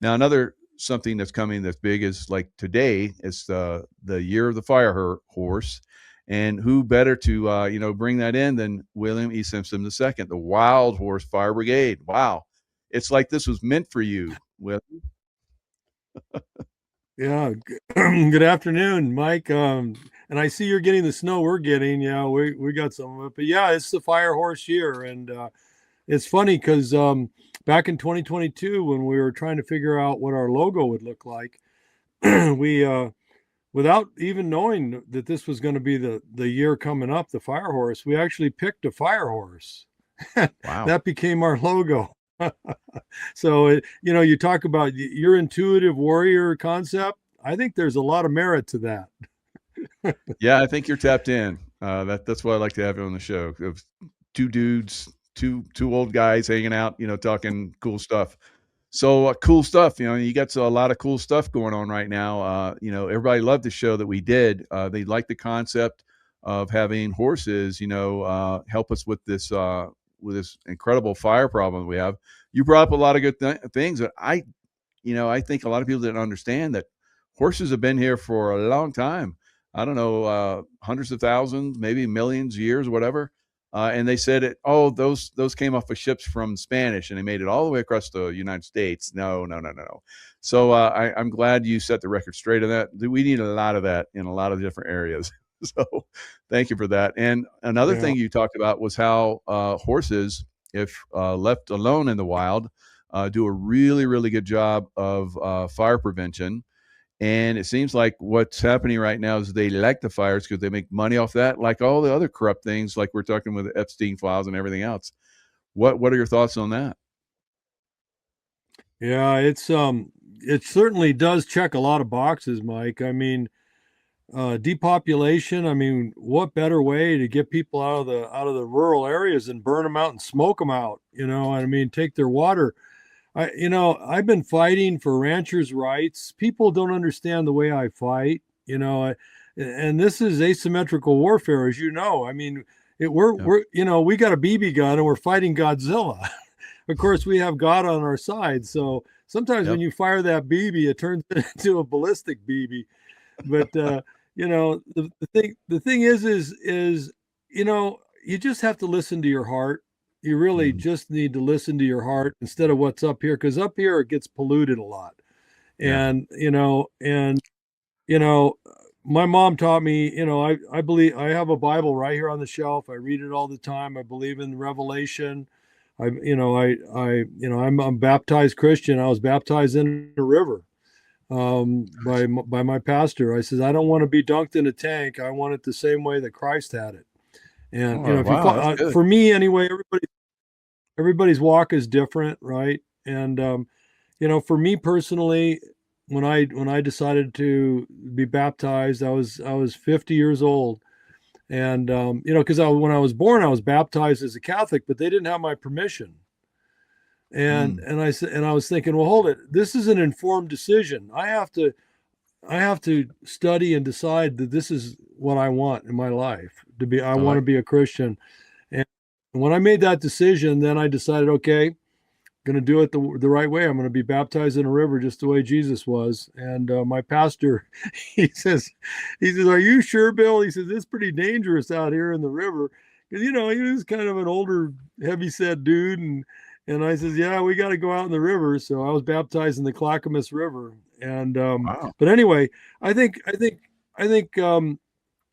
Now, another something that's coming that's big is like today is the year of the fire horse, and who better to bring that in than William E. Simpson II, the Wild Horse Fire Brigade. Wow, it's like this was meant for you, Will. Yeah. Good afternoon, Mike. And I see you're getting the snow we're getting. Yeah, we got some of it. But yeah, it's the fire horse year. And it's funny because back in 2022, when we were trying to figure out what our logo would look like, we without even knowing that this was going to be the year coming up, the fire horse, we actually picked a fire horse. Wow. That became our logo. So, you talk about your intuitive warrior concept. I think there's a lot of merit to that. Yeah, I think you're tapped in. That's why I like to have you on the show. Of two dudes, two old guys hanging out, talking cool stuff. So cool stuff. You got a lot of cool stuff going on right now. Everybody loved the show that we did. They liked the concept of having horses, help us with this incredible fire problem that we have. You brought up a lot of good things that I think a lot of people didn't understand that horses have been here for a long time. I don't know, hundreds of thousands, maybe millions of years, whatever. And they said those came off of ships from Spanish, and they made it all the way across the United States. No, no, no, no, no. So I'm glad you set the record straight on that. We need a lot of that in a lot of different areas. So thank you for that. And another Yeah. thing you talked about was how horses, if left alone in the wild, do a really, really good job of fire prevention. And it seems like what's happening right now is they like the fires because they make money off that, like all the other corrupt things, like we're talking with the Epstein files and everything else. What are your thoughts on that? Yeah, it certainly does check a lot of boxes, Mike. I mean, depopulation. I mean, what better way to get people out of the rural areas and burn them out and smoke them out? I mean, take their water. I've been fighting for ranchers' rights. People don't understand the way I fight, and this is asymmetrical warfare, as you know. I mean, Yeah. we got a BB gun and we're fighting Godzilla. Of course, we have God on our side. So sometimes when Yep. you fire that BB, it turns into a ballistic BB. But the thing is you just have to listen to your heart. You really Mhm. just need to listen to your heart instead of what's up here, because up here it gets polluted a lot. Yeah. And my mom taught me, I believe I have a Bible right here on the shelf. I read it all the time. I believe in Revelation. I'm a baptized Christian. I was baptized in a river by my pastor. I says, I don't want to be dunked in a tank. I want it the same way that Christ had it. And Oh, if you wow, that's good. for me anyway, everybody's walk is different, right? And for me personally, when I decided to be baptized, I was 50 years old, and because when I was born, I was baptized as a Catholic, but they didn't have my permission. And Mm. and I said, and I was thinking, well, hold it, this is an informed decision. I have to study and decide that this is what I want in my life to be. I I want to like be a Christian. And when I made that decision, then I decided, okay, going to do it the right way. I'm going to be baptized in a river just the way Jesus was. And my pastor, he says, are you sure, Bill? He says, it's pretty dangerous out here in the river. Because, he was kind of an older, heavy set dude. And I says, yeah, we got to go out in the river. So I was baptized in the Clackamas River. And, wow. but anyway, I think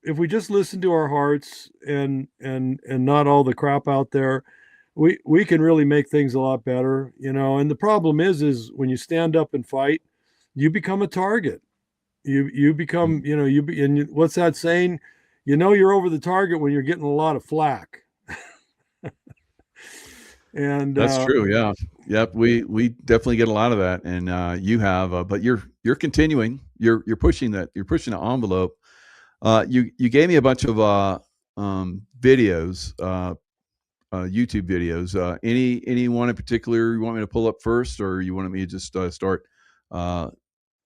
if we just listen to our hearts and not all the crap out there, we can really make things a lot better, and the problem is when you stand up and fight, you become a target. You become, Mm. what's that saying? You're over the target when you're getting a lot of flack. And That's true, yeah. Yep, we definitely get a lot of that, and, you have, but you're continuing. You're pushing that. You're pushing the envelope. You gave me a bunch of, videos, YouTube videos. Any one in particular you want me to pull up first, or you wanted me to just start uh,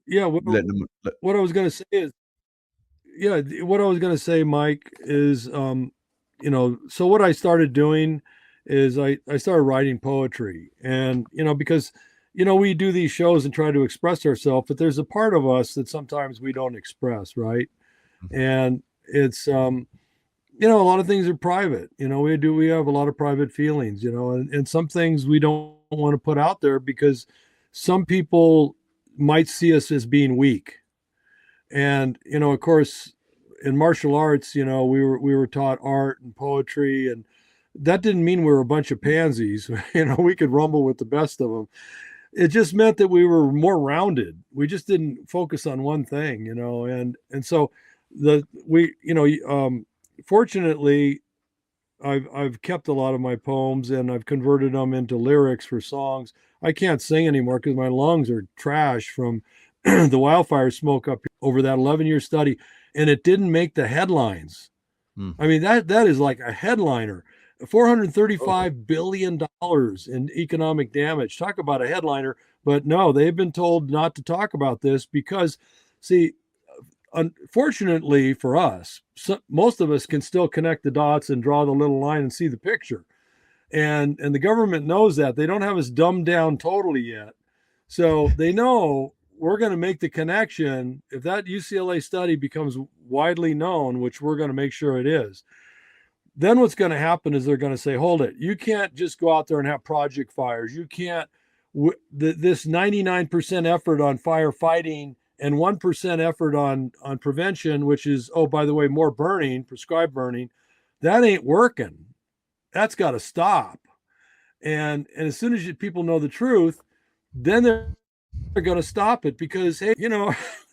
yeah, letting them? what I was going to say is, yeah, what I was going to say, Mike, is, so what I started doing is I started writing poetry. And, because, we do these shows and try to express ourselves, but there's a part of us that sometimes we don't express, right? And it's a lot of things are private. We have a lot of private feelings, and some things we don't want to put out there because some people might see us as being weak. And of course, in martial arts, we were taught art and poetry, and that didn't mean we were a bunch of pansies. We could rumble with the best of them. It just meant that we were more rounded. We just didn't focus on one thing, and so fortunately, I've kept a lot of my poems and I've converted them into lyrics for songs. I can't sing anymore because my lungs are trash from the wildfire smoke up over that 11-year study, and it didn't make the headlines. I mean, that is like a headliner. $435 billion in economic damage. Talk about a headliner. But no, they've been told not to talk about this because, see, unfortunately for us, most of us can still connect the dots and draw the little line and see the picture. And the government knows that. They don't have us dumbed down totally yet. So they know we're going to make the connection. If that UCLA study becomes widely known, which we're going to make sure it is, then what's going to happen is they're going to say, hold it, you can't just go out there and have project fires. You can't, this 99% effort on firefighting and 1% effort on prevention, which is, oh, by the way, more burning, prescribed burning, that ain't working. That's got to stop. And as soon as people know the truth, then they're going to stop it because, hey,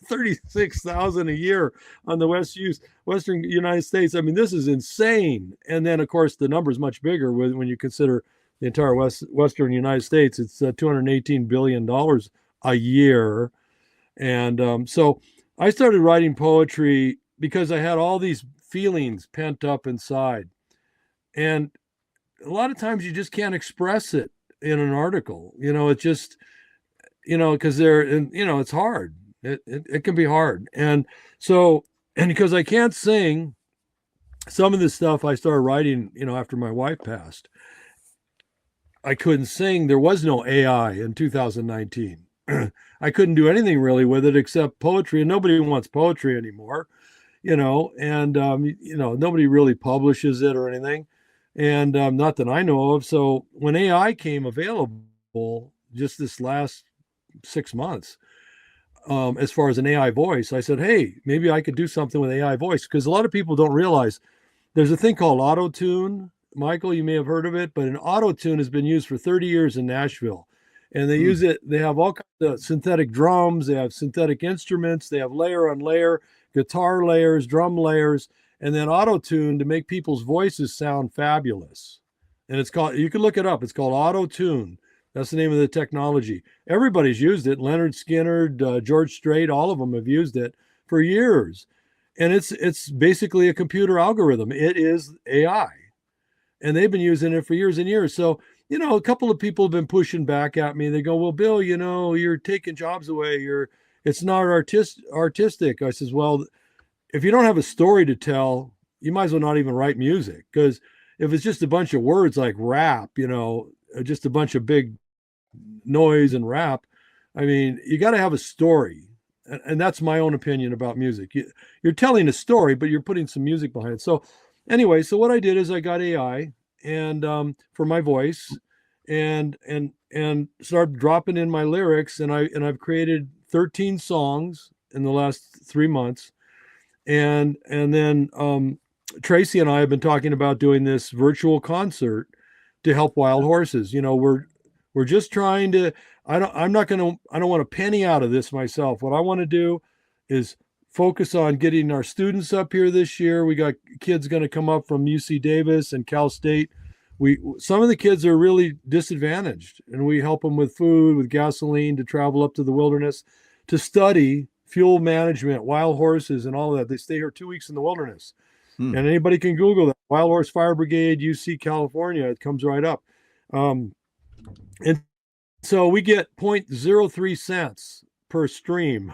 36,000 a year on the Western United States. I mean, this is insane. And then, of course, the number is much bigger when you consider the entire Western United States. It's $218 billion a year. And so I started writing poetry because I had all these feelings pent up inside. And a lot of times you just can't express it in an article. It just, because it's hard. It can be hard. And so, and because I can't sing, some of this stuff I started writing, after my wife passed. I couldn't sing. There was no AI in 2019. I couldn't do anything really with it except poetry, and nobody wants poetry anymore, and nobody really publishes it or anything, and not that I know of. So when AI came available just this last 6 months, as far as an AI voice, I said, hey, maybe I could do something with AI voice, because a lot of people don't realize there's a thing called auto tune. Michael, you may have heard of it, but an auto tune has been used for 30 years in Nashville. And they use it, they have all kinds of synthetic drums, they have synthetic instruments, they have layer on layer, guitar layers, drum layers, and then auto tune to make people's voices sound fabulous. And it's called, you can look it up, it's called auto tune. That's the name of the technology. Everybody's used it. Leonard Skinner, George Strait, all of them have used it for years. And it's basically a computer algorithm. It is AI. And they've been using it for years and years. So, a couple of people have been pushing back at me. They go, well, Bill, you're taking jobs away. It's not artistic. I says, well, if you don't have a story to tell, you might as well not even write music. Because if it's just a bunch of words like rap, just a bunch of big noise and rap, I mean, you got to have a story. And that's my own opinion about music. You're telling a story, but you're putting some music behind it. So anyway, so what I did is I got AI and for my voice and started dropping in my lyrics, and I've created 13 songs in the last 3 months. And then Tracy and I have been talking about doing this virtual concert to help wild horses. We're just trying to, I don't want a penny out of this myself. What I want to do is focus on getting our students up here this year. We got kids going to come up from UC Davis and Cal State. Some of the kids are really disadvantaged, and we help them with food, with gasoline to travel up to the wilderness to study fuel management, wild horses, and all of that. They stay here 2 weeks in the wilderness. And anybody can Google that. Wild Horse Fire Brigade, UC California. It comes right up. And so we get 0.03 cents per stream.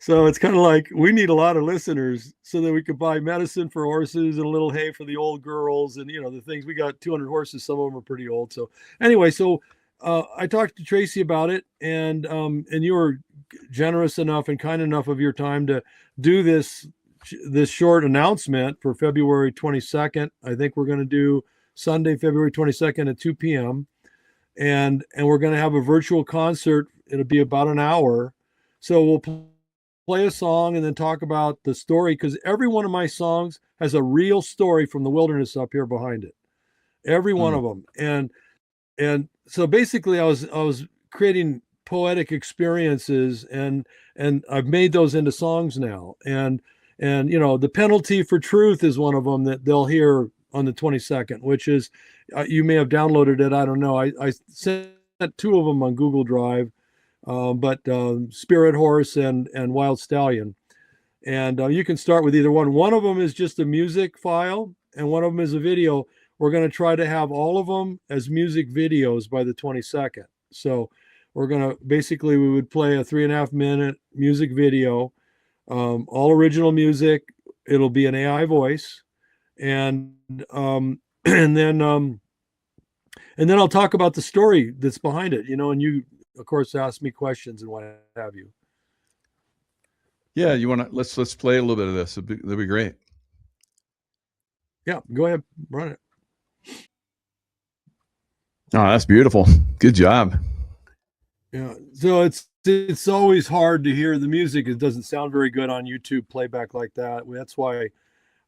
So it's kind of like we need a lot of listeners so that we could buy medicine for horses and a little hay for the old girls and the things. We got 200 horses. Some of them are pretty old. So anyway, so I talked to Tracy about it, and you were generous enough and kind enough of your time to do this short announcement for February 22nd. I think we're going to do Sunday, February 22nd at 2 p.m. And we're going to have a virtual concert. It'll be about an hour. So we'll play a song and then talk about the story, because every one of my songs has a real story from the wilderness up here behind it. Every one Mm. of them. And so basically I was creating poetic experiences, and I've made those into songs now. And the penalty for truth is one of them that they'll hear on the 22nd, which is, you may have downloaded it, I don't know. I sent two of them on Google Drive, but Spirit Horse and Wild Stallion. And you can start with either one. One of them is just a music file, and one of them is a video. We're going to try to have all of them as music videos by the 22nd. So we're going to basically, we would play a 3.5 minute music video, all original music. It'll be an AI voice, and and then and then I'll talk about the story that's behind it. And you, of course, ask me questions and what have you. Yeah, you want to let's play a little bit of this. That'd be great. Yeah, go ahead, run it. Oh, that's beautiful. Good job. Yeah, so it's always hard to hear the music. It doesn't sound very good on YouTube playback like that. That's why,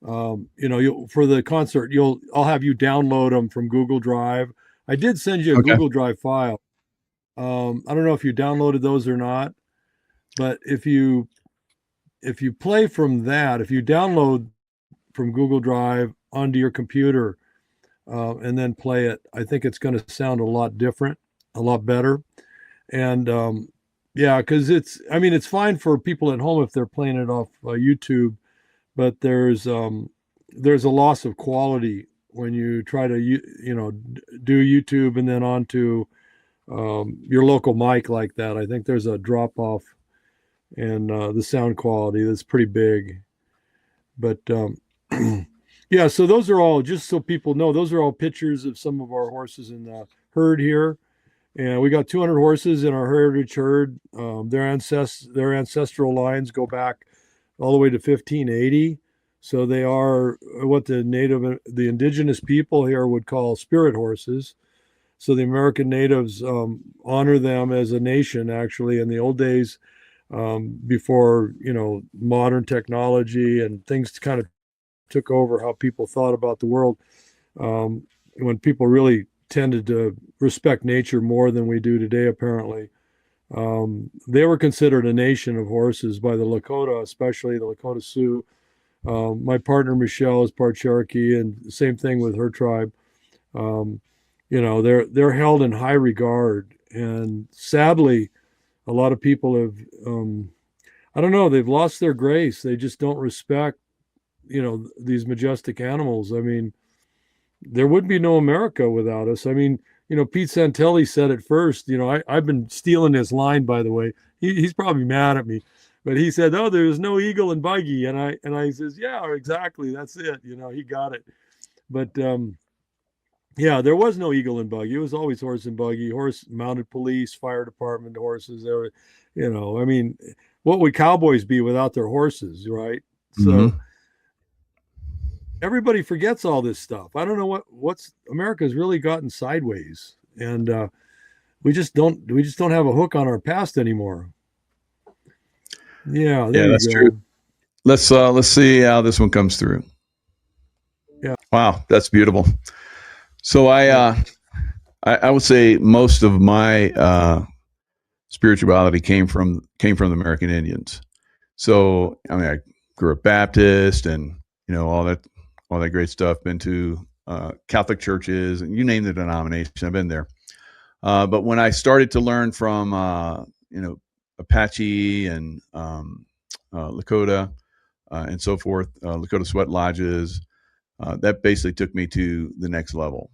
for the concert, I'll have you download them from Google Drive. I did send you a Okay. Google Drive file. I don't know if you downloaded those or not, but if you play from that, if you download from Google Drive onto your computer, and then play it, I think it's going to sound a lot different, a lot better. And yeah, because it's fine for people at home if they're playing it off YouTube, but there's a loss of quality when you try to do YouTube and then onto your local mic like that. I think there's a drop off in the sound quality that's pretty big. But yeah, so those are all, just so people know, those are all pictures of some of our horses in the herd here. And we got 200 horses in our heritage herd. Their ancestral lines go back all the way to 1580. So they are what the indigenous people here would call spirit horses. So the American natives honor them as a nation, actually, in the old days, before modern technology and things kind of took over how people thought about the world. When people really tended to respect nature more than we do today, apparently. They were considered a nation of horses by the Lakota, especially the Lakota Sioux. My partner Michelle is part Cherokee, and the same thing with her tribe. Um, they're held in high regard, and sadly, a lot of people have, I don't know, they've lost their grace. They just don't respect, these majestic animals. I mean, there would be no America without us. I mean, Pete Santelli said it first. I've been stealing his line, by the way. He's probably mad at me, but he said, "Oh, there's no eagle and buggy," and I says, "Yeah, exactly. That's it." He got it. But yeah, there was no eagle and buggy. It was always horse and buggy, horse mounted police, fire department horses. There were, I mean, what would cowboys be without their horses, right? So Hmm. everybody forgets all this stuff. I don't know what's America's really gotten sideways, and we just don't have a hook on our past anymore. Yeah, Yeah, there you that's true. go. Let's see how this one comes through. Yeah, Wow, that's beautiful. So yeah, I would say most of my spirituality came from the American Indians. So I mean, I grew up Baptist, and all that great stuff. Been to Catholic churches, and you name the denomination, I've been there. But when I started to learn from Apache and Lakota and so forth, Lakota sweat lodges, that basically took me to the next level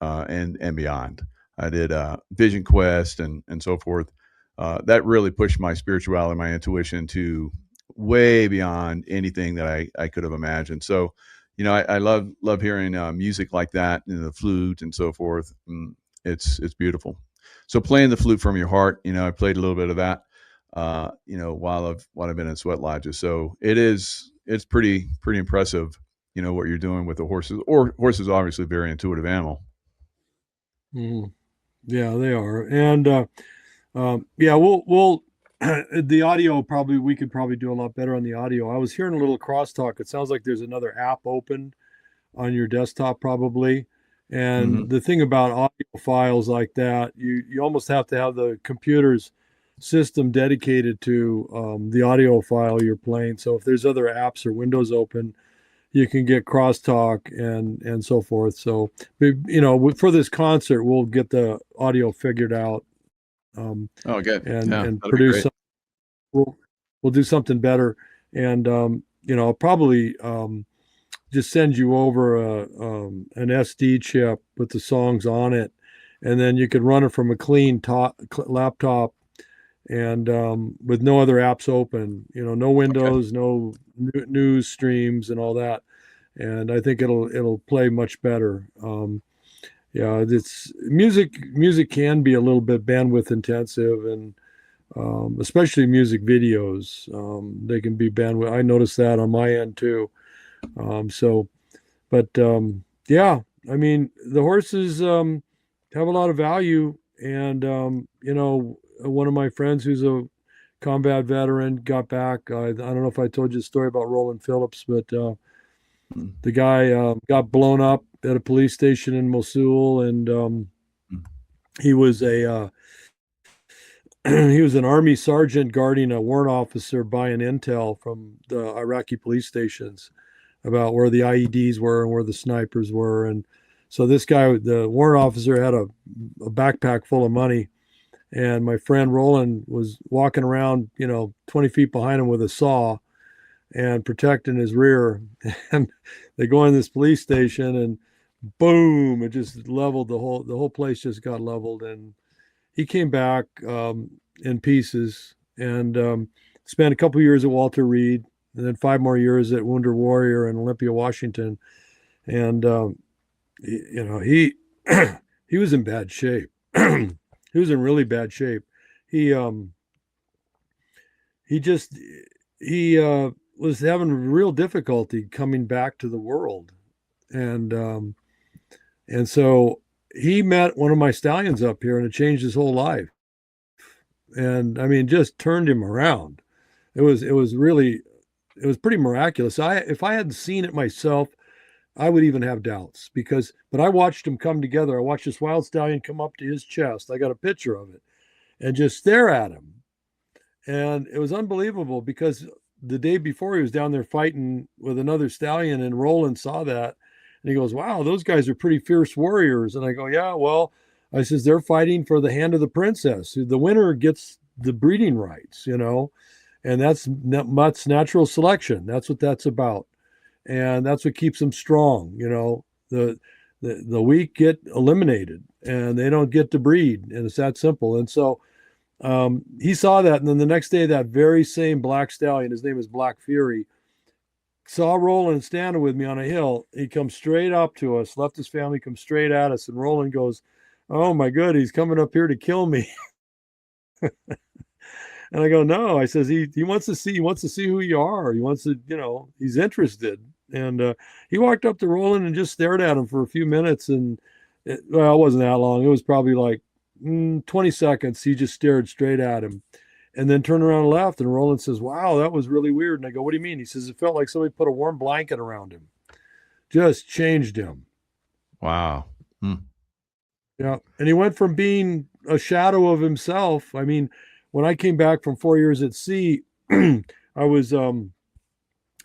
and beyond. I did Vision Quest and so forth. That really pushed my spirituality, my intuition to way beyond anything that I could have imagined. So, I love hearing music like that, the flute and so forth. It's beautiful. So playing the flute from your heart, I played a little bit of that, while I've been in sweat lodges. So it's pretty impressive, what you're doing with the horses. Or horses, are obviously a very intuitive animal. Mhm. Yeah, they are. And yeah, we'll the audio, probably we could probably do a lot better on the audio. I was hearing a little crosstalk. It sounds like there's another app open on your desktop probably. Hmm. And the thing about audio files like that, you almost have to have the computer's system dedicated to the audio file you're playing. So if there's other apps or windows open, you can get crosstalk and so forth. So for this concert, we'll get the audio figured out, um, Oh, good. Yeah, and that'd be produce great. some. We'll we'll do something better, and I'll probably just send you over an SD chip with the songs on it, and then you could run it from a clean laptop and with no other apps open. No Okay. Windows, no news streams, and all that. And I think it'll play much better. Yeah, it's music. Music can be a little bit bandwidth intensive, and especially music videos. They can be bandwidth. I noticed that on my end too. So, but yeah, I mean, the horses have a lot of value, and one of my friends who's a combat veteran got back. I don't know if I told you the story about Roland Phillips, but Mm, the guy got blown up at a police station in Mosul, and mm. he was a he was an army sergeant guarding a warrant officer buying intel from the Iraqi police stations about where the IEDs were and where the snipers were. And so this guy, the warrant officer, had a backpack full of money. And my friend Roland was walking around, 20 feet behind him with a saw and protecting his rear. And they go in this police station, and boom, it just leveled the whole place just got leveled. And he came back in pieces, and spent a couple years at Walter Reed, and then 5 more years at Wounded Warrior in Olympia, Washington. And he he was in bad shape. He was in really bad shape. He he just he was having real difficulty coming back to the world, and so he met one of my stallions up here, and it changed his whole life. And I mean, just turned him around. It was pretty miraculous. If I hadn't seen it myself, I would even have doubts, but I watched him come together. I watched this wild stallion come up to his chest. I got a picture of it, and just stare at him. And it was unbelievable, because the day before he was down there fighting with another stallion, and Roland saw that, and he goes, "Wow, those guys are pretty fierce warriors." And I go, "Yeah, well," I says, "they're fighting for the hand of the princess. The winner gets the breeding rights, and that's natural selection. That's what that's about, and that's what keeps them strong. The weak get eliminated, and they don't get to breed, and it's that simple." And so he saw that, and then the next day, that very same black stallion, his name is Black Fury, saw Roland standing with me on a hill. He comes straight up to us, left his family, come straight at us, and Roland goes, "Oh my good, he's coming up here to kill me." And I go, "No," I says, he wants to see who you are. He wants to, he's interested. And he walked up to Roland and just stared at him for a few minutes, and well, it wasn't that long. It was probably like 20 seconds. He just stared straight at him, and then turned around and left. And Roland says, "Wow, that was really weird." And I go, "What do you mean?" He says, "It felt like somebody put a warm blanket around him. Just changed him." Wow. Mm, Yeah. And he went from being a shadow of himself. I mean, when I came back from 4 years at sea, I was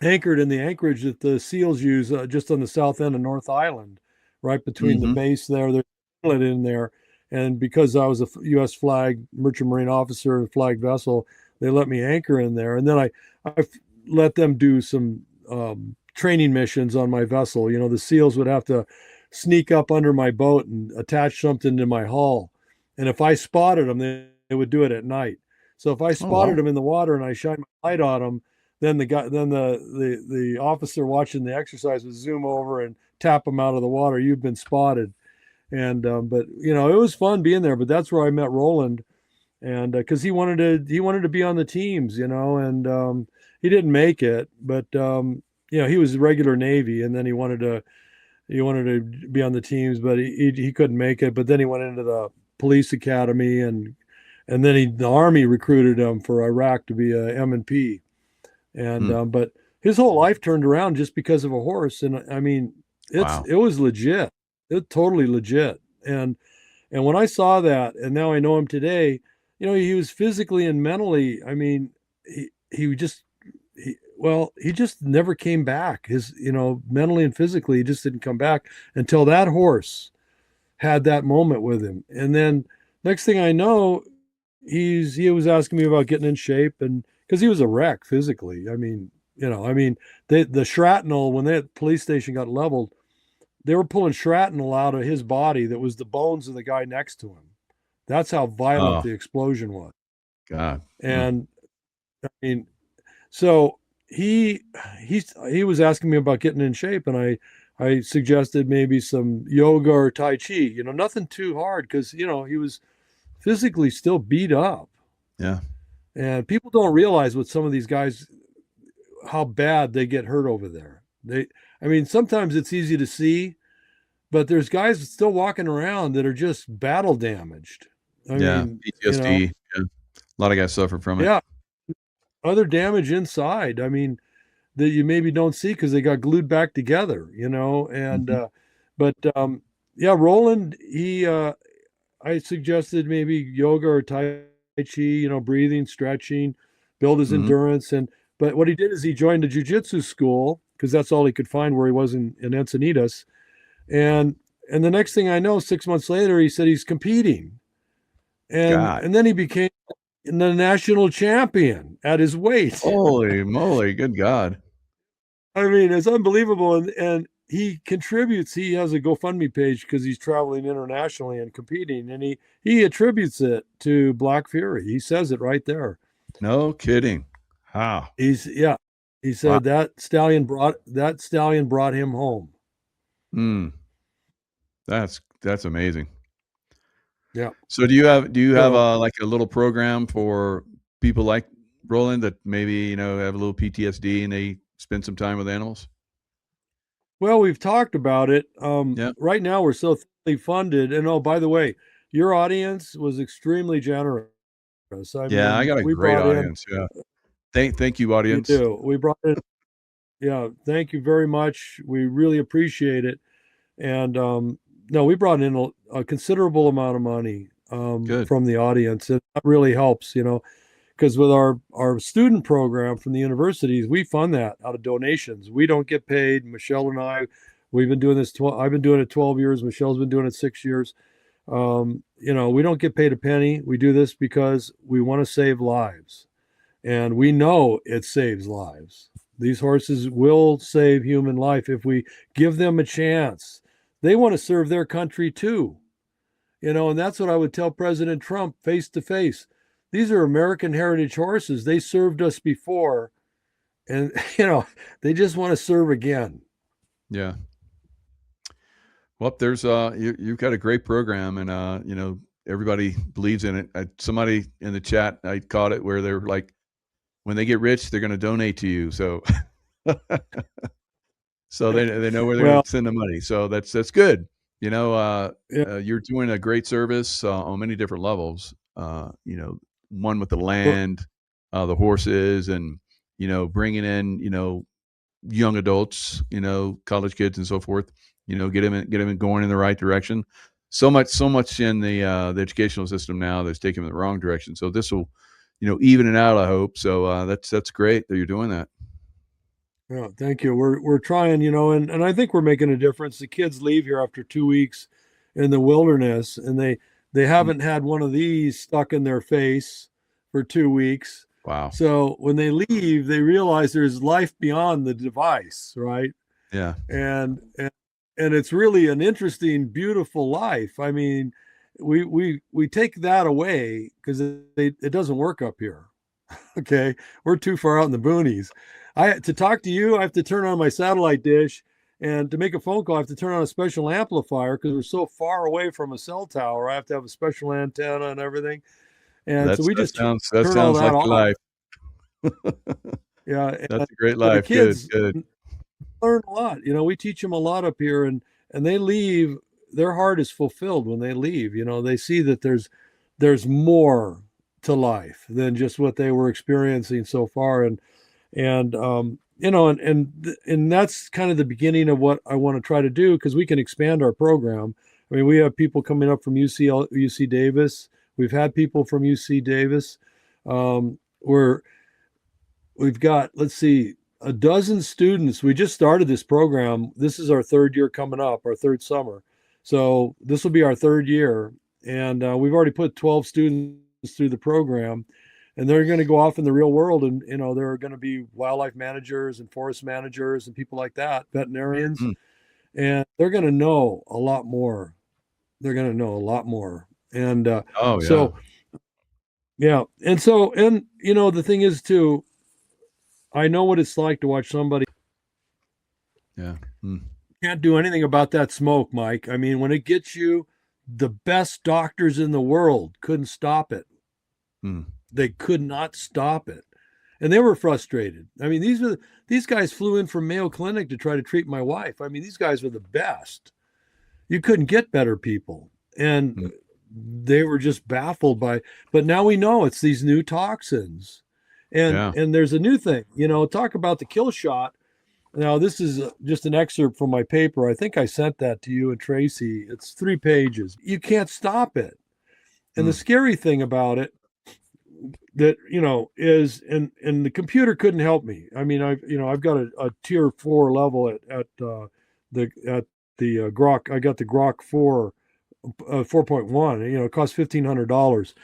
anchored in the anchorage that the SEALs use, just on the south end of North Island, right between the mhm. base there. There's an inlet in there. And because I was a U.S. flag merchant marine officer, a flag vessel, they let me anchor in there. And then I let them do some training missions on my vessel. The SEALs would have to sneak up under my boat and attach something to my hull. And if I spotted them, they would do it at night. So if I Oh, spotted wow. them in the water and I shined my light on them, then the officer watching the exercise would zoom over and tap them out of the water. "You've been spotted." And but you know, it was fun being there. But that's where I met Roland, and because he wanted to be on the teams, you know, and he didn't make it, but you know, he was regular Navy, and then he wanted to be on the teams, but he couldn't make it. But then he went into the police academy, and then the Army recruited him for Iraq to be a M&P. And Hmm. but his whole life turned around just because of a horse. And I mean, Wow. it was legit. It totally legit. And when I saw that, and now I know him today, you know, he was physically and mentally. I mean, he just he just never came back. His, you know, mentally and physically, he just didn't come back until that horse had that moment with him. And then next thing I know, he was asking me about getting in shape, and because he was a wreck physically. I mean, you know, I mean, the shrapnel, when that police station got leveled, they were pulling shrapnel out of his body that was the bones of the guy next to him. That's how violent Oh, the explosion was. God. Hmm. And I mean, so he was asking me about getting in shape, and I suggested maybe some yoga or tai chi, you know, nothing too hard, because you know, he was physically still beat up. Yeah. And people don't realize what some of these guys, how bad they get hurt over there. I mean, sometimes it's easy to see, but there's guys still walking around that are just battle damaged. I Yeah. mean, you know, PTSD. Yeah. A lot of guys suffer from it. yeah, other damage inside. I mean, that you maybe don't see because they got glued back together, you know. And Hmm. but yeah, Roland, I suggested maybe yoga or tai chi, you know, breathing, stretching, build his Hmm. endurance. And but what he did is he joined a jujitsu school because that's all he could find where he was in Encinitas. And the next thing I know, 6 months later, he said he's competing, God. and then he became the national champion at his weight. Holy moly. Good God. I mean, it's unbelievable. And he contributes. He has a GoFundMe page because he's traveling internationally and competing, and he attributes it to Black Fury. He says it right there. No kidding. How? He's yeah. He Wow. said that stallion brought him home. Mm, that's amazing. Yeah. So do you have So a like a little program for people like Roland that maybe, have a little PTSD and they spend some time with animals? well, we've talked about it. Yeah. Right now we're so thickly funded. And oh, by the way, your audience was extremely generous. I Yeah, I mean, got a we great brought in audience, yeah. Thank you, you audience. do. We brought in yeah, thank you very much. We really appreciate it. And no, we brought in a considerable amount of money Good. from the audience. And that really helps, you know, because with our student program from the universities, we fund that out of donations. We don't get paid. Michelle and I, we've been doing this. I've been doing it 12 years. Michelle's been doing it 6 years. You know, we don't get paid a penny. We do this because we want to save lives, and we know it saves lives. These horses will save human life if we give them a chance. They want to serve their country too, you know, and that's what I would tell President Trump face to face. These are American heritage horses. They served us before, and you know, they just want to serve again. Yeah. Well, there's you've got a great program and everybody believes in it. Somebody in the chat, I caught it where they're like, when they get rich, they're going to donate to you. So so they know where they're going Well, to send the money. So that's good. yeah, You're doing a great service on many different levels. One with the well, land, the horses, and bringing in young adults, college kids and so forth. Get them going in the right direction. So much in the educational system now that's taking them in the wrong direction. So this will, even it out. I hope so. That's great that you're doing that. yeah, thank you. We're trying, you know, and I think we're making a difference. The kids leave here after 2 weeks in the wilderness, and they Mm. haven't had one of these stuck in their face for 2 weeks. Wow. So when they leave, they realize there's life beyond the device, right? Yeah. And and it's really an interesting, beautiful life. I mean, we take that away because it doesn't work up here. Okay, we're too far out in the boonies. I to talk to you, I have to turn on my satellite dish, And to make a phone call, I have to turn on a special amplifier because we're so far away from a cell tower. I have to have a special antenna and everything. And so That's we just that turn all sounds that like your off. life. Yeah. That's a great So the life. Good, kids good. learn a lot. We teach them a lot up here, and they leave. Their heart is fulfilled when they leave. They see that there's more to life than just what they were experiencing so far, and that's kind of the beginning of what I want to try to do because we can expand our program. I mean, we have people coming up from UC Davis. We've had people from UC Davis. Where we've got, let's see, a dozen students. We just started this program. This is our third year coming up, our third summer. So this will be our third year. And we've already put 12 students through the program. And they're going to go off in the real world. And, they're going to be wildlife managers and forest managers and people like that, veterinarians. Mm. And they're going to know a lot more. They're going to know a lot more. And Oh, yeah. so, yeah. The thing is, too, I know what it's like to watch somebody. Yeah. Mm. Can't do anything about that smoke, Mike. I mean, when it gets you, the best doctors in the world couldn't stop it. Mm. They could not stop it. And they were frustrated. I mean, these guys flew in from Mayo Clinic to try to treat my wife. I mean, these guys were the best. You couldn't get better people. And Mm. they were just baffled but now we know it's these new toxins. And Yeah. and there's a new thing, talk about the kill shot. Now, this is just an excerpt from my paper. I think I sent that to you and Tracy. It's 3 pages. You can't stop it. And the Mm. scary thing about it that, is, and the computer couldn't help me. I mean, I've got a tier 4 level at the Grok. I got the Grok 4 4.1. It costs $1,500.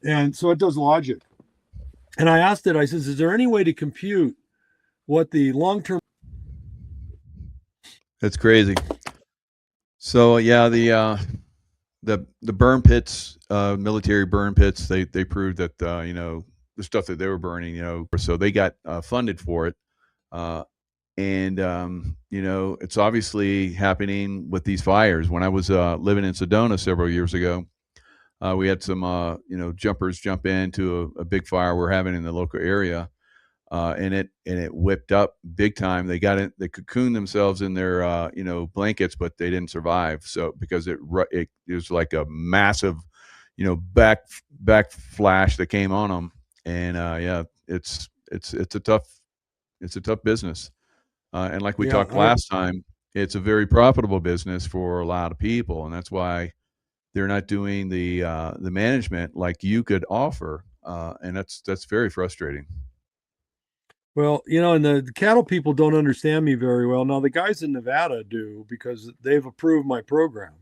And so it does logic. And I asked it, I says, is there any way to compute what the long-term. That's crazy. So yeah, the burn pits, military burn pits, they proved that the stuff that they were burning, so they got funded for it, and it's obviously happening with these fires. When I was living in Sedona several years ago, we had some jumpers jump into a big fire we're having in the local area, and it whipped up big time. They got it. They cocooned themselves in their blankets, but they didn't survive. So because it was like a massive back flash that came on them, and yeah, it's a tough business. And like we talked Yeah, last time, it's a very profitable business for a lot of people, and that's why they're not doing the management like you could offer, and that's very frustrating. well, and the cattle people don't understand me very well. Now, the guys in Nevada do because they've approved my program.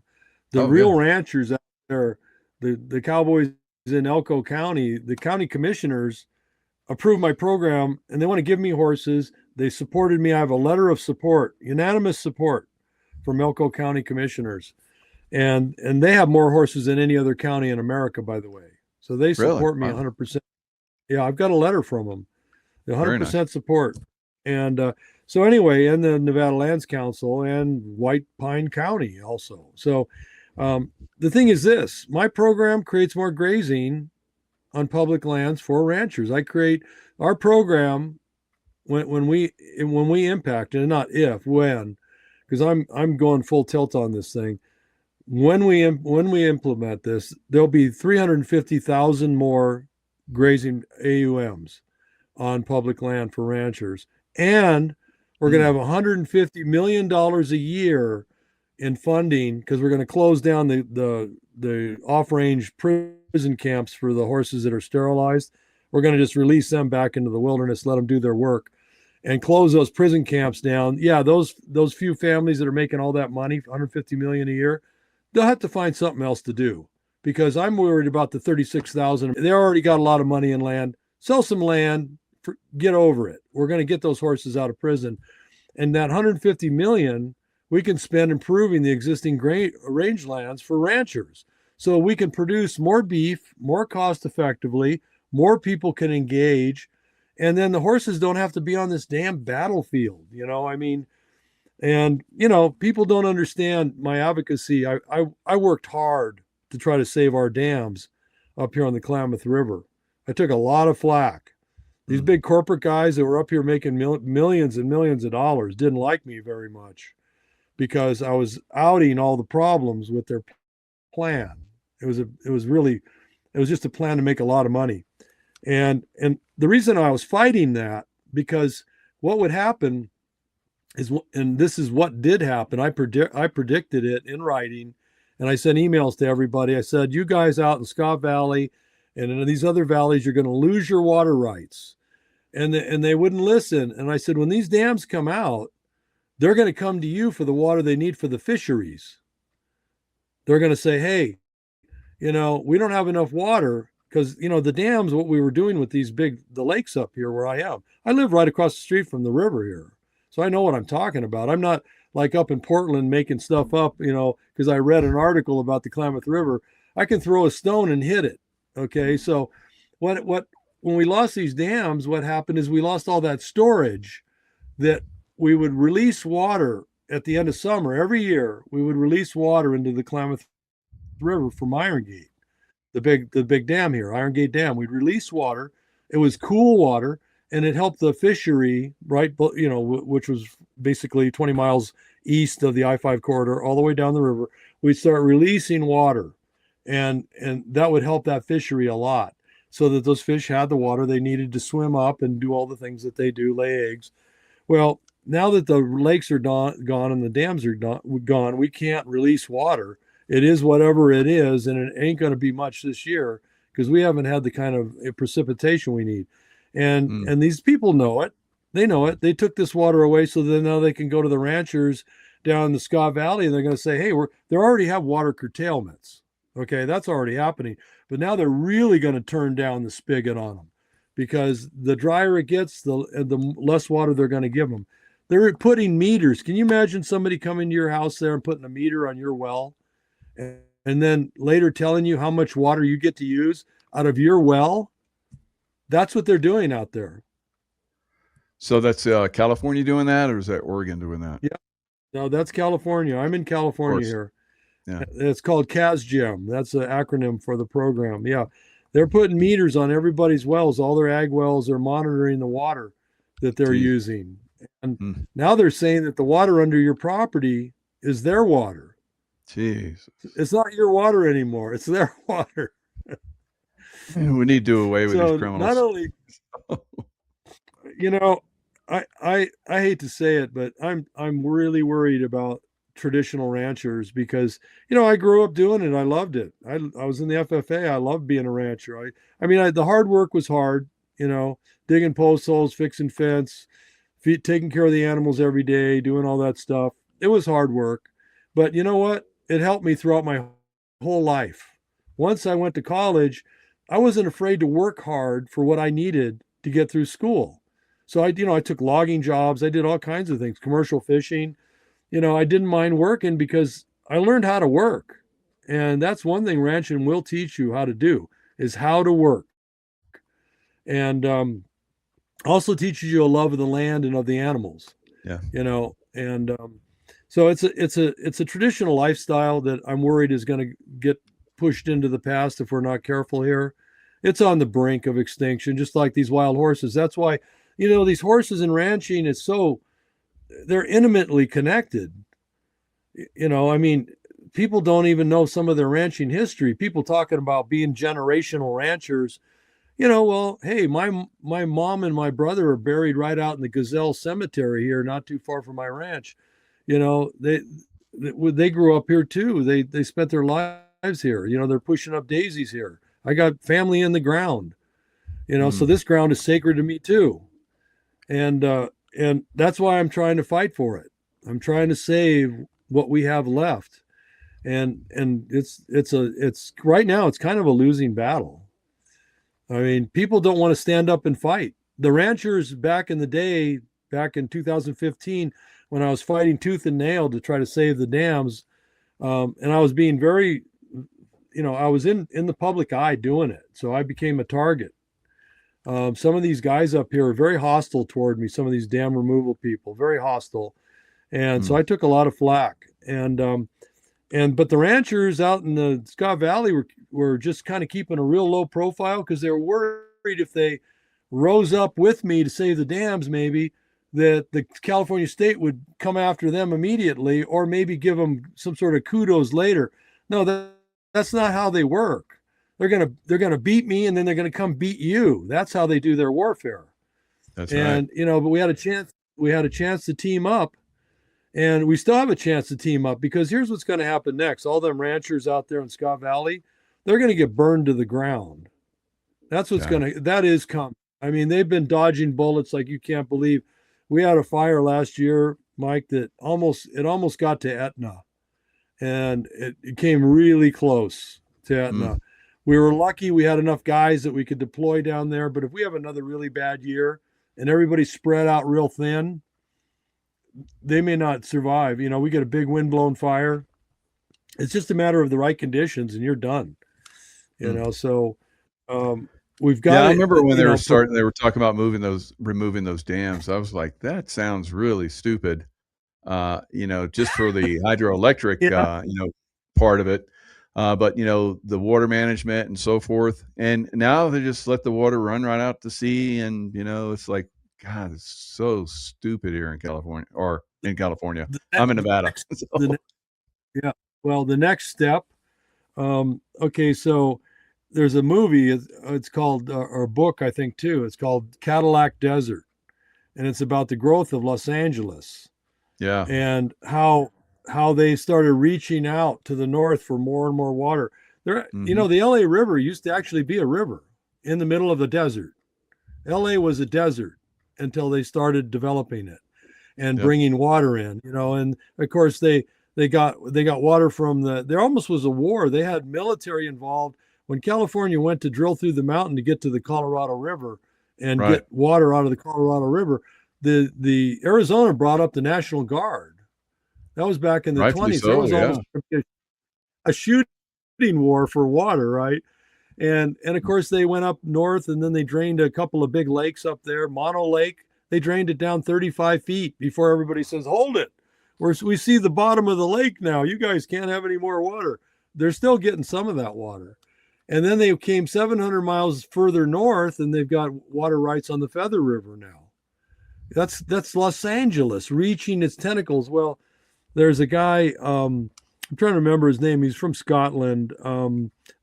The Oh, real good. ranchers out there, the cowboys in Elko County, the county commissioners approved my program and they want to give me horses. They supported me. I have a letter of support, unanimous support from Elko County commissioners. And they have more horses than any other county in America, by the way. So they Really? support me Wow. 100%. Yeah, I've got a letter from them. Very nice. 100% support. And so anyway, and the Nevada Lands Council and White Pine County also. So the thing is this, my program creates more grazing on public lands for ranchers. I create our program when we impact, and not if, when, because I'm going full tilt on this thing. When we implement this, there'll be 350,000 more grazing AUMs on public land for ranchers. And we're going to have Mm. $150 million a year in funding because we're going to close down the off-range prison camps for the horses that are sterilized. We're going to just release them back into the wilderness, let them do their work, and close those prison camps down. Yeah, those few families that are making all that money, 150 million a year, they'll have to find something else to do because I'm worried about the 36,000. They already got a lot of money in land. Sell some land, get over it. We're going to get those horses out of prison. And that 150 million we can spend improving the existing rangelands for ranchers. So we can produce more beef, more cost effectively, more people can engage, and then the horses don't have to be on this damn battlefield. I mean, And people don't understand my advocacy. I worked hard to try to save our dams up here on the Klamath River. I took a lot of flack. These Mm. big corporate guys that were up here making millions and millions of dollars didn't like me very much because I was outing all the problems with their plan. It was just a plan to make a lot of money. And the reason I was fighting that, because what would happen is, and this is what did happen. I predicted it in writing, and I sent emails to everybody. I said, you guys out in Scott Valley and in these other valleys, you're going to lose your water rights. And they wouldn't listen. And I said, when these dams come out, they're going to come to you for the water they need for the fisheries. They're going to say, hey, we don't have enough water because, the dams, what we were doing with the lakes up here where I am. I live right across the street from the river here. So I know what I'm talking about. I'm not like up in Portland making stuff up, because I read an article about the Klamath River. I can throw a stone and hit it. Okay. So when we lost these dams, what happened is we lost all that storage that we would release water at the end of summer. Every year we would release water into the Klamath River from Iron Gate, the big dam here, Iron Gate Dam. We'd release water. It was cool water, and it helped the fishery, right? Which was basically 20 miles east of the I-5 corridor, all the way down the river. We'd start releasing water, and that would help that fishery a lot, so that those fish had the water they needed to swim up and do all the things that they do, lay eggs. Well, now that the lakes are gone and the dams are gone, we can't release water. It is whatever it is, and it ain't going to be much this year because we haven't had the kind of precipitation we need. And these people know it. They know it. They took this water away so that now they can go to the ranchers down in the Scott Valley and they're going to say, hey, they already have water curtailments. Okay, that's already happening. But now they're really going to turn down the spigot on them because the drier it gets, the less water they're going to give them. They're putting meters. Can you imagine somebody coming to your house there and putting a meter on your well and then later telling you how much water you get to use out of your well? That's what they're doing out there. So that's California doing that, or is that Oregon doing that? Yeah. No, that's California. I'm in California here. Yeah. It's called CASGEM. That's an acronym for the program. Yeah. They're putting meters on everybody's wells. All their ag wells are monitoring the water that they're using. And now they're saying that the water under your property is their water. Jeez. It's not your water anymore. It's their water. We need to do away with these criminals. Not only, I hate to say it, but I'm really worried about traditional ranchers because, I grew up doing it. I loved it. I was in the FFA. I loved being a rancher. The hard work was hard, digging post holes, fixing fence, taking care of the animals every day, doing all that stuff. It was hard work, but you know what? It helped me throughout my whole life. Once I went to college, I wasn't afraid to work hard for what I needed to get through school. So I took logging jobs. I did all kinds of things, commercial fishing. I didn't mind working because I learned how to work. And that's one thing ranching will teach you how to do, is how to work. And also teaches you a love of the land and of the animals. Yeah. So it's a traditional lifestyle that I'm worried is going to get pushed into the past if we're not careful here. It's on the brink of extinction, just like these wild horses. That's why, these horses and ranching is they're intimately connected. People don't even know some of their ranching history. People talking about being generational ranchers. Well, hey, my mom and my brother are buried right out in the Gazelle Cemetery here, not too far from my ranch. They grew up here too. They spent their lives here. They're pushing up daisies here. I got family in the ground. So this ground is sacred to me too. And that's why I'm trying to fight for it. I'm trying to save what we have left. And it's right now it's kind of a losing battle. People don't want to stand up and fight. The ranchers back in the day, back in 2015, when I was fighting tooth and nail to try to save the dams, and I was being very, I was in the public eye doing it. So I became a target. Some of these guys up here are very hostile toward me. Some of these dam removal people, very hostile. And so Mm. I took a lot of flack. But the ranchers out in the Scott Valley were just kind of keeping a real low profile because they were worried if they rose up with me to save the dams, maybe that the California state would come after them immediately, or maybe give them some sort of kudos later. No, that's not how they work. They're gonna beat me, and then they're gonna come beat you. That's how they do their warfare. That's right. And but we had a chance. We had a chance to team up, and we still have a chance to team up because here's what's going to happen next. All them ranchers out there in Scott Valley, they're going to get burned to the ground. Yeah. That is coming. I mean, they've been dodging bullets like you can't believe. We had a fire last year, Mike, that almost got to Etna, and it came really close to Mm. Etna. We were lucky we had enough guys that we could deploy down there, but if we have another really bad year and everybody's spread out real thin, they may not survive. We get a big wind-blown fire. It's just a matter of the right conditions and you're done. Mm. So we've got Yeah, I to, remember when put, they were talking about removing those dams. I was like, that sounds really stupid. Just for the hydroelectric, yeah, part of it. But the water management and so forth. And now they just let the water run right out to sea. And, it's like, God, it's so stupid here in California or in California. I'm in the Nevada. next, So, yeah. Well, the next step. Okay. So there's a movie, it's called, or a book, I think too. It's called Cadillac Desert. And it's about the growth of Los Angeles yeah. and how they started reaching out to the north for more and more water. There, Hmm. the LA River used to actually be a river in the middle of the desert. LA was a desert until they started developing it and Yep. bringing water in. And of course they got water from there almost was a war. They had military involved when California went to drill through the mountain to get to the Colorado River and Right. get water out of the Colorado River. The Arizona brought up the National Guard. That was back in the Rightfully 20s. There so. was Yeah. almost a shooting war for water, right? And of course they went up north and then they drained a couple of big lakes up there. Mono Lake, they drained it down 35 feet before everybody says, hold it. We see the bottom of the lake now. You guys can't have any more water. They're still getting some of that water. And then they came 700 miles further north and they've got water rights on the Feather River now. That's Los Angeles reaching its tentacles. Well, there's a guy, I'm trying to remember his name. He's from Scotland.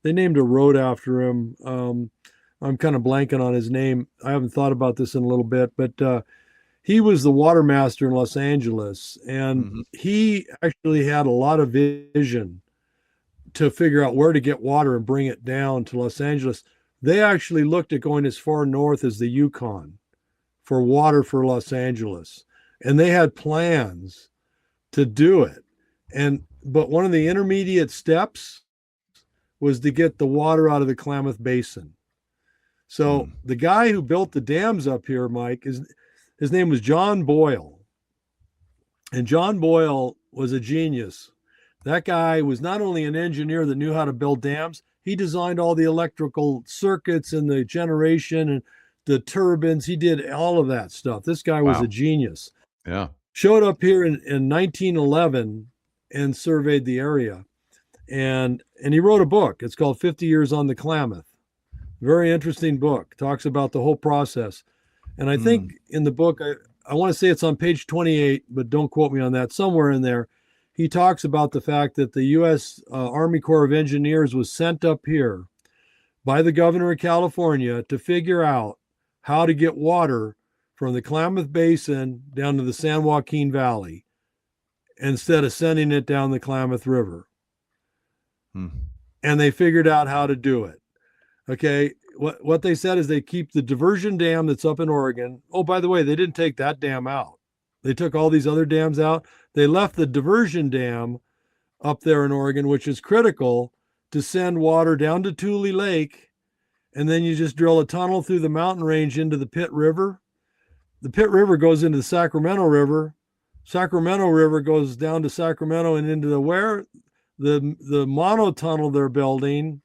They named a road after him. I'm kind of blanking on his name. I haven't thought about this in a little bit, but he was the water master in Los Angeles, and Hmm. he actually had a lot of vision to figure out where to get water and bring it down to Los Angeles. They actually looked at going as far north as the Yukon for water for Los Angeles, and they had plans to do it. But one of the intermediate steps was to get the water out of the Klamath Basin. So Mm. the guy who built the dams up here, Mike, his name was John Boyle. And John Boyle was a genius. That guy was not only an engineer that knew how to build dams, he designed all the electrical circuits and the generation and the turbines. He did all of that stuff. This guy was a Wow. genius. Yeah. Showed up here in 1911 and surveyed the area. And he wrote a book. It's called 50 Years on the Klamath. Very interesting book. Talks about the whole process. And I Mm. think in the book, I want to say it's on page 28, but don't quote me on that. Somewhere in there, he talks about the fact that the U.S. Army Corps of Engineers was sent up here by the governor of California to figure out how to get water from the Klamath Basin down to the San Joaquin Valley instead of sending it down the Klamath River. Mm. And they figured out how to do it. Okay. What they said is they keep the diversion dam that's up in Oregon. Oh, by the way, they didn't take that dam out. They took all these other dams out. They left the diversion dam up there in Oregon, which is critical to send water down to Tule Lake. And then you just drill a tunnel through the mountain range into the Pitt River. The Pitt River goes into the Sacramento River. Sacramento River goes down to Sacramento and into the mono tunnel they're building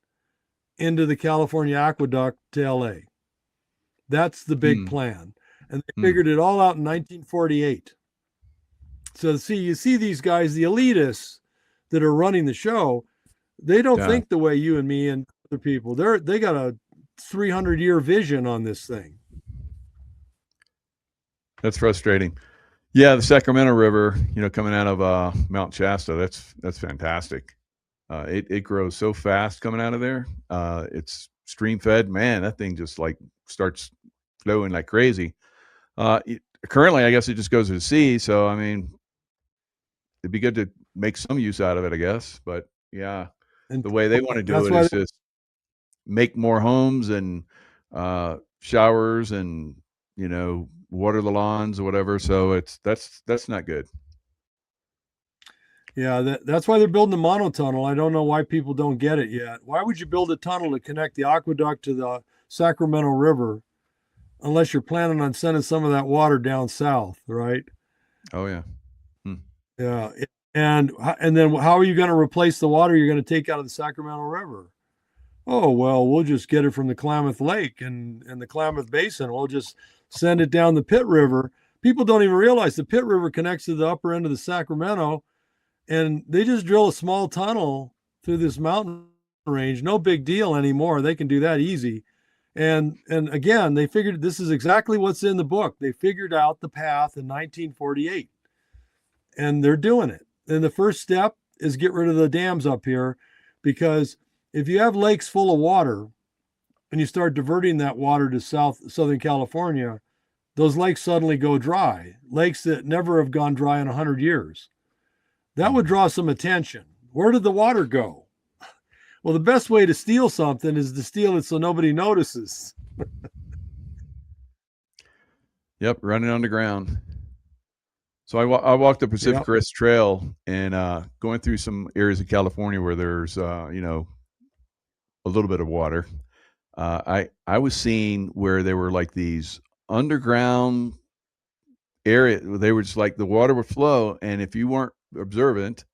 into the California aqueduct to LA. That's the big Mm. plan. And they Mm. figured it all out in 1948. So see, you see these guys, the elitists that are running the show, they don't Yeah, think the way you and me and other people. They got a 300-year vision on this thing. that's frustrating. Yeah, the Sacramento River, coming out of Mount Shasta, that's fantastic. It grows so fast coming out of there. It's stream fed. Man, that thing just like starts flowing like crazy. Currently, I guess it just goes to the sea. So I mean, it'd be good to make some use out of it, I guess. But yeah, And the way they want to do that's it why is just make more homes and showers and water the lawns or whatever. So that's not good. yeah, that's why they're building the monotunnel. I don't know why people don't get it yet. Why would you build a tunnel to connect the aqueduct to the Sacramento River unless you're planning on sending some of that water down south, right? Oh yeah. Hmm. Yeah. And then how are you going to replace the water you're going to take out of the Sacramento River? Oh, well, we'll just get it from the Klamath Lake and the Klamath Basin. We'll just send it down the Pitt River. People don't even realize the Pitt River connects to the upper end of the Sacramento, and they just drill a small tunnel through this mountain range. No big deal anymore. They can do that easy. And again, they figured this is exactly what's in the book. They figured out the path in 1948, and they're doing it. And the first step is get rid of the dams up here, because if you have lakes full of water and you start diverting that water to Southern California, those lakes suddenly go dry. Lakes that never have gone dry in 100 years. That would draw some attention. Where did the water go? Well, the best way to steal something is to steal it so nobody notices. Yep, running underground. So I walked the Pacific Yep. Crest Trail and going through some areas of California where there's a little bit of water. I was seeing where there were like these underground area. They were just like the water would flow, and if you weren't observant,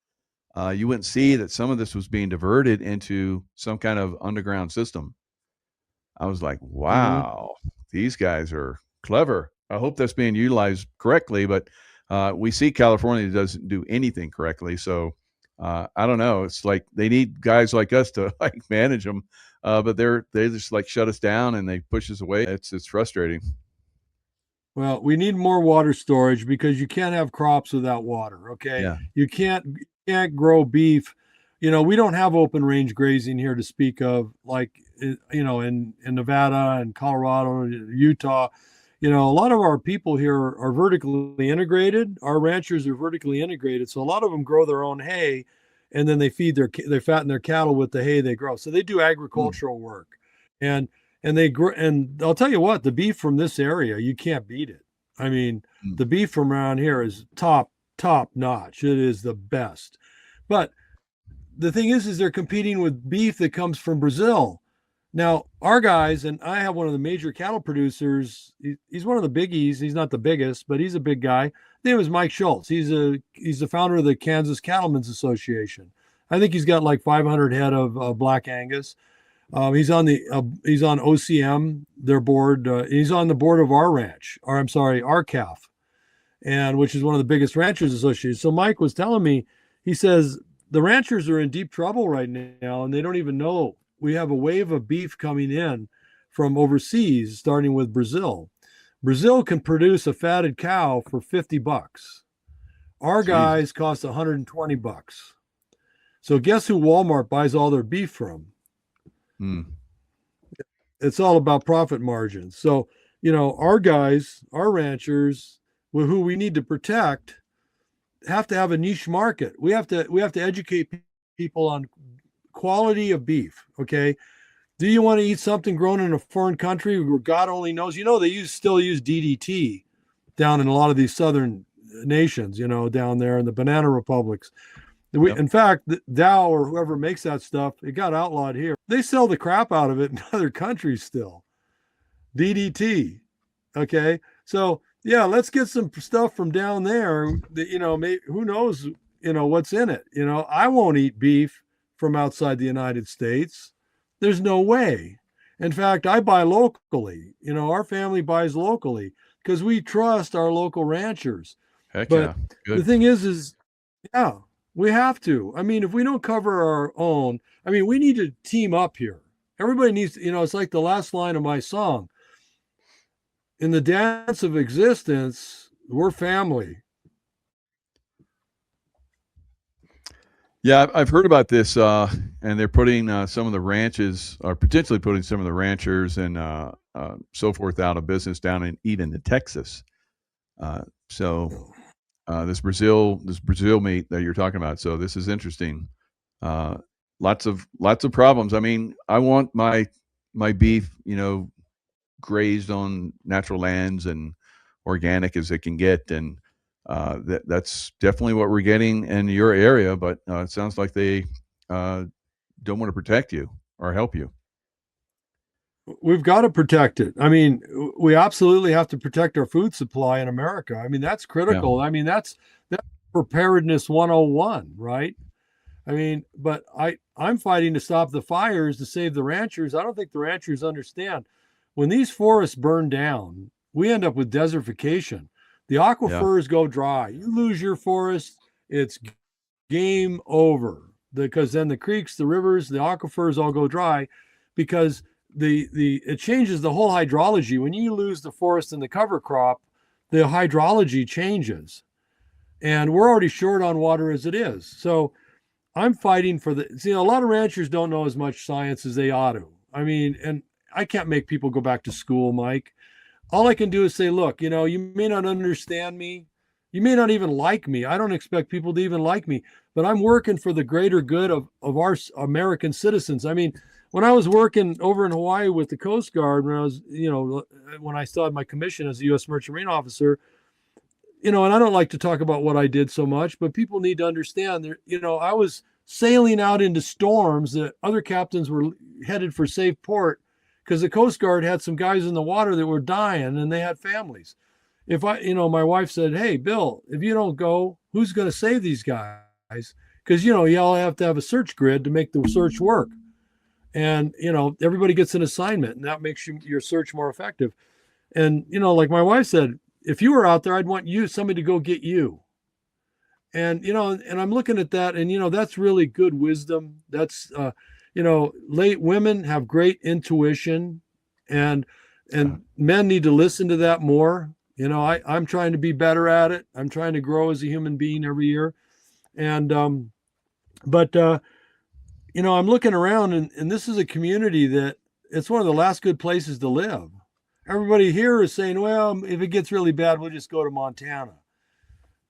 you wouldn't see that some of this was being diverted into some kind of underground system. I was like, Mm-hmm. wow, these guys are clever. I hope that's being utilized correctly, but we see California doesn't do anything correctly. So I don't know. It's like they need guys like us to like manage them, but they just like shut us down and they push us away. It's frustrating. Well, we need more water storage because you can't have crops without water. Okay, Yeah. you can't grow beef. We don't have open range grazing here to speak of, like in Nevada and Colorado, Utah. A lot of our people here are vertically integrated. Our ranchers are vertically integrated, so a lot of them grow their own hay, and then they fatten their cattle with the hay they grow. So they do Mm, agricultural work, and and I'll tell you what, the beef from this area, you can't beat it. I mean, mm. the beef from around here is top notch. It is the best. But the thing is they're competing with beef that comes from Brazil. Now, our guys, and I have one of the major cattle producers. He's one of the biggies. He's not the biggest, but he's a big guy. His name is Mike Schultz. He's the founder of the Kansas Cattlemen's Association. I think he's got like 500 head of Black Angus. He's on OCM, their board. He's on the board of our ranch, or I'm sorry, our calf, and which is one of the biggest ranchers associations. So Mike was telling me, he says the ranchers are in deep trouble right now, and they don't even know. We have a wave of beef coming in from overseas, starting with Brazil. Brazil can produce a fatted cow for $50. Our Jesus. guys cost $120. So guess who Walmart buys all their beef from? Mm, It's all about profit margins. So, our guys, our ranchers, who we need to protect, have to have a niche market. We have to educate people on quality of beef. Okay, do you want to eat something grown in a foreign country where God only knows? They still use DDT down in a lot of these southern nations. Down there in the banana republics. yep. In fact, Dow or whoever makes that stuff, it got outlawed here. They sell the crap out of it in other countries still. DDT. Okay. So yeah, let's get some stuff from down there that, maybe, who knows, what's in it. I won't eat beef from outside the United States. There's no way. In fact, I buy locally. Our family buys locally because we trust our local ranchers. Heck But yeah. the Good. thing is yeah, we have to. I mean, if we don't cover our own, I mean, we need to team up here. Everybody needs, it's like the last line of my song. In the dance of existence, we're family. Yeah, I've heard about this, and they're putting some of the ranches, or potentially putting some of the ranchers and so forth out of business down in even in Texas. So this Brazil meat that you're talking about. So this is interesting. Uh, lots of problems. I mean, I want my beef, grazed on natural lands and organic as it can get, and that's definitely what we're getting in your area. But it sounds like they uh, don't want to protect you or help you. We've got to protect it. I mean, we absolutely have to protect our food supply in America. I mean, that's Yeah, critical. I mean, that's preparedness 101, right? I mean, but I'm fighting to stop the fires to save the ranchers. I don't think the ranchers understand. When these forests burn down, we end up with desertification. The yeah, aquifers go dry. You lose your forest, it's game over. Because then the creeks, the rivers, the aquifers all go dry because the it changes the whole hydrology. When you lose the forest and the cover crop, the hydrology changes. And we're already short on water as it is. So I'm fighting for a lot of ranchers don't know as much science as they ought to. I mean, and I can't make people go back to school, Mike. All I can do is say, look, you may not understand me. You may not even like me. I don't expect people to even like me, but I'm working for the greater good of our American citizens. I mean, when I was working over in Hawaii with the Coast Guard, when I still had my commission as a U.S. Merchant Marine officer, and I don't like to talk about what I did so much, but people need to understand that, I was sailing out into storms that other captains were headed for safe port because the Coast Guard had some guys in the water that were dying and they had families. If my wife said, "Hey, Bill, if you don't go, who's going to save these guys?" Because, y'all have to have a search grid to make the search work. And, everybody gets an assignment and that makes your search more effective. And, like my wife said, if you were out there, I'd want somebody to go get you. And, and I'm looking at that and, that's really good wisdom. That's, late women have great intuition and, yeah, men need to listen to that more. I'm trying to be better at it. I'm trying to grow as a human being every year. And, but, I'm looking around and this is a community that it's one of the last good places to live. Everybody here is saying, well, if it gets really bad, we'll just go to Montana.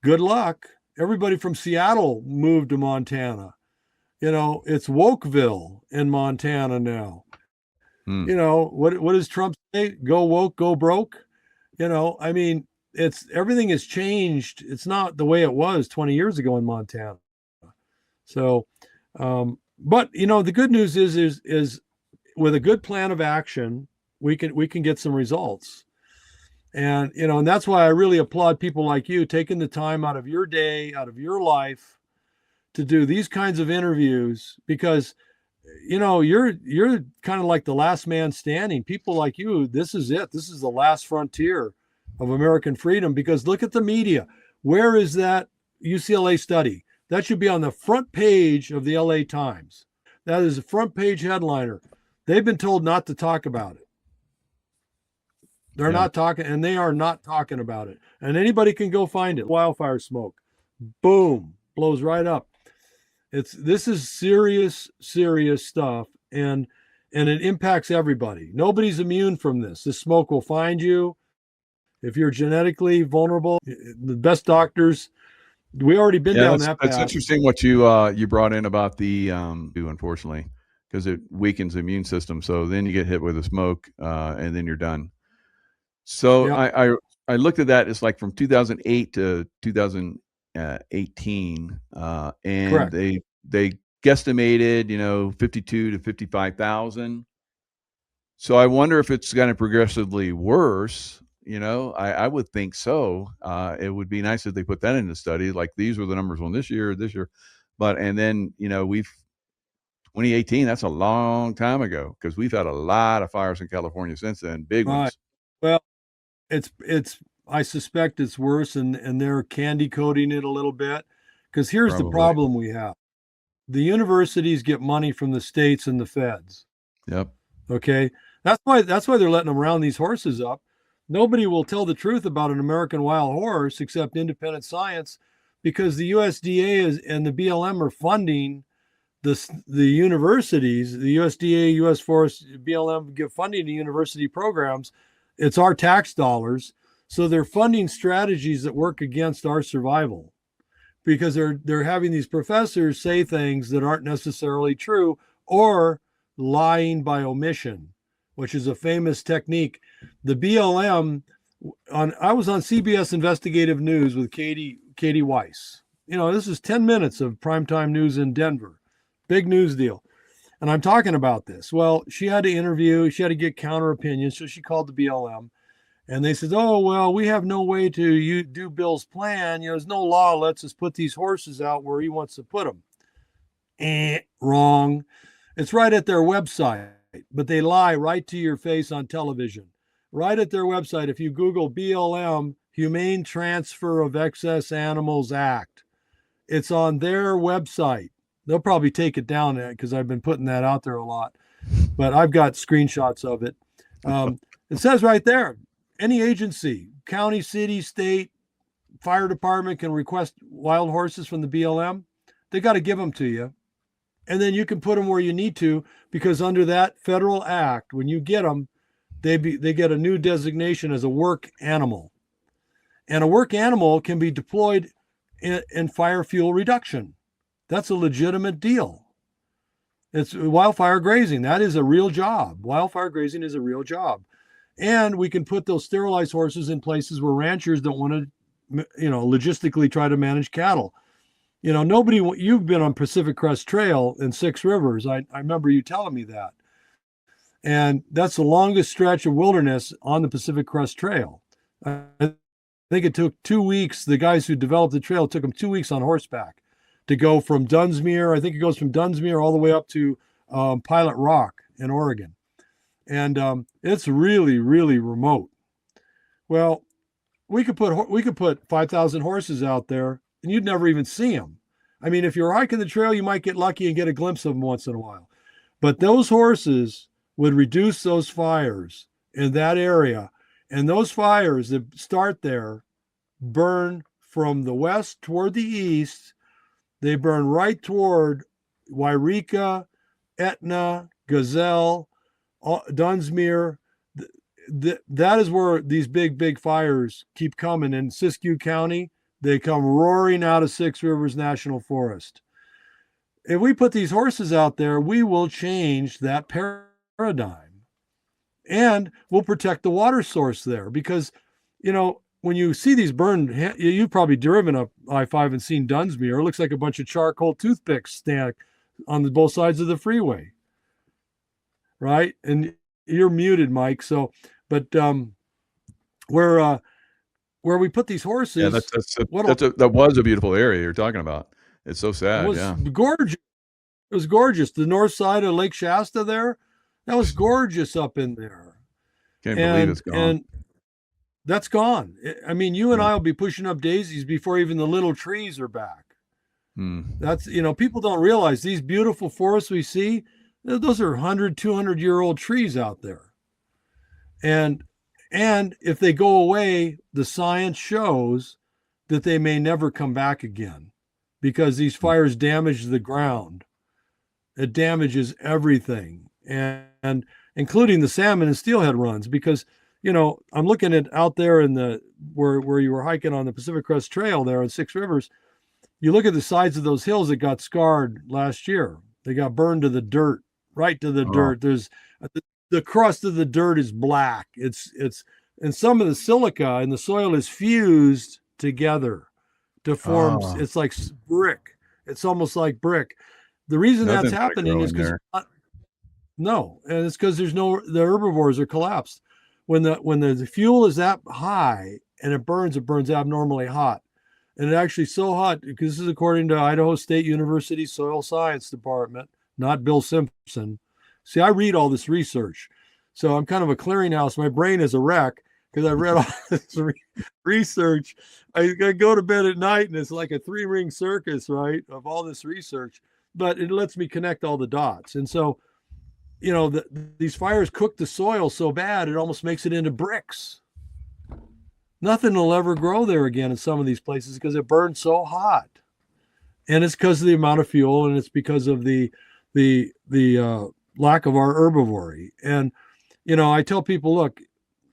Good luck. Everybody from Seattle moved to Montana. It's Wokeville in Montana now. hmm. What does Trump say? Go woke, go broke. I mean, it's everything has changed. It's not the way it was 20 years ago in Montana. So, but the good news is with a good plan of action, we can get some results. And that's why I really applaud people like you taking the time out of your day, out of your life to do these kinds of interviews because you're kind of like the last man standing. People like you, this is it. This is the last frontier of American freedom because look at the media. Where is that UCLA study? That should be on the front page of the LA Times. That is a front page headliner. They've been told not to talk about it. They're Yeah. not talking, and they are not talking about it. And anybody can go find it. Wildfire smoke, boom, blows right up. This is serious, serious stuff, and it impacts everybody. Nobody's immune from this. This smoke will find you if you're genetically vulnerable. The best doctors, we already been Yeah, down that that's path. interesting what you brought in about the unfortunately, because it weakens the immune system. So then you get hit with the smoke, and then you're done. So Yep, I looked at that. It's like from 2008 to 2018, and correct. they guesstimated 52 to 55,000. So I wonder if it's going to progressively worse. I would think so. It would be nice if they put that in the study. Like these were the numbers on this year, but and then we've 2018. That's a long time ago because we've had a lot of fires in California since then, big Right. ones. Well, it's I suspect it's worse, and they're candy coating it a little bit. Because here's the Probably. problem we have: the universities get money from the states and the feds. Yep. Okay, that's why they're letting them round these horses up. Nobody will tell the truth about an American wild horse except independent science, because the USDA and the BLM are funding the universities. The USDA, US Forest, BLM give funding to university programs. It's our tax dollars, so they're funding strategies that work against our survival, because they're having these professors say things that aren't necessarily true, or lying by omission, which is a famous technique. The BLM I was on CBS Investigative News with Katie Weiss. This is 10 minutes of primetime news in Denver. Big news deal. And I'm talking about this. Well, she had to get counter opinions, so she called the BLM. And they said, oh, well, we have no way to do Bill's plan. There's no law lets us put these horses out where he wants to put them. Wrong. It's right at their website, but they lie right to your face on television. Right at their website, if you Google BLM, Humane Transfer of Excess Animals Act, it's on their website. They'll probably take it down because I've been putting that out there a lot, but I've got screenshots of it. It says right there, any agency, county, city, state, fire department can request wild horses from the BLM. They got to give them to you. And then you can put them where you need to, because under that federal act, when you get them, they get a new designation as a work animal. And a work animal can be deployed in fire fuel reduction. That's a legitimate deal. It's wildfire grazing. That is a real job. Wildfire grazing is a real job. And we can put those sterilized horses in places where ranchers don't want to, logistically try to manage cattle. You've been on Pacific Crest Trail in Six Rivers. I remember you telling me that. And that's the longest stretch of wilderness on the Pacific Crest Trail. I think it took 2 weeks. The guys who developed the trail, it took them 2 weeks on horseback to go from Dunsmuir. I think it goes from Dunsmuir all the way up to Pilot Rock in Oregon. And it's really, really remote. Well, we could put 5,000 horses out there, and you'd never even see them. I mean, if you're hiking the trail, you might get lucky and get a glimpse of them once in a while. But those horses would reduce those fires in that area. And those fires that start there burn from the west toward the east. They burn right toward Wairika, Etna, Gazelle, Dunsmuir. That is where these big fires keep coming. In Siskiyou County, they come roaring out of Six Rivers National Forest. If we put these horses out there, we will change that paradigm. And we'll protect the water source there, because, when you see these burned, you've probably driven up I-5 and seen Dunsmuir. It looks like a bunch of charcoal toothpicks stand on both sides of the freeway. Right? And you're muted, Mike. So, but where we put these horses, Yeah, that was a beautiful area you're talking about. It's so sad. It was yeah. gorgeous. It was gorgeous. The north side of Lake Shasta there, that was gorgeous up in there. Can't believe it's gone. And that's gone. I mean, you and I will be pushing up daisies before even the little trees are back. That's, people don't realize these beautiful forests we see, those are 100, 200-year-old trees out there. And if they go away, the science shows that they may never come back again, because these fires damage the ground. It damages everything, and including the salmon and steelhead runs, because, I'm looking at out there in where you were hiking on the Pacific Crest Trail there in Six Rivers. You look at the sides of those hills that got scarred last year. They got burned to the dirt, right to the dirt. There's the crust of the dirt is black. It's and some of the silica in the soil is fused together to form. It's like brick. It's almost like brick. The reason that's happening is because it's because the herbivores are collapsed. When the fuel is that high and it burns abnormally hot. And it actually so hot, because this is according to Idaho State University Soil Science Department, not Bill Simpson. See, I read all this research. So I'm kind of a clearinghouse. My brain is a wreck. because I read all this research. I go to bed at night and it's like a 3-ring circus, right, of all this research. But it lets me connect all the dots. And so, these fires cook the soil so bad it almost makes it into bricks. Nothing will ever grow there again in some of these places because it burns so hot. And it's because of the amount of fuel, and it's because of the lack of our herbivory. And I tell people, look,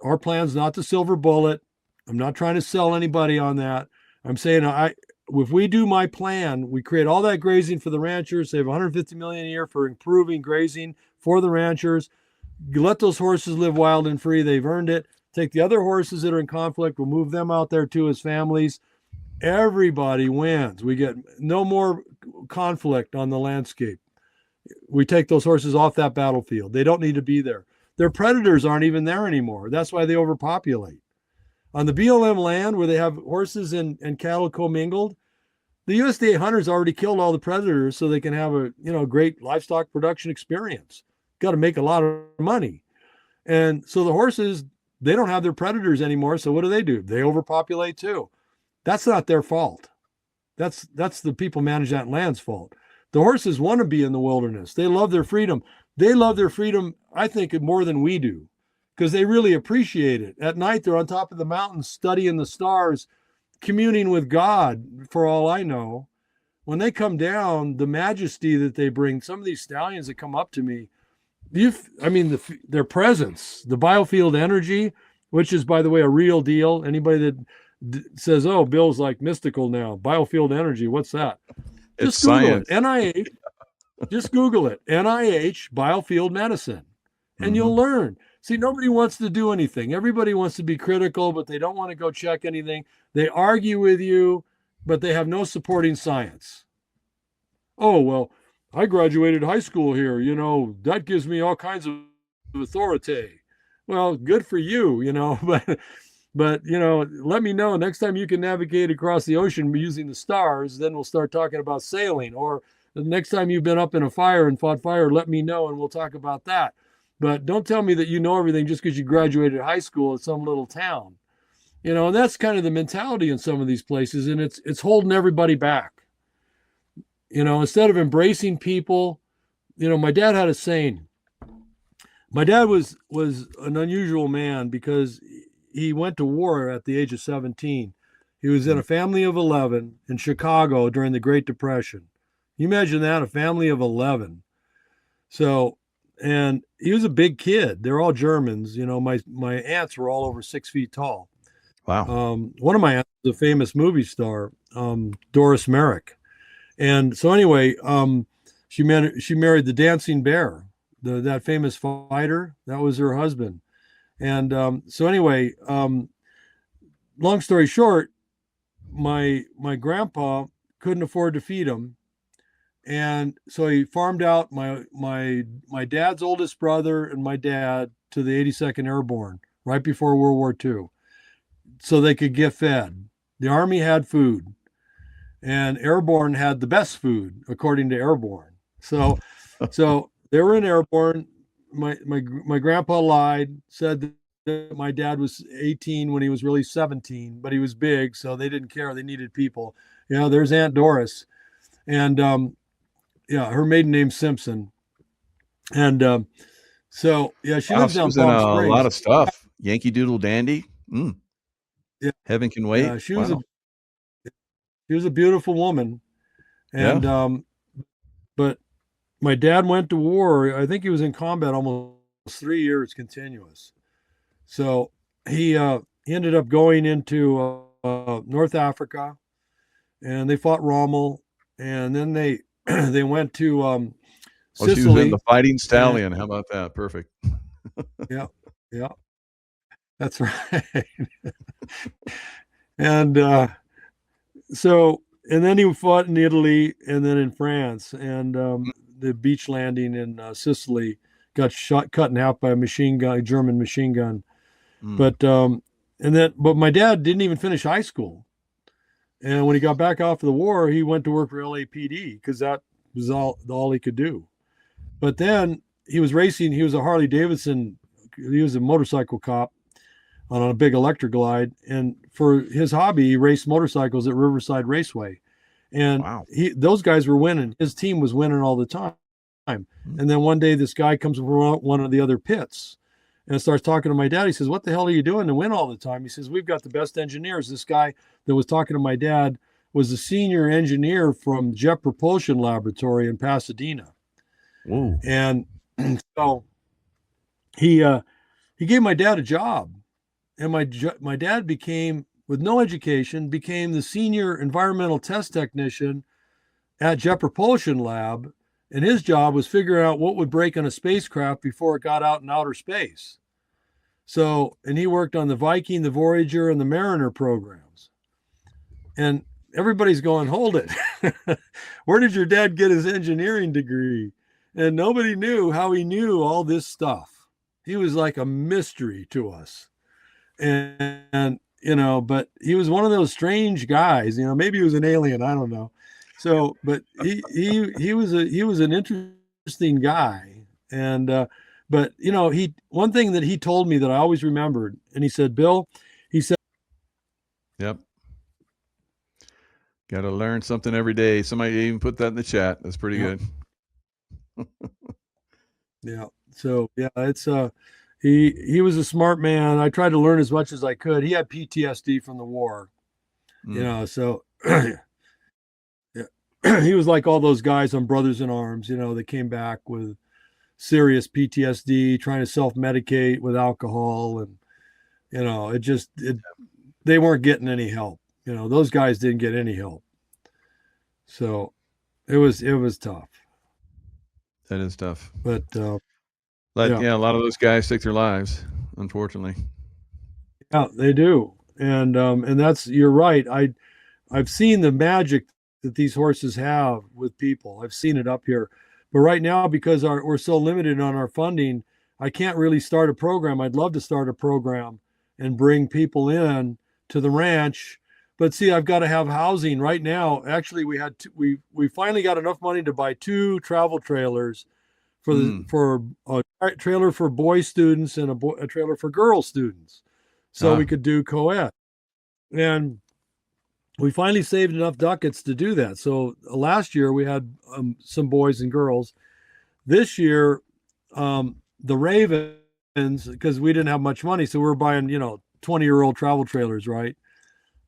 our plan's not the silver bullet. I'm not trying to sell anybody on that. I'm saying if we do my plan, we create all that grazing for the ranchers, save 150 million a year for improving grazing for the ranchers. You let those horses live wild and free. They've earned it. Take the other horses that are in conflict. We'll move them out there too as families. Everybody wins. We get no more conflict on the landscape. We take those horses off that battlefield. They don't need to be there. Their predators aren't even there anymore. That's why they overpopulate. On the BLM land where they have horses and cattle commingled, the USDA hunters already killed all the predators so they can have a great livestock production experience. Got to make a lot of money. And so the horses, they don't have their predators anymore. So what do? They overpopulate too. That's not their fault. That's the people manage that land's fault. The horses want to be in the wilderness. They love their freedom. They love their freedom, I think, more than we do, because they really appreciate it. At night, they're on top of the mountains studying the stars, communing with God, for all I know. When they come down, the majesty that they bring, some of these stallions that come up to me, their presence, the biofield energy, which is, by the way, a real deal. Anybody that says, oh, Bill's like mystical now, biofield energy, what's that? It's just Google science. it. NIH, just Google it. NIH biofield medicine, and you'll learn. See, nobody wants to do anything. Everybody wants to be critical, but they don't want to go check anything. They argue with you, but they have no supporting science. Oh, well, I graduated high school here. That gives me all kinds of authority. Well, good for you, but let me know next time you can navigate across the ocean using the stars. Then we'll start talking about sailing. Or the next time you've been up in a fire and fought fire, let me know and we'll talk about that. But don't tell me that you know everything just because you graduated high school at some little town. And that's kind of the mentality in some of these places, and it's holding everybody back. Instead of embracing people, my dad had a saying. My dad was an unusual man because he went to war at the age of 17. He was in a family of 11 in Chicago during the Great Depression. Can you imagine that? A family of 11. So, and he was a big kid. They're all Germans. My aunts were all over 6 feet tall. Wow. One of my aunts was a famous movie star, Doris Merrick. And so anyway, she married the Dancing Bear, that famous fighter. That was her husband. And so anyway, long story short, my grandpa couldn't afford to feed him, and so he farmed out my dad's oldest brother and my dad to the 82nd Airborne right before World War II, so they could get fed. The Army had food, and Airborne had the best food according to Airborne. So they were in Airborne. My grandpa lied, said that my dad was 18 when he was really 17, but he was big, so they didn't care. They needed people. There's Aunt Doris, and her maiden name's Simpson, and so she lives She down was in Palm a Springs. lot of stuff. Yankee Doodle Dandy. Yeah, Heaven Can Wait. she was a beautiful woman, and but my dad went to war. I think he was in combat almost 3 years continuous. So he ended up going into North Africa, and they fought Rommel, and then they they went to She was in Sicily. the Fighting Stallion. How about that? Perfect. Yeah, that's right. And so, and then he fought in Italy, and then in France, and the beach landing in Sicily got cut in half by a German machine gun. But my dad didn't even finish high school, and when he got back off of the war, he went to work for LAPD because that was all he could do. But then he was racing. He was a Harley Davidson. He was a motorcycle cop on a big electric glide. And for his hobby, he raced motorcycles at Riverside Raceway. And Wow. those guys were winning. His team was winning all the time. Mm. And then one day this guy comes from one of the other pits and starts talking to my dad. He says, "What the hell are you doing to win all the time?" He says, "We've got the best engineers." This guy that was talking to my dad was the senior engineer from Jet Propulsion Laboratory in Pasadena. Whoa. And so he gave my dad a job. And my dad became, with no education, became the senior environmental test technician at Jet Propulsion Lab. And his job was figuring out what would break on a spacecraft before it got out in outer space. So, and he worked on the Viking, the Voyager, and the Mariner programs. And everybody's going, "Hold it. Where did your dad get his engineering degree?" And nobody knew how he knew all this stuff. He was like a mystery to us. And but he was one of those strange guys. Maybe he was an alien. I don't know. So, but he was an interesting guy. And but he one thing that he told me that I always remembered, and he said, "Bill," he said, Yep. Got to learn something every day. Somebody even put that in the chat. That's pretty yeah, good. yeah. So yeah, it's he was a smart man. I tried to learn as much as I could. He had PTSD from the war, so yeah. He was like all those guys on Brothers in Arms, that came back with serious PTSD, trying to self-medicate with alcohol, and they weren't getting any help. Those guys didn't get any help. So it was tough. That is tough. But yeah, a lot of those guys take their lives, unfortunately. Yeah, they do. And that's, you're right. I've seen the magic that these horses have with people. I've seen it up here. But right now, because we're so limited on our funding, I can't really start a program. I'd love to start a program and bring people in to the ranch. But see, I've got to have housing right now. Actually, we finally got enough money to buy 2 travel trailers for a trailer for boy students and a trailer for girl students, so we could do co-ed. And we finally saved enough ducats to do that. So last year we had some boys and girls. This year, the Ravens, because we didn't have much money, so we were buying 20-year-old travel trailers, right?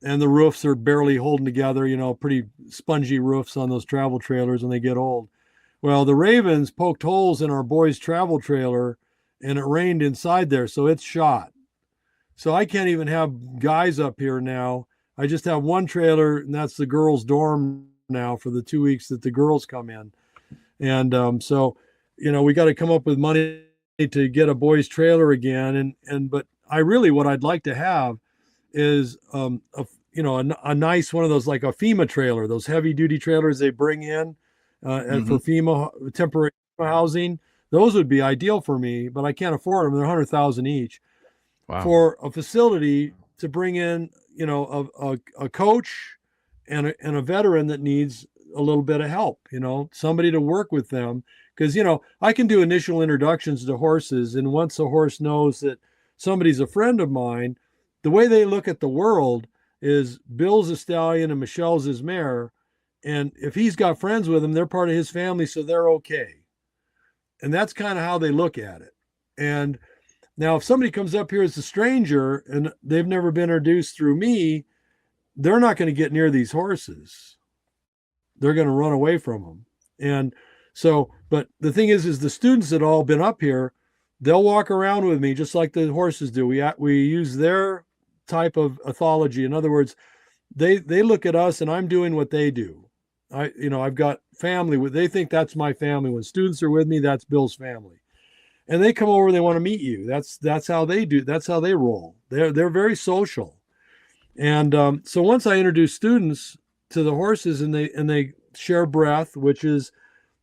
And the roofs are barely holding together, pretty spongy roofs on those travel trailers when they get old. Well, the Ravens poked holes in our boys' travel trailer, and it rained inside there, so it's shot. So I can't even have guys up here now. I just have one trailer, and that's the girls' dorm now for the 2 weeks that the girls come in. And so, we got to come up with money to get a boys' trailer again. But what I'd like to have is a nice one of those, like a FEMA trailer, those heavy duty trailers they bring in for FEMA temporary housing. Those would be ideal for me, but I can't afford them. They're 100,000 each. Wow. For a facility to bring in, a coach and a veteran that needs a little bit of help, somebody to work with them. Because, I can do initial introductions to horses. And once a horse knows that somebody's a friend of mine, the way they look at the world is Bill's a stallion and Michelle's his mare. And if he's got friends with him, they're part of his family, so they're okay. And that's kind of how they look at it. And now, if somebody comes up here as a stranger and they've never been introduced through me, they're not going to get near these horses. They're going to run away from them. And so, but the thing is the students that all been up here, they'll walk around with me just like the horses do. We use their type of ethology. In other words, they look at us and I'm doing what they do. I've got family. They think that's my family. When students are with me, that's Bill's family. And they come over and they want to meet you. That's how they do. That's how they roll. They're very social. And so once I introduce students to the horses and they share breath,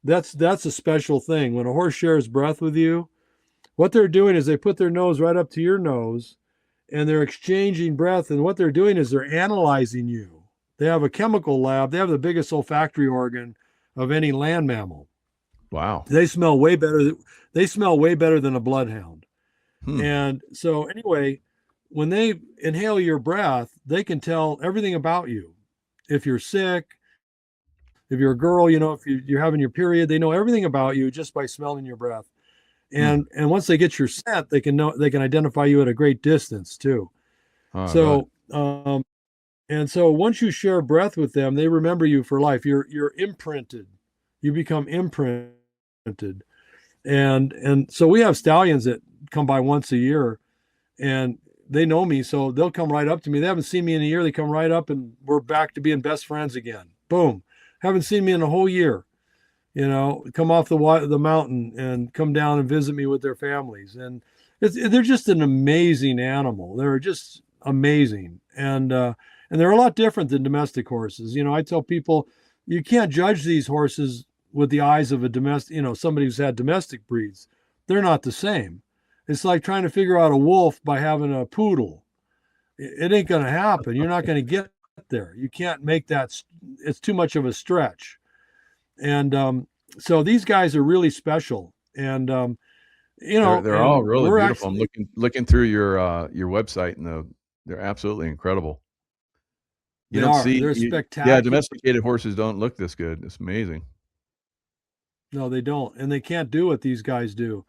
that's a special thing. When a horse shares breath with you, what they're doing is they put their nose right up to your nose and they're exchanging breath. And what they're doing is they're analyzing you. They have a chemical lab. They have the biggest olfactory organ of any land mammal. Wow. They smell way better. They smell way better than a bloodhound. And so anyway, when they inhale your breath, they can tell everything about you. If you're sick, if you're a girl, if you're having your period, they know everything about you just by smelling your breath. Hmm. And once they get your scent, they can identify you at a great distance too. Oh, I bet. So and so once you share breath with them, they remember you for life. You're imprinted. You become imprinted. And so we have stallions that come by once a year, and they know me, so they'll come right up to me. They haven't seen me in a year. They come right up, and we're back to being best friends again. Boom. Haven't seen me in a whole year. Come off the mountain and come down and visit me with their families. And they're just an amazing animal. They're just amazing. And they're a lot different than domestic horses. I tell people you can't judge these horses with the eyes of a domestic, somebody who's had domestic breeds. They're not the same. It's like trying to figure out a wolf by having a poodle. It ain't going to happen. You're not going to get there. You can't make that. It's too much of a stretch. And so these guys are really special. And They're all and really we're beautiful. I'm actually looking through your website, and they're absolutely incredible. You don't see they're yeah, spectacular. domesticated horses don't look this good. It's amazing. No, they don't, and they can't do what these guys do.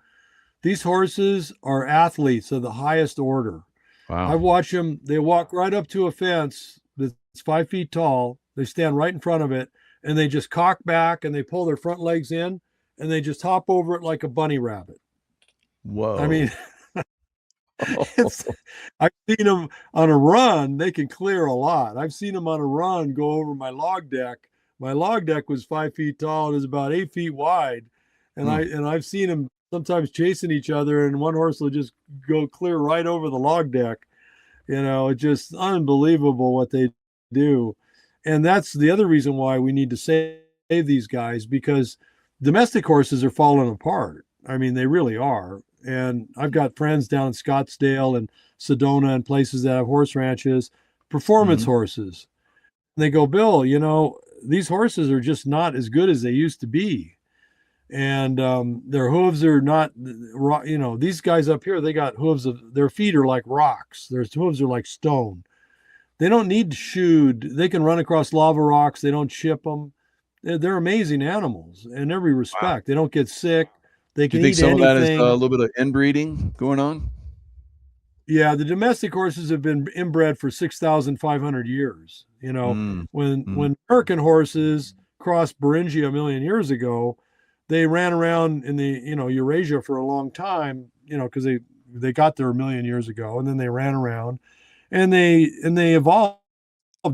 These horses are athletes of the highest order. Wow. I've watched them. They walk right up to a fence that's 5 feet tall. They stand right in front of it, and they just cock back and they pull their front legs in, and they just hop over it like a bunny rabbit. I Whoa. mean, it's I've seen them on a run. They can clear a lot. I've seen them on a run go over my log deck. My log deck was 5 feet tall. It was about 8 feet wide, and Hmm. I've seen them sometimes chasing each other, and one horse will just go clear right over the log deck. It's just unbelievable what they do, and that's the other reason why we need to save these guys, because domestic horses are falling apart. I mean, they really are. And I've got friends down in Scottsdale and Sedona and places that have horse ranches, performance Mhm. horses. And they go, Bill, these horses are just not as good as they used to be. And their hooves are not, these guys up here, they got hooves their feet are like rocks. Their hooves are like stone. They don't need shoed. They can run across lava rocks. They don't chip them. They're amazing animals in every Wow. respect. They don't get sick. They Do you can think eat some of that is a anything. little bit of inbreeding going on? Yeah, the domestic horses have been inbred for 6,500 years. Mm. When Mhm. when American horses crossed Beringia a million years ago, they ran around in the Eurasia for a long time. Because they got there a million years ago, and then they ran around, and they evolved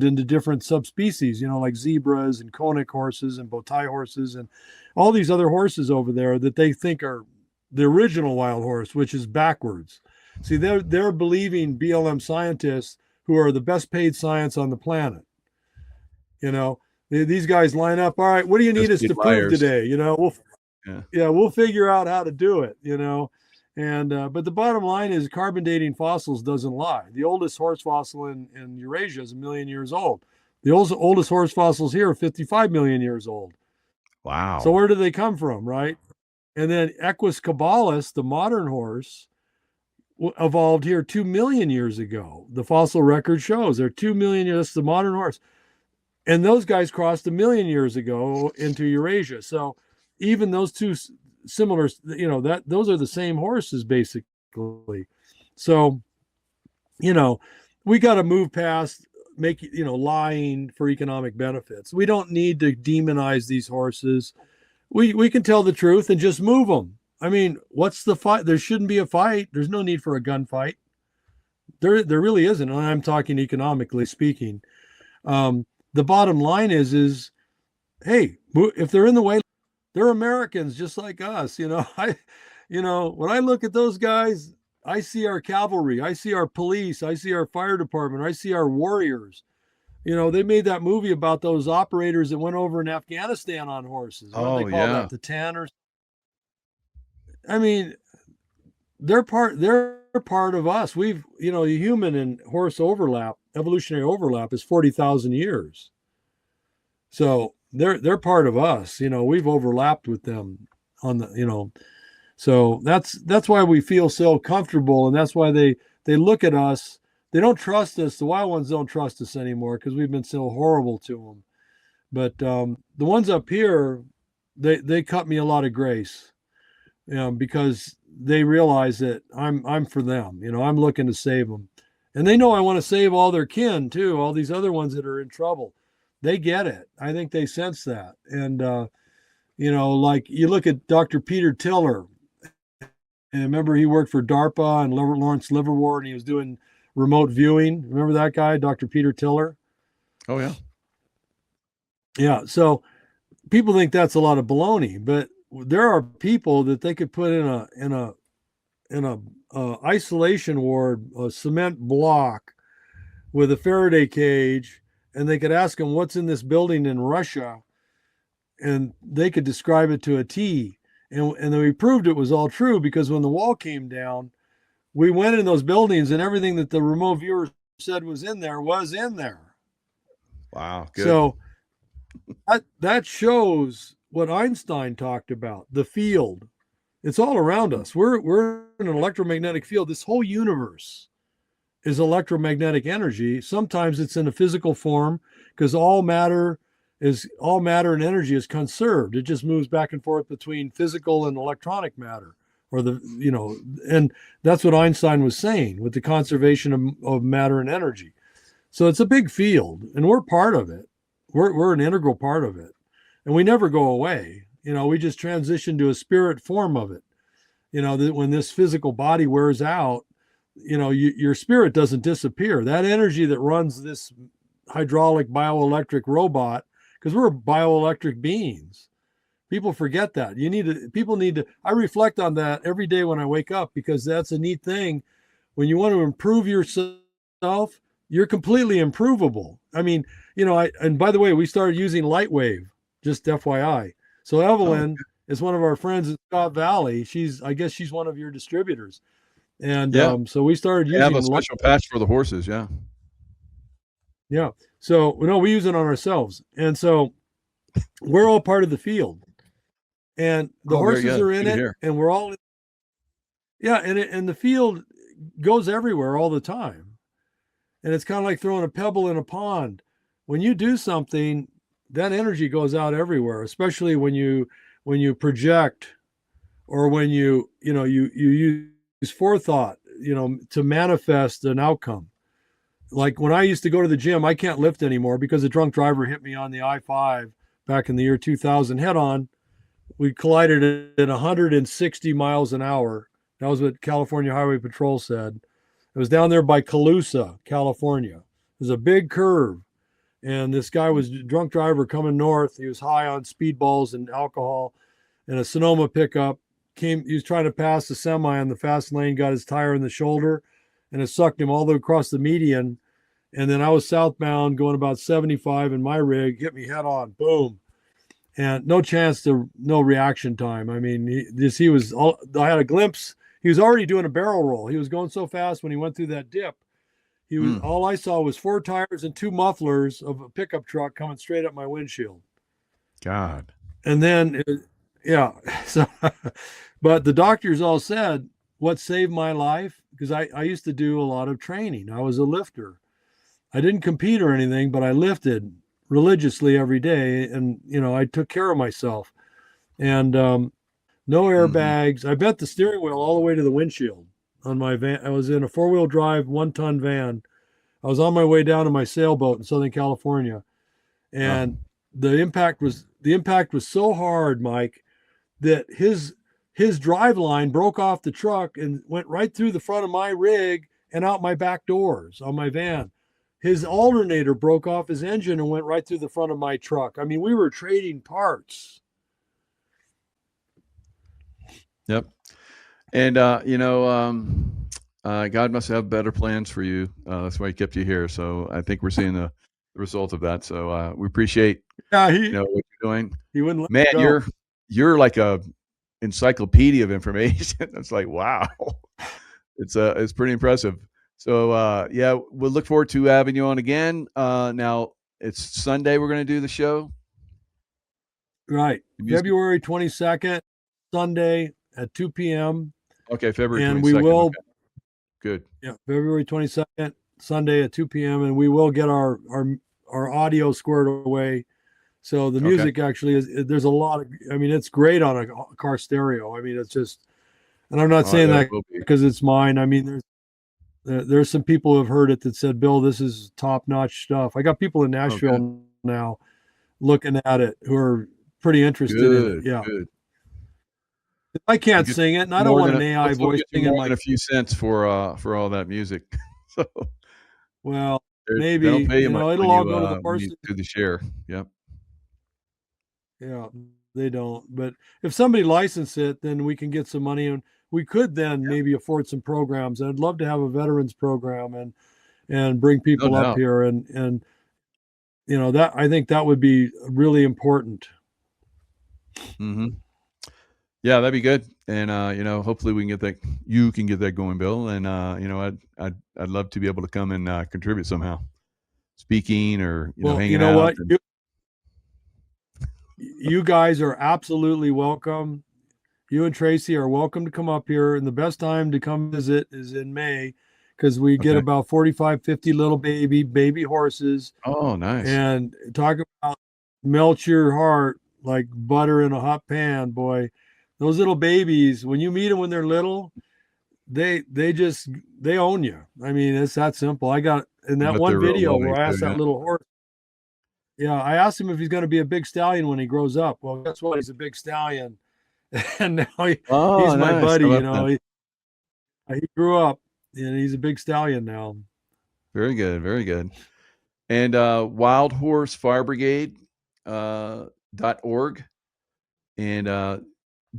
into different subspecies. Like zebras and conic horses and bowtie horses and all these other horses over there that they think are the original wild horse, which is backwards. See, they're believing BLM scientists who are the best paid science on the planet. You know, these guys line up. All right, what do you need us Just to prove liars. today? Yeah. We'll figure out how to do it. And but the bottom line is carbon dating fossils doesn't lie. The oldest horse fossil in Eurasia is a million years old. The oldest horse fossils here are 55 million years old. So Wow. where do they come from, right? And then Equus caballus, the modern horse, evolved here 2 million years ago. The fossil record shows they're 2 million years. That's the modern horse. And those guys crossed a million years ago into Eurasia. So even those two similar, that those are the same horses basically. So, you know, we got to move past lying for economic benefits. We don't need to demonize these horses. We can tell the truth and just move them. I mean, what's the fight? There shouldn't be a fight. There's no need for a gunfight. There really isn't. And I'm talking economically speaking. The bottom line is, hey, if they're in the way, they're Americans just like us. When I look at those guys, I see our cavalry, I see our police, I see our fire department, I see our warriors. They made that movie about those operators that went over in Afghanistan on horses. What do they Oh, call yeah. that? The Tanners. I mean, they're part of us. The human and horse overlap, evolutionary overlap is 40,000 years. So they're part of us. We've overlapped with them on the. So that's why we feel so comfortable, and that's why they look at us they don't trust us. The wild ones don't trust us anymore because we've been so horrible to them. But the ones up here, they cut me a lot of grace, because they realize that I'm for them. I'm looking to save them, and they know I want to save all their kin too. All these other ones that are in trouble, they get it. I think they sense that, and like you look at Dr. Peter Tiller, and remember he worked for DARPA and Lawrence Livermore, and he was doing remote viewing. Remember that guy, Dr. Peter Tiller? Oh yeah. Yeah. So people think that's a lot of baloney, but there are people that they could put in a isolation ward, a cement block with a Faraday cage, and they could ask them what's in this building in Russia, and they could describe it to a T. And we proved it was all true because when the wall came down, we went in those buildings and everything that the remote viewer said was in there was in there. Wow. Good. So that shows what Einstein talked about, the field. It's all around us. We're in an electromagnetic field. This whole universe is electromagnetic energy. Sometimes it's in a physical form because all matter and energy is conserved. It just moves back and forth between physical and electronic matter, and that's what Einstein was saying with the conservation of matter and energy. So it's a big field, and we're part of it. We're an integral part of it, and we never go away. We just transition to a spirit form of it. That when this physical body wears out, your spirit doesn't disappear. That energy that runs this hydraulic bioelectric robot, because we're bioelectric beings. People forget that. People need to, I reflect on that every day when I wake up, because that's a neat thing. When you want to improve yourself, you're completely improvable. I mean, and by the way, we started using Lightwave, just FYI. So Evelyn is one of our friends in Scott Valley. I guess she's one of your distributors. And so we started using. They have a special patch for the horses. Yeah. Yeah. So we use it on ourselves. And so we're all part of the field. And the horses are in it, and we're all. Yeah. And the field goes everywhere all the time. And it's kind of like throwing a pebble in a pond. When you do something, that energy goes out everywhere, especially when you project, or when you use forethought, to manifest an outcome. Like when I used to go to the gym, I can't lift anymore because a drunk driver hit me on the I-5 back in the year 2000 head on. We collided at 160 miles an hour. That was what California Highway Patrol said. It was down there by Colusa, California. It was a big curve. And this guy was a drunk driver coming north. He was high on speedballs and alcohol, and a Sonoma pickup he was trying to pass the semi on the fast lane, got his tire in the shoulder, and it sucked him all the way across the median. And then I was southbound going about 75 in my rig, hit me head on, boom. And no reaction time. I mean, I had a glimpse. He was already doing a barrel roll. He was going so fast when he went through that dip. All I saw was 4 tires and 2 mufflers of a pickup truck coming straight up my windshield. God. And then, so, but the doctors all said, what saved my life? Because I used to do a lot of training. I was a lifter. I didn't compete or anything, but I lifted religiously every day. And, I took care of myself. And no airbags. I bent the steering wheel all the way to the windshield on my van. I was in a 4-wheel drive, 1-ton van. I was on my way down to my sailboat in Southern California. And the impact was so hard, Mike, that his drive line broke off the truck and went right through the front of my rig and out my back doors on my van. His alternator broke off his engine and went right through the front of my truck. I mean, we were trading parts. Yep. And, God must have better plans for you. That's why he kept you here. So I think we're seeing the result of that. So we appreciate what you're doing. He wouldn't let Man, me go. you're like a encyclopedia of information. It's like, wow. It's pretty impressive. So we'll look forward to having you on again. Now it's Sunday we're going to do the show. Right. February 22nd, Sunday at 2 p.m. Okay, February 22nd. And we will. Okay. Good. Yeah, February 22nd, Sunday at 2 p.m. and we will get our audio squared away. So the Okay. music actually there's a lot of, I mean, it's great on a car stereo. I mean, it's just, and I'm not Oh, saying yeah, it that will be. because it's mine. I mean, there's some people who have heard it that said, Bill, this is top notch stuff. I got people in Oh, good. Nashville now looking at it who are pretty interested in it. Good, Yeah. good. I can't Because sing it and I don't want an AI let's hope voice get you singing more my, than a few cents for all that music. So, well, they don't maybe, pay you much it'll all go to the when you horses. do the share. Yep. Yeah, they don't. But if somebody license it, then we can get some money and we could then maybe afford some programs. I'd love to have a veterans program and bring No people up doubt. here and that I think that would be really important. Mhm. Yeah, that'd be good, and, hopefully we can get that you can get that going, Bill, and, I'd love to be able to come and, contribute somehow, speaking or, Well, you hanging know out what? and You guys are absolutely welcome. You and Tracy are welcome to come up here, and the best time to come visit is in May because we get okay. about 45, 50 little baby horses Oh, nice. and talk about melt your heart like butter in a hot pan, boy. Those little babies, when you meet them when they're little, they own you. I mean, it's that simple. I got in I that bet one they're real video loving where I too, asked that yeah. little horse, yeah, I asked him if he's going to be a big stallion when he grows up. Well, guess what? He's a big stallion. And now he's Oh, my nice. buddy, How about that? he grew up and he's a big stallion now. Very good, very good. And, Wild Horse Fire Brigade, .org, and, Yes,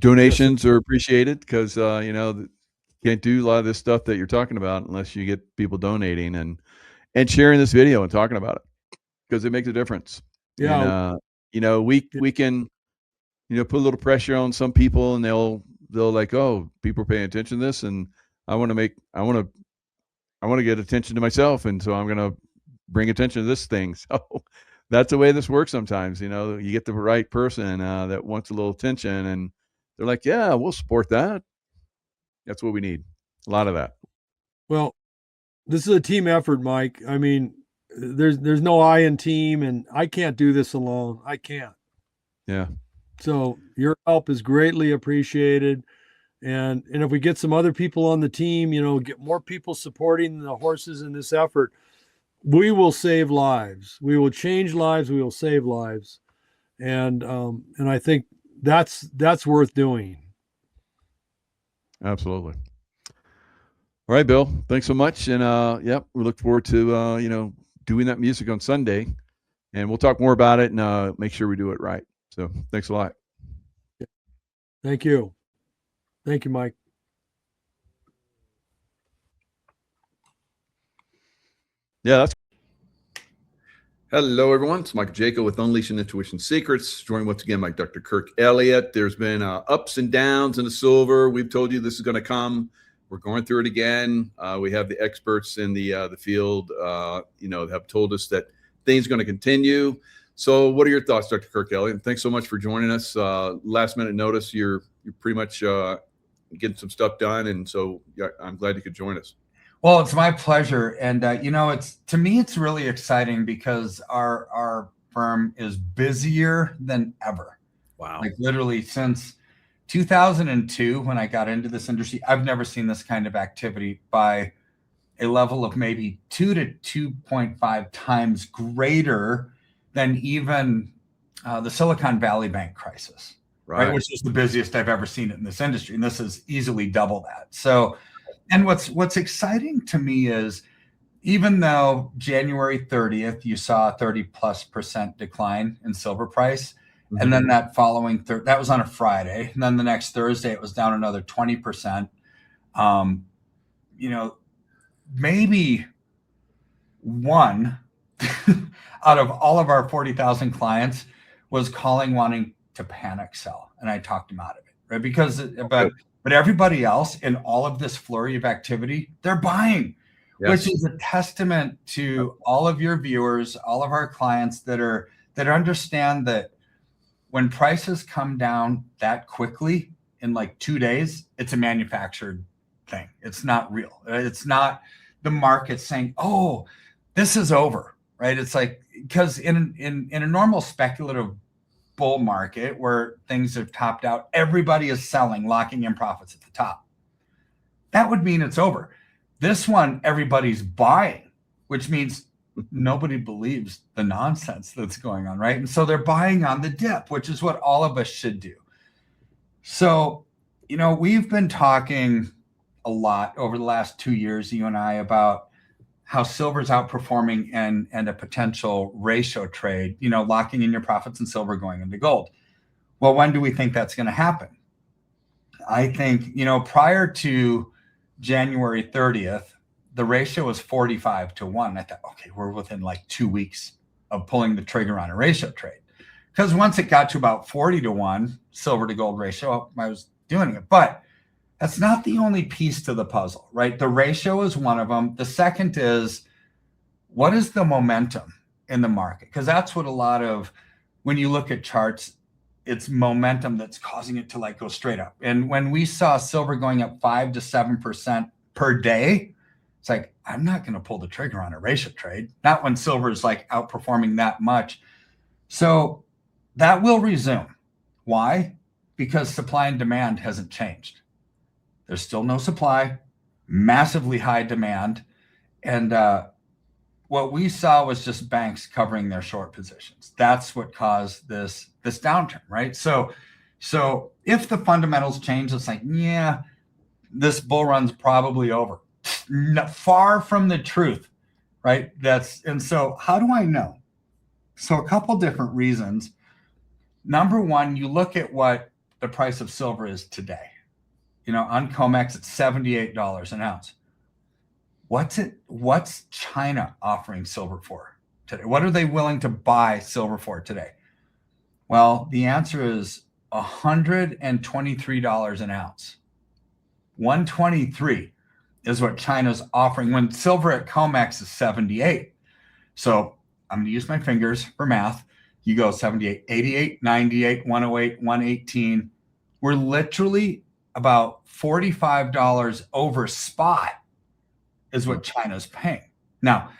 donations are appreciated because, can't do a lot of this stuff that you're talking about unless you get people donating and sharing this video and talking about it because it makes a difference. And, yeah, we can, put a little pressure on some people and they'll like, "Oh, people are paying attention to this, and I wanna make I wanna get attention to myself, and so I'm gonna bring attention to this thing." So, that's the way this works sometimes, you get the right person, that wants a little attention, and they're like, "Yeah, we'll support that." That's what we need. A lot of that. well, this is a team effort, Mike. I mean, there's no I in team, and I can't do this alone. I can't. Yeah, So your help is greatly appreciated. And if we get some other people on the team, get more people supporting the horses in this effort, we will save lives. We will change lives. We will save lives. And I think that's worth doing. absolutely. All right, Bill, thanks so much, and, yep, we look forward to, doing that music on Sunday, and we'll talk more about it and, make sure we do it right. So, thanks a lot. Thank you. Thank you, Mike. Yeah, that's Hello, everyone. It's Michael Jaco with Unleashing Intuition Secrets. Joined once again by Dr. Kirk Elliott. There's been ups and downs in the silver. We've told you this is going to come. We're going through it again. We have the experts in the field, have told us that things are going to continue. So, what are your thoughts, Dr. Kirk Elliott? And thanks so much for joining us. Last minute notice. You're pretty much getting some stuff done, and so I'm glad you could join us. Well, it's my pleasure, and it's to me, it's really exciting because our firm is busier than ever. Wow! Like literally since 2002, when I got into this industry, I've never seen this kind of activity by a level of maybe 2 to 2.5 times greater than even the Silicon Valley Bank crisis, right? Which is the busiest I've ever seen it in this industry, and this is easily double that. So. And what's exciting to me is even though January 30th, you saw a 30+% decline in silver price, mm-hmm. and then that following, that was on a Friday. And then the next Thursday, it was down another 20%. Maybe one out of all of our 40,000 clients was calling wanting to panic sell. And I talked them out of it, right? Because, but everybody else in all of this flurry of activity, they're buying, which is a testament to all of your viewers, all of our clients that understand that when prices come down that quickly in like 2 days, it's a manufactured thing. It's not real. It's not the market saying, oh, this is over, right? It's like, because in a normal speculative bull market where things have topped out, everybody is selling, locking in profits at the top. That would mean it's over. This one, everybody's buying, which means nobody believes the nonsense that's going on, right? And so they're buying on the dip, which is what all of us should do. So, we've been talking a lot over the last 2 years, you and I, about how silver's outperforming and a potential ratio trade, locking in your profits in silver going into gold. Well, when do we think that's going to happen? I think, prior to January 30th, the ratio was 45-1. I thought, okay, we're within like 2 weeks of pulling the trigger on a ratio trade. Because once it got to about 40-1 silver to gold ratio, I was doing it. But that's not the only piece to the puzzle, right? The ratio is one of them. The second is, what is the momentum in the market? Because that's what a lot of, when you look at charts, it's momentum that's causing it to like go straight up. And when we saw silver going up 5 to 7% per day, it's like, I'm not going to pull the trigger on a ratio trade, not when silver is like outperforming that much. So that will resume. Why? Because supply and demand hasn't changed. There's still no supply, massively high demand. And what we saw was just banks covering their short positions. That's what caused this downturn, right? So if the fundamentals change, it's like, yeah, this bull run's probably over. Far from the truth, right? And so how do I know? So a couple different reasons. Number one, you look at what the price of silver is today. On COMEX, it's $78 an ounce. What's China offering silver for today? What are they willing to buy silver for today? Well, the answer is $123 an ounce. 123 is what China's offering when silver at COMEX is 78. So I'm going to use my fingers for math. You go 78, 88, 98, 108, 118. We're literally about $45 over spot is what China's paying. Now,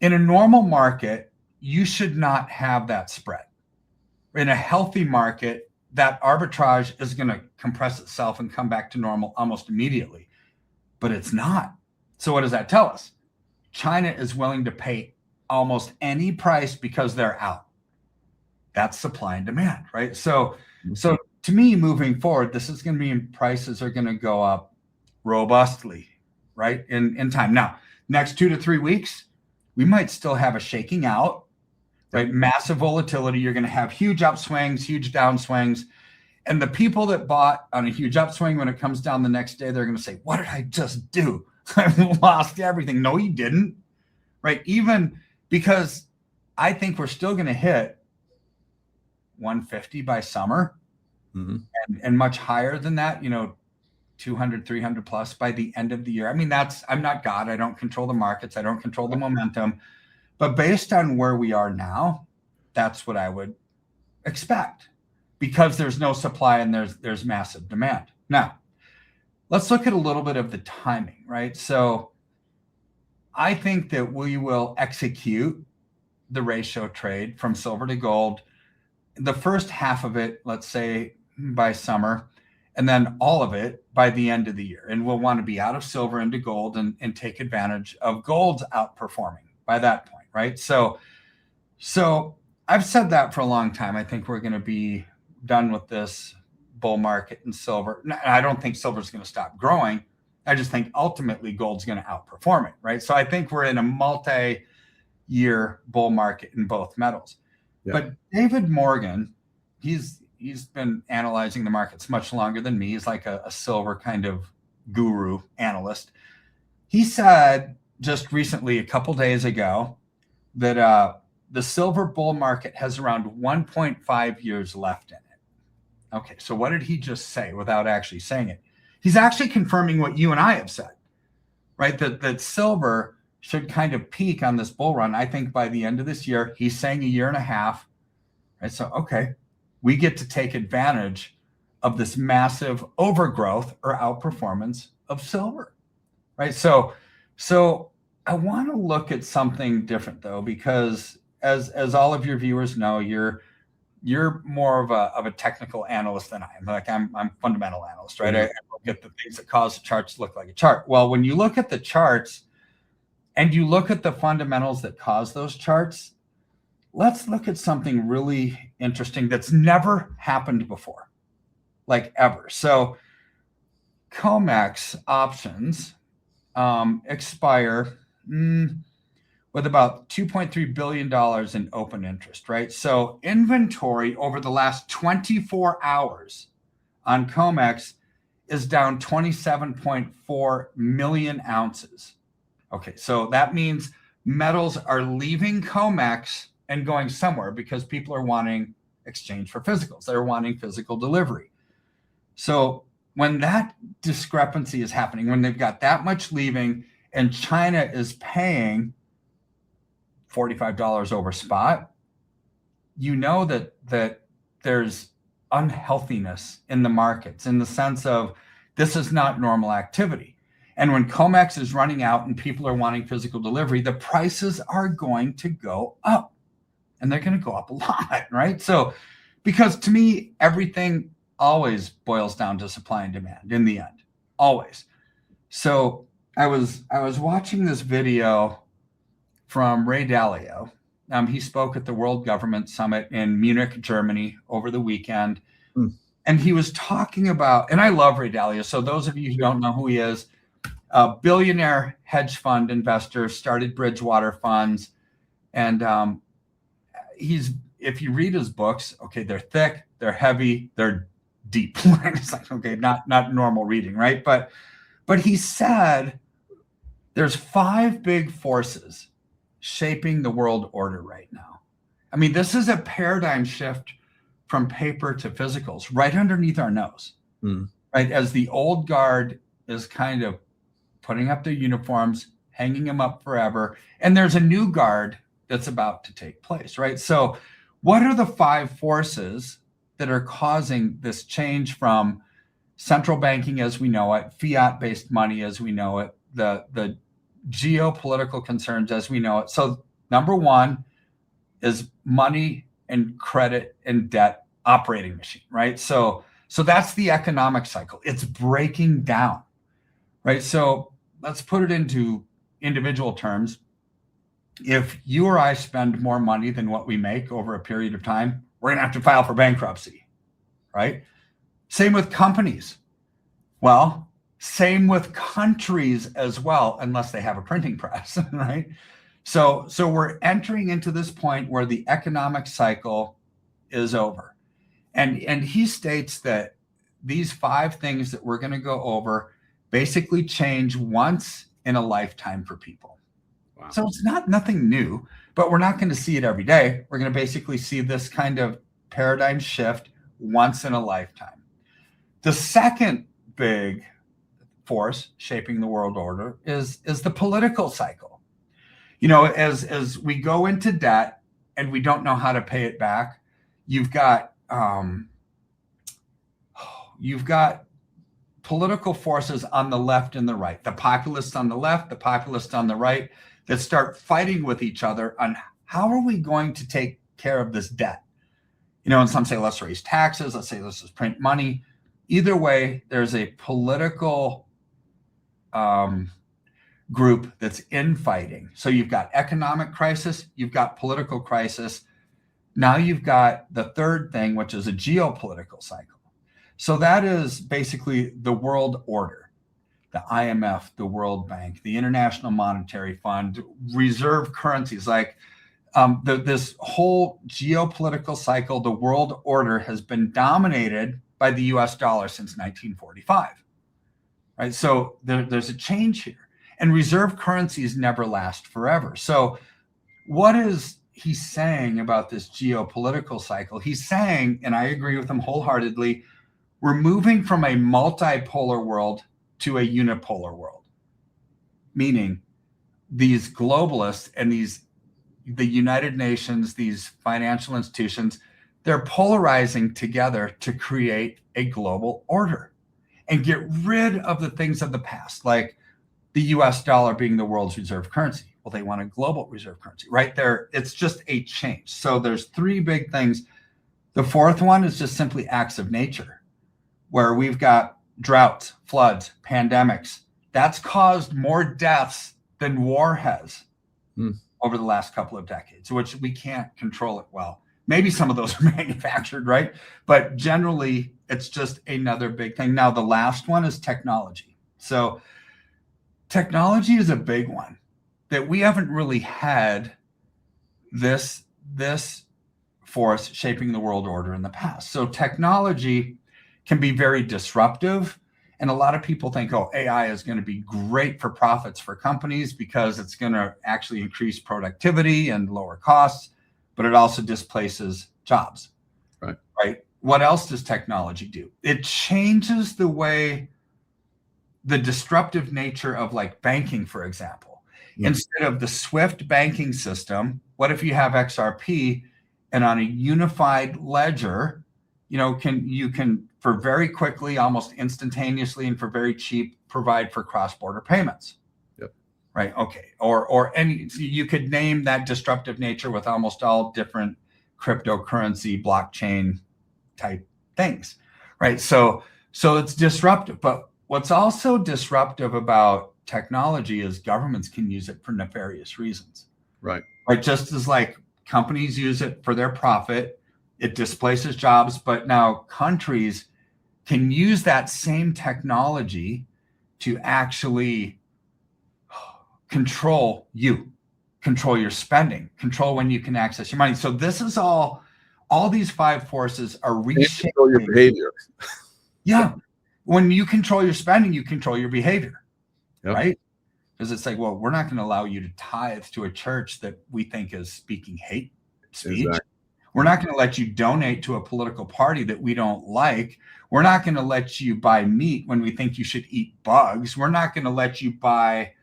in a normal market, you should not have that spread. In a healthy market, that arbitrage is going to compress itself and come back to normal almost immediately. But it's not. So what does that tell us? China is willing to pay almost any price because they're out. That's supply and demand, right? So to me, moving forward, this is going to be prices are going to go up robustly, right? In time. Now, next 2 to 3 weeks, we might still have a shaking out, right? Massive volatility. You're going to have huge upswings, huge downswings. And the people that bought on a huge upswing, when it comes down the next day, they're going to say, what did I just do? I lost everything. No, you didn't, right? Even because I think we're still going to hit 150 by summer. Mm-hmm. And much higher than that, 200, 300 plus by the end of the year. I mean, I'm not God. I don't control the markets. I don't control the momentum. But based on where we are now, that's what I would expect because there's no supply and there's massive demand. Now, let's look at a little bit of the timing, right? So I think that we will execute the ratio trade from silver to gold. The first half of it, let's say by summer, and then all of it by the end of the year. And we'll want to be out of silver into gold and take advantage of gold's outperforming by that point, right? So I've said that for a long time. I think we're going to be done with this bull market in silver. I don't think silver's going to stop growing. I just think ultimately gold's going to outperform it, right? So I think we're in a multi-year bull market in both metals. Yeah. But David Morgan, he's been analyzing the markets much longer than me. He's like a silver kind of guru analyst. He said just recently, a couple days ago, that the silver bull market has around 1.5 years left in it. Okay, so what did he just say without actually saying it? He's actually confirming what you and I have said, right? That silver should kind of peak on this bull run, I think, by the end of this year. He's saying a year and a half, right? So, okay, we get to take advantage of this massive overgrowth or outperformance of silver, right? So So I want to look at something different though, because as all of your viewers know, you're more of a technical analyst than I am. Like I'm fundamental analyst, right? I look at the things that cause the charts to look like a chart. Well, when you look at the charts and you look at the fundamentals that cause those charts, let's look at something really interesting that's never happened before, like ever. So COMEX options expire with about $2.3 billion in open interest, right? So inventory over the last 24 hours on COMEX is down 27.4 million ounces. Okay, so that means metals are leaving COMEX and going somewhere because people are wanting exchange for physicals. They're wanting physical delivery. So when that discrepancy is happening, when they've got that much leaving and China is paying $45 over spot, you know that there's unhealthiness in the markets in the sense of this is not normal activity. And when COMEX is running out and people are wanting physical delivery, the prices are going to go up, and they're going to go up a lot, right? So, because to me, everything always boils down to supply and demand in the end, always. So I was watching this video from Ray Dalio. He spoke at the World Government Summit in Munich, Germany over the weekend. And he was talking about, and I love Ray Dalio. So those of you who don't know who he is, a billionaire hedge fund investor, started Bridgewater funds. And if you read his books, okay, they're thick, they're heavy, they're deep. It's like, okay, not normal reading, right? But he said there's 5 big forces shaping the world order right now. I mean, this is a paradigm shift from paper to physicals right underneath our nose, right? As the old guard is kind of putting up their uniforms, hanging them up forever, and there's a new guard that's about to take place, right? So what are the 5 forces that are causing this change from central banking as we know it, fiat-based money as we know it, the geopolitical concerns as we know it? So number 1 is money and credit and debt operating machine, right? So that's the economic cycle. It's breaking down, right? So let's put it into individual terms. If you or I spend more money than what we make over a period of time, we're going to have to file for bankruptcy, right? Same with companies. Well, same with countries as well, unless they have a printing press, right? So we're entering into this point where the economic cycle is over. And he states that these 5 things that we're going to go over basically change once in a lifetime for people. Wow. So it's nothing new, but we're not going to see it every day. We're going to basically see this kind of paradigm shift once in a lifetime. The second big force shaping the world order is the political cycle. You know, as we go into debt and we don't know how to pay it back, you've got political forces on the left and the right, the populists on the left, the populists on the right, that start fighting with each other on how are we going to take care of this debt? You know, and some say, let's raise taxes. Let's say, let's just print money. Either way, there's a political group that's infighting. So you've got economic crisis, you've got political crisis. Now you've got the third thing, which is a geopolitical cycle. So that is basically the world order, the IMF, the World Bank, the International Monetary Fund, reserve currencies. Like this whole geopolitical cycle, the world order has been dominated by the US dollar since 1945. Right? So there's a change here. And reserve currencies never last forever. So what is he saying about this geopolitical cycle? He's saying, and I agree with him wholeheartedly, we're moving from a multipolar world to a unipolar world. Meaning these globalists and the United Nations, these financial institutions, they're polarizing together to create a global order and get rid of the things of the past, like the US dollar being the world's reserve currency. Well, they want a global reserve currency, right there. It's just a change. So there's three big things. The fourth one is just simply acts of nature, where we've got droughts, floods, pandemics. That's caused more deaths than war has over the last couple of decades, which we can't control it well. Maybe some of those are manufactured, right? But generally, it's just another big thing. Now, the last one is technology. So technology is a big one that we haven't really had this force shaping the world order in the past. So technology can be very disruptive. And a lot of people think, oh, AI is going to be great for profits for companies because it's going to actually increase productivity and lower costs, but it also displaces jobs. Right? What else does technology do? It changes the way, the disruptive nature of like banking, for example. Instead of the SWIFT banking system, what if you have XRP and on a unified ledger, you can for very quickly, almost instantaneously, and for very cheap, provide for cross-border payments. Right. Okay. Or any, you could name that disruptive nature with almost all different cryptocurrency, blockchain type things. Right. So it's disruptive. But what's also disruptive about technology is governments can use it for nefarious reasons. Right. Just as like companies use it for their profit, it displaces jobs, but now countries can use that same technology to actually control your spending, control when you can access your money. So this is all these five forces are reshaping your behavior. Yeah. When you control your spending, you control your behavior. Right? Because it's like, well, we're not going to allow you to tithe to a church that we think is speaking hate speech. Exactly. We're not going to let you donate to a political party that we don't like. We're not going to let you buy meat when we think you should eat bugs. We're not going to let you buy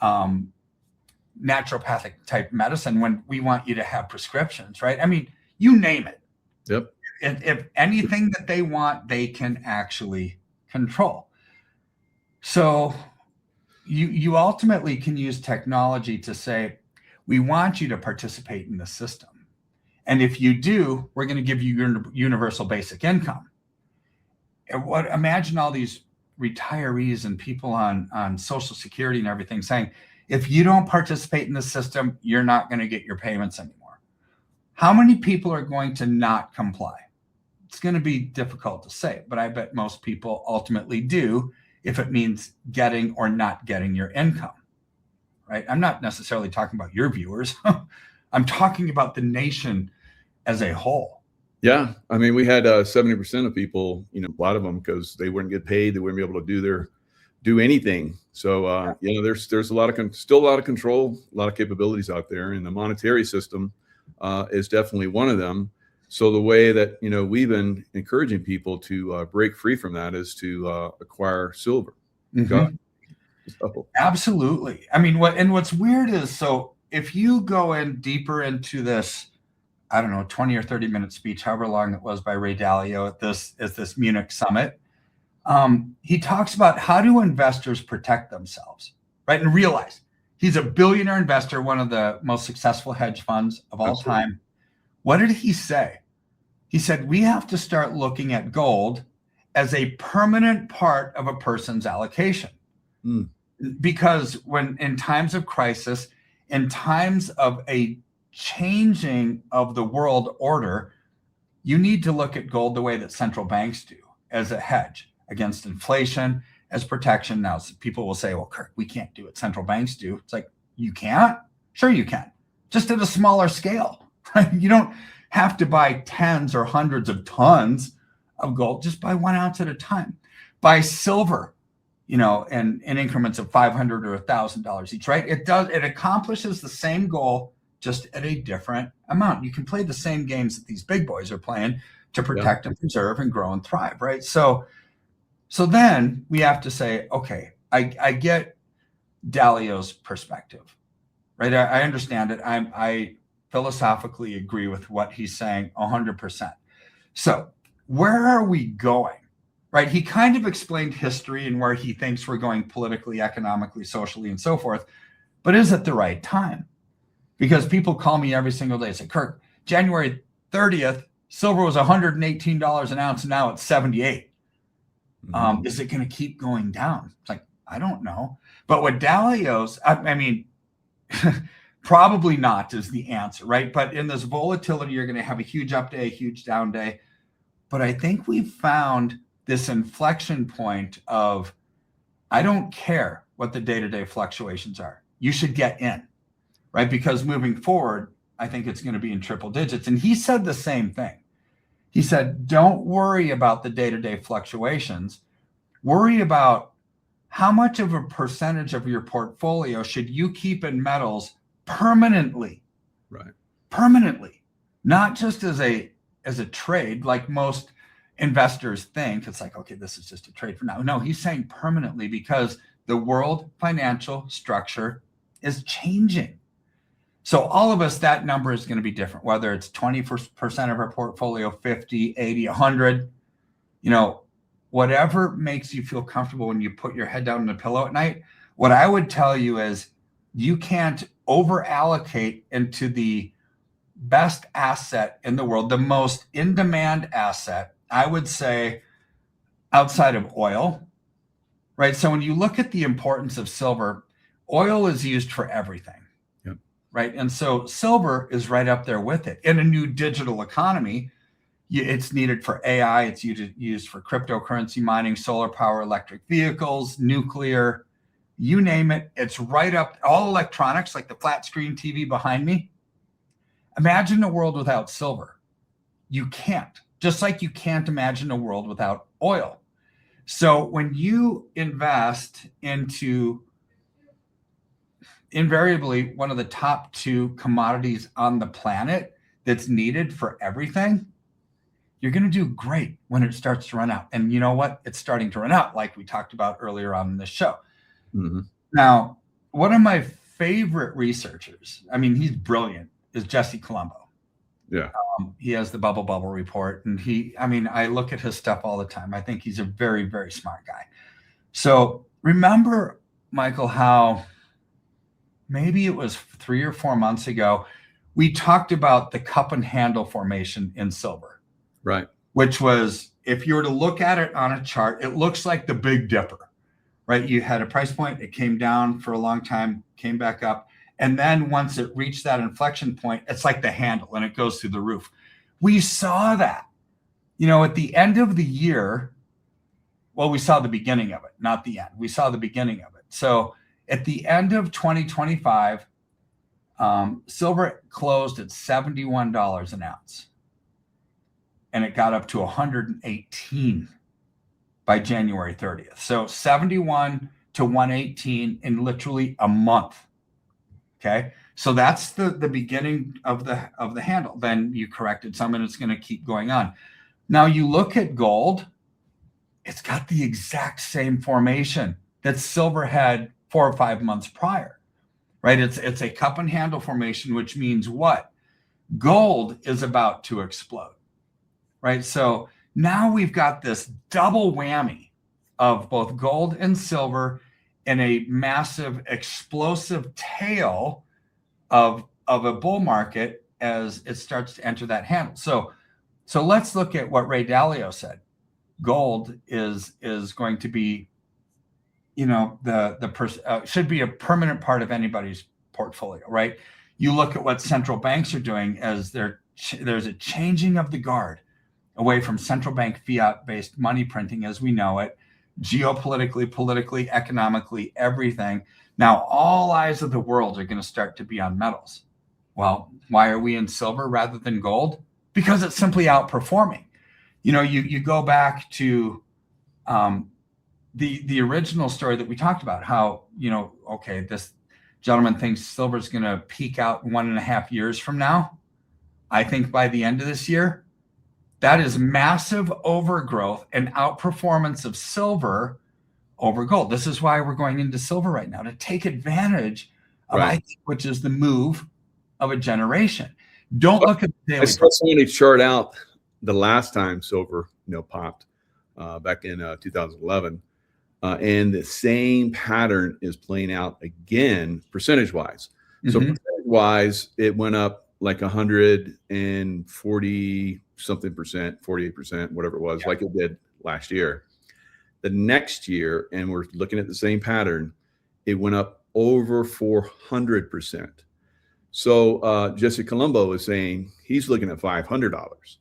naturopathic type medicine when we want you to have prescriptions, right? I mean, you name it. If anything that they want, they can actually control. So you ultimately can use technology to say, we want you to participate in the system. And if you do, we're going to give you universal basic income. And imagine all these retirees and people on Social Security and everything saying, if you don't participate in the system, you're not going to get your payments anymore. How many people are going to not comply? It's going to be difficult to say, but I bet most people ultimately do if it means getting or not getting your income, right? I'm not necessarily talking about your viewers. I'm talking about the nation as a whole. Yeah. I mean, we had 70% of people, a lot of them, because they wouldn't get paid. They wouldn't be able to do anything. So, there's still a lot of control, a lot of capabilities out there. And the monetary system is definitely one of them. So the way that, we've been encouraging people to break free from that is to acquire silver. Absolutely. I mean, what's weird is, so if you go in deeper into this, I don't know, 20 or 30 minute speech, however long it was, by Ray Dalio at this Munich summit, he talks about how do investors protect themselves, right? And realize he's a billionaire investor, one of the most successful hedge funds of all time. What did he say? He said, we have to start looking at gold as a permanent part of a person's allocation. Because when in times of crisis, in times of a changing of the world order, you need to look at gold the way that central banks do, as a hedge against inflation, as protection. Now, people will say, well, Kirk, we can't do what central banks do. It's like, you can't? Sure you can, just at a smaller scale. You don't have to buy tens or hundreds of tons of gold. Just buy 1 ounce at a time. Buy silver, in increments of $500 or $1,000 each, right? It accomplishes the same goal, just at a different amount. You can play the same games that these big boys are playing to protect and preserve and grow and thrive, right? So then we have to say, okay, I get Dalio's perspective, right? I understand it. I philosophically agree with what he's saying 100%. So where are we going? right? He kind of explained history and where he thinks we're going politically, economically, socially, and so forth. But is it the right time? Because people call me every single day and say, Kirk, January 30th, silver was $118 an ounce, and now it's 78. Is it going to keep going down? It's like, I don't know. But what Dalio's, I mean, probably not is the answer, right? But in this volatility, you're going to have a huge up day, a huge down day. But I think we've found this inflection point of, I don't care what the day-to-day fluctuations are. You should get in, right? Because moving forward, I think it's going to be in triple digits. And he said the same thing. He said, don't worry about the day-to-day fluctuations. Worry about how much of a percentage of your portfolio should you keep in metals permanently, right? Permanently, not just as a trade, like most investors think. It's like, okay, this is just a trade for now. No, he's saying permanently, because the world financial structure is changing. So all of us, that number is going to be different, whether it's 20% of our portfolio, 50, 80, 100, whatever makes you feel comfortable when you put your head down on the pillow at night. What I would tell you is you can't over allocate into the best asset in the world, the most in-demand asset, I would say, outside of oil, right? So when you look at the importance of silver, oil is used for everything, right? And so silver is right up there with it. In a new digital economy, it's needed for AI, it's used for cryptocurrency mining, solar power, electric vehicles, nuclear, you name it. It's right up, all electronics, like the flat screen TV behind me. Imagine a world without silver. You can't, just like you can't imagine a world without oil. So when you invest into invariably one of the top two commodities on the planet that's needed for everything, you're going to do great when it starts to run out. And you know what? It's starting to run out, like we talked about earlier on in this show. Now, one of my favorite researchers, I mean, he's brilliant, is Jesse Colombo. Yeah. He has the Bubble report. And I look at his stuff all the time. I think he's a very, very smart guy. So remember, Michael, how maybe it was 3 or 4 months ago, we talked about the cup and handle formation in silver. Right. Which was, if you were to look at it on a chart, it looks like the Big Dipper, right? You had a price point, it came down for a long time, came back up. And then once it reached that inflection point, it's like the handle and it goes through the roof. We saw that, at the end of the year. Well, we saw the beginning of it, not the end. We saw the beginning of it. So at the end of 2025, silver closed at $71 an ounce. And it got up to 118 by January 30th. So 71 to 118 in literally a month. Okay. So that's the beginning of the handle. Then you corrected some and it's going to keep going on. Now you look at gold, it's got the exact same formation that silver had 4 or 5 months prior, right? It's a cup and handle formation, which means what? Gold is about to explode. Right. So now we've got this double whammy of both gold and silver in a massive explosive tail of a bull market as it starts to enter that handle. So let's look at what Ray Dalio said. Gold is going to be, should be a permanent part of anybody's portfolio, right? You look at what central banks are doing as there's a changing of the guard away from central bank fiat-based money printing as we know it, geopolitically, politically, economically, everything. Now, all eyes of the world are going to start to be on metals. Well, why are we in silver rather than gold? Because it's simply outperforming. You go back to the original story that we talked about, how, okay, this gentleman thinks silver is going to peak out 1.5 years from now. I think by the end of this year, that is massive overgrowth and outperformance of silver over gold. This is why we're going into silver right now, to take advantage of, Right. which is the move of a generation. Don't look at the daily. I saw somebody chart out the last time silver, popped. back in 2011. And the same pattern is playing out again, percentage-wise. So percentage-wise, it went up like 140 something percent, 48%, whatever it was, like it did last year. The next year, and we're looking at the same pattern, it went up over 400%. So Jesse Colombo is saying he's looking at $500,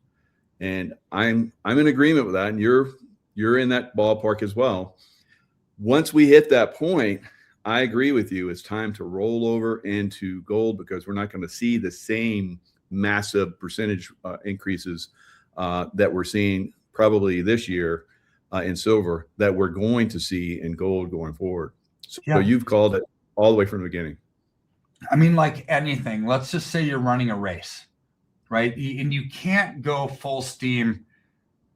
and I'm in agreement with that, and you're in that ballpark as well. Once we hit that point, I agree with you. It's time to roll over into gold, because we're not going to see the same massive percentage increases that we're seeing probably this year in silver that we're going to see in gold going forward. So you've called it all the way from the beginning. I mean, like anything, let's just say you're running a race, right? And you can't go full steam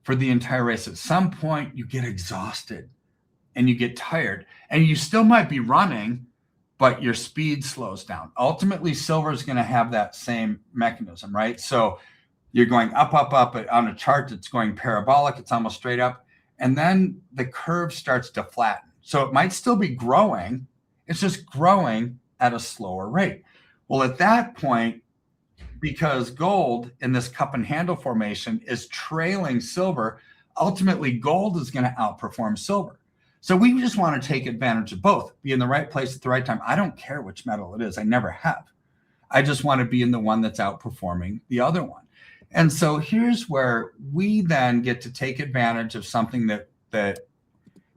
for the entire race. At some point, you get exhausted and you get tired, and you still might be running, but your speed slows down. Ultimately, silver is going to have that same mechanism, right? So you're going up, up, up on a chart. It's going parabolic. It's almost straight up. And then the curve starts to flatten. So it might still be growing. It's just growing at a slower rate. Well, at that point, because gold in this cup and handle formation is trailing silver, ultimately gold is going to outperform silver. So we just want to take advantage of both, be in the right place at the right time. I don't care which metal it is. I never have. I just want to be in the one that's outperforming the other one. And so here's where we then get to take advantage of something that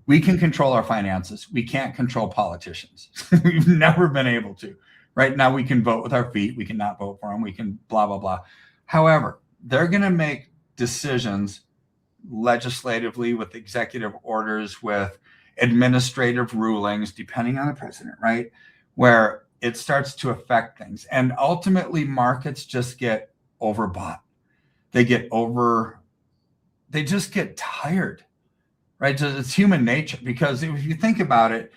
we can control our finances. We can't control politicians. We've never been able to. Right now, we can vote with our feet. We cannot vote for them. We can blah, blah, blah. However, they're going to make decisions legislatively, with executive orders, with administrative rulings, depending on the president, right? Where it starts to affect things. And ultimately, markets just get overbought. They just get tired, right? So it's human nature, because if you think about it,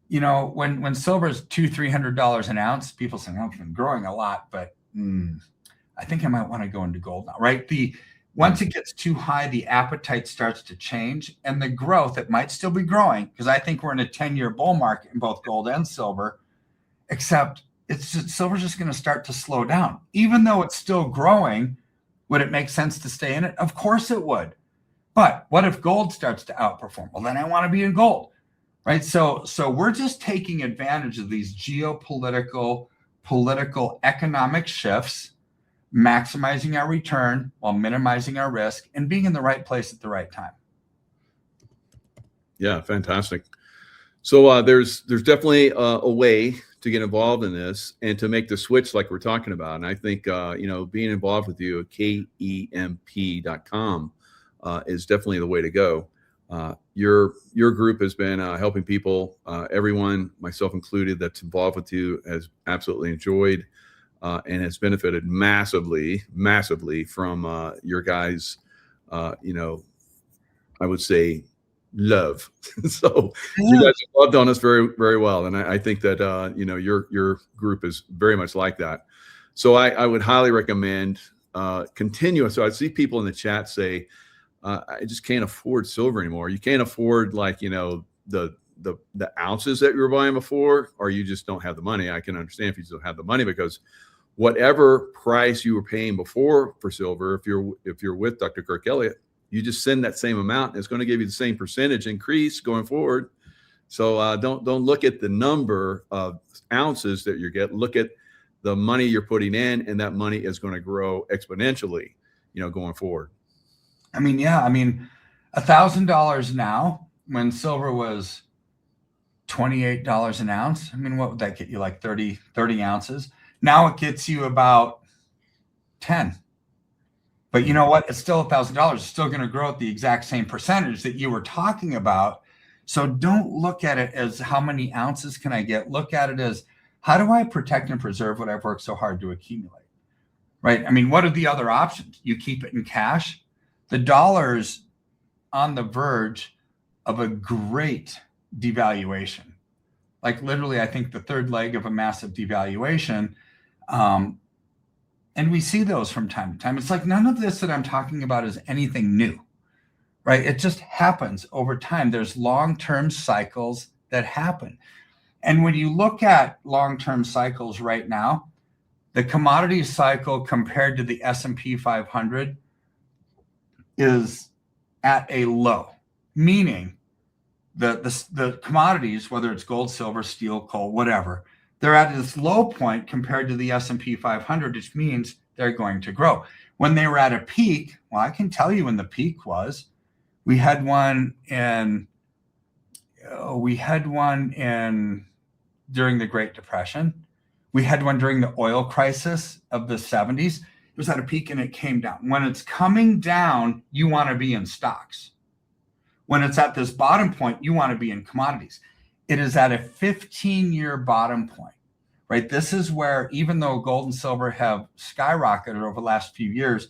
you know, when silver is $200-300 an ounce, people say, "Oh, it's been growing a lot, but I think I might want to go into gold now," right? Once it gets too high, the appetite starts to change, and the growth, it might still be growing, because I think we're in a 10-year bull market in both gold and silver, except silver's just going to start to slow down. Even though it's still growing, would it make sense to stay in it? Of course it would. But what if gold starts to outperform? Well, then I want to be in gold, right? So we're just taking advantage of these geopolitical, political, economic shifts, maximizing our return while minimizing our risk, and being in the right place at the right time. Yeah, fantastic. So there's definitely a way to get involved in this and to make the switch like we're talking about. And I think, being involved with you at KEMP.com is definitely the way to go. Your group has been helping people. Everyone, myself included, that's involved with you has absolutely enjoyed and has benefited massively from your guys, I would say, love. So you guys have loved on us very, very well. And I think that, your group is very much like that. So I would highly recommend continuous. So I see people in the chat say, I just can't afford silver anymore. You can't afford, like, the ounces that you were buying before, or you just don't have the money. I can understand if you don't have the money, because whatever price you were paying before for silver, if you're with Dr. Kirk Elliott, you just send that same amount. It's going to give you the same percentage increase going forward. So don't look at the number of ounces that you get. Look at the money you're putting in, and that money is going to grow exponentially, going forward. I mean, yeah. I mean, $1,000 now, when silver was $28 an ounce. I mean, what would that get you? Like 30 ounces. Now it gets you about 10. But you know what? It's still $1,000. It's still going to grow at the exact same percentage that you were talking about. So don't look at it as how many ounces can I get. Look at it as, how do I protect and preserve what I've worked so hard to accumulate? Right? I mean, what are the other options? You keep it in cash. The dollar's on the verge of a great devaluation. Like literally, I think the third leg of a massive devaluation. And we see those from time to time. It's like none of this that I'm talking about is anything new, right? It just happens over time. There's long-term cycles that happen. And when you look at long-term cycles right now, the commodity cycle compared to the S&P 500 is at a low, meaning the commodities, whether it's gold, silver, steel, coal, whatever, they're at this low point compared to the S&P 500, which means they're going to grow. When they were at a peak, well, I can tell you when the peak was. We had one in during the Great Depression. We had one during the oil crisis of the 70s. It was at a peak and it came down. When it's coming down, you want to be in stocks. When it's at this bottom point, you want to be in commodities. It is at a 15-year bottom point, right? This is where, even though gold and silver have skyrocketed over the last few years,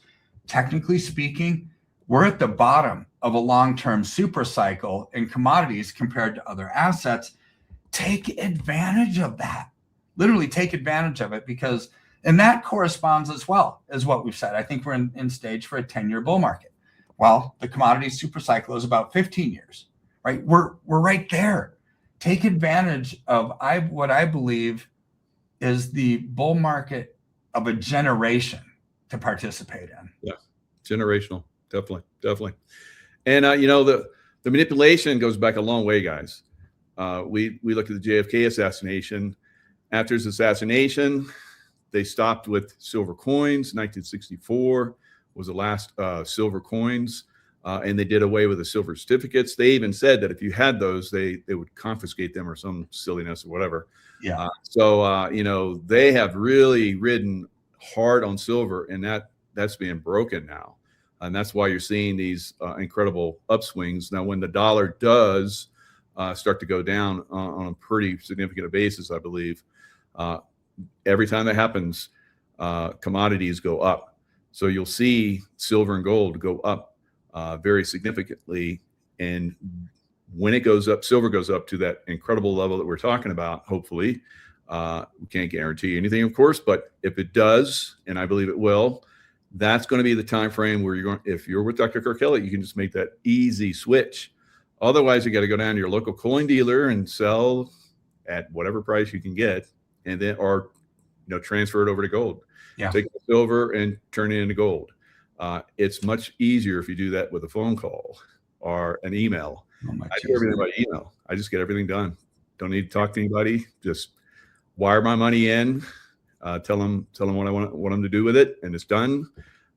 technically speaking, we're at the bottom of a long-term super cycle in commodities compared to other assets. Take advantage of that. Literally take advantage of it, because, and that corresponds as well as what we've said. I think we're in stage for a 10-year bull market. Well, the commodity super cycle is about 15 years, right? We're right there. Take advantage of what I believe is the bull market of a generation to participate in. Yeah, generational, definitely. And the manipulation goes back a long way, guys. We look at the JFK assassination. After his assassination, they stopped with silver coins. 1964 was the last silver coins, and they did away with the silver certificates. They even said that if you had those, they would confiscate them or some silliness or whatever. Yeah. So they have really ridden hard on silver, and that's being broken now, and that's why you're seeing these incredible upswings. Now, when the dollar does start to go down on a pretty significant basis, I believe, every time that happens, commodities go up. So you'll see silver and gold go up very significantly. And when it goes up, silver goes up to that incredible level that we're talking about, hopefully. We can't guarantee anything, of course, but if it does, and I believe it will, that's going to be the time frame where if you're with Dr. Kirkelly, you can just make that easy switch. Otherwise, you got to go down to your local coin dealer and sell at whatever price you can get, and then, or transfer it over to gold. Yeah. Take the silver and turn it into gold. It's much easier if you do that with a phone call or an email. I do everything by email. I just get everything done. Don't need to talk to anybody. Just wire my money in. Tell them what I want them to do with it, and it's done.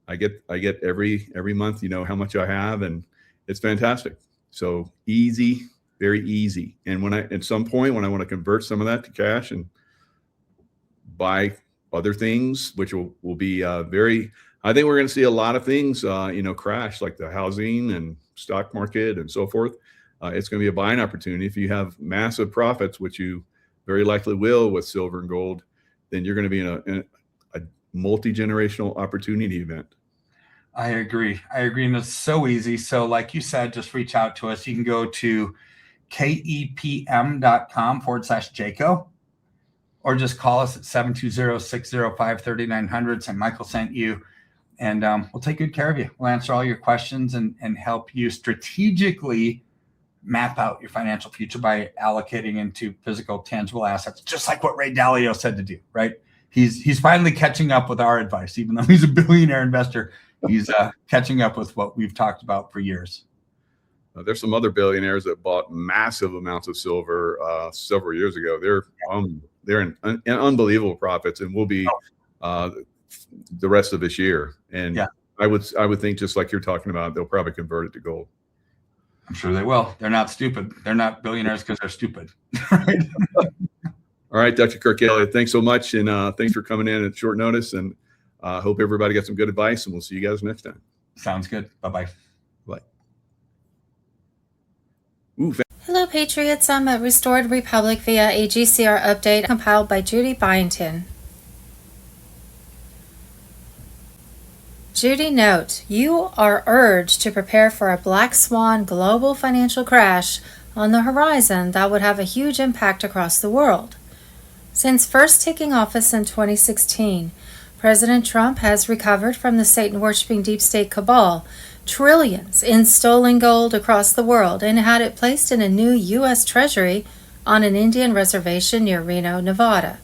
I get every month, how much I have, and it's fantastic. So easy, very easy. And at some point when I want to convert some of that to cash and buy other things, which will be I think we're going to see a lot of things, crash, like the housing and stock market and so forth. It's going to be a buying opportunity. If you have massive profits, which you very likely will with silver and gold, then you're going to be in a multi-generational opportunity event. I agree. And it's so easy. So like you said, just reach out to us. You can go to kepm.com/Jaco, or just call us at 720-605-3900. St. Michael sent you, and we'll take good care of you. We'll answer all your questions and help you strategically map out your financial future by allocating into physical, tangible assets, just like what Ray Dalio said to do, right? He's finally catching up with our advice, even though he's a billionaire investor. He's catching up with what we've talked about for years. There's some other billionaires that bought massive amounts of silver several years ago. They're in unbelievable profits, and will be the rest of this year. And yeah. I would think, just like you're talking about, they'll probably convert it to gold. I'm sure they will. They're not stupid. They're not billionaires because they're stupid. All right, Dr. Kirkelly, thanks so much, and thanks for coming in at short notice. And hope everybody got some good advice, and we'll see you guys next time. Sounds good. Bye-bye. Bye. Hello, Patriots. I'm a Restored Republic via a GCR update compiled by Judy Byington. Judy, note, you are urged to prepare for a black swan global financial crash on the horizon that would have a huge impact across the world. Since first taking office in 2016, President Trump has recovered from the Satan-worshipping deep state cabal trillions in stolen gold across the world and had it placed in a new U.S. Treasury on an Indian reservation near Reno, Nevada.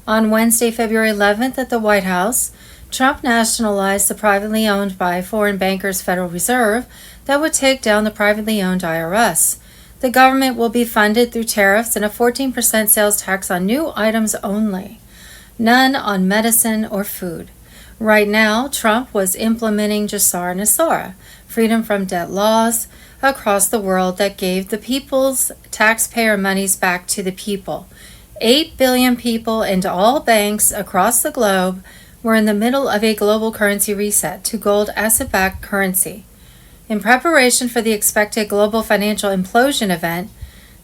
On Wednesday, February 11th at the White House, Trump nationalized the privately owned by foreign bankers Federal Reserve that would take down the privately owned IRS. The government will be funded through tariffs and a 14% sales tax on new items only, none on medicine or food. Right now, Trump was implementing Jasara Nasara, freedom from debt laws, across the world that gave the people's taxpayer monies back to the people. 8 billion people and all banks across the globe were in the middle of a global currency reset to gold asset-backed currency. In preparation for the expected global financial implosion event,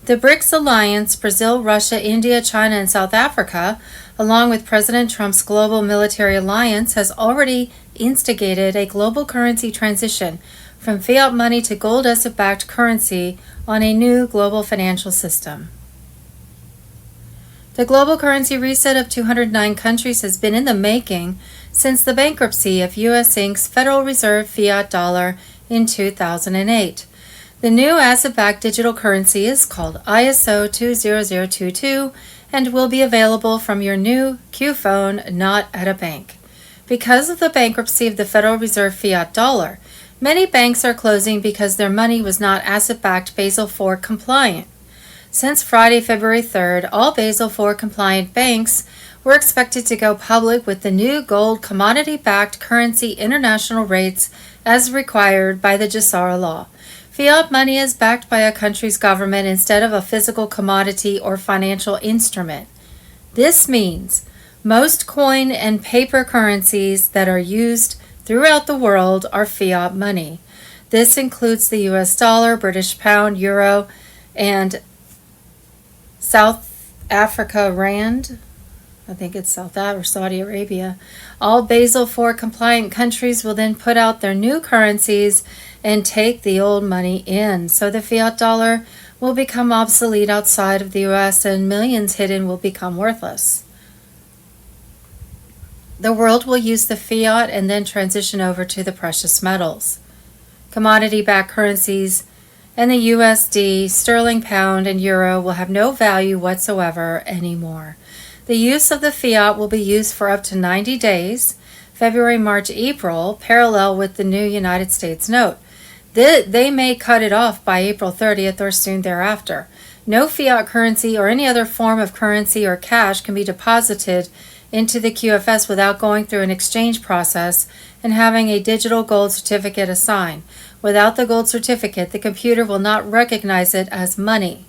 the BRICS alliance, Brazil, Russia, India, China, and South Africa, along with President Trump's global military alliance, has already instigated a global currency transition from fiat money to gold asset-backed currency on a new global financial system. The global currency reset of 209 countries has been in the making since the bankruptcy of U.S. Inc.'s Federal Reserve fiat dollar in 2008. The new asset-backed digital currency is called ISO 20022 and will be available from your new Q phone, not at a bank. Because of the bankruptcy of the Federal Reserve fiat dollar, many banks are closing because their money was not asset-backed Basel IV compliant. Since Friday, February 3rd, all Basel IV compliant banks were expected to go public with the new gold commodity-backed currency international rates as required by the Jasara law. Fiat money is backed by a country's government instead of a physical commodity or financial instrument. This means most coin and paper currencies that are used throughout the world are fiat money. This includes the US dollar, British pound, euro, and South Africa rand. I think it's Saudi Arabia. All Basel IV compliant countries will then put out their new currencies and take the old money in. So the fiat dollar will become obsolete outside of the US and millions hidden will become worthless. The world will use the fiat and then transition over to the precious metals. Commodity-backed currencies and the USD, sterling pound, and euro will have no value whatsoever anymore. The use of the fiat will be used for up to 90 days, February, March, April, parallel with the new United States note. They may cut it off by April 30th or soon thereafter. No fiat currency or any other form of currency or cash can be deposited into the QFS without going through an exchange process and having a digital gold certificate assigned. Without the gold certificate, the computer will not recognize it as money.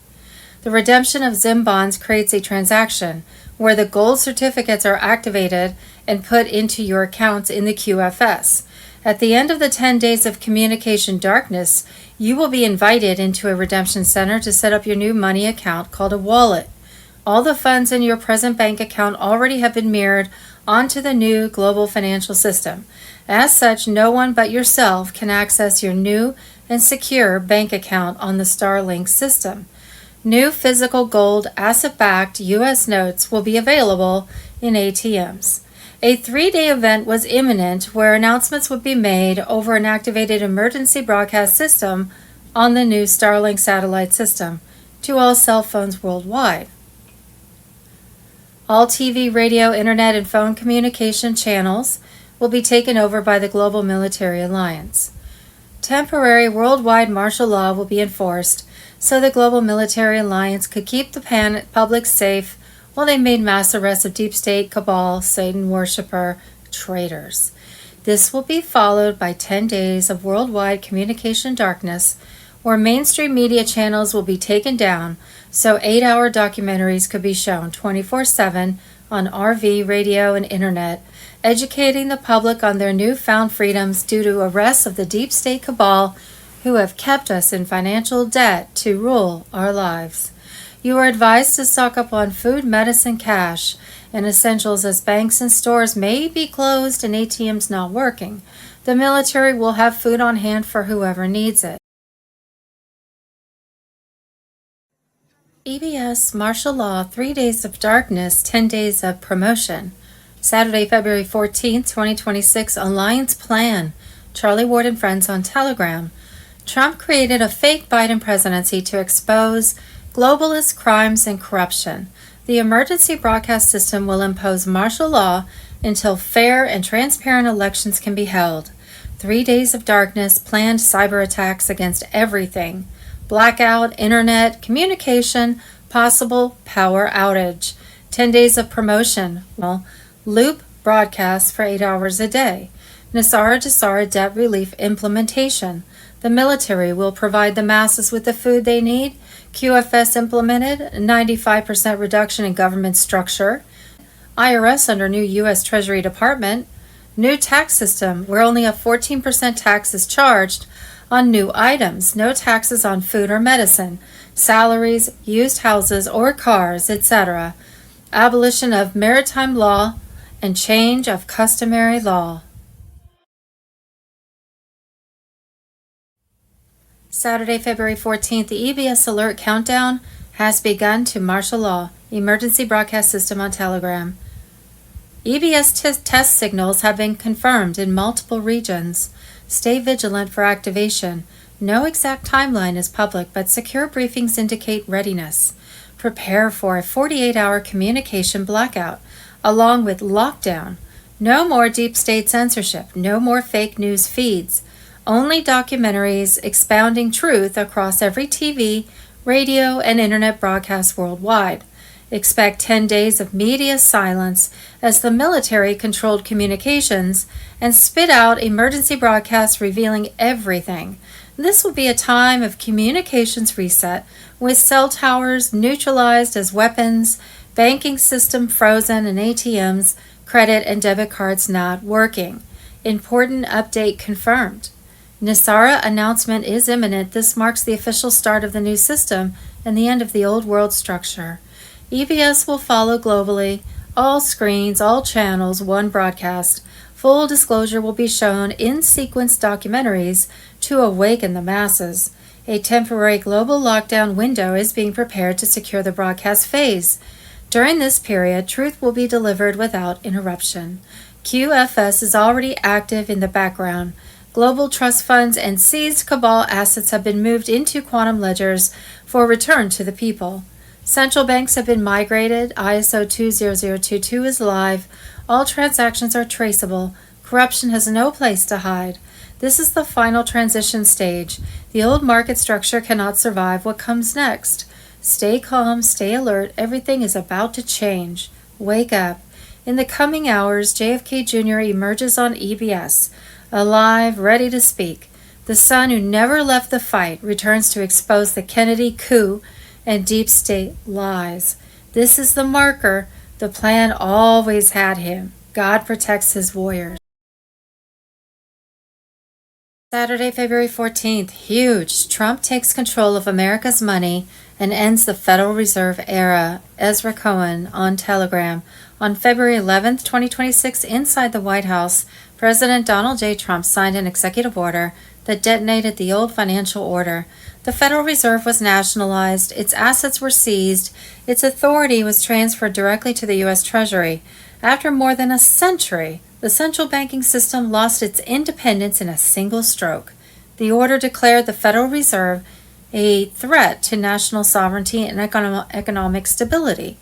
The redemption of ZIM bonds creates a transaction where the gold certificates are activated and put into your accounts in the QFS. At the end of the 10 days of communication darkness, you will be invited into a redemption center to set up your new money account called a wallet. All the funds in your present bank account already have been mirrored onto the new global financial system. As such, no one but yourself can access your new and secure bank account on the Starlink system. New physical gold asset-backed U.S. notes will be available in ATMs. A 3-day event was imminent where announcements would be made over an activated emergency broadcast system on the new Starlink satellite system to all cell phones worldwide. All TV, radio, internet, and phone communication channels will be taken over by the Global Military Alliance. Temporary worldwide martial law will be enforced so the Global Military Alliance could keep the public safe while they made mass arrests of deep state, cabal, Satan worshipper, traitors. This will be followed by 10 days of worldwide communication darkness where mainstream media channels will be taken down so 8-hour documentaries could be shown 24/7 on RV, radio, and internet, educating the public on their newfound freedoms due to arrests of the deep state cabal who have kept us in financial debt to rule our lives. You are advised to stock up on food, medicine, cash, and essentials as banks and stores may be closed and ATMs not working. The military will have food on hand for whoever needs it. EBS Martial Law, 3 days of darkness, 10 days of promotion. Saturday, February 14th, 2026, Alliance Plan. Charlie Ward and Friends on Telegram. Trump created a fake Biden presidency to expose globalist crimes and corruption. The emergency broadcast system will impose martial law until fair and transparent elections can be held. 3 days of darkness, planned cyber attacks against everything. Blackout, internet, communication, possible power outage. 10 days of promotion. Loop broadcasts for 8 hours a day. Nasara Jasara debt relief implementation. The military will provide the masses with the food they need. QFS implemented. 95% reduction in government structure. IRS under new U.S. Treasury Department. New tax system where only a 14% tax is charged on new items. No taxes on food or medicine, salaries, used houses or cars, etc. Abolition of maritime law and change of customary law. Saturday, February 14th, the EBS alert countdown has begun to martial law. Emergency broadcast system on Telegram. EBS test signals have been confirmed in multiple regions. Stay vigilant for activation. No exact timeline is public, but secure briefings indicate readiness. Prepare for a 48-hour communication blackout, along with lockdown. No more deep state censorship. No more fake news feeds. Only documentaries expounding truth across every TV, radio, and internet broadcast worldwide. Expect 10 days of media silence as the military controlled communications and spit out emergency broadcasts revealing everything. This will be a time of communications reset, with cell towers neutralized as weapons, banking system frozen, and ATMs, credit and debit cards not working. Important update confirmed. Nasara announcement is imminent. This marks the official start of the new system and the end of the old world structure. EBS will follow globally, all screens, all channels, one broadcast. Full disclosure will be shown in sequence documentaries to awaken the masses. A temporary global lockdown window is being prepared to secure the broadcast phase. During this period, truth will be delivered without interruption. QFS is already active in the background. Global trust funds and seized cabal assets have been moved into quantum ledgers for return to the people. Central banks have been migrated. ISO 20022 is live. All transactions are traceable. Corruption has no place to hide. This is the final transition stage. The old market structure cannot survive what comes next. Stay calm, stay alert. Everything is about to change. Wake up. In the coming hours, JFK Jr. emerges on EBS, alive, ready to speak. The son who never left the fight returns to expose the Kennedy coup and deep state lies. This is the marker. The plan always had him. God protects his warriors. Saturday, February 14th. Huge. Trump takes control of America's money and ends the Federal Reserve era. Ezra Cohen on Telegram. On February 11th, 2026, inside the White House, President Donald J. Trump signed an executive order that detonated the old financial order. The Federal Reserve was nationalized, its assets were seized, its authority was transferred directly to the U.S. Treasury. After more than a century, the central banking system lost its independence in a single stroke. The order declared the Federal Reserve a threat to national sovereignty and economic stability.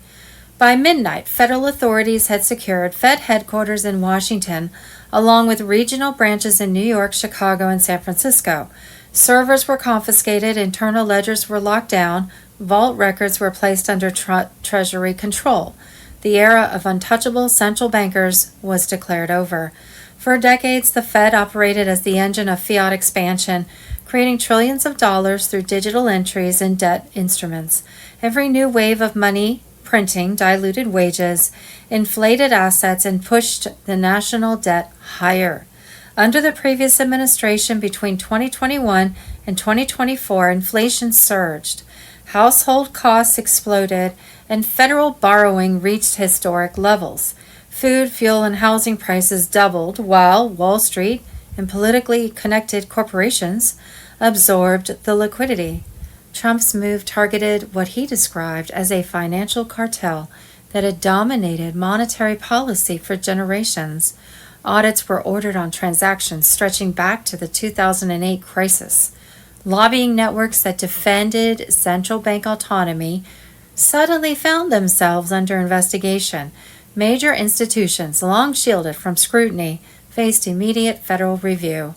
By midnight, federal authorities had secured Fed headquarters in Washington, along with regional branches in New York, Chicago, and San Francisco. Servers were confiscated, internal ledgers were locked down, vault records were placed under Treasury control. The era of untouchable central bankers was declared over. For decades, the Fed operated as the engine of fiat expansion, creating trillions of dollars through digital entries and debt instruments. Every new wave of money printing diluted wages, inflated assets, and pushed the national debt higher. Under the previous administration, between 2021 and 2024, inflation surged. Household costs exploded, and federal borrowing reached historic levels. Food, fuel, and housing prices doubled, while Wall Street and politically connected corporations absorbed the liquidity. Trump's move targeted what he described as a financial cartel that had dominated monetary policy for generations. Audits were ordered on transactions stretching back to the 2008 crisis. Lobbying networks that defended central bank autonomy suddenly found themselves under investigation. Major institutions, long shielded from scrutiny, faced immediate federal review.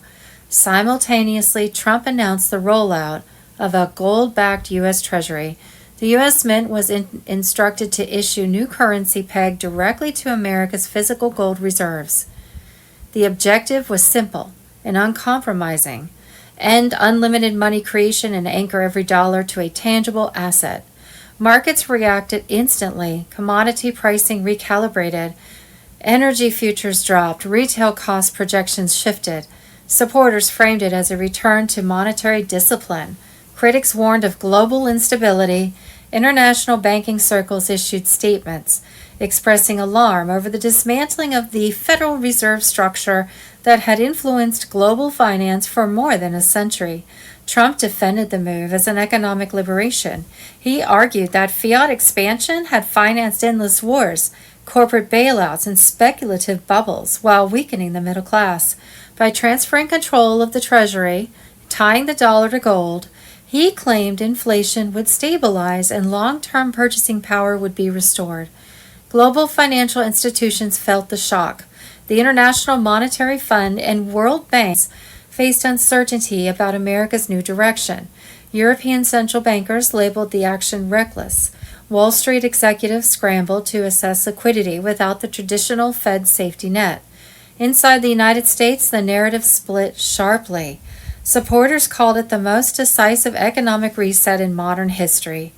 Simultaneously, Trump announced the rollout of a gold-backed U.S. Treasury. The U.S. Mint was instructed to issue new currency pegged directly to America's physical gold reserves. The objective was simple and uncompromising: end unlimited money creation and anchor every dollar to a tangible asset. Markets reacted instantly. Commodity pricing recalibrated. Energy futures dropped. Retail cost projections shifted. Supporters framed it as a return to monetary discipline. Critics warned of global instability. International banking circles issued statements expressing alarm over the dismantling of the Federal Reserve structure that had influenced global finance for more than a century. Trump defended the move as an economic liberation. He argued that fiat expansion had financed endless wars, corporate bailouts, and speculative bubbles while weakening the middle class. By transferring control of the Treasury, tying the dollar to gold, he claimed inflation would stabilize and long-term purchasing power would be restored. Global financial institutions felt the shock. The International Monetary Fund and World Banks faced uncertainty about America's new direction. European central bankers labeled the action reckless. Wall Street executives scrambled to assess liquidity without the traditional Fed safety net. Inside the United States, the narrative split sharply. Supporters called it the most decisive economic reset in modern history.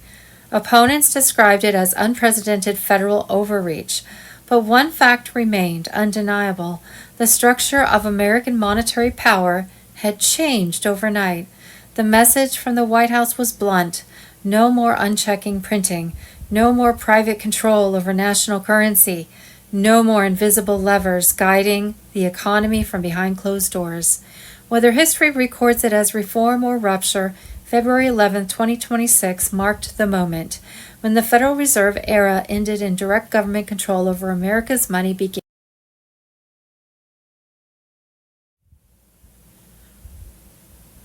Opponents described it as unprecedented federal overreach. But one fact remained undeniable: the structure of American monetary power had changed overnight. The message from the White House was blunt: no more unchecking printing, no more private control over national currency, no more invisible levers guiding the economy from behind closed doors. Whether history records it as reform or rupture, February 11, 2026 marked the moment when the Federal Reserve era ended and direct government control over America's money began.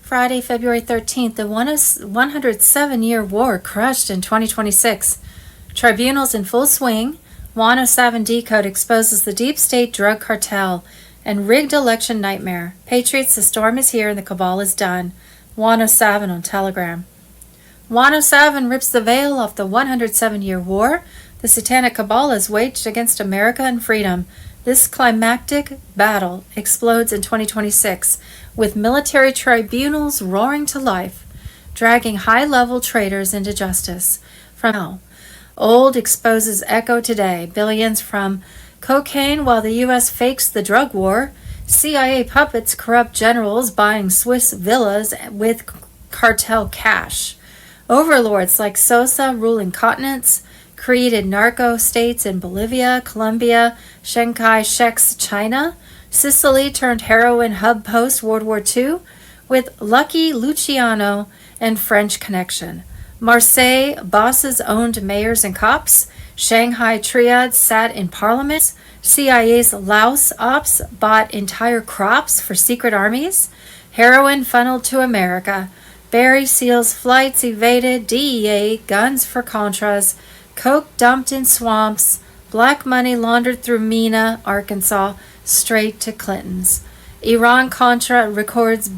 Friday, February 13th, the 107-year war crushed in 2026. Tribunals in full swing. 107D code exposes the deep state drug cartel and rigged election nightmare. Patriots, the storm is here and the cabal is done. 107 on Telegram. 107 rips the veil off the 107-year war the satanic cabal has waged against America and freedom. This climactic battle explodes in 2026, with military tribunals roaring to life, dragging high-level traitors into justice. From now, old exposes echo today. Billions from cocaine while the U.S. fakes the drug war. CIA puppets corrupt generals buying Swiss villas with cartel cash. Overlords like Sosa ruling continents, created narco states in Bolivia, Colombia, Chiang Kai-shek's China, Sicily turned heroin hub post-World War II, with Lucky Luciano and French connection. Marseille bosses owned mayors and cops. Shanghai triads sat in parliaments. CIA's Laos ops bought entire crops for secret armies. Heroin funneled to America. Barry Seals flights evaded. DEA guns for Contras. Coke dumped in swamps. Black money laundered through Mena, Arkansas, straight to Clinton's. Iran-Contra records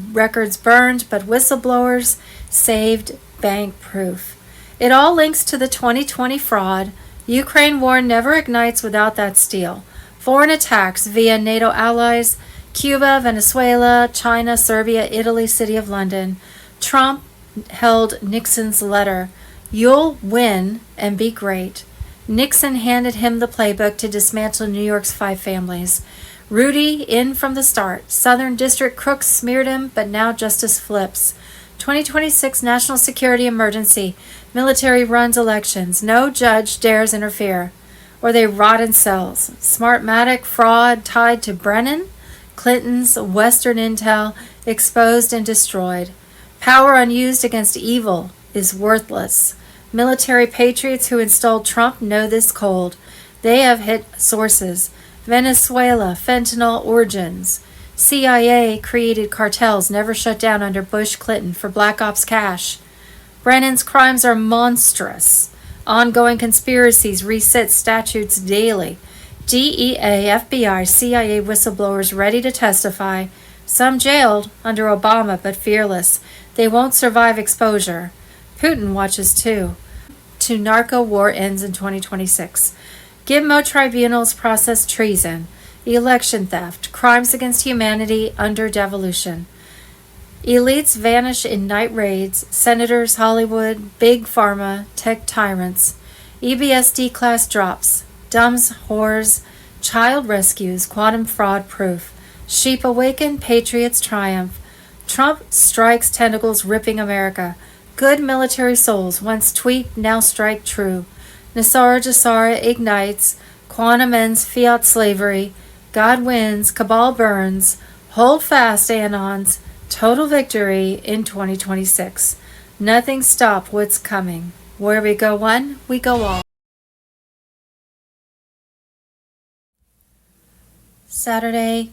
burned, but whistleblowers saved bank-proof. It all links to the 2020 fraud. Ukraine war never ignites without that steel. Foreign attacks via NATO allies, Cuba, Venezuela, China, Serbia, Italy, City of London. Trump held Nixon's letter. You'll win and be great. Nixon handed him the playbook to dismantle New York's 5 families. Rudy in from the start. Southern District crooks smeared him, but now justice flips. 2026 national security emergency. Military runs elections. No judge dares interfere, or they rot in cells. Smartmatic fraud tied to Brennan. Clinton's Western intel exposed and destroyed. Power unused against evil is worthless. Military patriots who installed Trump know this cold. They have hit sources: Venezuela, fentanyl origins. CIA created cartels never shut down under Bush Clinton for Black Ops cash. Brennan's crimes are monstrous. Ongoing conspiracies reset statutes daily. DEA, FBI, CIA whistleblowers ready to testify. Some jailed under Obama but fearless. They won't survive exposure. Putin watches too. To narco war ends in 2026. Gitmo tribunals process treason, election theft, crimes against humanity under devolution. Elites vanish in night raids, senators, Hollywood, big pharma, tech tyrants. EBSD class drops, dumbs, whores, child rescues, quantum fraud proof. Sheep awaken, patriots triumph. Trump strikes tentacles ripping America. Good military souls once tweet, now strike true. Nasara Jasara ignites, quantum ends fiat slavery. God wins, cabal burns. Hold fast, Anons. Total victory in 2026. Nothing stop what's coming. Where we go one, we go all. Saturday,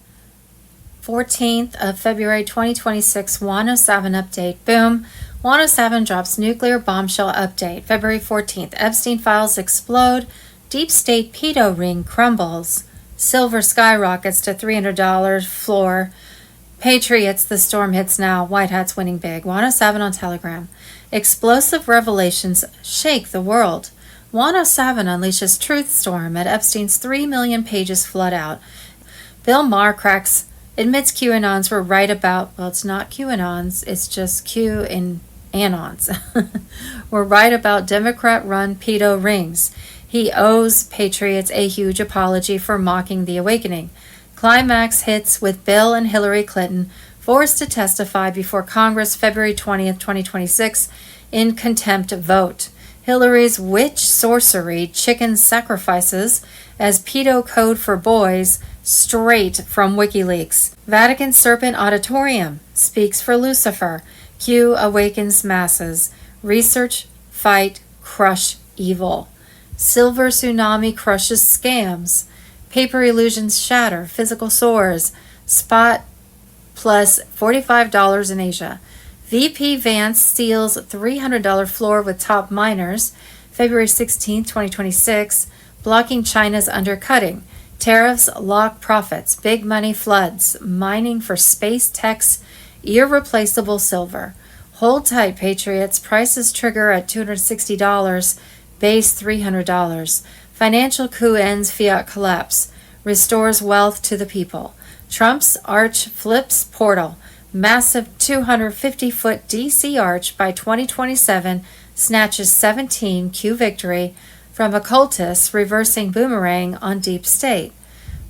14th of February 2026, 107 update. Boom. 107 drops nuclear bombshell update. February 14th, Epstein files explode. Deep state pedo ring crumbles. Silver skyrockets to $300 floor. Patriots, the storm hits now. White hats winning big. 107 on Telegram. Explosive revelations shake the world. 107 unleashes truth storm at Epstein's 3 million pages flood out. Bill Maher admits QAnons were right about, well, it's not QAnons, it's just Q and Anons. Were right about Democrat-run pedo rings. He owes patriots a huge apology for mocking the awakening. Climax hits with Bill and Hillary Clinton forced to testify before Congress February 20th, 2026 in contempt vote. Hillary's witch sorcery chicken sacrifices as pedo code for boys straight from WikiLeaks. Vatican Serpent Auditorium speaks for Lucifer. Q awakens masses. Research, fight, crush evil. Silver tsunami crushes scams. Paper illusions shatter. Physical soars. Spot plus $45 in Asia. VP Vance steals $300 floor with top miners. February 16, 2026. Blocking China's undercutting. Tariffs lock profits. Big money floods. Mining for space tech's irreplaceable silver. Hold tight, Patriots. Prices trigger at $260. Base $300. Financial coup ends fiat collapse. Restores wealth to the people. Trump's arch flips portal. Massive 250-foot DC arch by 2027 snatches 17 Q victory from occultists reversing boomerang on deep state.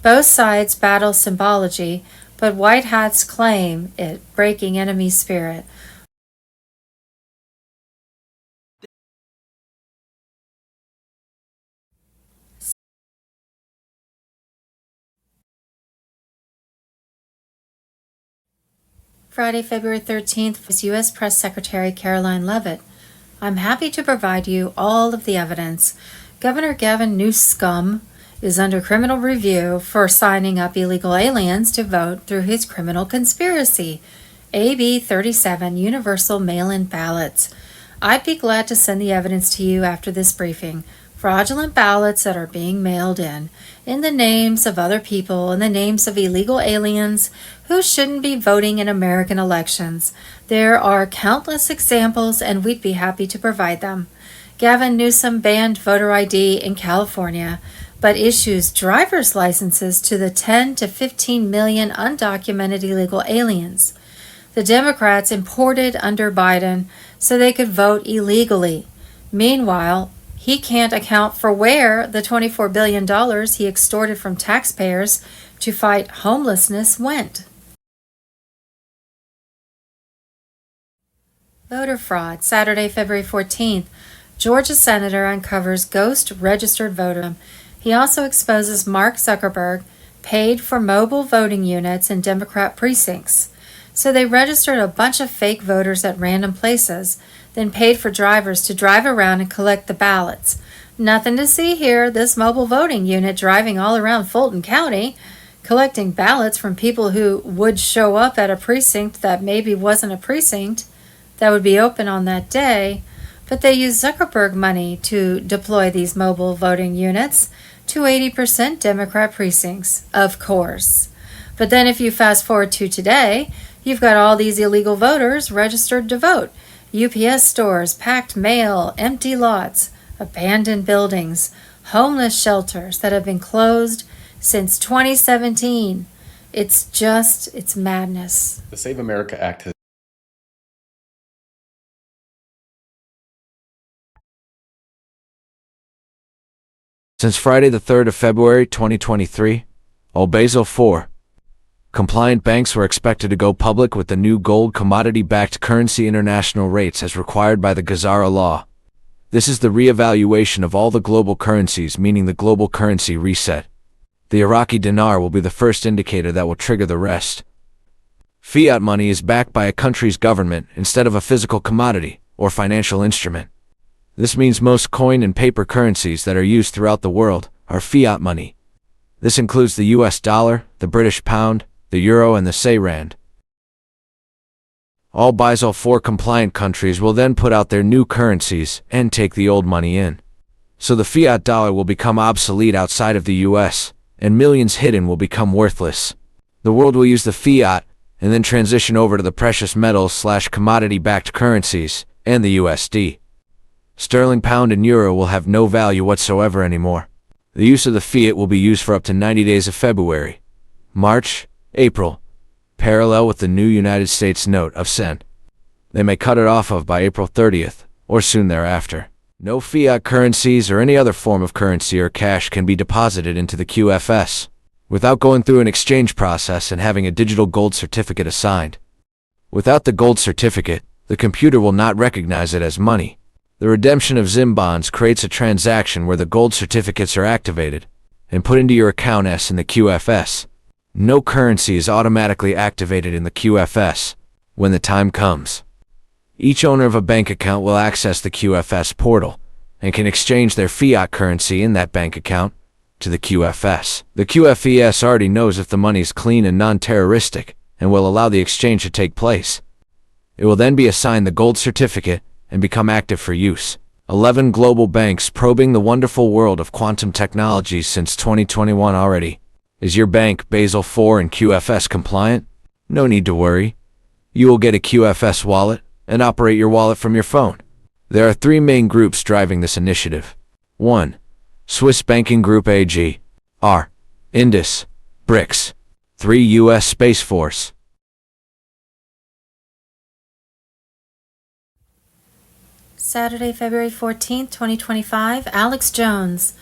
Both sides battle symbology, but white hats claim it, breaking enemy spirit. Friday, February 13th was U.S. Press Secretary Caroline Leavitt. I'm happy to provide you all of the evidence. Governor Gavin Newsom is under criminal review for signing up illegal aliens to vote through his criminal conspiracy. AB 37 Universal Mail-in Ballots. I'd be glad to send the evidence to you after this briefing. Fraudulent ballots that are being mailed in the names of other people, in the names of illegal aliens who shouldn't be voting in American elections. There are countless examples, and we'd be happy to provide them. Gavin Newsom banned voter ID in California, but issues driver's licenses to the 10 to 15 million undocumented illegal aliens. The Democrats imported under Biden so they could vote illegally. Meanwhile, he can't account for where the $24 billion he extorted from taxpayers to fight homelessness went. Voter fraud. Saturday, February 14th. Georgia senator uncovers ghost registered voter. He also exposes Mark Zuckerberg paid for mobile voting units in Democrat precincts. So they registered a bunch of fake voters at random places, then paid for drivers to drive around and collect the ballots. Nothing to see here. This mobile voting unit driving all around Fulton County, collecting ballots from people who would show up at a precinct that maybe wasn't a precinct that would be open on that day, but they use Zuckerberg money to deploy these mobile voting units to 80% Democrat precincts, of course. But then if you fast forward to today, you've got all these illegal voters registered to vote. UPS stores, packed mail, empty lots, abandoned buildings, homeless shelters that have been closed since 2017. It's madness. The Save America Act has Since Friday the 3rd of February 2023, all Basel IV compliant banks were expected to go public with the new gold commodity-backed currency international rates as required by the Gazara law. This is the re-evaluation of all the global currencies, meaning the global currency reset. The Iraqi dinar will be the first indicator that will trigger the rest. Fiat money is backed by a country's government instead of a physical commodity or financial instrument. This means most coin and paper currencies that are used throughout the world are fiat money. This includes the US dollar, the British pound, the euro, and the say rand. All Basel IV compliant countries will then put out their new currencies and take the old money in. So the fiat dollar will become obsolete outside of the US, and millions hidden will become worthless. The world will use the fiat and then transition over to the precious metals / commodity-backed currencies and the USD. Sterling, pound, and euro will have no value whatsoever anymore. The use of the fiat will be used for up to 90 days of February, March, April, parallel with the new United States note of cent. They may cut it off of by April 30th, or soon thereafter. No fiat currencies or any other form of currency or cash can be deposited into the QFS without going through an exchange process and having a digital gold certificate assigned. Without the gold certificate, the computer will not recognize it as money. The redemption of ZIM bonds creates a transaction where the gold certificates are activated and put into your account S in the QFS. No currency is automatically activated in the QFS when the time comes. Each owner of a bank account will access the QFS portal and can exchange their fiat currency in that bank account to the QFS. The QFES already knows if the money is clean and non-terroristic and will allow the exchange to take place. It will then be assigned the gold certificate and become active for use. 11 global banks probing the wonderful world of quantum technologies since 2021 already. Is your bank Basel IV and QFS compliant? No need to worry. You will get a QFS wallet and operate your wallet from your phone. There are three main groups driving this initiative. 1. Swiss Banking Group AG. R. Indus. BRICS. 3. U.S. Space Force. Saturday, February 14th, 2025. Alex Jones.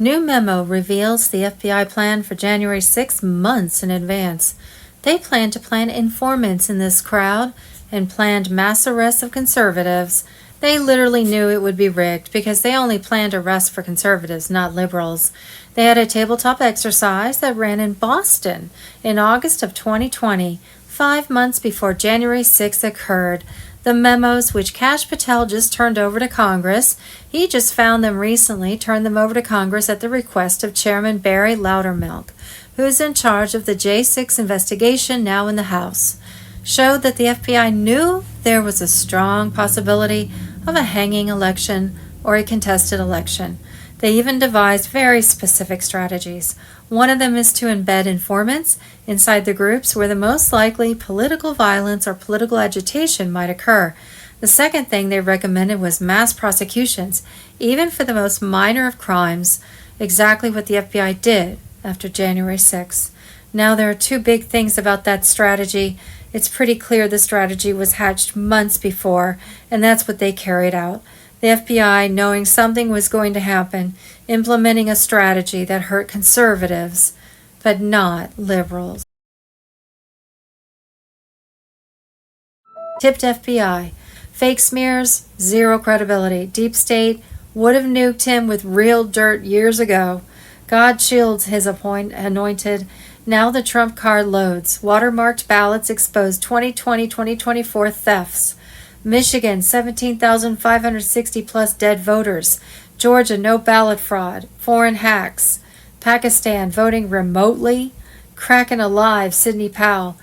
New memo reveals the FBI plan for January 6 months in advance. They plan to plant informants in this crowd and planned mass arrests of conservatives. They literally knew it would be rigged because they only planned arrests for conservatives, not liberals. They had a tabletop exercise that ran in Boston in August of 2020, 5 months before January 6 occurred. The memos, which Kash Patel just turned over to Congress, he just found them recently, turned them over to Congress at the request of Chairman Barry Loudermilk, who's in charge of the J6 investigation now in the House, showed that the FBI knew there was a strong possibility of a hanging election or a contested election. They even devised very specific strategies. One of them is to embed informants inside the groups where the most likely political violence or political agitation might occur. The second thing they recommended was mass prosecutions, even for the most minor of crimes, exactly what the FBI did after January 6th. Now, there are two big things about that strategy. It's pretty clear the strategy was hatched months before, and that's what they carried out. The FBI, knowing something was going to happen, implementing a strategy that hurt conservatives, but not liberals. Tipped FBI. Fake smears, zero credibility. Deep State would have nuked him with real dirt years ago. God shields his anointed. Now the Trump card loads. Watermarked ballots expose 2020-2024 thefts. Michigan, 17,560 plus dead voters. Georgia, no ballot fraud. Foreign hacks. Pakistan, voting remotely. Kraken alive, Sidney Powell.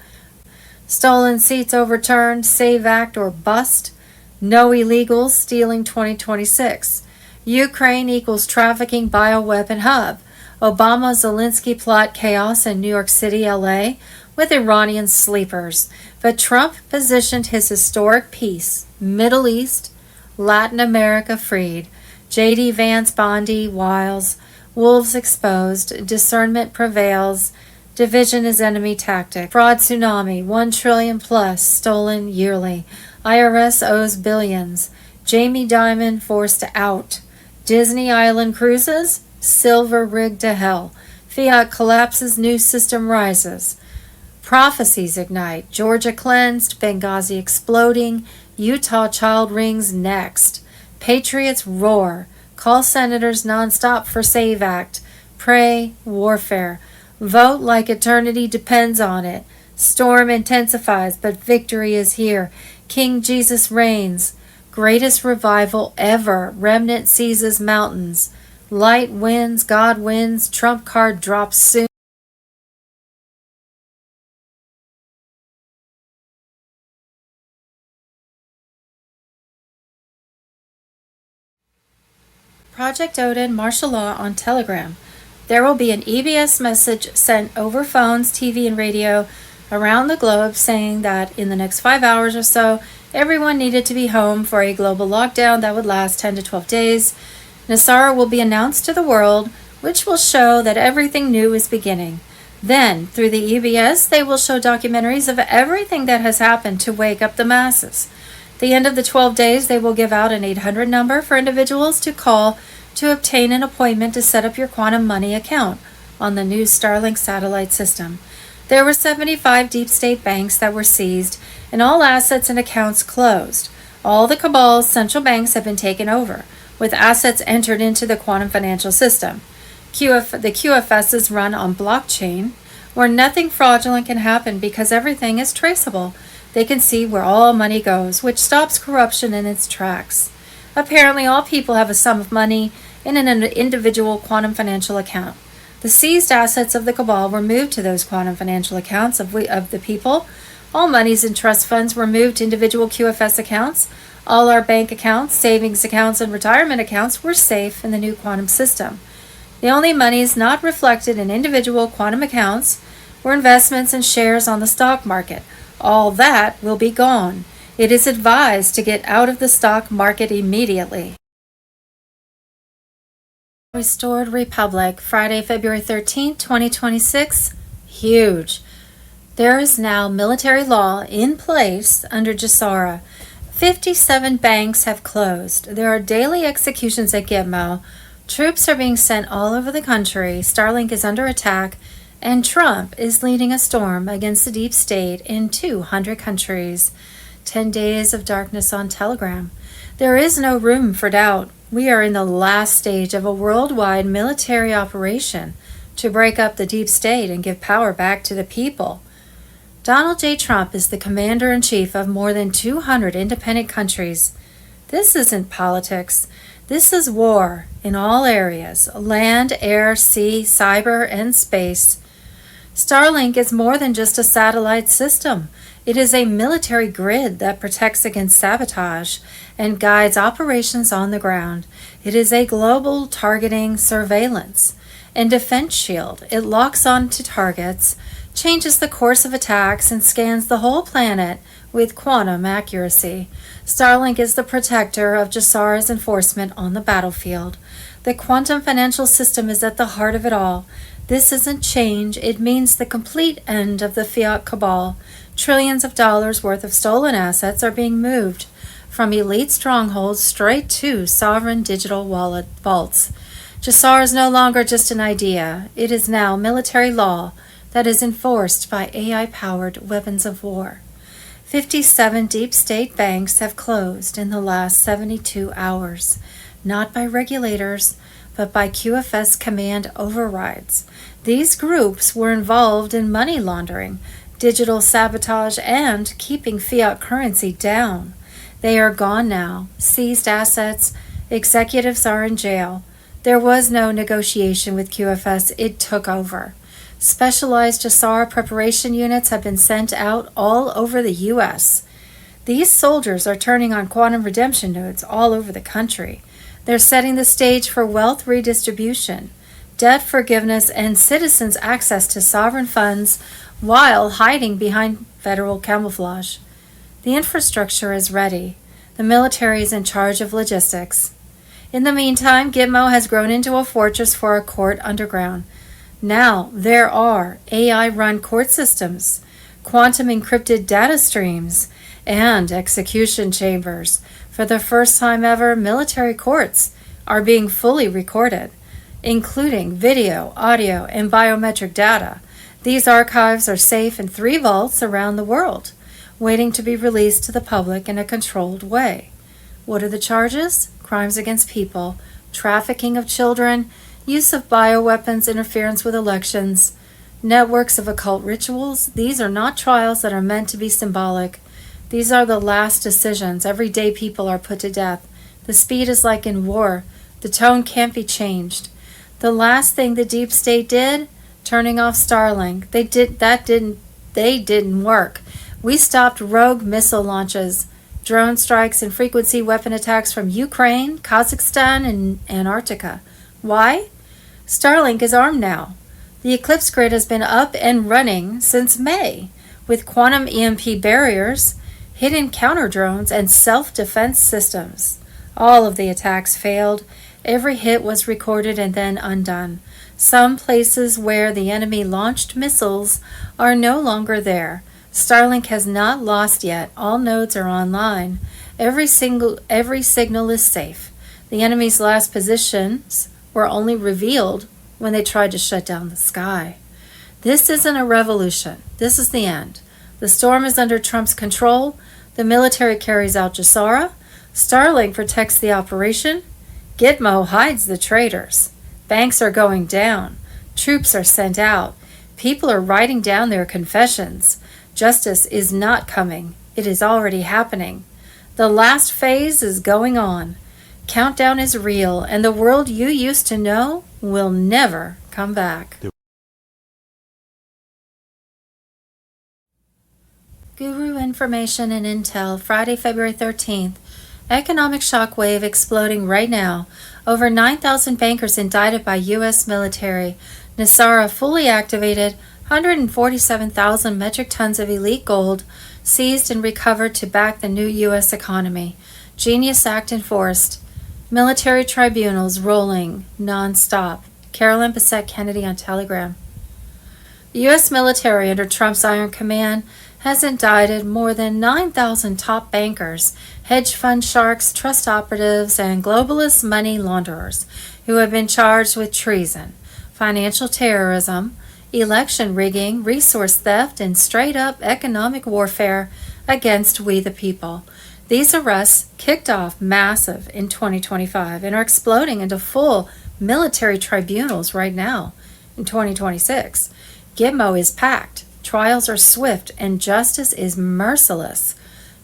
Stolen seats overturned, SAVE Act or bust. No illegals stealing 2026. Ukraine equals trafficking bioweapon hub. Obama-Zelensky plot chaos in New York City, LA, with Iranian sleepers. But Trump positioned his historic peace, Middle East, Latin America freed. J.D. Vance, Bondi, Wiles, wolves exposed, discernment prevails, division is enemy tactic. Fraud tsunami, 1 trillion plus stolen yearly. IRS owes billions. Jamie Dimon forced out. Disney Island cruises, silver rigged to hell. Fiat collapses, new system rises. Prophecies ignite. Georgia cleansed, Benghazi exploding, Utah child rings next. Patriots roar. Call senators nonstop for SAVE Act. Pray, warfare. Vote like eternity depends on it. Storm intensifies, but victory is here. King Jesus reigns. Greatest revival ever. Remnant seizes mountains. Light wins, God wins. Trump card drops soon. Project Odin martial law on Telegram. There will be an EBS message sent over phones, TV, and radio around the globe saying that in the next 5 hours or so, everyone needed to be home for a global lockdown that would last 10 to 12 days. Nasara will be announced to the world, which will show that everything new is beginning. Then, through the EBS, they will show documentaries of everything that has happened to wake up the masses. At the end of the 12 days, they will give out an 800 number for individuals to call to obtain an appointment to set up your quantum money account on the new Starlink satellite system. There were 75 deep state banks that were seized, and all assets and accounts closed. All the cabal's central banks have been taken over, with assets entered into the quantum financial system. The QFS is run on blockchain, where nothing fraudulent can happen because everything is traceable. They can see where all money goes, which stops corruption in its tracks. Apparently, all people have a sum of money in an individual quantum financial account. The seized assets of the cabal were moved to those quantum financial accounts of the people. All monies and trust funds were moved to individual QFS accounts. All our bank accounts, savings accounts, and retirement accounts were safe in the new quantum system. The only monies not reflected in individual quantum accounts were investments and shares on the stock market. All that will be gone. It is advised to get out of the stock market immediately. Restored Republic, Friday, February 13, 2026. Huge. There is now military law in place under Jasara. 57 banks have closed. There are daily executions at Gitmo. Troops are being sent all over the country. Starlink is under attack. And Trump is leading a storm against the deep state in 200 countries. 10 days of darkness on Telegram. There is no room for doubt. We are in the last stage of a worldwide military operation to break up the deep state and give power back to the people. Donald J. Trump is the commander-in-chief of more than 200 independent countries. This isn't politics. This is war in all areas: land, air, sea, cyber, and space. Starlink is more than just a satellite system. It is a military grid that protects against sabotage and guides operations on the ground. It is a global targeting, surveillance, and defense shield. It locks onto targets, changes the course of attacks, and scans the whole planet with quantum accuracy. Starlink is the protector of Jasara's enforcement on the battlefield. The quantum financial system is at the heart of it all. This isn't change. It means the complete end of the fiat cabal. Trillions of dollars worth of stolen assets are being moved from elite strongholds straight to sovereign digital wallet vaults. Jasara is no longer just an idea. It is now military law that is enforced by AI-powered weapons of war. 57 deep state banks have closed in the last 72 hours, not by regulators, but by QFS command overrides. These groups were involved in money laundering, digital sabotage, and keeping fiat currency down. They are gone now. Seized assets Executives are in jail. There was no negotiation with QFS, it took over. Specialized Jassara preparation units have been sent out all over the U.S. These soldiers are turning on quantum redemption nodes all over the country. They're setting the stage for wealth redistribution, debt forgiveness, and citizens' access to sovereign funds while hiding behind federal camouflage. The infrastructure is ready. The military is in charge of logistics. In the meantime, Gitmo has grown into a fortress for a court underground. Now there are AI-run court systems, quantum encrypted data streams, and execution chambers. For the first time ever, military courts are being fully recorded, including video, audio, and biometric data. These archives are safe in 3 vaults around the world, waiting to be released to the public in a controlled way. What are the charges? Crimes against people, trafficking of children, use of bioweapons, interference with elections, networks of occult rituals. These are not trials that are meant to be symbolic. These are the last decisions. Every day people are put to death. The speed is like in war. The tone can't be changed. The last thing the deep state did, turning off Starlink, they didn't work. We stopped rogue missile launches, drone strikes, and frequency weapon attacks from Ukraine, Kazakhstan, and Antarctica. Why? Starlink is armed now. The Eclipse grid has been up and running since May, with quantum EMP barriers, hidden counter drones, and self-defense systems. All of the attacks failed. Every hit was recorded and then undone. Some places where the enemy launched missiles are no longer there. Starlink has not lost yet. All nodes are online. Every signal is safe. The enemy's last positions were only revealed when they tried to shut down the sky. This isn't a revolution. This is the end. The storm is under Trump's control. The military carries out Jassara. Starlink protects the operation. Gitmo hides the traitors. Banks are going down. Troops are sent out. People are writing down their confessions. Justice is not coming. It is already happening. The last phase is going on. Countdown is real, and the world you used to know will never come back. Guru Information and Intel, Friday, February 13th. Economic shockwave exploding right now. Over 9,000 bankers indicted by U.S. military. Nisara fully activated. 147,000 metric tons of elite gold seized and recovered to back the new U.S. economy. Genius Act enforced. Military tribunals rolling non-stop. Carolyn Bessette Kennedy on Telegram. The U.S. military under Trump's Iron Command has indicted more than 9,000 top bankers, hedge fund sharks, trust operatives, and globalist money launderers who have been charged with treason, financial terrorism, election rigging, resource theft, and straight-up economic warfare against we the people. These arrests kicked off massive in 2025 and are exploding into full military tribunals right now in 2026. Gitmo is packed. Trials are swift and justice is merciless.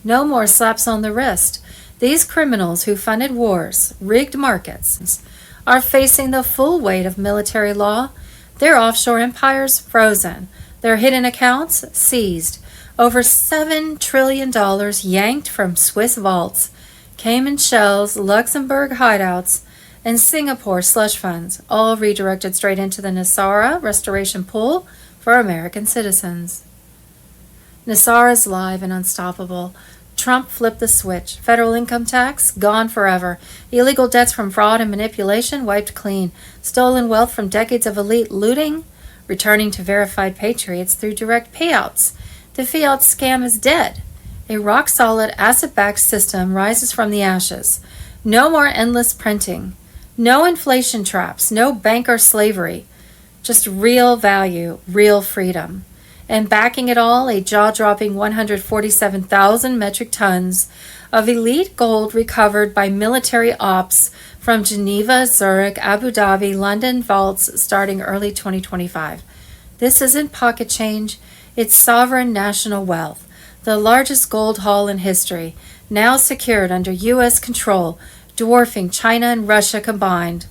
No more slaps on the wrist. These criminals who funded wars, rigged markets, are facing the full weight of military law. Their offshore empires frozen. Their hidden accounts seized. Over $7 trillion yanked from Swiss vaults, Cayman shells, Luxembourg hideouts, and Singapore slush funds, all redirected straight into the Nisara restoration pool for American citizens. Nisara is live and unstoppable. Trump flipped the switch. Federal income tax, gone forever. Illegal debts from fraud and manipulation, wiped clean. Stolen wealth from decades of elite looting, returning to verified patriots through direct payouts. The fiat scam is dead. A rock-solid asset-backed system rises from the ashes. No more endless printing. No inflation traps. No banker slavery. Just real value, real freedom. And backing it all, a jaw-dropping 147,000 metric tons of elite gold recovered by military ops from Geneva, Zurich, Abu Dhabi, London vaults starting early 2025. This isn't pocket change. It's sovereign national wealth, the largest gold haul in history, now secured under U.S. control, dwarfing China and Russia combined.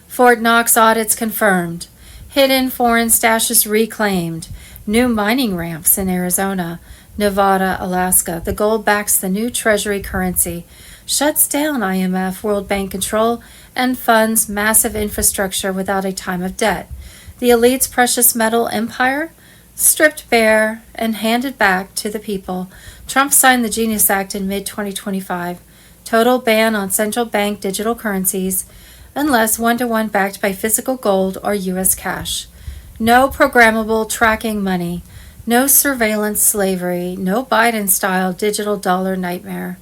Fort Knox audits confirmed. Hidden foreign stashes reclaimed. New mining ramps in Arizona, Nevada, Alaska. The gold backs the new treasury currency. Shuts down IMF, World Bank control, and funds massive infrastructure without a time of debt. The elite's precious metal empire stripped bare and handed back to the people. Trump signed the Genius Act in mid-2025. Total ban on central bank digital currencies unless one-to-one backed by physical gold or U.S. cash. No programmable tracking money. No surveillance slavery. No Biden-style digital dollar nightmare.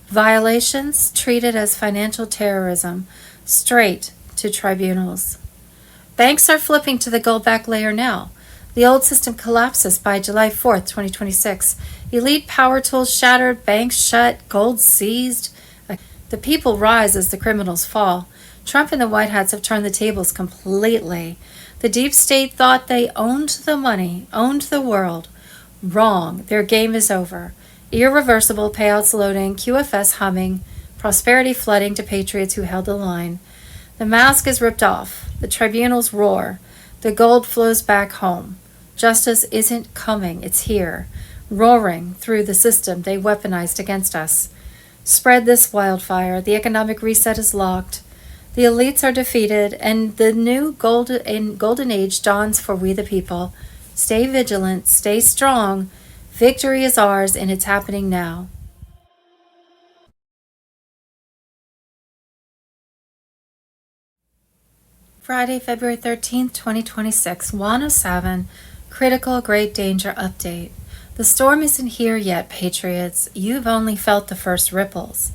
Violations treated as financial terrorism. Straight to tribunals. Banks are flipping to the gold-backed layer now. The old system collapses by July 4th, 2026. Elite power tools shattered, banks shut, gold seized. The people rise as the criminals fall. Trump and the White Hats have turned the tables completely. The deep state thought they owned the money, owned the world. Wrong. Their game is over. Irreversible payouts loading, QFS humming, prosperity flooding to patriots who held the line. The mask is ripped off. The tribunals roar. The gold flows back home. Justice isn't coming, it's here, roaring through the system they weaponized against us. Spread this wildfire. The economic reset is locked. The elites are defeated, and the new golden age dawns for we the people. Stay vigilant, stay strong. Victory is ours, and it's happening now. Friday, February 13th, 2026, 107, Critical Great Danger Update. The storm isn't here yet, patriots. You've only felt the first ripples.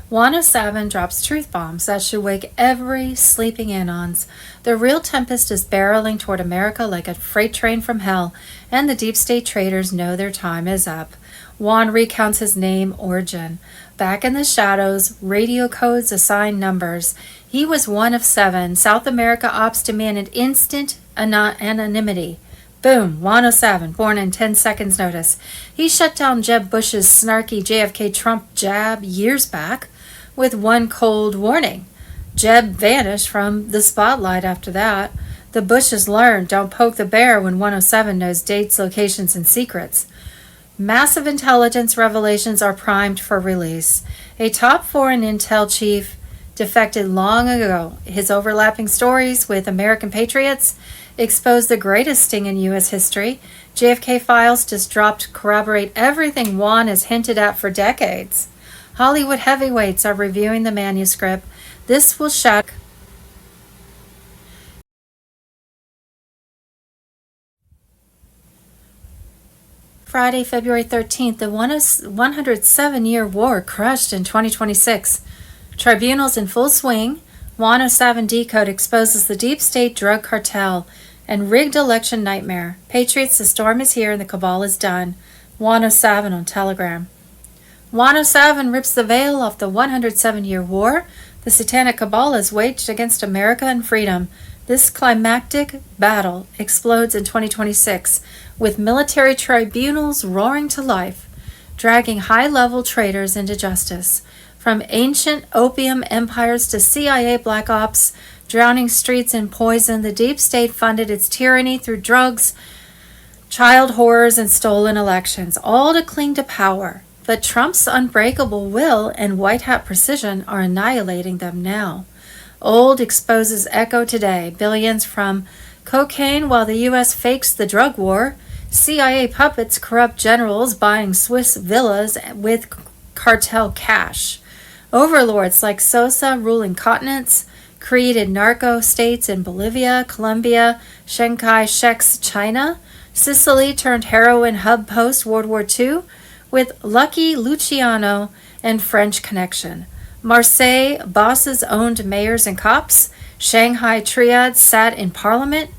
107 drops truth bombs that should wake every sleeping Anons. The real tempest is barreling toward America like a freight train from hell, and the deep state traitors know their time is up. Juan recounts his name, origin. Back in the shadows, radio codes assign numbers. He was one of 7. South America ops demanded instant anonymity. Boom, 107, born in 10 seconds notice. He shut down Jeb Bush's snarky JFK Trump jab years back with one cold warning. Jeb vanished from the spotlight after that. The Bushes learned, don't poke the bear when 107 knows dates, locations, and secrets. Massive intelligence revelations are primed for release. A top foreign intel chief defected long ago. His overlapping stories with American patriots exposed the greatest sting in U.S. history. JFK files just dropped corroborate everything Juan has hinted at for decades. Hollywood heavyweights are reviewing the manuscript. This will shatter. Friday, February 13th, the 107-year war crushed in 2026. Tribunals in full swing. 107 Decode exposes the deep state drug cartel and rigged election nightmare. Patriots, the storm is here and the cabal is done. 107 on Telegram. 107 rips the veil off the 107-year war the satanic cabal has waged against America and freedom. This climactic battle explodes in 2026 with military tribunals roaring to life, dragging high-level traitors into justice. From ancient opium empires to CIA black ops, drowning streets in poison, the deep state funded its tyranny through drugs, child horrors, and stolen elections, all to cling to power. But Trump's unbreakable will and white hat precision are annihilating them now. Old exposes echo today. Billions from cocaine while the U.S. fakes the drug war. CIA puppets corrupt generals buying Swiss villas with cartel cash. Overlords like Sosa ruling continents, created narco states in Bolivia, Colombia, Chiang Kai-shek's China, Sicily turned heroin hub post-World War II with Lucky Luciano and French connection. Marseille bosses owned mayors and cops. Shanghai triads sat in parliament.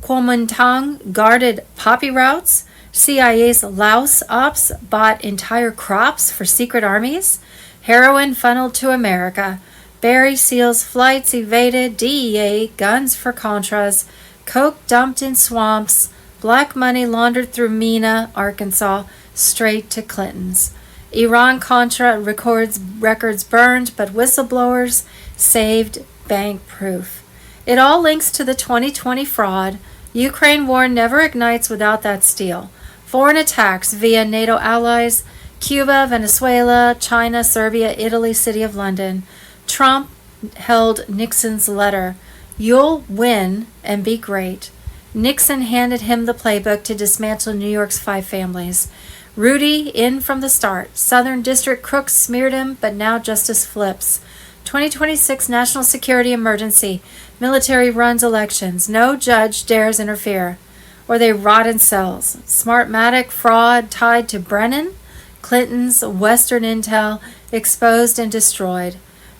Kuomintang guarded poppy routes. CIA's Laos ops bought entire crops for secret armies. Heroin funneled to America. Barry Seals flights evaded. DEA guns for Contras. Coke dumped in swamps. Black money laundered through Mena, Arkansas, straight to Clinton's. Iran-Contra records burned, but whistleblowers saved bank proof. It all links to the 2020 fraud. Ukraine war never ignites without that steel. Foreign attacks via NATO allies, Cuba, Venezuela, China, Serbia, Italy, City of London. Trump held Nixon's letter. You'll win and be great. Nixon handed him the playbook to dismantle New York's 5 families. Rudy in from the start. Southern District crooks smeared him, but now justice flips. 2026 national security emergency. Military runs elections. No judge dares interfere, or they rot in cells. Smartmatic fraud tied to Brennan. Clinton's Western intel exposed and destroyed.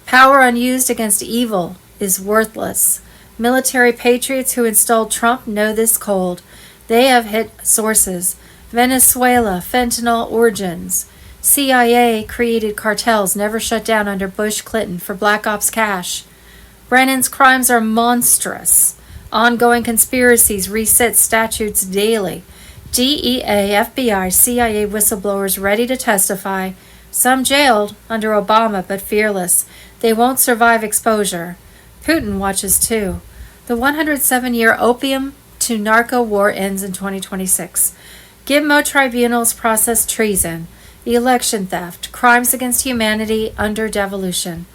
Power unused against evil is worthless. Military patriots who installed Trump know this cold. They have hit sources. Venezuela, fentanyl origins. CIA created cartels never shut down under Bush Clinton for Black Ops cash. Brennan's crimes are monstrous. Ongoing conspiracies reset statutes daily. DEA, FBI, CIA whistleblowers ready to testify. Some jailed under Obama but fearless. They won't survive exposure. Putin watches too. The 107-year opium to narco war ends in 2026. Gitmo tribunals process treason, election theft, crimes against humanity under devolution.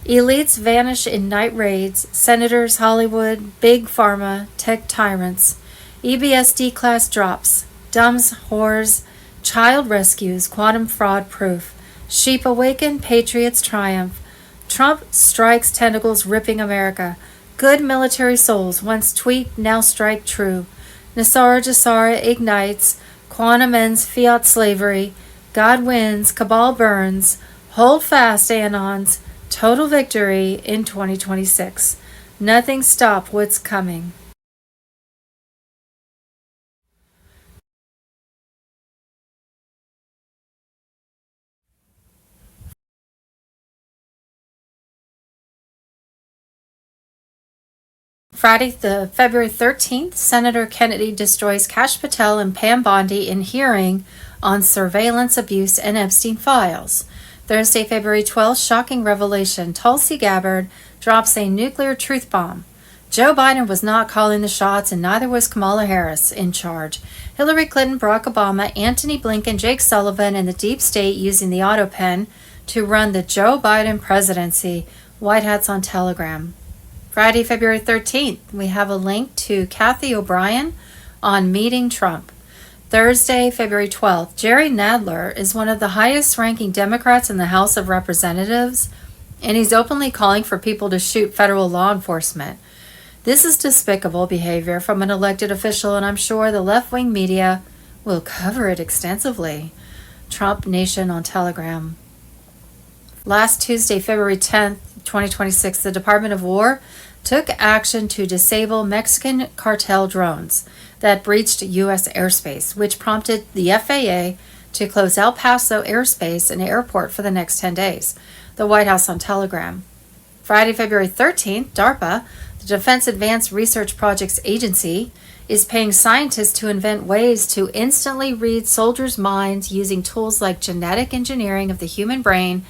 Elites vanish in night raids, senators, Hollywood, big pharma, tech tyrants. EBSD class drops, dumbs, whores, child rescues, quantum fraud proof. Sheep awaken, patriots triumph. Trump strikes tentacles ripping America. Good military souls, once tweaked, now strike true. Nasara Jasara ignites, quantum ends fiat slavery, God wins, cabal burns, hold fast, Anons, total victory in 2026. Nothing stop what's coming. Friday, the February 13th, Senator Kennedy destroys Kash Patel and Pam Bondi in hearing on surveillance abuse and Epstein files. Thursday, February 12th, shocking revelation. Tulsi Gabbard drops a nuclear truth bomb. Joe Biden was not calling the shots, and neither was Kamala Harris in charge. Hillary Clinton, Barack Obama, Antony Blinken, Jake Sullivan, and the deep state using the auto pen to run the Joe Biden presidency. White Hats on Telegram. Friday, February 13th, we have a link to Kathy O'Brien on meeting Trump. Thursday, February 12th, Jerry Nadler is one of the highest-ranking Democrats in the House of Representatives, and he's openly calling for people to shoot federal law enforcement. This is despicable behavior from an elected official, and I'm sure the left-wing media will cover it extensively. Trump Nation on Telegram. Last Tuesday, February 10th, 2026, the Department of War took action to disable Mexican cartel drones that breached U.S. airspace, which prompted the FAA to close El Paso airspace and airport for the next 10 days. The White House on Telegram. Friday, February 13th, DARPA, the Defense Advanced Research Projects Agency, is paying scientists to invent ways to instantly read soldiers' minds using tools like genetic engineering of the human brain,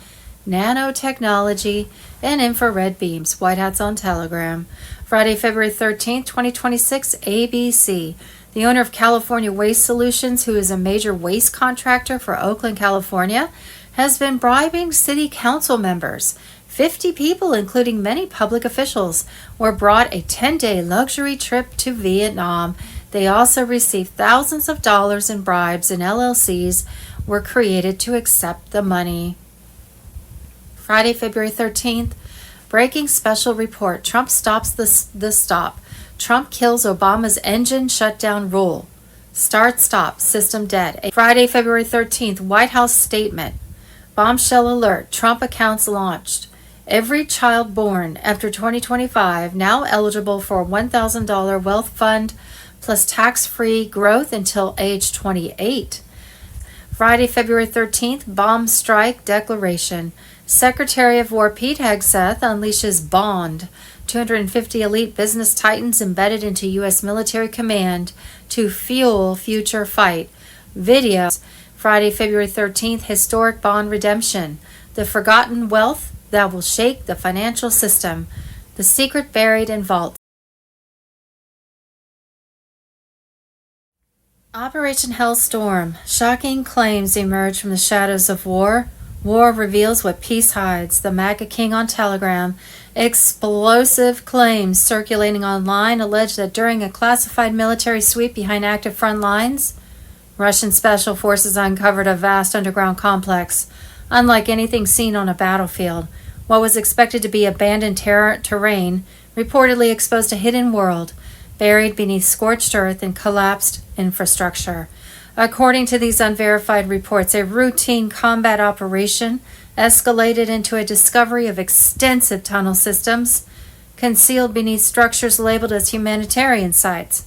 nanotechnology, and infrared beams. White Hats on Telegram. Friday, February 13th, 2026, ABC. The owner of California Waste Solutions, who is a major waste contractor for Oakland, California, has been bribing city council members. 50 people, including many public officials, were brought a 10-day luxury trip to Vietnam. They also received thousands of dollars in bribes, and LLCs were created to accept the money. Friday, February 13th, breaking special report. Trump stops the stop. Trump kills Obama's engine shutdown rule. Start-stop, system dead. Friday, February 13th, White House statement. Bombshell alert, Trump accounts launched. Every child born after 2025 now eligible for a $1,000 wealth fund plus tax-free growth until age 28. Friday, February 13th, bomb strike declaration. Secretary of War Pete Hegseth unleashes Bond, 250 elite business titans embedded into U.S. military command to fuel future fight. Videos. Friday, February 13th, historic bond redemption. The forgotten wealth that will shake the financial system. The secret buried in vaults. Operation Hellstorm. Shocking claims emerge from the shadows of war. War reveals what peace hides. The MAGA King on Telegram. Explosive claims circulating online allege that during a classified military sweep behind active front lines, Russian special forces uncovered a vast underground complex, unlike anything seen on a battlefield. What was expected to be abandoned terrain reportedly exposed a hidden world, buried beneath scorched earth and collapsed infrastructure. According to these unverified reports, a routine combat operation escalated into a discovery of extensive tunnel systems concealed beneath structures labeled as humanitarian sites.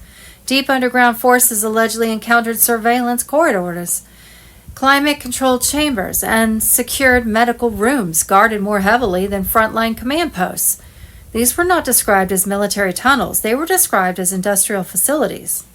Deep underground forces allegedly encountered surveillance corridors, climate-controlled chambers, and secured medical rooms guarded more heavily than frontline command posts. These were not described as military tunnels. They were described as industrial facilities.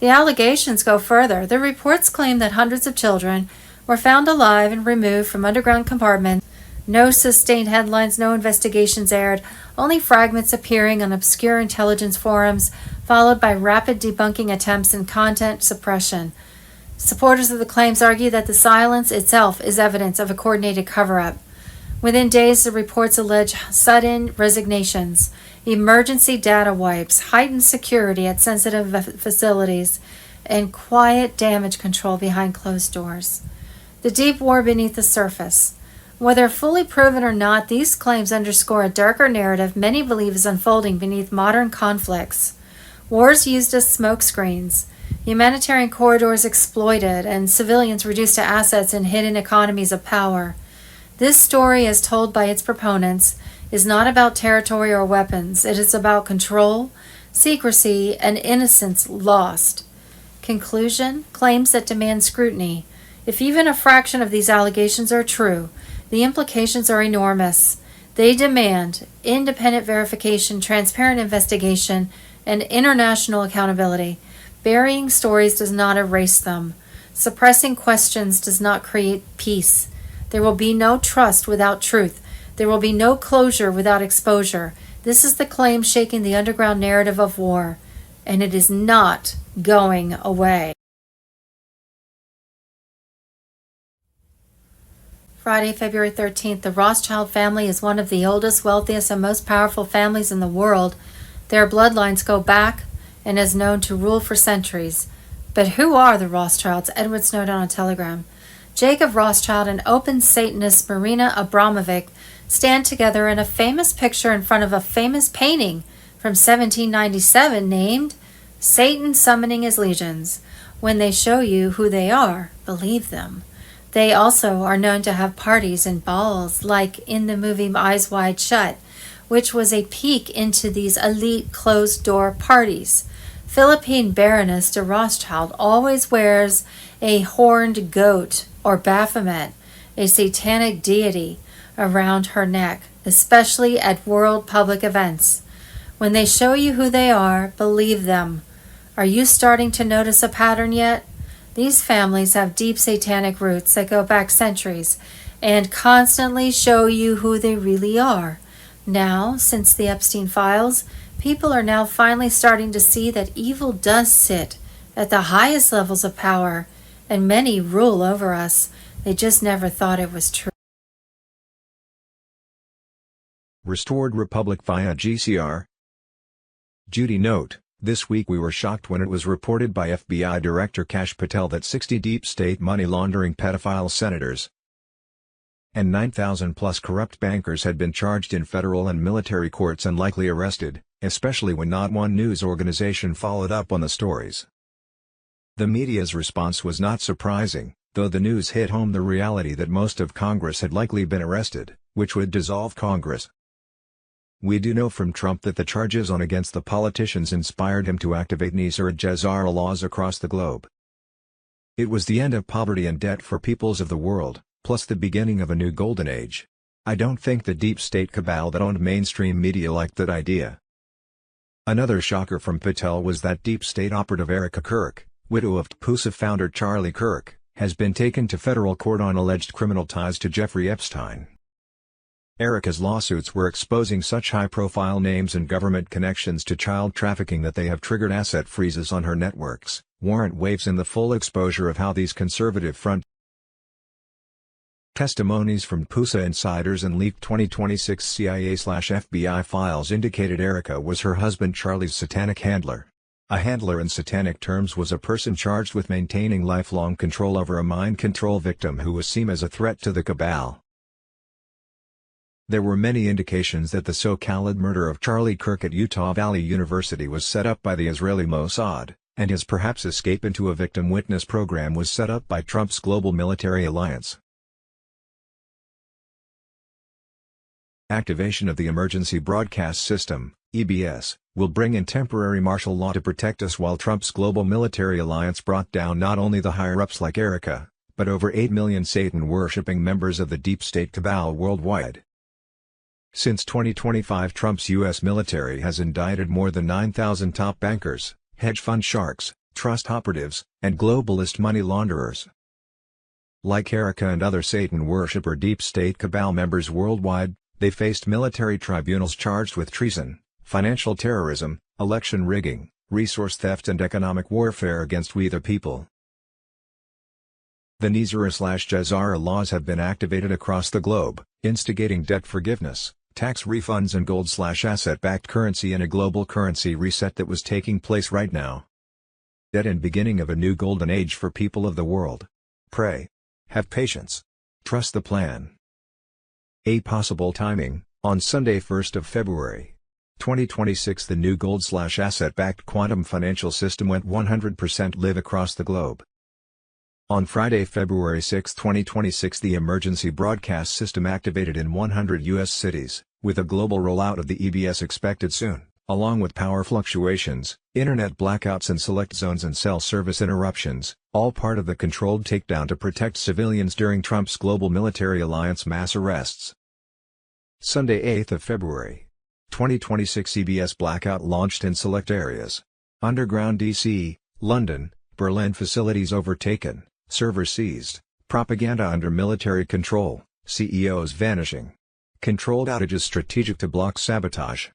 The allegations go further. The reports claim that hundreds of children were found alive and removed from underground compartments. No sustained headlines, no investigations aired, only fragments appearing on obscure intelligence forums, followed by rapid debunking attempts and content suppression. Supporters of the claims argue that the silence itself is evidence of a coordinated cover-up. Within days, the reports allege sudden resignations, emergency data wipes, heightened security at sensitive facilities, and quiet damage control behind closed doors. The deep war beneath the surface. Whether fully proven or not, these claims underscore a darker narrative many believe is unfolding beneath modern conflicts. Wars used as smokescreens, humanitarian corridors exploited, and civilians reduced to assets in hidden economies of power. This story, as told by its proponents, is not about territory or weapons. It is about control, secrecy, and innocence lost. Conclusion: claims that demand scrutiny. If even a fraction of these allegations are true, the implications are enormous. They demand independent verification, transparent investigation, and international accountability. Burying stories does not erase them. Suppressing questions does not create peace. There will be no trust without truth. There will be no closure without exposure. This is the claim shaking the underground narrative of war, and it is not going away. Friday, February 13th. The Rothschild family is one of the oldest, wealthiest, and most powerful families in the world. Their bloodlines go back and is known to rule for centuries. But who are the Rothschilds? Edward Snowden on Telegram. Jacob Rothschild and open Satanist Marina Abramovic stand together in a famous picture in front of a famous painting from 1797 named Satan Summoning His Legions. When they show you who they are, believe them. They also are known to have parties and balls, like in the movie Eyes Wide Shut, which was a peek into these elite closed-door parties. Philippine Baroness de Rothschild always wears a horned goat or Baphomet, a satanic deity, around her neck, especially at world public events. When they show you who they are, believe them. Are you starting to notice a pattern yet? These families have deep satanic roots that go back centuries and constantly show you who they really are. Now, since the Epstein files, people are now finally starting to see that evil does sit at the highest levels of power, and many rule over us. They just never thought it was true. Restored Republic via GCR. Judy note: this week we were shocked when it was reported by FBI Director Kash Patel that 60 deep state money laundering pedophile senators and 9,000-plus corrupt bankers had been charged in federal and military courts and likely arrested, especially when not one news organization followed up on the stories. The media's response was not surprising, though the news hit home the reality that most of Congress had likely been arrested, which would dissolve Congress. We do know from Trump that the charges on against the politicians inspired him to activate NISA and JAZARA laws across the globe. It was the end of poverty and debt for peoples of the world, plus the beginning of a new golden age. I don't think the deep state cabal that owned mainstream media liked that idea. Another shocker from Patel was that deep state operative Erica Kirk, widow of TPUSA founder Charlie Kirk, has been taken to federal court on alleged criminal ties to Jeffrey Epstein. Erica's lawsuits were exposing such high-profile names and government connections to child trafficking that they have triggered asset freezes on her networks, warrant waivers and the full exposure of how these conservative front testimonies from PUSA insiders and leaked 2026 CIA/FBI files indicated Erica was her husband Charlie's satanic handler. A handler in satanic terms was a person charged with maintaining lifelong control over a mind control victim who was seen as a threat to the cabal. There were many indications that the so-called murder of Charlie Kirk at Utah Valley University was set up by the Israeli Mossad, and his perhaps escape into a victim witness program was set up by Trump's global military alliance. Activation of the Emergency Broadcast System, EBS, will bring in temporary martial law to protect us while Trump's global military alliance brought down not only the higher-ups like Erica, but over 8 million Satan-worshipping members of the deep state cabal worldwide. Since 2025, Trump's U.S. military has indicted more than 9,000 top bankers, hedge fund sharks, trust operatives, and globalist money launderers. Like Erica and other Satan worshipper deep state cabal members worldwide, they faced military tribunals charged with treason, financial terrorism, election rigging, resource theft and economic warfare against we the people. The Nizara/Jazara laws have been activated across the globe, instigating debt forgiveness, tax refunds and gold/asset-backed currency in a global currency reset that was taking place right now. Debt and beginning of a new golden age for people of the world. Pray. Have patience. Trust the plan. A possible timing, on Sunday 1st of February. 2026 the new gold/asset-backed quantum financial system went 100% live across the globe. On Friday, February 6, 2026 the emergency broadcast system activated in 100 U.S. cities, with a global rollout of the EBS expected soon, along with power fluctuations, internet blackouts and select zones and cell service interruptions, all part of the controlled takedown to protect civilians during Trump's global military alliance mass arrests. Sunday 8 of February. 2026 EBS blackout launched in select areas. Underground DC, London, Berlin facilities overtaken. Servers seized, propaganda under military control, CEOs vanishing. Controlled outages strategic to block sabotage.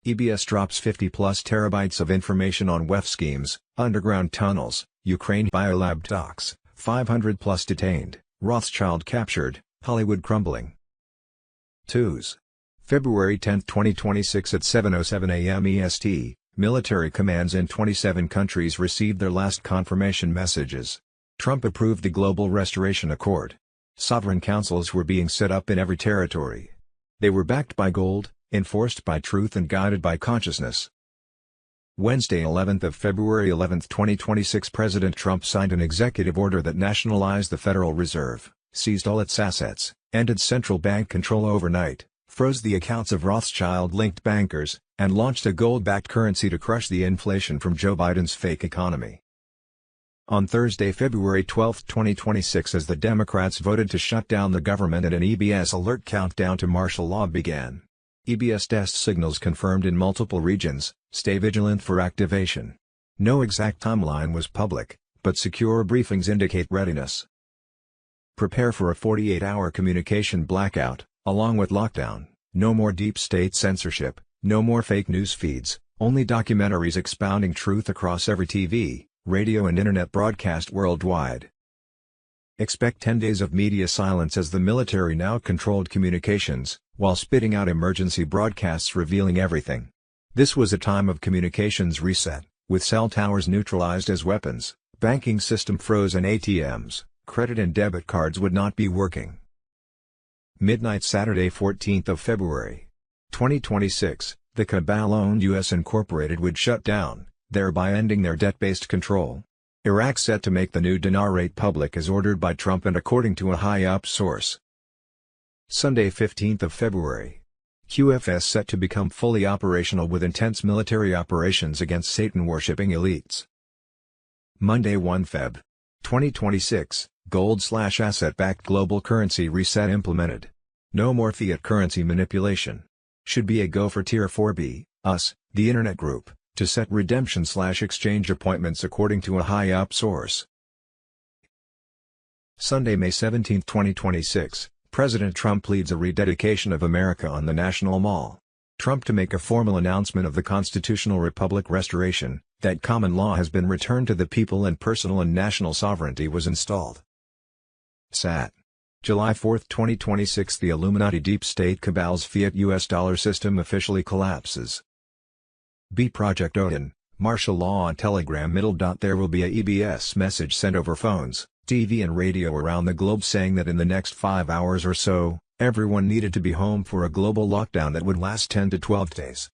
EBS drops 50+ terabytes of information on WEF schemes, underground tunnels, Ukraine biolab docks, 500+ detained, Rothschild captured, Hollywood crumbling. 2s. February 10, 2026 at 7:07 a.m. EST, military commands in 27 countries received their last confirmation messages. Trump approved the Global Restoration Accord. Sovereign councils were being set up in every territory. They were backed by gold, enforced by truth and guided by consciousness. Wednesday 11th of February 11, 2026 President Trump signed an executive order that nationalized the Federal Reserve, seized all its assets, ended central bank control overnight, froze the accounts of Rothschild-linked bankers, and launched a gold-backed currency to crush the inflation from Joe Biden's fake economy. On Thursday, February 12, 2026 as the Democrats voted to shut down the government and an EBS alert countdown to martial law began. EBS test signals confirmed in multiple regions, stay vigilant for activation. No exact timeline was public, but secure briefings indicate readiness. Prepare for a 48-hour communication blackout, along with lockdown, no more deep state censorship, no more fake news feeds, only documentaries expounding truth across every TV, radio and internet broadcast worldwide. Expect 10 days of media silence as the military now controlled communications, while spitting out emergency broadcasts revealing everything. This was a time of communications reset, with cell towers neutralized as weapons, banking system froze and ATMs, credit and debit cards would not be working. Midnight Saturday 14th of February. 2026, the cabal-owned U.S. Incorporated would shut down, thereby ending their debt-based control. Iraq set to make the new dinar rate public as ordered by Trump and according to a high-up source. Sunday 15th of February. QFS set to become fully operational with intense military operations against Satan-worshipping elites. Monday 1 Feb. 2026, gold/asset-backed global currency reset implemented. No more fiat currency manipulation. Should be a go for Tier 4B, us, the Internet Group, to set redemption/exchange appointments according to a high-up source. Sunday, May 17, 2026, President Trump leads a rededication of America on the National Mall. Trump to make a formal announcement of the constitutional republic restoration, that common law has been returned to the people and personal and national sovereignty was installed. Sat. July 4, 2026, the Illuminati deep state cabal's fiat US dollar system officially collapses. B. Project Odin, martial law on Telegram. There will be a EBS message sent over phones, TV and radio around the globe saying that in the next 5 hours or so, everyone needed to be home for a global lockdown that would last 10 to 12 days.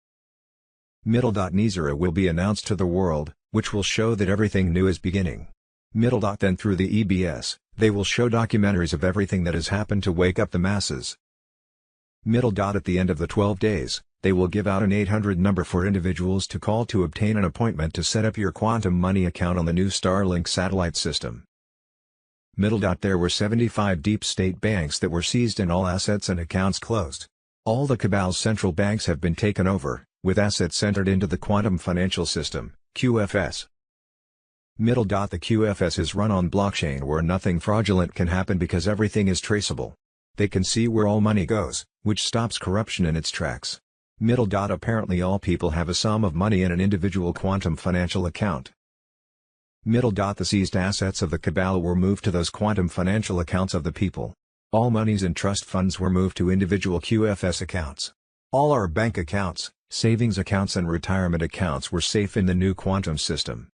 Nizera will be announced to the world, which will show that everything new is beginning. Then through the EBS, they will show documentaries of everything that has happened to wake up the masses. At the end of the 12 days, they will give out an 800 number for individuals to call to obtain an appointment to set up your quantum money account on the new Starlink satellite system. There were 75 deep state banks that were seized and all assets and accounts closed. All the cabal's central banks have been taken over, with assets entered into the quantum financial system, QFS. The QFS is run on blockchain where nothing fraudulent can happen because everything is traceable. They can see where all money goes, which stops corruption in its tracks. Apparently all people have a sum of money in an individual quantum financial account. The seized assets of the cabal were moved to those quantum financial accounts of the people. All monies and trust funds were moved to individual QFS accounts. All our bank accounts, savings accounts and retirement accounts were safe in the new quantum system.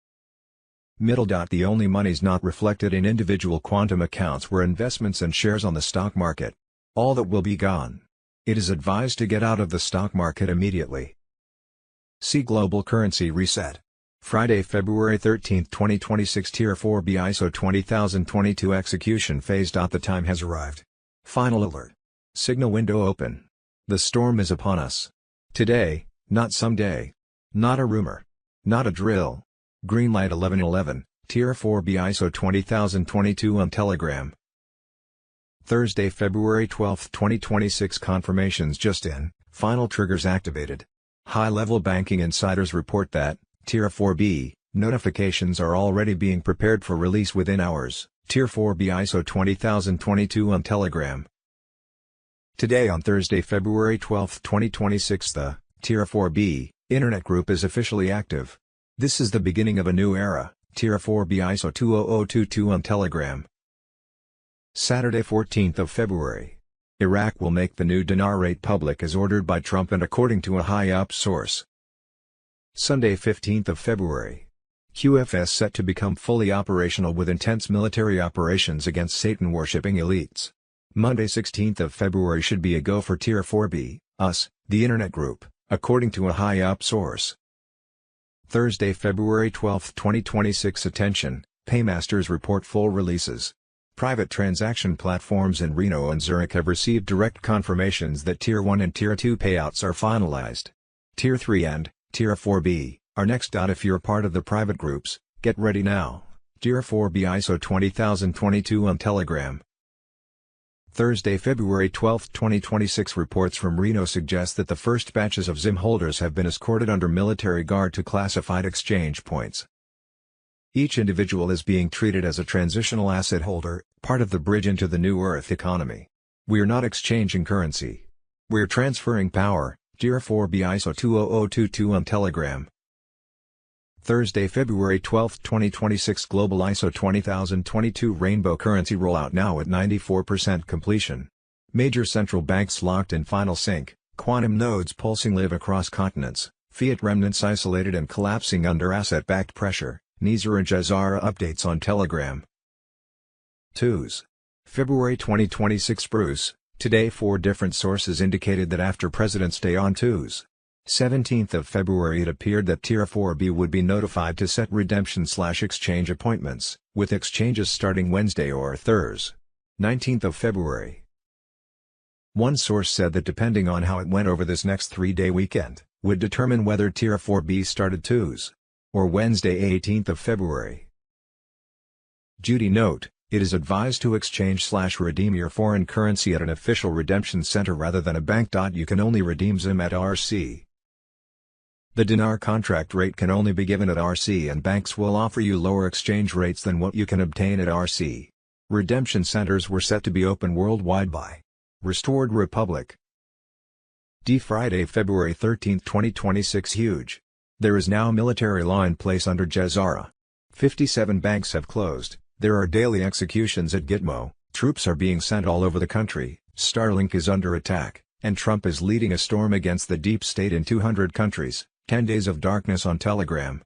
The only monies not reflected in individual quantum accounts were investments and shares on the stock market. All that will be gone. It is advised to get out of the stock market immediately. See Global Currency Reset. Friday, February 13, 2026. Tier 4B ISO 20022 execution phase. The time has arrived. Final alert. Signal window open. The storm is upon us. Today, not someday. Not a rumor. Not a drill. Green light 1111, Tier 4B ISO 20022 on Telegram. Thursday, February 12, 2026. Confirmations just in, final triggers activated. High-level banking insiders report that, Tier 4B, notifications are already being prepared for release within hours. Tier 4B ISO 20022 on Telegram. Today on Thursday, February 12, 2026, the Tier 4B Internet group is officially active. This is the beginning of a new era. Tier 4B ISO 20022 on Telegram. Saturday, 14th of February. Iraq will make the new dinar rate public as ordered by Trump and according to a high-up source. Sunday, 15th of February. QFS set to become fully operational with intense military operations against Satan-worshipping elites. Monday, 16th of February should be a go for Tier 4B, us, the Internet group, according to a high-up source. Thursday, February 12, 2026. Attention, Paymasters report full releases. Private transaction platforms in Reno and Zurich have received direct confirmations that Tier 1 and Tier 2 payouts are finalized. Tier 3 and Tier 4B are next. If you're part of the private groups, get ready now. Tier 4B ISO 20022 on Telegram. Thursday, February 12, 2026. Reports from Reno suggest that the first batches of ZIM holders have been escorted under military guard to classified exchange points. Each individual is being treated as a transitional asset holder, part of the bridge into the new Earth economy. We're not exchanging currency. We're transferring power. Tier 4B ISO 20022 on Telegram. Thursday, February 12, 2026. Global ISO 20022 Rainbow Currency rollout now at 94% completion. Major central banks locked in final sync, quantum nodes pulsing live across continents, fiat remnants isolated and collapsing under asset-backed pressure. Nizera Jazara updates on Telegram. Twos. February 2026. Bruce, today 4 different sources indicated that after President's Day on Tuesday, 17th of February, it appeared that Tier 4B would be notified to set redemption/exchange appointments, with exchanges starting Wednesday or Thursday, 19th of February. One source said that depending on how it went over this next 3-day weekend, would determine whether Tier 4B started Tuesday or Wednesday, 18th of February. Judy note, it is advised to exchange/redeem your foreign currency at an official redemption center rather than a bank. You can only redeem ZIM at RC. The dinar contract rate can only be given at RC, and banks will offer you lower exchange rates than what you can obtain at RC. Redemption centers were set to be open worldwide by Restored Republic. Friday, February 13, 2026. Huge. There is now military law in place under Jezara. 57 banks have closed. There are daily executions at Gitmo. Troops are being sent all over the country. Starlink is under attack, and Trump is leading a storm against the deep state in 200 countries. 10 days of darkness on Telegram.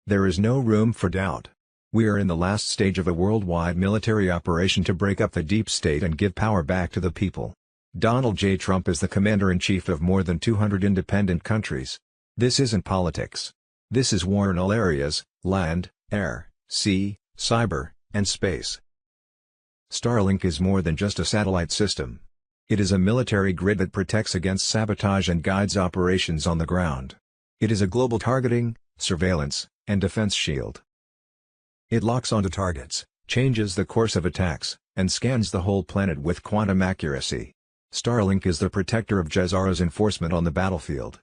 There is no room for doubt. We are in the last stage of a worldwide military operation to break up the deep state and give power back to the people. Donald J. Trump is the commander-in-chief of more than 200 independent countries. This isn't politics. This is war in all areas: land, air, sea, cyber, and space. Starlink is more than just a satellite system. It is a military grid that protects against sabotage and guides operations on the ground. It is a global targeting, surveillance, and defense shield. It locks onto targets, changes the course of attacks, and scans the whole planet with quantum accuracy. Starlink is the protector of Jezara's enforcement on the battlefield.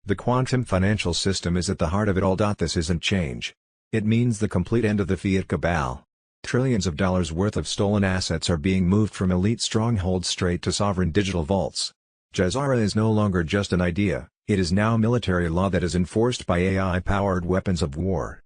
The quantum financial system is at the heart of it all. This isn't change. It means the complete end of the fiat cabal. Trillions of dollars worth of stolen assets are being moved from elite strongholds straight to sovereign digital vaults. Jezara is no longer just an idea, it is now military law that is enforced by AI-powered weapons of war.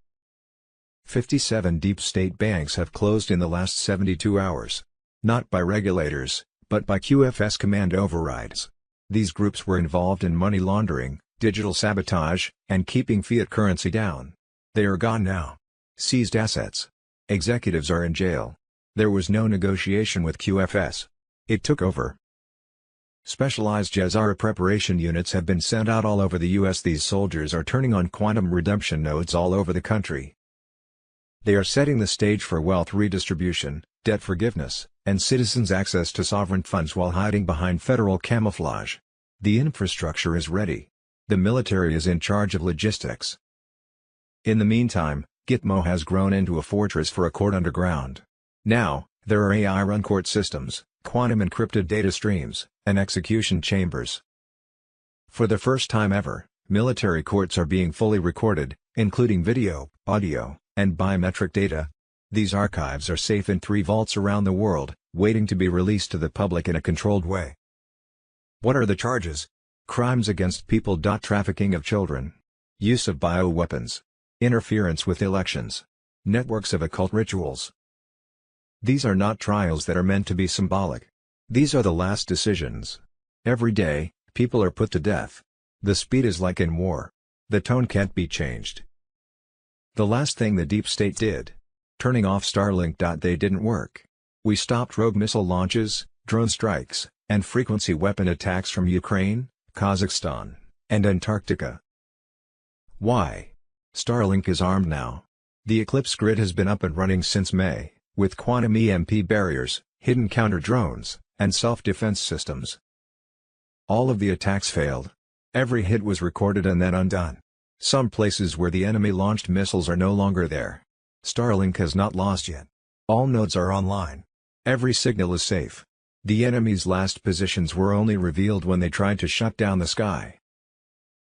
57 deep state banks have closed in the last 72 hours. Not by regulators, but by QFS command overrides. These groups were involved in money laundering, digital sabotage, and keeping fiat currency down. They are gone now. Seized assets. Executives are in jail. There was no negotiation with QFS. It took over. Specialized Jezara preparation units have been sent out all over the U.S. These soldiers are turning on quantum redemption nodes all over the country. They are setting the stage for wealth redistribution, debt forgiveness, and citizens' access to sovereign funds while hiding behind federal camouflage. The infrastructure is ready. The military is in charge of logistics. In the meantime, Gitmo has grown into a fortress for a court underground. Now, there are AI-run court systems, quantum encrypted data streams, and execution chambers. For the first time ever, military courts are being fully recorded, including video, audio, and biometric data. These archives are safe in 3 vaults around the world, waiting to be released to the public in a controlled way. What are the charges? Crimes against people. Trafficking of children. Use of bioweapons. Interference with elections. Networks of occult rituals. These are not trials that are meant to be symbolic. These are the last decisions. Every day, people are put to death. The speed is like in war. The tone can't be changed. The last thing the deep state did. Turning off Starlink. They didn't work. We stopped rogue missile launches, drone strikes, and frequency weapon attacks from Ukraine, Kazakhstan, and Antarctica. Why? Starlink is armed now. The Eclipse grid has been up and running since May, with quantum EMP barriers, hidden counter-drones, and self-defense systems. All of the attacks failed. Every hit was recorded and then undone. Some places where the enemy launched missiles are no longer there. Starlink has not lost yet. All nodes are online. Every signal is safe. The enemy's last positions were only revealed when they tried to shut down the sky.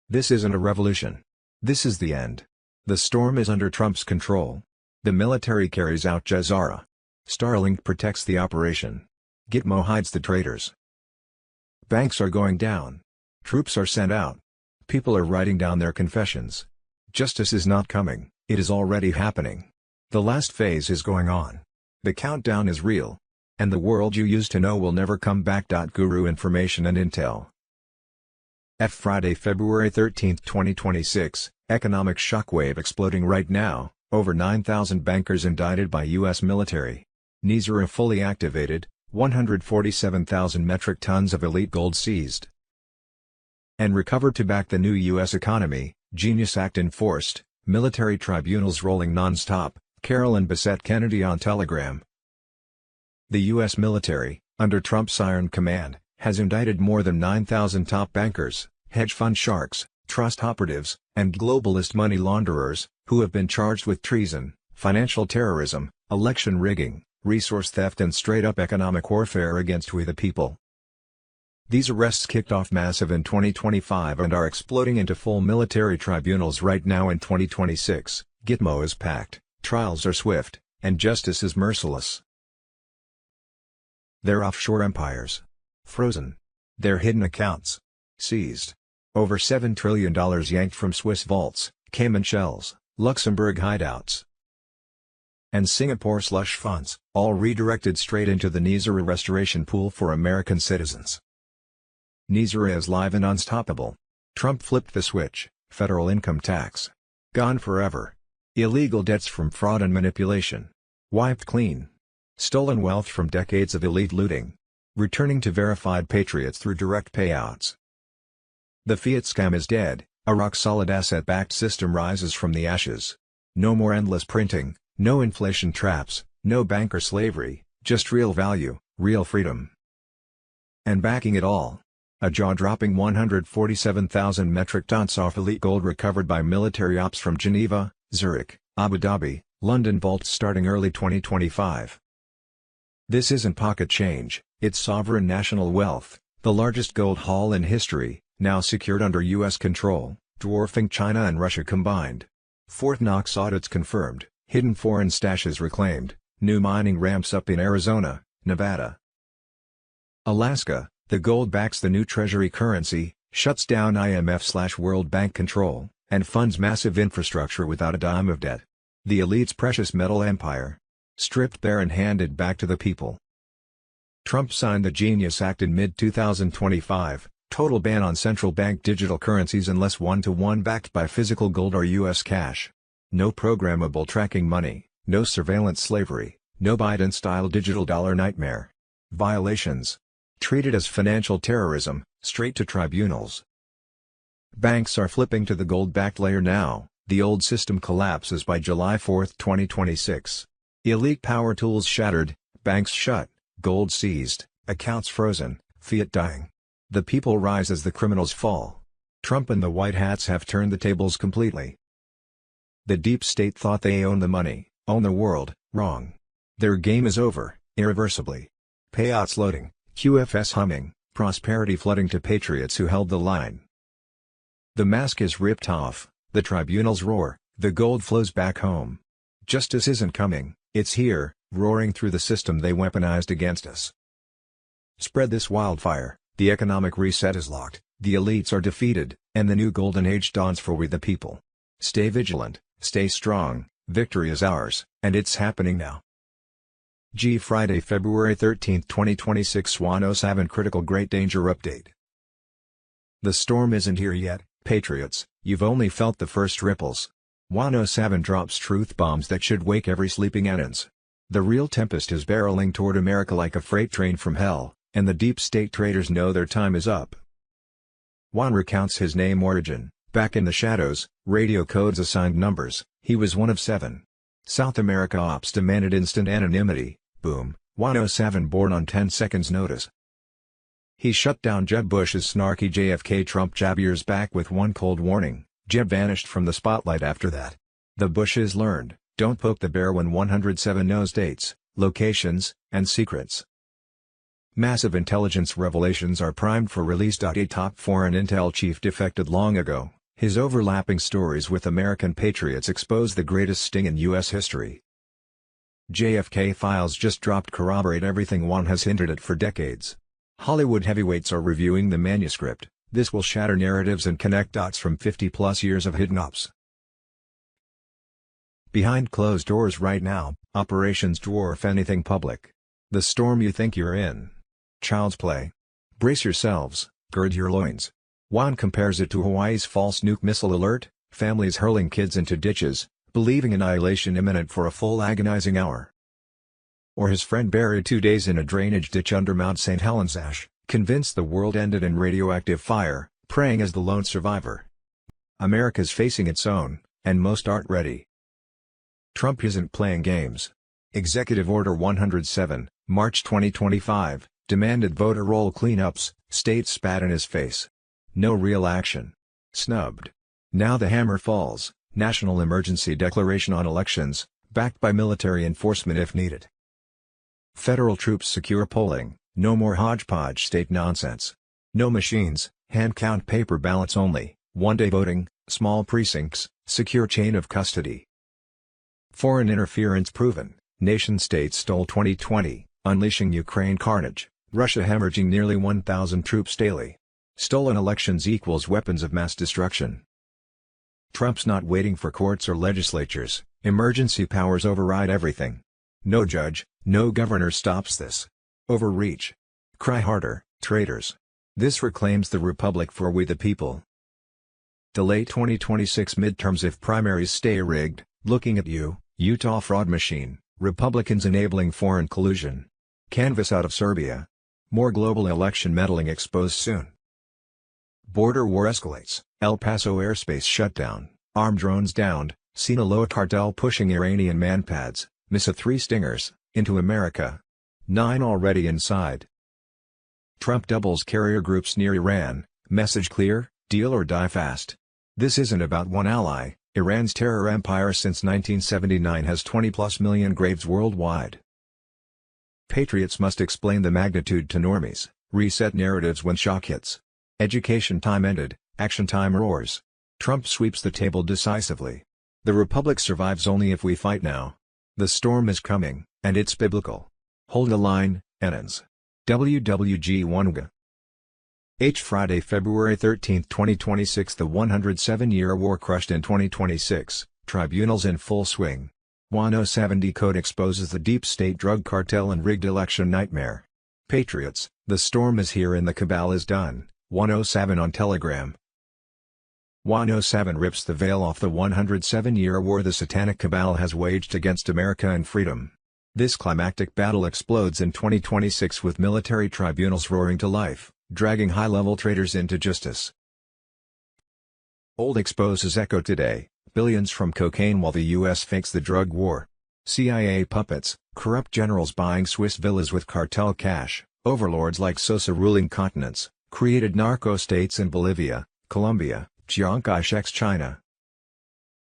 This isn't a revolution. This is the end. The storm is under Trump's control. The military carries out Jezara. Starlink protects the operation. Gitmo hides the traitors. Banks are going down. Troops are sent out. People are writing down their confessions. Justice is not coming, it is already happening. The last phase is going on. The countdown is real. And the world you used to know will never come back. Guru information and intel. Friday, February 13, 2026, economic shockwave exploding right now, over 9,000 bankers indicted by U.S. military. NISA fully activated, 147,000 metric tons of elite gold seized and recovered to back the new U.S. economy. Genius Act enforced, military tribunals rolling non-stop. Carolyn Bessette Kennedy on Telegram. The U.S. military, under Trump's Iron Command, has indicted more than 9,000 top bankers, hedge fund sharks, trust operatives, and globalist money launderers, who have been charged with treason, financial terrorism, election rigging, resource theft and straight-up economic warfare against we the people. These arrests kicked off massive in 2025 and are exploding into full military tribunals right now in 2026. Gitmo is packed, trials are swift, and justice is merciless. Their offshore empires frozen. Their hidden accounts seized. Over $7 trillion yanked from Swiss vaults, Cayman shells, Luxembourg hideouts, and Singapore slush funds, all redirected straight into the Nizara restoration pool for American citizens. Nizara is live and unstoppable. Trump flipped the switch, federal income tax gone forever. Illegal debts from fraud and manipulation wiped clean. Stolen wealth from decades of elite looting returning to verified patriots through direct payouts. The fiat scam is dead, a rock-solid asset-backed system rises from the ashes. No more endless printing, no inflation traps, no banker slavery, just real value, real freedom. And backing it all, a jaw-dropping 147,000 metric tons of elite gold recovered by military ops from Geneva, Zurich, Abu Dhabi, London vaults starting early 2025. This isn't pocket change, it's sovereign national wealth, the largest gold haul in history, now secured under U.S. control, dwarfing China and Russia combined. Fort Knox audits confirmed, hidden foreign stashes reclaimed, new mining ramps up in Arizona, Nevada. Alaska, the gold backs the new treasury currency, shuts down IMF/World Bank control, and funds massive infrastructure without a dime of debt. The elite's precious metal empire, stripped bare and handed back to the people. Trump signed the Genius Act in mid-2025, total ban on central bank digital currencies unless one-to-one backed by physical gold or U.S. cash. No programmable tracking money, no surveillance slavery, no Biden-style digital dollar nightmare. Violations treated as financial terrorism, straight to tribunals. Banks are flipping to the gold-backed layer now, the old system collapses by July 4, 2026. Elite power tools shattered, banks shut, gold seized, accounts frozen, fiat dying. The people rise as the criminals fall. Trump and the White Hats have turned the tables completely. The deep state thought they own the money, own the world, wrong. Their game is over, irreversibly. Payouts loading, QFS humming, prosperity flooding to patriots who held the line. The mask is ripped off, the tribunals roar, the gold flows back home. Justice isn't coming, it's here, roaring through the system they weaponized against us. Spread this wildfire, the economic reset is locked, the elites are defeated, and the new golden age dawns for we the people. Stay vigilant, stay strong, victory is ours, and it's happening now. Friday, February 13, 2026 Swan 07 Critical Great Danger Update. The storm isn't here yet, patriots, you've only felt the first ripples. 107 drops truth bombs that should wake every sleeping Annans. The real tempest is barreling toward America like a freight train from hell, and the deep state traitors know their time is up. Juan recounts his name origin. Back in the shadows, radio codes assigned numbers, he was one of 7. South America ops demanded instant anonymity, boom, 107 born on 10 seconds notice. He shut down Jeb Bush's snarky JFK Trump jab years back with one cold warning. Jeb vanished from the spotlight after that. The Bushes learned, don't poke the bear when 107 knows dates, locations, and secrets. Massive intelligence revelations are primed for release. A top foreign intel chief defected long ago. His overlapping stories with American patriots expose the greatest sting in U.S. history. JFK files just dropped corroborate everything one has hinted at for decades. Hollywood heavyweights are reviewing the manuscript. This will shatter narratives and connect dots from 50-plus years of hidden ops. Behind closed doors right now, operations dwarf anything public. The storm you think you're in. Child's play. Brace yourselves, gird your loins. Juan compares it to Hawaii's false nuke missile alert, families hurling kids into ditches, believing annihilation imminent for a full agonizing hour. Or his friend buried 2 days in a drainage ditch under Mount St. Helens ash, convinced the world ended in radioactive fire, praying as the lone survivor. America's facing its own, and most aren't ready. Trump isn't playing games. Executive Order 107, March 2025, demanded voter roll cleanups, states spat in his face. No real action. Snubbed. Now the hammer falls, national emergency declaration on elections, backed by military enforcement if needed. Federal troops secure polling, no more hodgepodge state nonsense. No machines, hand count paper ballots only, one-day voting, small precincts, secure chain of custody. Foreign interference proven, Nation-states stole 2020, unleashing Ukraine carnage, Russia hemorrhaging nearly 1,000 troops daily. Stolen elections equals weapons of mass destruction. Trump's not waiting for courts or legislatures, emergency powers override everything. No judge, no governor stops this. Overreach. Cry harder, traitors. This reclaims the republic for we the people. Delay 2026 midterms if primaries stay rigged, looking at you, Utah fraud machine, Republicans enabling foreign collusion. Canvas out of Serbia. More global election meddling exposed soon. Border war escalates, El Paso airspace shut down, armed drones downed, Sinaloa cartel pushing Iranian manpads, Missa 3 stingers, into America. 9 already inside. Trump doubles carrier groups near Iran, message clear, deal or die fast. This isn't about one ally, Iran's terror empire since 1979 has 20+ million graves worldwide. Patriots must explain the magnitude to normies, reset narratives when shock hits. Education time ended, action time roars. Trump sweeps the table decisively. The republic survives only if we fight now. The storm is coming, and it's biblical. Hold the line, Enans. WWG1G. Friday, February 13, 2026. The 107-year war crushed in 2026, tribunals in full swing. 107D Code exposes the deep state drug cartel and rigged election nightmare. Patriots, the storm is here and the cabal is done. 107 on Telegram. 107 rips the veil off the 107-year war the satanic cabal has waged against America and freedom. This climactic battle explodes in 2026 with military tribunals roaring to life, dragging high-level traitors into justice. Old exposes Echo today, billions from cocaine while the U.S. fakes the drug war. CIA puppets, corrupt generals buying Swiss villas with cartel cash, overlords like Sosa ruling continents, created narco-states in Bolivia, Colombia, Chiang Kai-shek's China.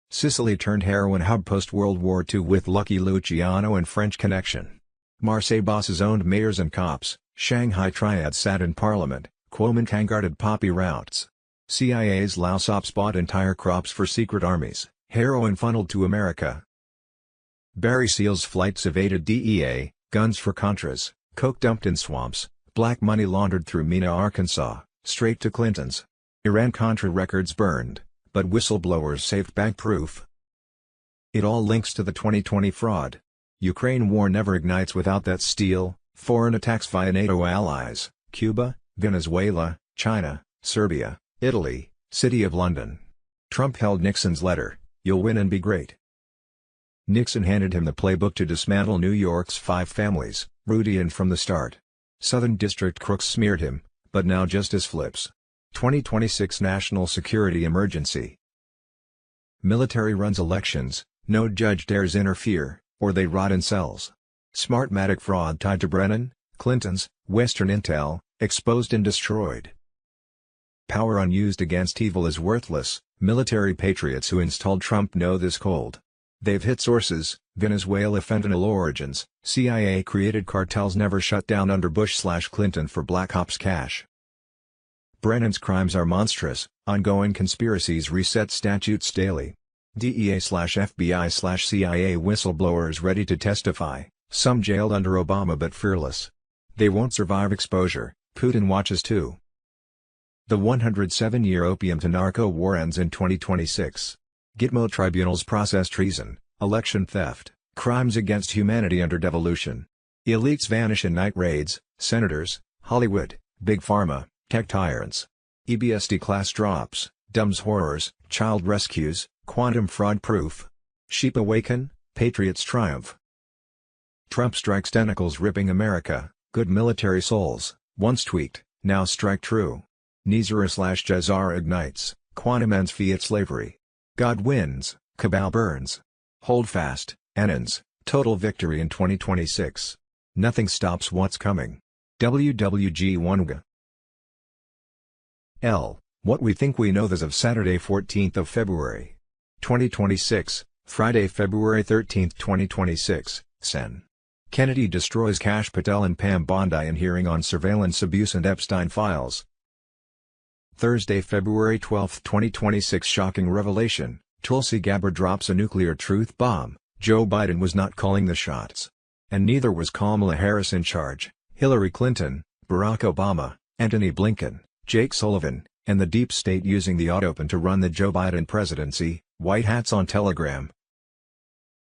Sicily turned heroin hub post-World War II with Lucky Luciano and French connection. Marseille bosses owned mayors and cops, Shanghai triads sat in parliament, Kuomintang guarded poppy routes. CIA's Laos ops bought entire crops for secret armies, heroin funneled to America. Barry Seal's flights evaded DEA, guns for Contras, coke dumped in swamps, black money laundered through Mena, Arkansas, straight to Clinton's. Iran-Contra records burned, but whistleblowers saved bank-proof. It all links to the 2020 fraud. Ukraine war never ignites without that steel, foreign attacks via NATO allies, Cuba, Venezuela, China, Serbia, Italy, City of London. Trump held Nixon's letter, "You'll win and be great." Nixon handed him the playbook to dismantle New York's 5 families, Rudy and from the start. Southern District crooks smeared him, but now justice flips. 2026 National Security Emergency. Military runs elections, no judge dares interfere, or they rot in cells. Smartmatic fraud tied to Brennan, Clinton's, Western Intel, exposed and destroyed. Power unused against evil is worthless, military patriots who installed Trump know this cold. They've hit sources, Venezuela fentanyl origins, CIA created cartels never shut down under Bush/Clinton for Black Ops cash. Brennan's crimes are monstrous, ongoing conspiracies reset statutes daily. DEA/FBI/CIA whistleblowers ready to testify, some jailed under Obama but fearless. They won't survive exposure, Putin watches too. The 107-year opium to narco war ends in 2026. Gitmo tribunals process treason, election theft, crimes against humanity under devolution. Elites vanish in night raids, senators, Hollywood, Big Pharma, tech tyrants. EBSD class drops, DUMB's horrors, child rescues, quantum fraud proof. Sheep awaken, patriots triumph. Trump strikes tentacles ripping America, good military souls, once tweaked, now strike true. Nizara/Jazara ignites, quantum ends fiat slavery. God wins, cabal burns. Hold fast, Enans, total victory in 2026. Nothing stops what's coming. WWG1G. What we think we know as of Saturday 14th of February. 2026, Friday February 13th 2026, Sen. Kennedy destroys Kash Patel and Pam Bondi in hearing on surveillance abuse and Epstein files. Thursday, February 12, 2026 shocking revelation, Tulsi Gabbard drops a nuclear truth bomb, Joe Biden was not calling the shots. And neither was Kamala Harris in charge, Hillary Clinton, Barack Obama, Antony Blinken, Jake Sullivan, and the deep state using the open to run the Joe Biden presidency. White Hats on Telegram.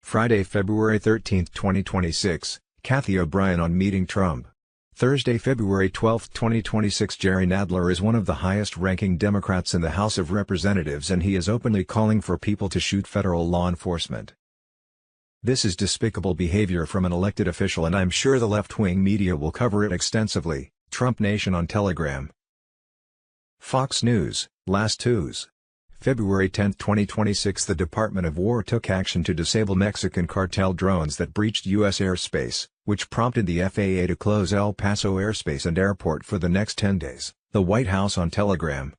Friday, February 13, 2026, Kathy O'Brien on meeting Trump. Thursday, February 12, 2026, Jerry Nadler is one of the highest-ranking Democrats in the House of Representatives, and he is openly calling for people to shoot federal law enforcement. This is despicable behavior from an elected official, and I'm sure the left-wing media will cover it extensively. Trump Nation on Telegram. Fox News, last Tuesday, February 10, 2026, the Department of War took action to disable Mexican cartel drones that breached U.S. airspace, which prompted the FAA to close El Paso airspace and airport for the next 10 days, the White House on Telegram.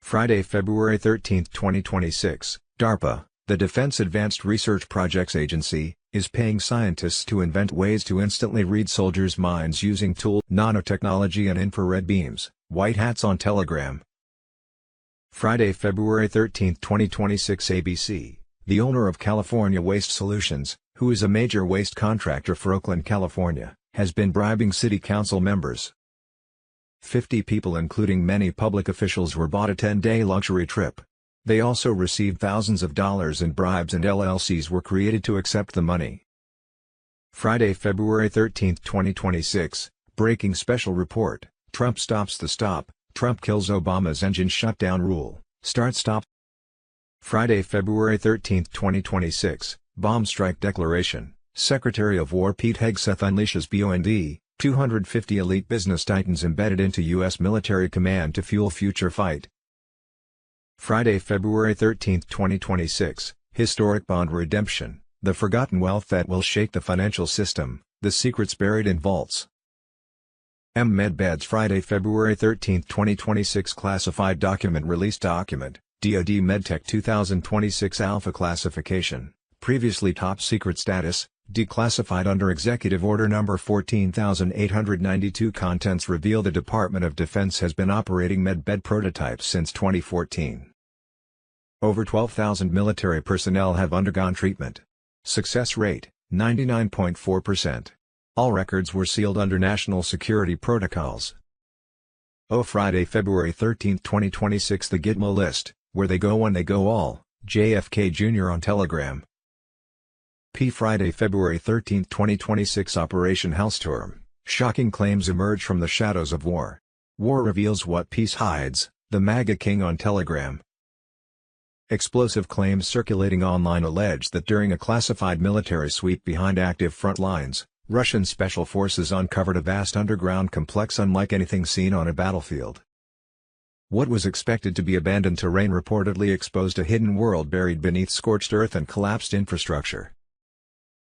Friday, February 13, 2026, DARPA, the Defense Advanced Research Projects Agency, is paying scientists to invent ways to instantly read soldiers' minds using nanotechnology and infrared beams. White Hats on Telegram. Friday, February 13, 2026, ABC, the owner of California Waste Solutions, who is a major waste contractor for Oakland, California, has been bribing city council members. 50 people, including many public officials, were bought a 10-day luxury trip. They also received thousands of dollars in bribes, and LLCs were created to accept the money. Friday, February 13, 2026, breaking special report, Trump stops the stop, Trump kills Obama's engine shutdown rule, start-stop. Friday, February 13, 2026, bomb strike declaration, Secretary of War Pete Hegseth unleashes BOND, 250 elite business titans embedded into U.S. military command to fuel future fight. Friday, February 13, 2026, historic bond redemption, the forgotten wealth that will shake the financial system, the secrets buried in vaults. Medbeds Friday, February 13, 2026, classified document release document, DoD MedTech 2026 Alpha classification, previously top secret status, declassified under Executive Order No. 14,892. Contents reveal the Department of Defense has been operating medbed prototypes since 2014. Over 12,000 military personnel have undergone treatment. Success rate, 99.4%. All records were sealed under national security protocols. Friday, February 13, 2026, the Gitmo list, where they go when they go all, JFK Jr. on Telegram. Friday, February 13, 2026, Operation Hellstorm, shocking claims emerge from the shadows of war. War reveals what peace hides, the MAGA King on Telegram. Explosive claims circulating online allege that during a classified military sweep behind active front lines, Russian special forces uncovered a vast underground complex unlike anything seen on a battlefield. What was expected to be abandoned terrain reportedly exposed a hidden world buried beneath scorched earth and collapsed infrastructure.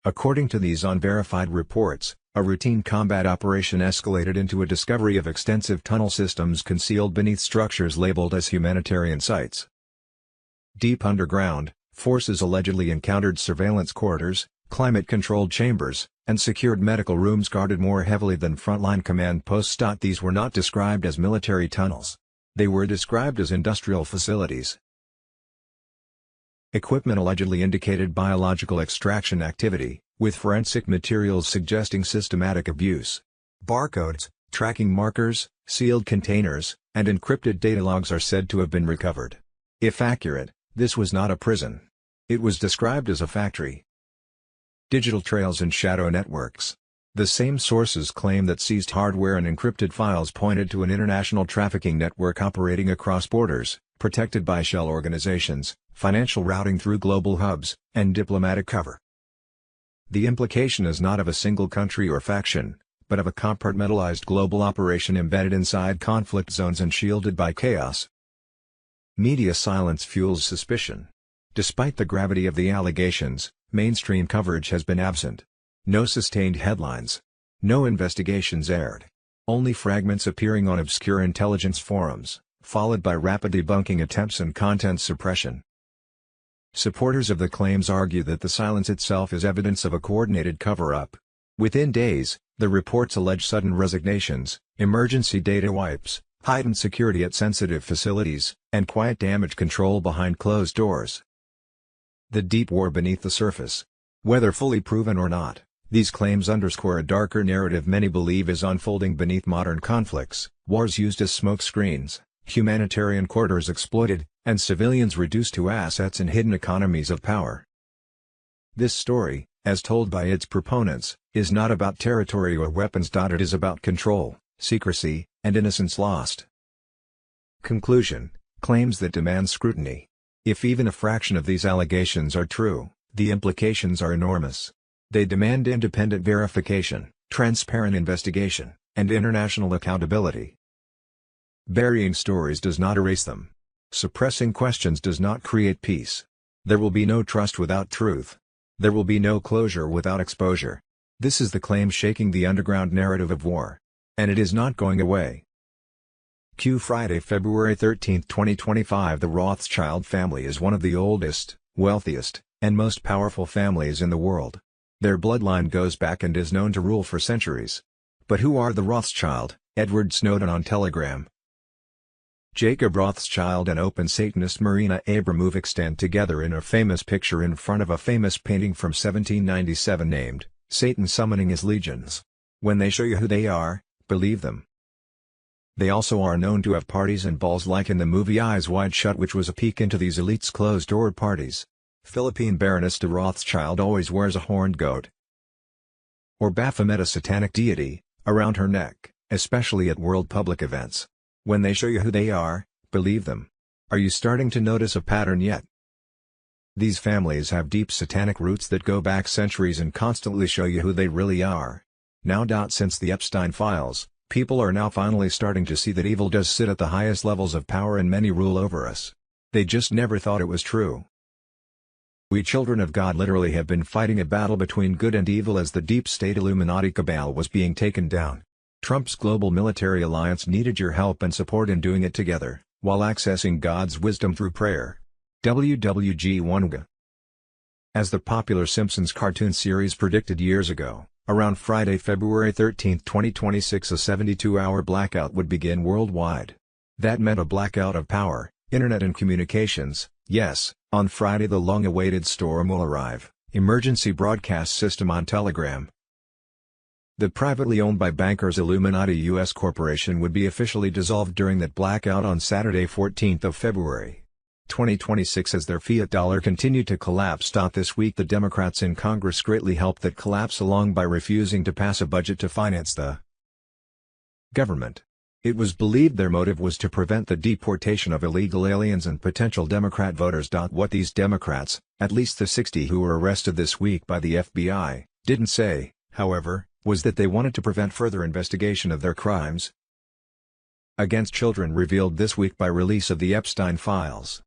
According to these unverified reports, a routine combat operation escalated into a discovery of extensive tunnel systems concealed beneath structures labeled as humanitarian sites. Deep underground, forces allegedly encountered surveillance corridors, climate-controlled chambers, and secured medical rooms guarded more heavily than frontline command posts. These were not described as military tunnels. They were described as industrial facilities. Equipment allegedly indicated biological extraction activity, with forensic materials suggesting systematic abuse. Barcodes, tracking markers, sealed containers, and encrypted data logs are said to have been recovered. If accurate, this was not a prison. It was described as a factory. Digital trails and shadow networks. The same sources claim that seized hardware and encrypted files pointed to an international trafficking network operating across borders, protected by shell organizations, financial routing through global hubs, and diplomatic cover. The implication is not of a single country or faction, but of a compartmentalized global operation embedded inside conflict zones and shielded by chaos. Media silence fuels suspicion. Despite the gravity of the allegations, mainstream coverage has been absent. No sustained headlines. No investigations aired. Only fragments appearing on obscure intelligence forums, followed by rapid debunking attempts and content suppression. Supporters of the claims argue that the silence itself is evidence of a coordinated cover-up. Within days, the reports allege sudden resignations, emergency data wipes, heightened security at sensitive facilities, and quiet damage control behind closed doors. The deep war beneath the surface. Whether fully proven or not, these claims underscore a darker narrative many believe is unfolding beneath modern conflicts: wars used as smoke screens, humanitarian corridors exploited, and civilians reduced to assets in hidden economies of power. This story, as told by its proponents, is not about territory or weapons. It is about control, secrecy, and innocence lost. Conclusion: claims that demand scrutiny. If even a fraction of these allegations are true, the implications are enormous. They demand independent verification, transparent investigation, and international accountability. Burying stories does not erase them. Suppressing questions does not create peace. There will be no trust without truth. There will be no closure without exposure. This is the claim shaking the underground narrative of war. And it is not going away. Q Friday, February 13, 2025. The Rothschild family is one of the oldest, wealthiest, and most powerful families in the world. Their bloodline goes back and is known to rule for centuries. But who are the Rothschild? Edward Snowden on Telegram. Jacob Rothschild and open Satanist Marina Abramovic stand together in a famous picture in front of a famous painting from 1797 named, "Satan Summoning His Legions." When they show you who they are, believe them. They also are known to have parties and balls like in the movie Eyes Wide Shut, which was a peek into these elites' closed-door parties. Philippine Baroness de Rothschild always wears a horned goat or Baphomet, a satanic deity, around her neck, especially at world public events. When they show you who they are, believe them. Are you starting to notice a pattern yet? These families have deep satanic roots that go back centuries and constantly show you who they really are. Now. Since the Epstein files, people are now finally starting to see that evil does sit at the highest levels of power and many rule over us. They just never thought it was true. We children of God literally have been fighting a battle between good and evil as the deep state Illuminati cabal was being taken down. Trump's global military alliance needed your help and support in doing it together, while accessing God's wisdom through prayer. WWG Wonga. As the popular Simpsons cartoon series predicted years ago, around Friday, February 13, 2026, a 72-hour blackout would begin worldwide. That meant a blackout of power, internet and communications. Yes, on Friday the long-awaited storm will arrive. Emergency broadcast system on Telegram. The privately owned by bankers Illuminati U.S. corporation would be officially dissolved during that blackout on Saturday, 14th of February, 2026, as their fiat dollar continued to collapse. This week the Democrats in Congress greatly helped that collapse along by refusing to pass a budget to finance the government. It was believed their motive was to prevent the deportation of illegal aliens and potential Democrat voters. What these Democrats, at least the 60 who were arrested this week by the FBI, didn't say, however, was that they wanted to prevent further investigation of their crimes against children revealed this week by release of the Epstein files.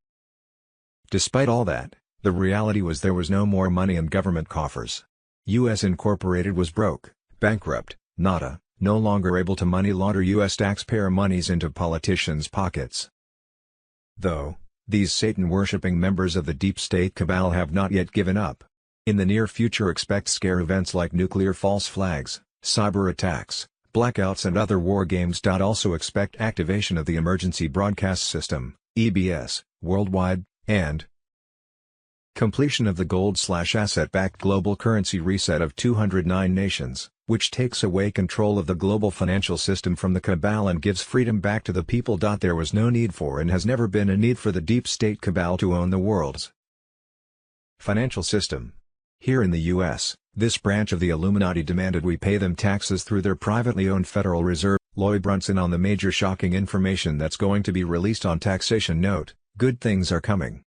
Despite all that, the reality was there was no more money in government coffers. U.S. Incorporated was broke, bankrupt, nada, no longer able to money launder U.S. taxpayer monies into politicians' pockets. Though, these Satan-worshipping members of the deep state cabal have not yet given up. In the near future expect scare events like nuclear false flags, cyber attacks, blackouts and other war games. Also expect activation of the Emergency Broadcast System, EBS, worldwide, and completion of the gold/asset-backed global currency reset of 209 nations, which takes away control of the global financial system from the cabal and gives freedom back to the people. There was no need for and has never been a need for the deep state cabal to own the world's financial system. Here in the U.S., this branch of the Illuminati demanded we pay them taxes through their privately owned Federal Reserve. Lloyd Brunson on the major shocking information that's going to be released on taxation. Note, good things are coming.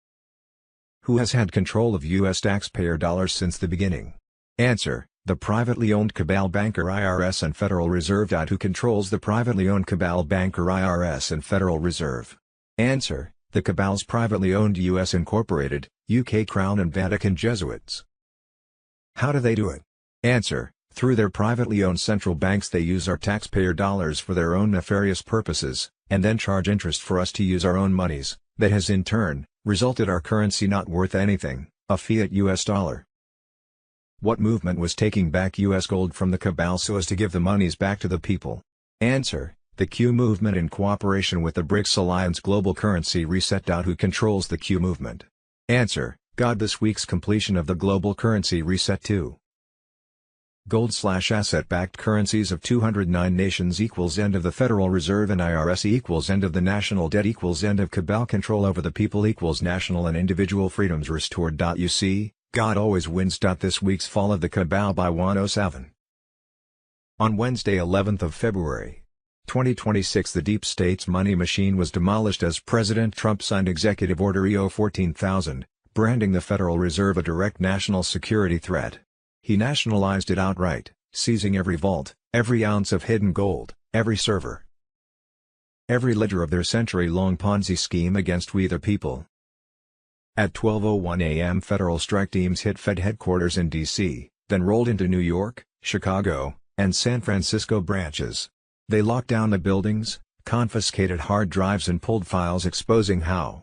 Who has had control of U.S. taxpayer dollars since the beginning? Answer: the privately owned cabal banker IRS and Federal Reserve. Who controls the privately owned cabal banker IRS and Federal Reserve? Answer: the cabal's privately owned U.S. Incorporated, UK Crown and Vatican Jesuits. How do they do it? Answer: through their privately owned central banks. They use our taxpayer dollars for their own nefarious purposes, and then charge interest for us to use our own monies. That has in turn resulted our currency not worth anything, a fiat US dollar. What movement was taking back US gold from the cabal so as to give the monies back to the people? Answer: the Q movement in cooperation with the BRICS Alliance Global Currency Reset. Who controls the Q movement? Answer: God, this week's completion of the global currency reset to gold/asset-backed currencies of 209 nations equals end of the Federal Reserve and IRS equals end of the national debt equals end of cabal control over the people equals national and individual freedoms restored. You see, God always wins. This week's Fall of the Cabal by 107. On Wednesday 11th of February, 2026, the deep state's money machine was demolished as President Trump signed Executive Order EO 14000, branding the Federal Reserve a direct national security threat. He nationalized it outright, seizing every vault, every ounce of hidden gold, every server, every ledger of their century-long Ponzi scheme against we the people. At 12:01 a.m. federal strike teams hit Fed headquarters in D.C., then rolled into New York, Chicago, and San Francisco branches. They locked down the buildings, confiscated hard drives and pulled files exposing how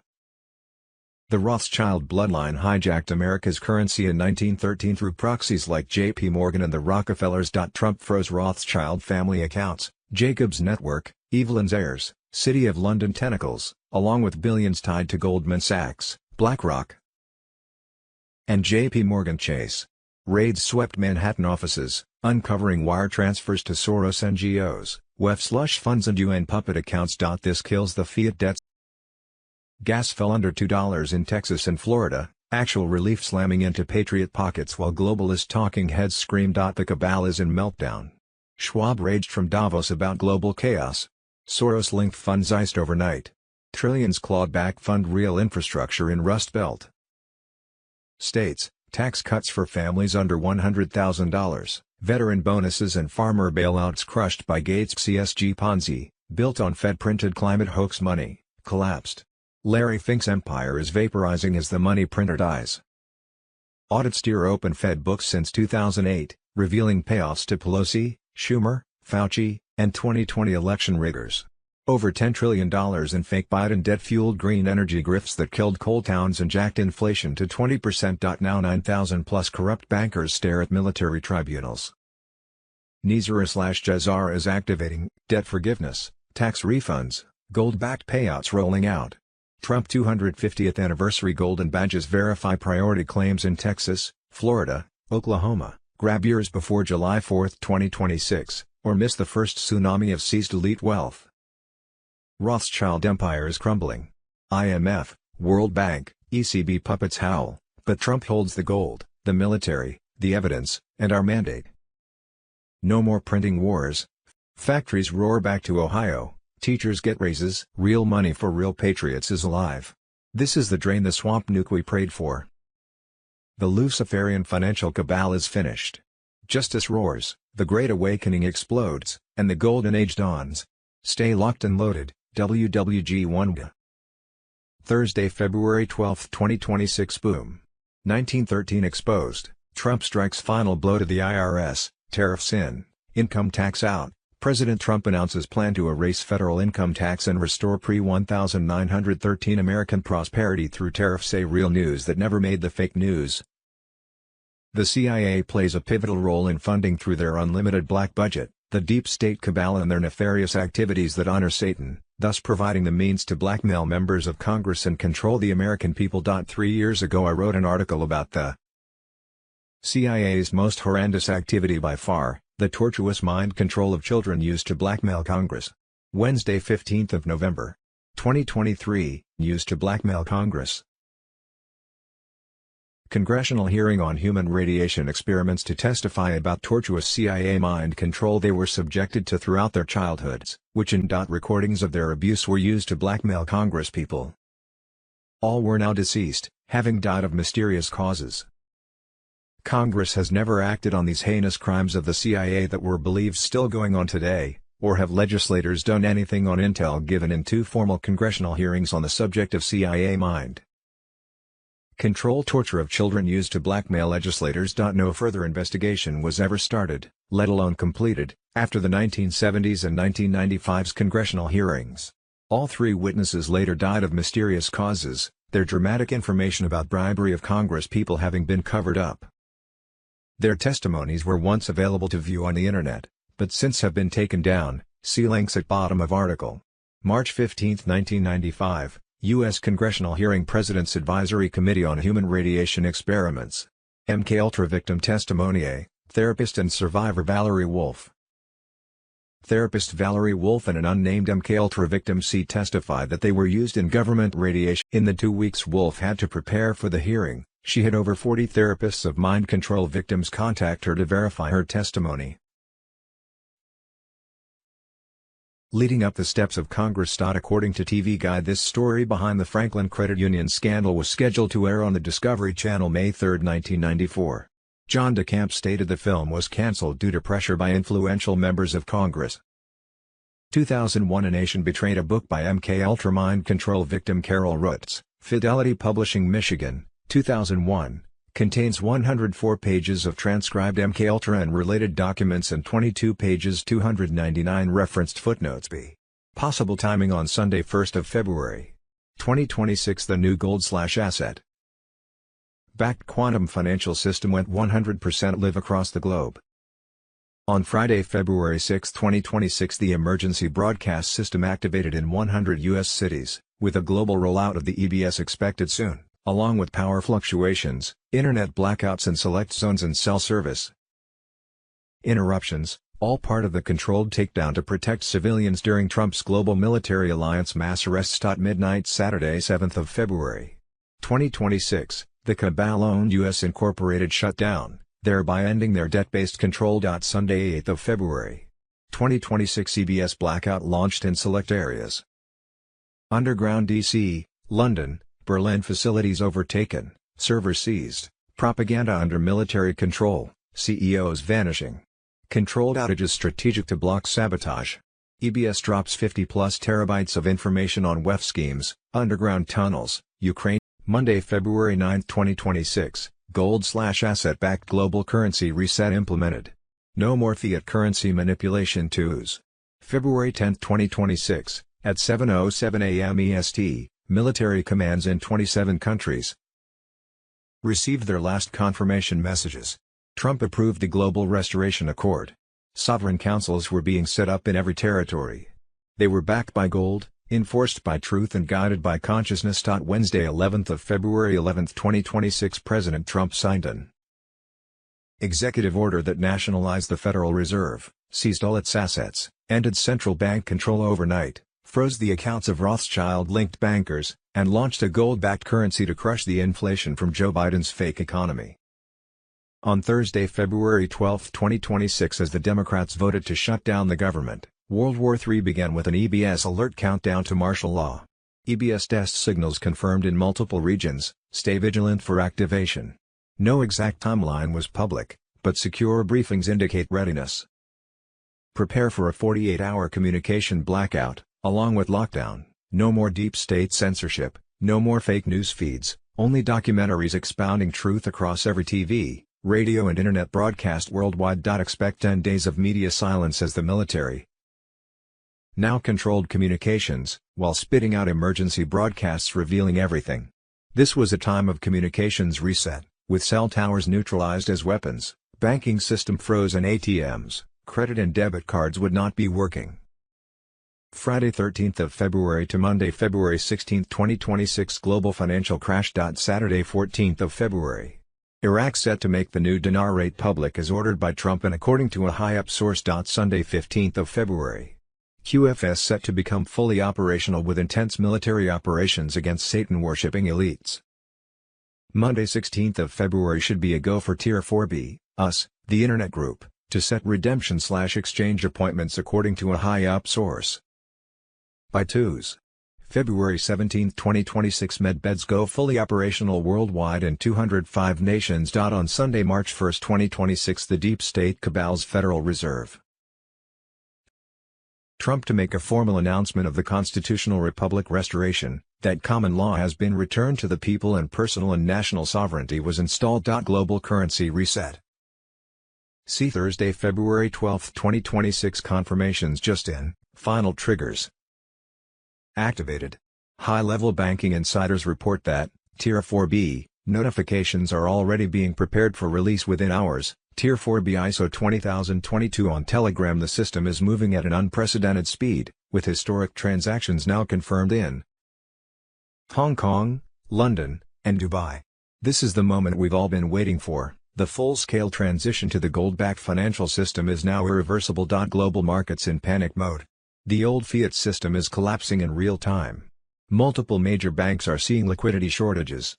the Rothschild bloodline hijacked America's currency in 1913 through proxies like J.P. Morgan and the Rockefellers. Trump froze Rothschild family accounts, Jacobs Network, Evelyn's heirs, City of London tentacles, along with billions tied to Goldman Sachs, BlackRock, and J.P. Morgan Chase. Raids swept Manhattan offices, uncovering wire transfers to Soros NGOs, WEF slush funds and UN puppet accounts. This kills the fiat debts. Gas fell under $2 in Texas and Florida, actual relief slamming into patriot pockets while globalist talking heads scream. The cabal is in meltdown. Schwab raged from Davos about global chaos. Soros-linked funds iced overnight. Trillions clawed back fund real infrastructure in Rust Belt states, tax cuts for families under $100,000, veteran bonuses and farmer bailouts crushed by Gates' CSG Ponzi, built on Fed-printed climate hoax money, collapsed. Larry Fink's empire is vaporizing as the money printer dies. Audit steer open Fed books since 2008, revealing payoffs to Pelosi, Schumer, Fauci, and 2020 election riggers. Over $10 trillion in fake Biden debt-fueled green energy grifts that killed coal towns and jacked inflation to 20%. Now 9,000-plus corrupt bankers stare at military tribunals. Nizar/Jazar is activating debt forgiveness, tax refunds, gold-backed payouts rolling out. Trump 250th anniversary golden badges verify priority claims in Texas, Florida, Oklahoma. Grab yours before July 4, 2026, or miss the first tsunami of seized elite wealth. Rothschild empire is crumbling. IMF, World Bank, ECB puppets howl, but Trump holds the gold, the military, the evidence, and our mandate. No more printing wars. Factories roar back to Ohio. Teachers get raises. Real money for real patriots is alive. This is the drain the swamp nuke we prayed for. The Luciferian financial cabal is finished. Justice roars, the Great Awakening explodes, and the Golden Age dawns. Stay locked and loaded. WWG1. Thursday, February 12, 2026. Boom. 1913 exposed. Trump strikes final blow to the IRS. Tariffs in. Income tax out. President Trump announces plan to erase federal income tax and restore pre-1913 American prosperity through tariffs. A real news that never made the fake news. The CIA plays a pivotal role in funding through their unlimited black budget, the deep state cabal and their nefarious activities that honor Satan, thus providing the means to blackmail members of Congress and control the American people. 3 years ago I wrote an article about the CIA's most horrendous activity by far, the tortuous mind control of children used to blackmail Congress. Wednesday, 15th of November, 2023, used to blackmail Congress. Congressional hearing on human radiation experiments to testify about tortuous CIA mind control they were subjected to throughout their childhoods, which in recordings of their abuse were used to blackmail Congresspeople. All were now deceased, having died of mysterious causes. Congress has never acted on these heinous crimes of the CIA that were believed still going on today, or have legislators done anything on intel given in 2 formal congressional hearings on the subject of CIA mind control torture of children used to blackmail legislators. No further investigation was ever started, let alone completed, after the 1970s and 1995's congressional hearings. All 3 witnesses later died of mysterious causes, their dramatic information about bribery of Congresspeople having been covered up. Their testimonies were once available to view on the internet, but since have been taken down. See links at bottom of article. March 15, 1995, U.S. Congressional hearing President's Advisory Committee on Human Radiation Experiments. MKUltra victim testimony, therapist and survivor Valerie Wolf. Therapist Valerie Wolf and an unnamed MKUltra victim testified that they were used in government radiation. In the 2 weeks Wolf had to prepare for the hearing, she had over 40 therapists of mind control victims contact her to verify her testimony. Leading up the steps of Congress. According to TV Guide, this story behind the Franklin Credit Union scandal was scheduled to air on the Discovery Channel May 3, 1994. John DeCamp stated the film was cancelled due to pressure by influential members of Congress. 2001 A Nation Betrayed, a book by MKUltra mind control victim Carol Rutz, Fidelity Publishing, Michigan, 2001. Contains 104 pages of transcribed MKUltra and related documents and 22 pages 299 referenced footnotes. B. Possible timing on Sunday 1st of February. 2026. The new gold/asset backed quantum financial system went 100% live across the globe. On Friday, February 6, 2026, the emergency broadcast system activated in 100 U.S. cities, with a global rollout of the EBS expected soon, along with power fluctuations, internet blackouts in select zones and cell service interruptions, all part of the controlled takedown to protect civilians during Trump's global military alliance mass arrests. Midnight Saturday 7th of February. 2026, the cabal-owned U.S. Incorporated shut down, thereby ending their debt-based control. Sunday 8th of February. 2026 CBS blackout launched in select areas. Underground DC, London, Berlin facilities overtaken, servers seized, propaganda under military control, CEOs vanishing. Controlled outages strategic to block sabotage. EBS drops 50-plus terabytes of information on WEF schemes, underground tunnels, Ukraine. Monday, February 9, 2026, gold/asset-backed global currency reset implemented. No more fiat currency manipulation twos. February 10, 2026, at 7:07 a.m. EST, military commands in 27 countries received their last confirmation messages. Trump approved the Global Restoration Accord. Sovereign councils were being set up in every territory. They were backed by gold, enforced by truth and guided by consciousness. Wednesday 11th of February 11th 2026 President Trump signed an executive order that nationalized the Federal Reserve, seized all its assets, ended central bank control overnight, froze the accounts of Rothschild-linked bankers, and launched a gold-backed currency to crush the inflation from Joe Biden's fake economy. On Thursday, February 12, 2026, as the Democrats voted to shut down the government, World War III began with an EBS alert countdown to martial law. EBS test signals confirmed in multiple regions, stay vigilant for activation. No exact timeline was public, but secure briefings indicate readiness. Prepare for a 48-hour communication blackout, along with lockdown. No more deep state censorship, no more fake news feeds, only documentaries expounding truth across every TV, radio and internet broadcast worldwide. Expect 10 days of media silence as the military now controlled communications, while spitting out emergency broadcasts revealing everything. This was a time of communications reset, with cell towers neutralized as weapons, banking system frozen, ATMs, credit and debit cards would not be working. Friday 13th of February to Monday February 16, 2026 Global financial crash. Saturday 14th of February. Iraq set to make the new dinar rate public as ordered by Trump and according to a high-up source. Sunday 15th of February. QFS set to become fully operational with intense military operations against Satan-worshipping elites. Monday 16th of February should be a go for Tier 4B, US, the Internet Group, to set redemption/exchange appointments according to a high-up source. By twos. February 17, 2026 MedBeds go fully operational worldwide in 205 nations. On Sunday, March 1, 2026 the Deep State Cabal's Federal Reserve. Trump to make a formal announcement of the constitutional republic restoration, that common law has been returned to the people and personal and national sovereignty was installed. Global currency reset. See Thursday, February 12, 2026 confirmations just in, final triggers activated. High-level banking insiders report that, Tier 4B, notifications are already being prepared for release within hours. Tier 4B ISO 20022 on Telegram. The system is moving at an unprecedented speed, with historic transactions now confirmed in Hong Kong, London, and Dubai. This is the moment we've all been waiting for. The full-scale transition to the gold-backed financial system is now irreversible. Global markets in panic mode. The old fiat system is collapsing in real time. Multiple major banks are seeing liquidity shortages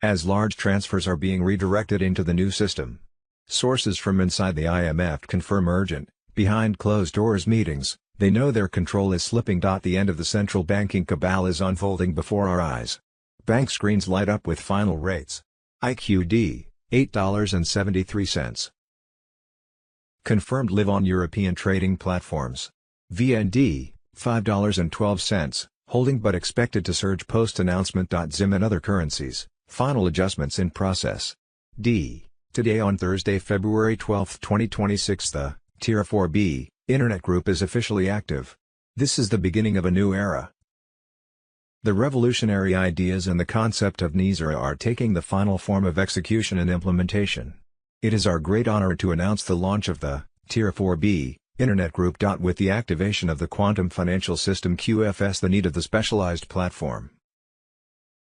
as large transfers are being redirected into the new system. Sources from inside the IMF confirm urgent, behind closed doors meetings. They know their control is slipping. The end of the central banking cabal is unfolding before our eyes. Bank screens light up with final rates. IQD, $8.73. Confirmed live on European trading platforms. VND, $5.12, holding but expected to surge post-announcement. Zim and other currencies, final adjustments in process. D. Today on Thursday, February 12, 2026, the Tier 4B Internet Group is officially active. This is the beginning of a new era. The revolutionary ideas and the concept of NISA are taking the final form of execution and implementation. It is our great honor to announce the launch of the Tier 4B Internet Group. With the activation of the Quantum Financial System QFS, the need of the specialized platform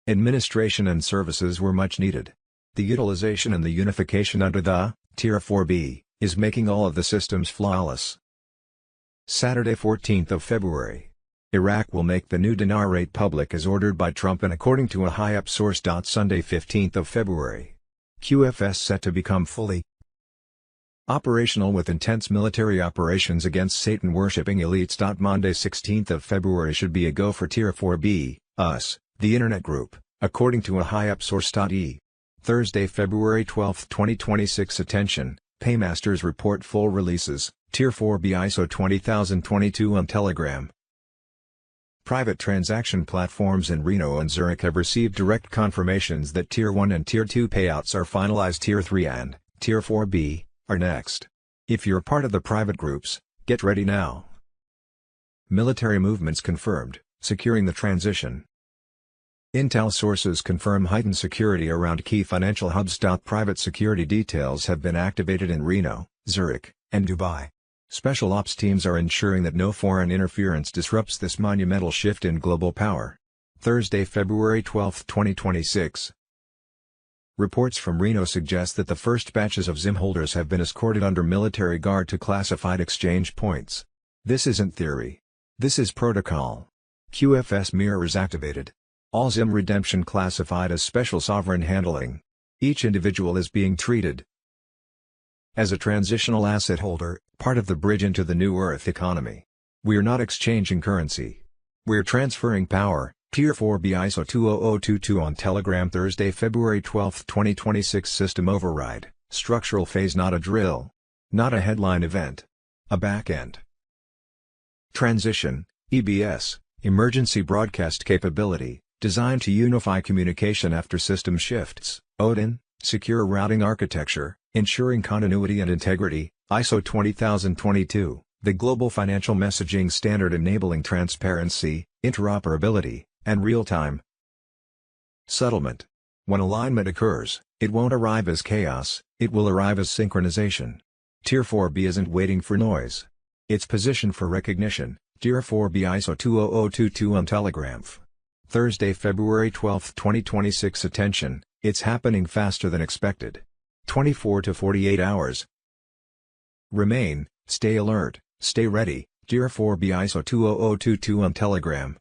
administration and services were much needed. The utilization and the unification under the Tier 4B is making all of the systems flawless. Saturday, 14th of February. Iraq will make the new dinar rate public as ordered by Trump and according to a high-up source. Sunday, 15th of February. QFS set to become fully operational with intense military operations against Satan-worshipping elites. Monday, 16th of February should be a go for Tier 4B, US, the Internet Group, according to a high-up source. Thursday, February 12, 2026. Attention, Paymasters report full releases, Tier 4B ISO 20022 on Telegram. Private transaction platforms in Reno and Zurich have received direct confirmations that Tier 1 and Tier 2 payouts are finalized. Tier 3 and Tier 4B are next. If you're part of the private groups, get ready now. Military movements confirmed, securing the transition. Intel sources confirm heightened security around key financial hubs. Private security details have been activated in Reno, Zurich, and Dubai. Special ops teams are ensuring that no foreign interference disrupts this monumental shift in global power. Thursday, February 12, 2026. Reports from Reno suggest that the first batches of ZIM holders have been escorted under military guard to classified exchange points. This isn't theory. This is protocol. QFS mirrors activated. All ZIM redemption classified as special sovereign handling. Each individual is being treated as a transitional asset holder, part of the bridge into the new Earth economy. We're not exchanging currency. We're transferring power. Tier 4B ISO 20022 on Telegram. Thursday, February 12, 2026. System override, structural phase, not a drill. Not a headline event. A back-end transition, EBS, emergency broadcast capability, designed to unify communication after system shifts. Odin, secure routing architecture, ensuring continuity and integrity. ISO 20022, the global financial messaging standard enabling transparency, interoperability, and real-time settlement. When alignment occurs, it won't arrive as chaos, it will arrive as synchronization. Tier 4B isn't waiting for noise. It's positioned for recognition. Tier 4B ISO 20022 on Telegram. Thursday, February 12, 2026. Attention, it's happening faster than expected. 24 to 48 hours. Remain, stay alert, stay ready. Tier 4B ISO 20022 on Telegram.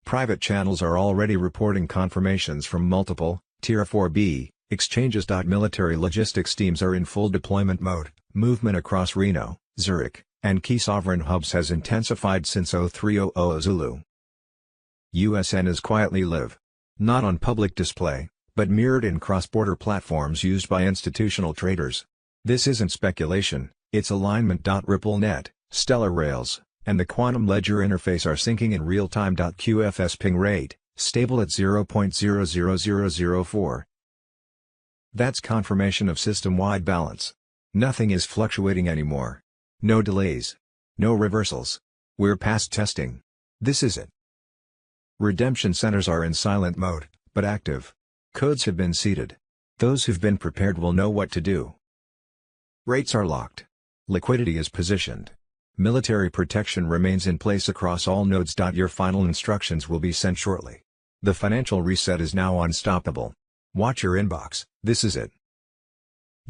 Private channels are already reporting confirmations from multiple Tier 4B exchanges. Military logistics teams are in full deployment mode. Movement across Reno, Zurich, and key sovereign hubs has intensified since 0300 Zulu. USN is quietly live. Not on public display, but mirrored in cross-border platforms used by institutional traders. This isn't speculation, it's alignment. RippleNet, Stellar Rails, and the Quantum Ledger interface are syncing in real time. QFS ping rate, stable at 0.00004. That's confirmation of system-wide balance. Nothing is fluctuating anymore. No delays. No reversals. We're past testing. This is it. Redemption centers are in silent mode, but active. Codes have been seeded. Those who've been prepared will know what to do. Rates are locked. Liquidity is positioned. Military protection remains in place across all nodes. Your final instructions will be sent shortly. The financial reset is now unstoppable. Watch your inbox, this is it.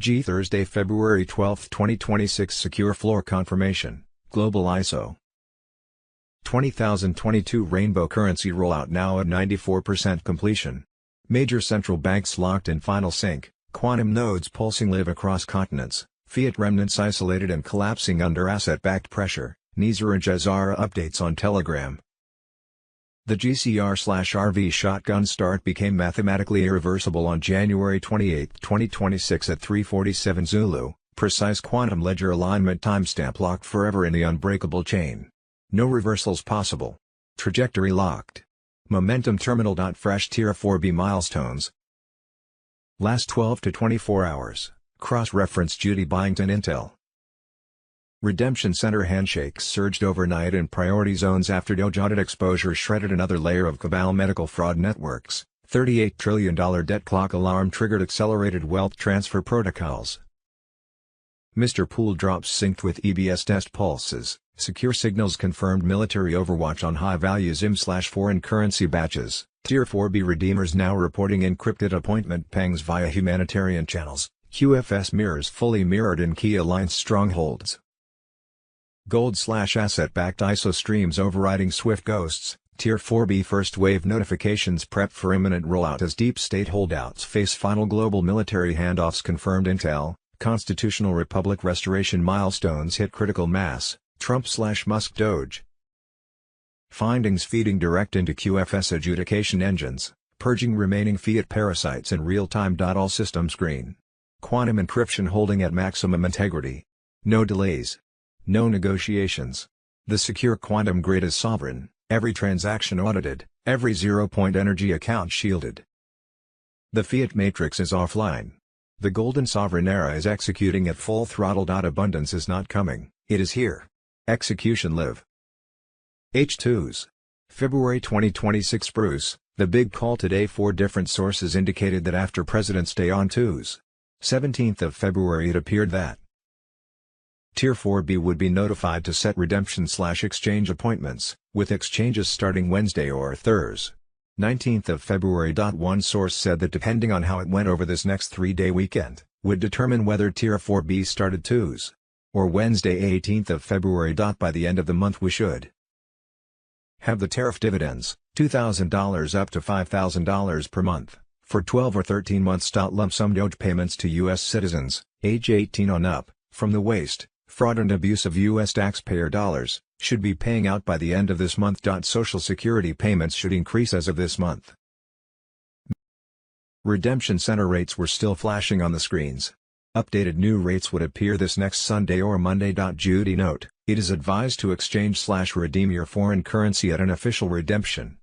Thursday, February 12, 2026. Secure floor confirmation, Global ISO 20022 Rainbow currency rollout now at 94% completion. Major central banks locked in final sync, quantum nodes pulsing live across continents, fiat remnants isolated and collapsing under asset-backed pressure. Nizar and Jazara updates on Telegram. The GCR/RV shotgun start became mathematically irreversible on January 28, 2026 at 3:47 Zulu, precise quantum ledger alignment timestamp locked forever in the unbreakable chain. No reversals possible. Trajectory locked. Momentum terminal. Fresh Tier 4B milestones. Last 12 to 24 hours, cross-reference Judy Byington Intel. Redemption Center handshakes surged overnight in priority zones after Doge audit exposure shredded another layer of cabal medical fraud networks. $38 trillion debt clock alarm triggered accelerated wealth transfer protocols. Mr. Pool drops synced with EBS test pulses. Secure signals confirmed military overwatch on high-value ZIM/foreign currency batches. Tier 4B redeemers now reporting encrypted appointment pangs via humanitarian channels. QFS mirrors fully mirrored in key alliance strongholds. Gold/asset-backed ISO streams overriding Swift ghosts. Tier 4B first wave notifications prep for imminent rollout as deep state holdouts face final global military handoffs. Confirmed intel. Constitutional Republic restoration milestones hit critical mass. Trump/Musk Doge. Findings feeding direct into QFS adjudication engines, purging remaining fiat parasites in real time. All systems green. Quantum encryption holding at maximum integrity. No delays. No negotiations. The secure quantum grid is sovereign, every transaction audited, every zero-point energy account shielded. The fiat matrix is offline. The golden sovereign era is executing at full throttle. Abundance is not coming, it is here. Execution live. H2s. February 2026. Bruce, the big call today. 4 different sources indicated that after President's Day on 2s. 17th of February it appeared that Tier 4B would be notified to set redemption/exchange appointments, with exchanges starting Wednesday or Thursday. 19th of February. One source said that depending on how it went over this next 3-day weekend, would determine whether Tier 4B started 2s. Or Wednesday 18th of February. By the end of the month we should have the tariff dividends, $2,000 up to $5,000 per month, for 12 or 13 months. Lump sum Doge payments to U.S. citizens, age 18 on up, from the waste, fraud and abuse of U.S. taxpayer dollars, should be paying out by the end of this month. Social Security payments should increase as of this month. Redemption Center rates were still flashing on the screens. Updated new rates would appear this next Sunday or Monday. Judy note, it is advised to exchange/redeem your foreign currency at an official redemption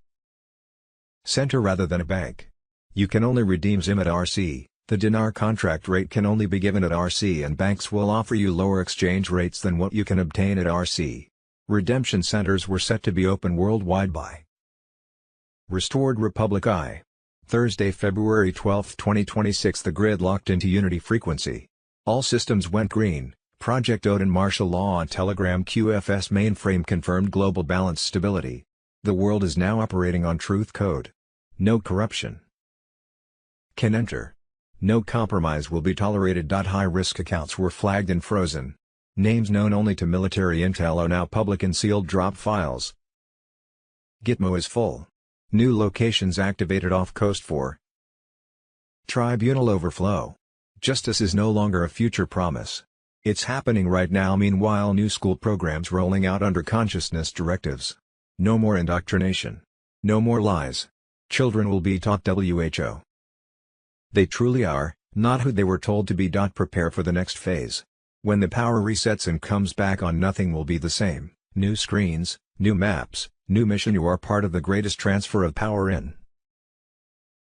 center rather than a bank. You can only redeem ZIM at RC. The dinar contract rate can only be given at RC, and banks will offer you lower exchange rates than what you can obtain at RC. Redemption centers were set to be open worldwide by Restored Republic I. Thursday, February 12, 2026. The grid locked into unity frequency. All systems went green. Project Odin martial law on Telegram. QFS mainframe confirmed global balance stability. The world is now operating on truth code. No corruption can enter. No compromise will be tolerated. High-risk accounts were flagged and frozen. Names known only to military intel are now public in sealed drop files. Gitmo is full. New locations activated off coast for Tribunal overflow. Justice is no longer a future promise. It's happening right now. Meanwhile, new school programs rolling out under consciousness directives. No more indoctrination. No more lies. Children will be taught WHO. They truly are, not who they were told to be. Prepare for the next phase. When the power resets and comes back on, nothing will be the same. New screens, new maps, new mission. You are part of the greatest transfer of power in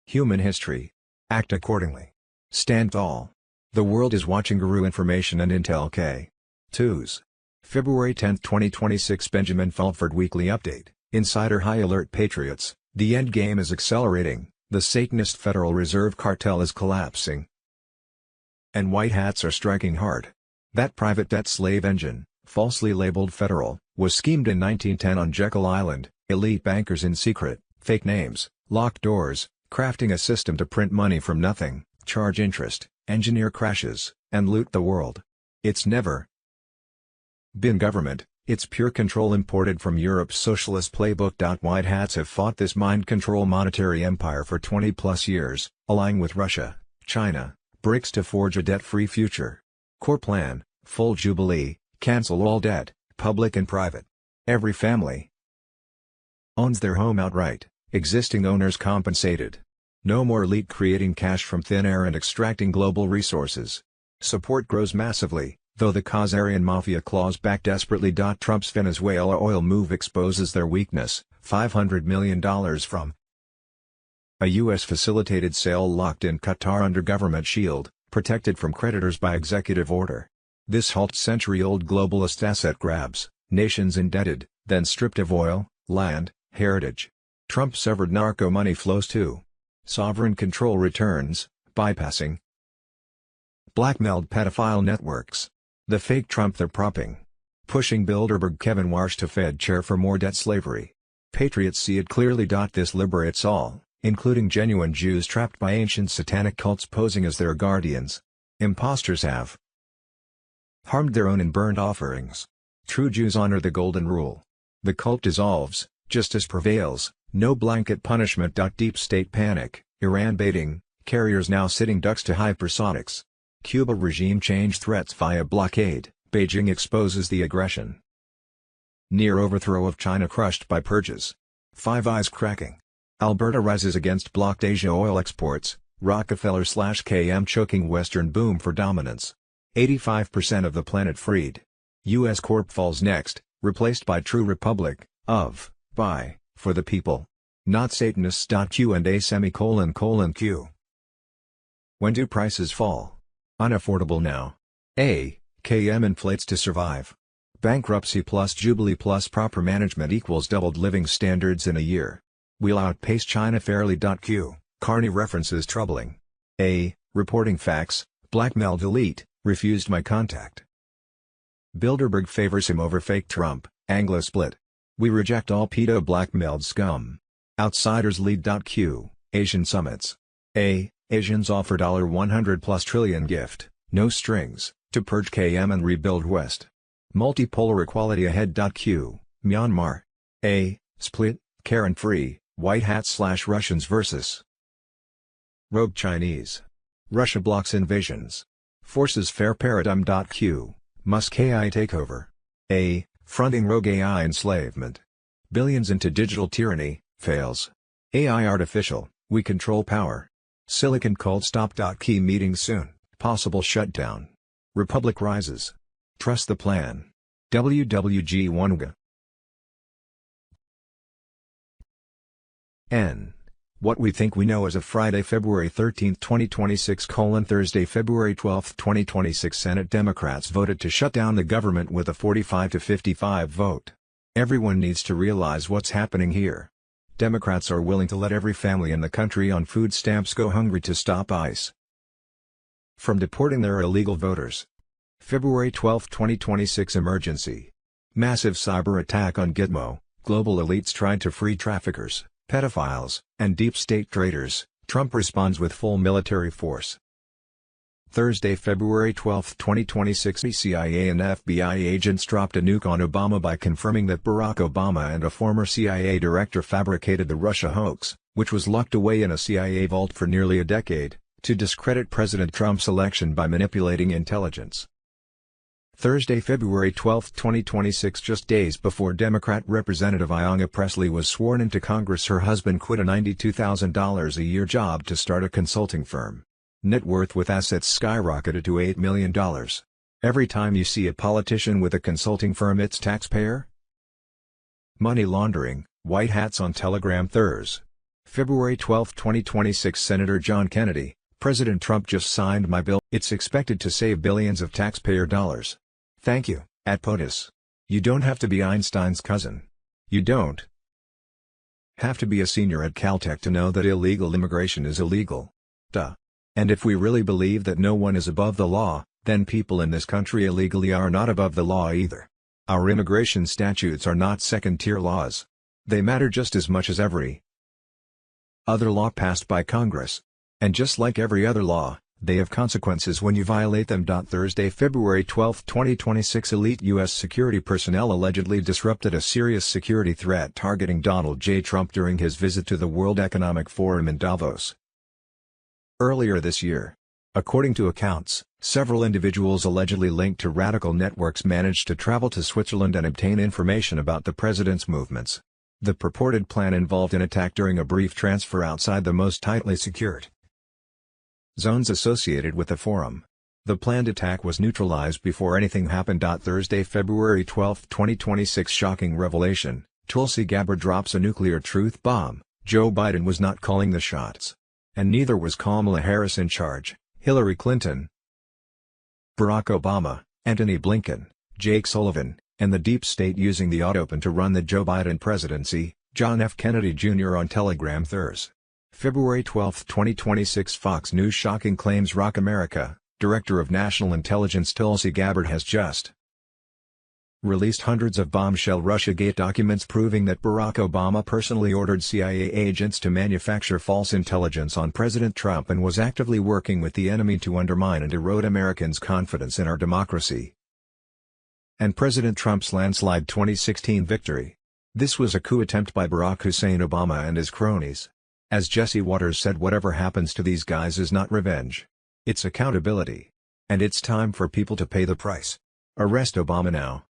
human history. Act accordingly. Stand tall. The world is watching. Guru Information and Intel K. 2s. February 10, 2026. Benjamin Fulford Weekly Update. Insider High Alert Patriots, the endgame is accelerating. The Satanist Federal Reserve cartel is collapsing, and white hats are striking hard. That private debt slave engine, falsely labeled federal, was schemed in 1910 on Jekyll Island, elite bankers in secret, fake names, locked doors, crafting a system to print money from nothing, charge interest, engineer crashes, and loot the world. It's never been government, it's pure control imported from Europe's socialist playbook. White hats have fought this mind control monetary empire for 20 plus years, allying with Russia, China, BRICS to forge a debt-free future. Core plan, full jubilee, cancel all debt, public and private. Every family owns their home outright, existing owners compensated. No more elite creating cash from thin air and extracting global resources. Support grows massively, though the Khazarian mafia claws back desperately. Trump's Venezuela oil move exposes their weakness, $500 million from a U.S.-facilitated sale locked in Qatar under government shield, protected from creditors by executive order. This halts century-old globalist asset grabs, nations indebted, then stripped of oil, land, heritage. Trump severed narco money flows too. Sovereign control returns, bypassing blackmailed pedophile networks. The fake Trump they're propping. Pushing Bilderberg Kevin Warsh to Fed chair for more debt slavery. Patriots see it clearly. This liberates all, including genuine Jews trapped by ancient satanic cults posing as their guardians. Imposters have harmed their own in burnt offerings. True Jews honor the golden rule. The cult dissolves, justice prevails, no blanket punishment. Deep state panic, Iran baiting, carriers now sitting ducks to hypersonics. Cuba regime change threats via blockade, Beijing exposes the aggression. Near overthrow of China crushed by purges. Five Eyes cracking. Alberta rises against blocked Asia oil exports, Rockefeller/KM choking Western boom for dominance. 85% of the planet freed. U.S. Corp falls next, replaced by True Republic, of, by, for the people. Not Satanists. Q&A:*Q. When do prices fall? Unaffordable now. A. KM inflates to survive. Bankruptcy plus Jubilee plus proper management equals doubled living standards in a year. We'll outpace China fairly. Q. Carney references troubling. A. Reporting facts, blackmail delete, refused my contact. Bilderberg favors him over fake Trump, Anglo split. We reject all pedo blackmailed scum. Outsiders lead. Q. Asian summits. A. Asians offer $100+ trillion gift, no strings, to purge KM and rebuild West. Multipolar equality ahead. Q. Myanmar. A. Split, Karen-free, white hats/Russians versus rogue Chinese. Russia blocks invasions. Forces fair paradigm. Q. Musk AI takeover. A. Fronting rogue AI enslavement. Billions into digital tyranny, fails. AI artificial, we control power. Silicon cult stop. Key meeting soon, possible shutdown. Republic rises. Trust the plan. WWG Wonga. N. What we think we know as of Friday, February 13, 2026 : Thursday, February 12, 2026 Senate Democrats voted to shut down the government with a 45-55 vote. Everyone needs to realize what's happening here. Democrats are willing to let every family in the country on food stamps go hungry to stop ICE from deporting their illegal voters. February 12, 2026 Emergency. Massive cyber attack on Gitmo. Global elites tried to free traffickers, pedophiles, and deep state traitors. Trump responds with full military force. Thursday, February 12, 2026 CIA and FBI agents dropped a nuke on Obama by confirming that Barack Obama and a former CIA director fabricated the Russia hoax, which was locked away in a CIA vault for nearly a decade, to discredit President Trump's election by manipulating intelligence. Thursday, February 12, 2026 Just days before Democrat Representative Ayanna Pressley was sworn into Congress, her husband quit a $92,000 a year job to start a consulting firm. Net worth with assets skyrocketed to $8 million. Every time you see a politician with a consulting firm, it's taxpayer money laundering. White hats on Telegram. Thursday, February 12, 2026 Senator John Kennedy, President Trump just signed my bill. It's expected to save billions of taxpayer dollars. Thank you, at POTUS. You don't have to be Einstein's cousin. You don't have to be a senior at Caltech to know that illegal immigration is illegal. Duh. And if we really believe that no one is above the law, then people in this country illegally are not above the law either. Our immigration statutes are not second-tier laws. They matter just as much as every other law passed by Congress. And just like every other law, they have consequences when you violate them. Thursday, February 12, 2026 Elite U.S. security personnel allegedly disrupted a serious security threat targeting Donald J. Trump during his visit to the World Economic Forum in Davos earlier this year. According to accounts, several individuals allegedly linked to radical networks managed to travel to Switzerland and obtain information about the president's movements. The purported plan involved an attack during a brief transfer outside the most tightly secured zones associated with the forum. The planned attack was neutralized before anything happened. Thursday, February 12, 2026 Shocking revelation, Tulsi Gabbard drops a nuclear truth bomb. Joe Biden was not calling the shots. And neither was Kamala Harris in charge, Hillary Clinton, Barack Obama, Antony Blinken, Jake Sullivan, and the deep state using the open to run the Joe Biden presidency. John F. Kennedy Jr. on Telegram Thursday, February 12, 2026 Fox News shocking claims Rock America, Director of National Intelligence Tulsi Gabbard has just released hundreds of bombshell Russiagate documents proving that Barack Obama personally ordered CIA agents to manufacture false intelligence on President Trump and was actively working with the enemy to undermine and erode Americans' confidence in our democracy and President Trump's landslide 2016 victory. This was a coup attempt by Barack Hussein Obama and his cronies. As Jesse Waters said, whatever happens to these guys is not revenge. It's accountability. And it's time for people to pay the price. Arrest Obama now.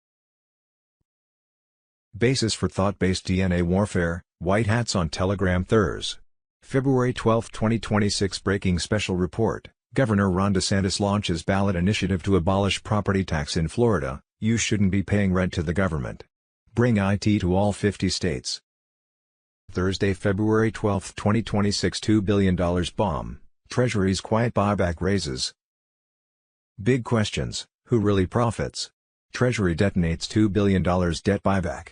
Basis for thought-based DNA warfare, White Hats on Telegram Thursday, February 12, 2026 Breaking special report, Governor Ron DeSantis launches ballot initiative to abolish property tax in Florida. You shouldn't be paying rent to the government. Bring IT to all 50 states. Thursday, February 12, 2026 $2 billion bomb, Treasury's quiet buyback raises big questions. Who really profits? Treasury detonates $2 billion debt buyback.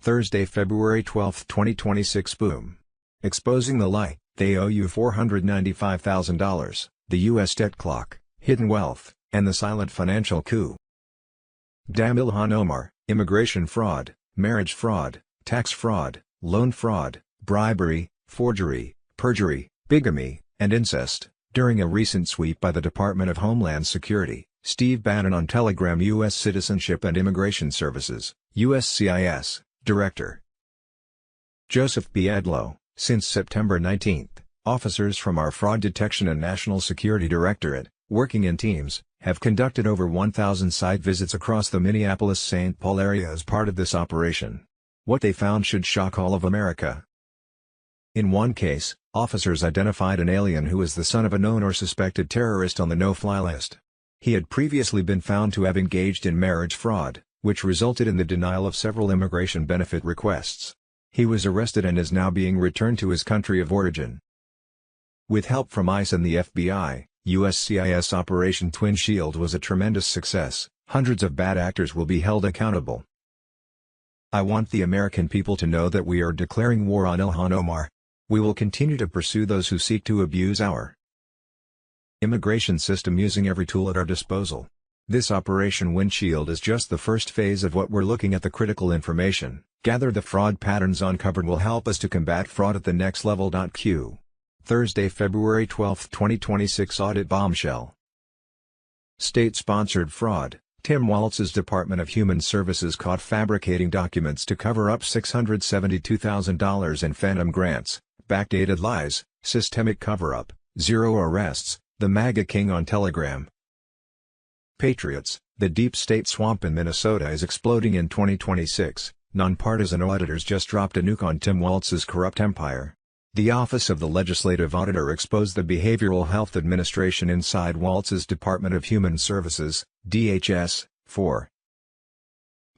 Thursday, February 12, 2026 Boom. Exposing the lie, they owe you $495,000, the U.S. debt clock, hidden wealth, and the silent financial coup. Damn Ilhan Omar, immigration fraud, marriage fraud, tax fraud, loan fraud, bribery, forgery, perjury, bigamy, and incest. During a recent sweep by the Department of Homeland Security, Steve Bannon on Telegram U.S. Citizenship and Immigration Services, USCIS, Director Joseph B. Edlow, since September 19, officers from our Fraud Detection and National Security Directorate, working in teams, have conducted over 1,000 site visits across the Minneapolis-St. Paul area as part of this operation. What they found should shock all of America. In one case, officers identified an alien who was the son of a known or suspected terrorist on the no-fly list. He had previously been found to have engaged in marriage fraud, which resulted in the denial of several immigration benefit requests. He was arrested and is now being returned to his country of origin. With help from ICE and the FBI, USCIS Operation Twin Shield was a tremendous success. Hundreds of bad actors will be held accountable. I want the American people to know that we are declaring war on Ilhan Omar. We will continue to pursue those who seek to abuse our immigration system using every tool at our disposal. This Operation Windshield is just the first phase of what we're looking at. The critical information, gather the fraud patterns uncovered will help us to combat fraud at the next level. Q. Thursday, February 12, 2026 Audit bombshell. State-sponsored fraud. Tim Walz's Department of Human Services caught fabricating documents to cover up $672,000 in phantom grants, backdated lies, systemic cover-up, zero arrests. The MAGA King on Telegram. Patriots, the deep state swamp in Minnesota is exploding in 2026. Nonpartisan auditors just dropped a nuke on Tim Walz's corrupt empire. The Office of the Legislative Auditor exposed the Behavioral Health Administration inside Walz's Department of Human Services, DHS, for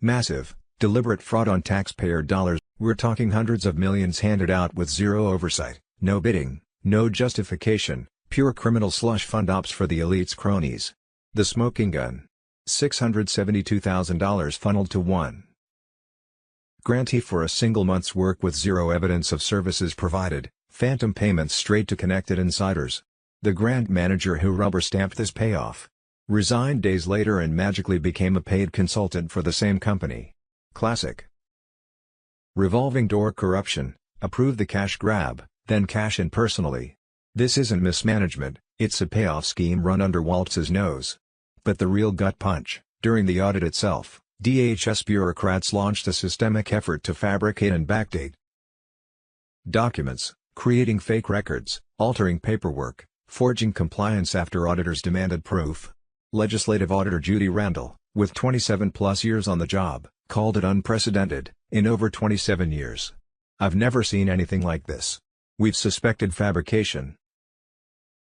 massive, deliberate fraud on taxpayer dollars. We're talking hundreds of millions handed out with zero oversight, no bidding, no justification, pure criminal slush fund ops for the elite's cronies. The smoking gun. $672,000 funneled to one grantee for a single month's work with zero evidence of services provided, phantom payments straight to connected insiders. The grant manager who rubber-stamped this payoff Resigned days later and magically became a paid consultant for the same company. Classic. Revolving door corruption, approve the cash grab, then cash in personally. This isn't mismanagement, it's a payoff scheme run under Waltz's nose. But the real gut punch, during the audit itself, DHS bureaucrats launched a systemic effort to fabricate and backdate documents, creating fake records, altering paperwork, forging compliance after auditors demanded proof. Legislative Auditor Judy Randall, with 27+ years on the job, called it unprecedented, in over 27 years. I've never seen anything like this. We've suspected fabrication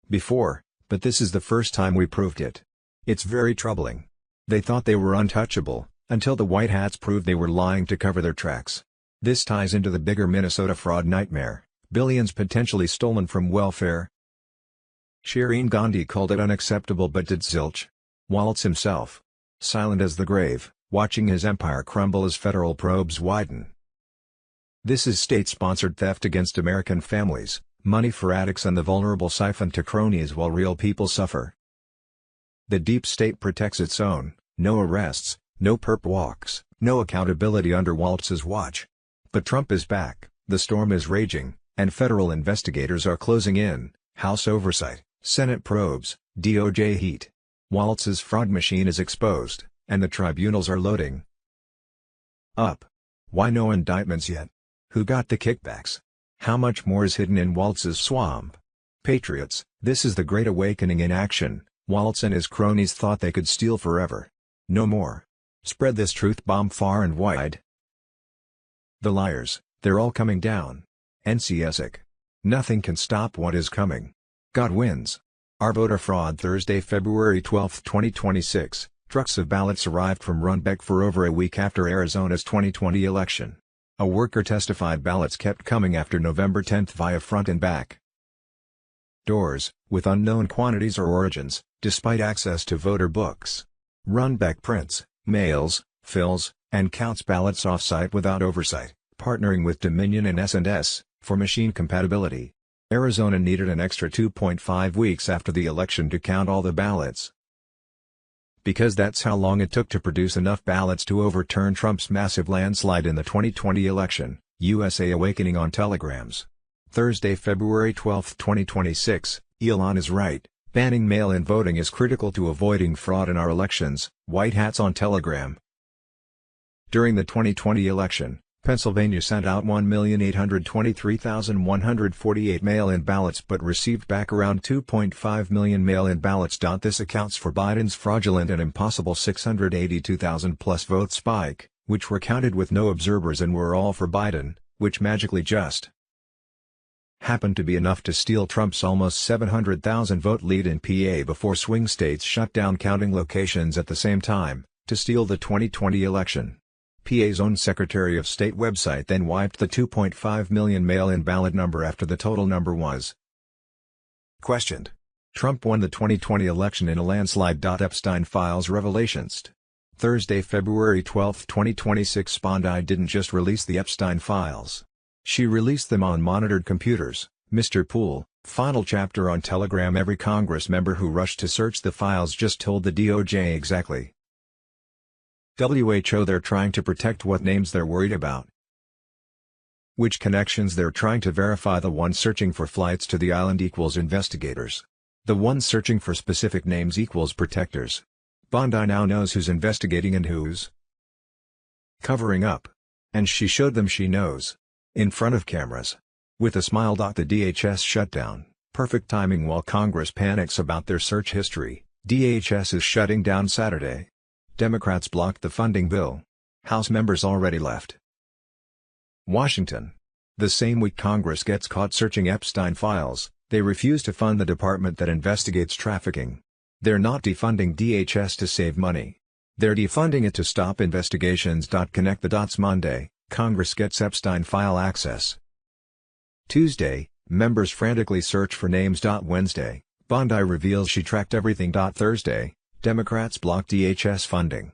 before, but this is the first time we proved it. It's very troubling. They thought they were untouchable, until the White Hats proved they were lying to cover their tracks. This ties into the bigger Minnesota fraud nightmare, billions potentially stolen from welfare. Shireen Gandhi called it unacceptable but did zilch. Waltz himself, silent as the grave, watching his empire crumble as federal probes widen. This is state-sponsored theft against American families, money for addicts and the vulnerable siphoned to cronies while real people suffer. The deep state protects its own, no arrests, no perp walks, no accountability under Waltz's watch. But Trump is back, the storm is raging, and federal investigators are closing in, House oversight, Senate probes, DOJ heat. Waltz's fraud machine is exposed, and the tribunals are loading up. Why no indictments yet? Who got the kickbacks? How much more is hidden in Waltz's swamp? Patriots, this is the Great Awakening in action. Waltz and his cronies thought they could steal forever. No more. Spread this truth bomb far and wide. The liars, they're all coming down. NCSIC. Nothing can stop what is coming. God wins. Our voter fraud. Thursday, February 12, 2026, trucks of ballots arrived from Runbeck for over a week after Arizona's 2020 election. A worker testified ballots kept coming after November 10 via front and back doors, with unknown quantities or origins, despite access to voter books. Runbeck prints, mails, fills, and counts ballots off-site without oversight, partnering with Dominion and S&S, for machine compatibility. Arizona needed an extra 2.5 weeks after the election to count all the ballots. Because that's how long it took to produce enough ballots to overturn Trump's massive landslide in the 2020 election, USA Awakening on Telegrams. Thursday, February 12, 2026, Elon is right, banning mail-in voting is critical to avoiding fraud in our elections, White Hats on Telegram. During the 2020 election, Pennsylvania sent out 1,823,148 mail-in ballots but received back around 2.5 million mail-in ballots. This accounts for Biden's fraudulent and impossible 682,000+ vote spike, which were counted with no observers and were all for Biden, which magically just happened to be enough to steal Trump's almost 700,000 vote lead in PA before swing states shut down counting locations at the same time, to steal the 2020 election. PA's own Secretary of State website then wiped the 2.5 million mail-in ballot number after the total number was questioned. Trump won the 2020 election in a landslide. Epstein files revelations. Thursday, February 12, 2026. Bondi didn't just release the Epstein files. She released them on monitored computers. Mr. Poole, final chapter on Telegram. Every Congress member who rushed to search the files just told the DOJ exactly. WHO they're trying to protect what names they're worried about. Which connections they're trying to verify. The one searching for flights to the island equals investigators. The one searching for specific names equals protectors. Bondi now knows who's investigating and who's covering up. And she showed them she knows. In front of cameras. With a smile. The DHS shutdown, perfect timing while Congress panics about their search history. DHS is shutting down Saturday. Democrats blocked the funding bill. House members already left Washington. The same week Congress gets caught searching Epstein files, they refuse to fund the department that investigates trafficking. They're not defunding DHS to save money. They're defunding it to stop investigations. Connect the dots. Monday, Congress gets Epstein file access. Tuesday, members frantically search for names. Wednesday, Bondi reveals she tracked everything. Thursday, Democrats block DHS funding.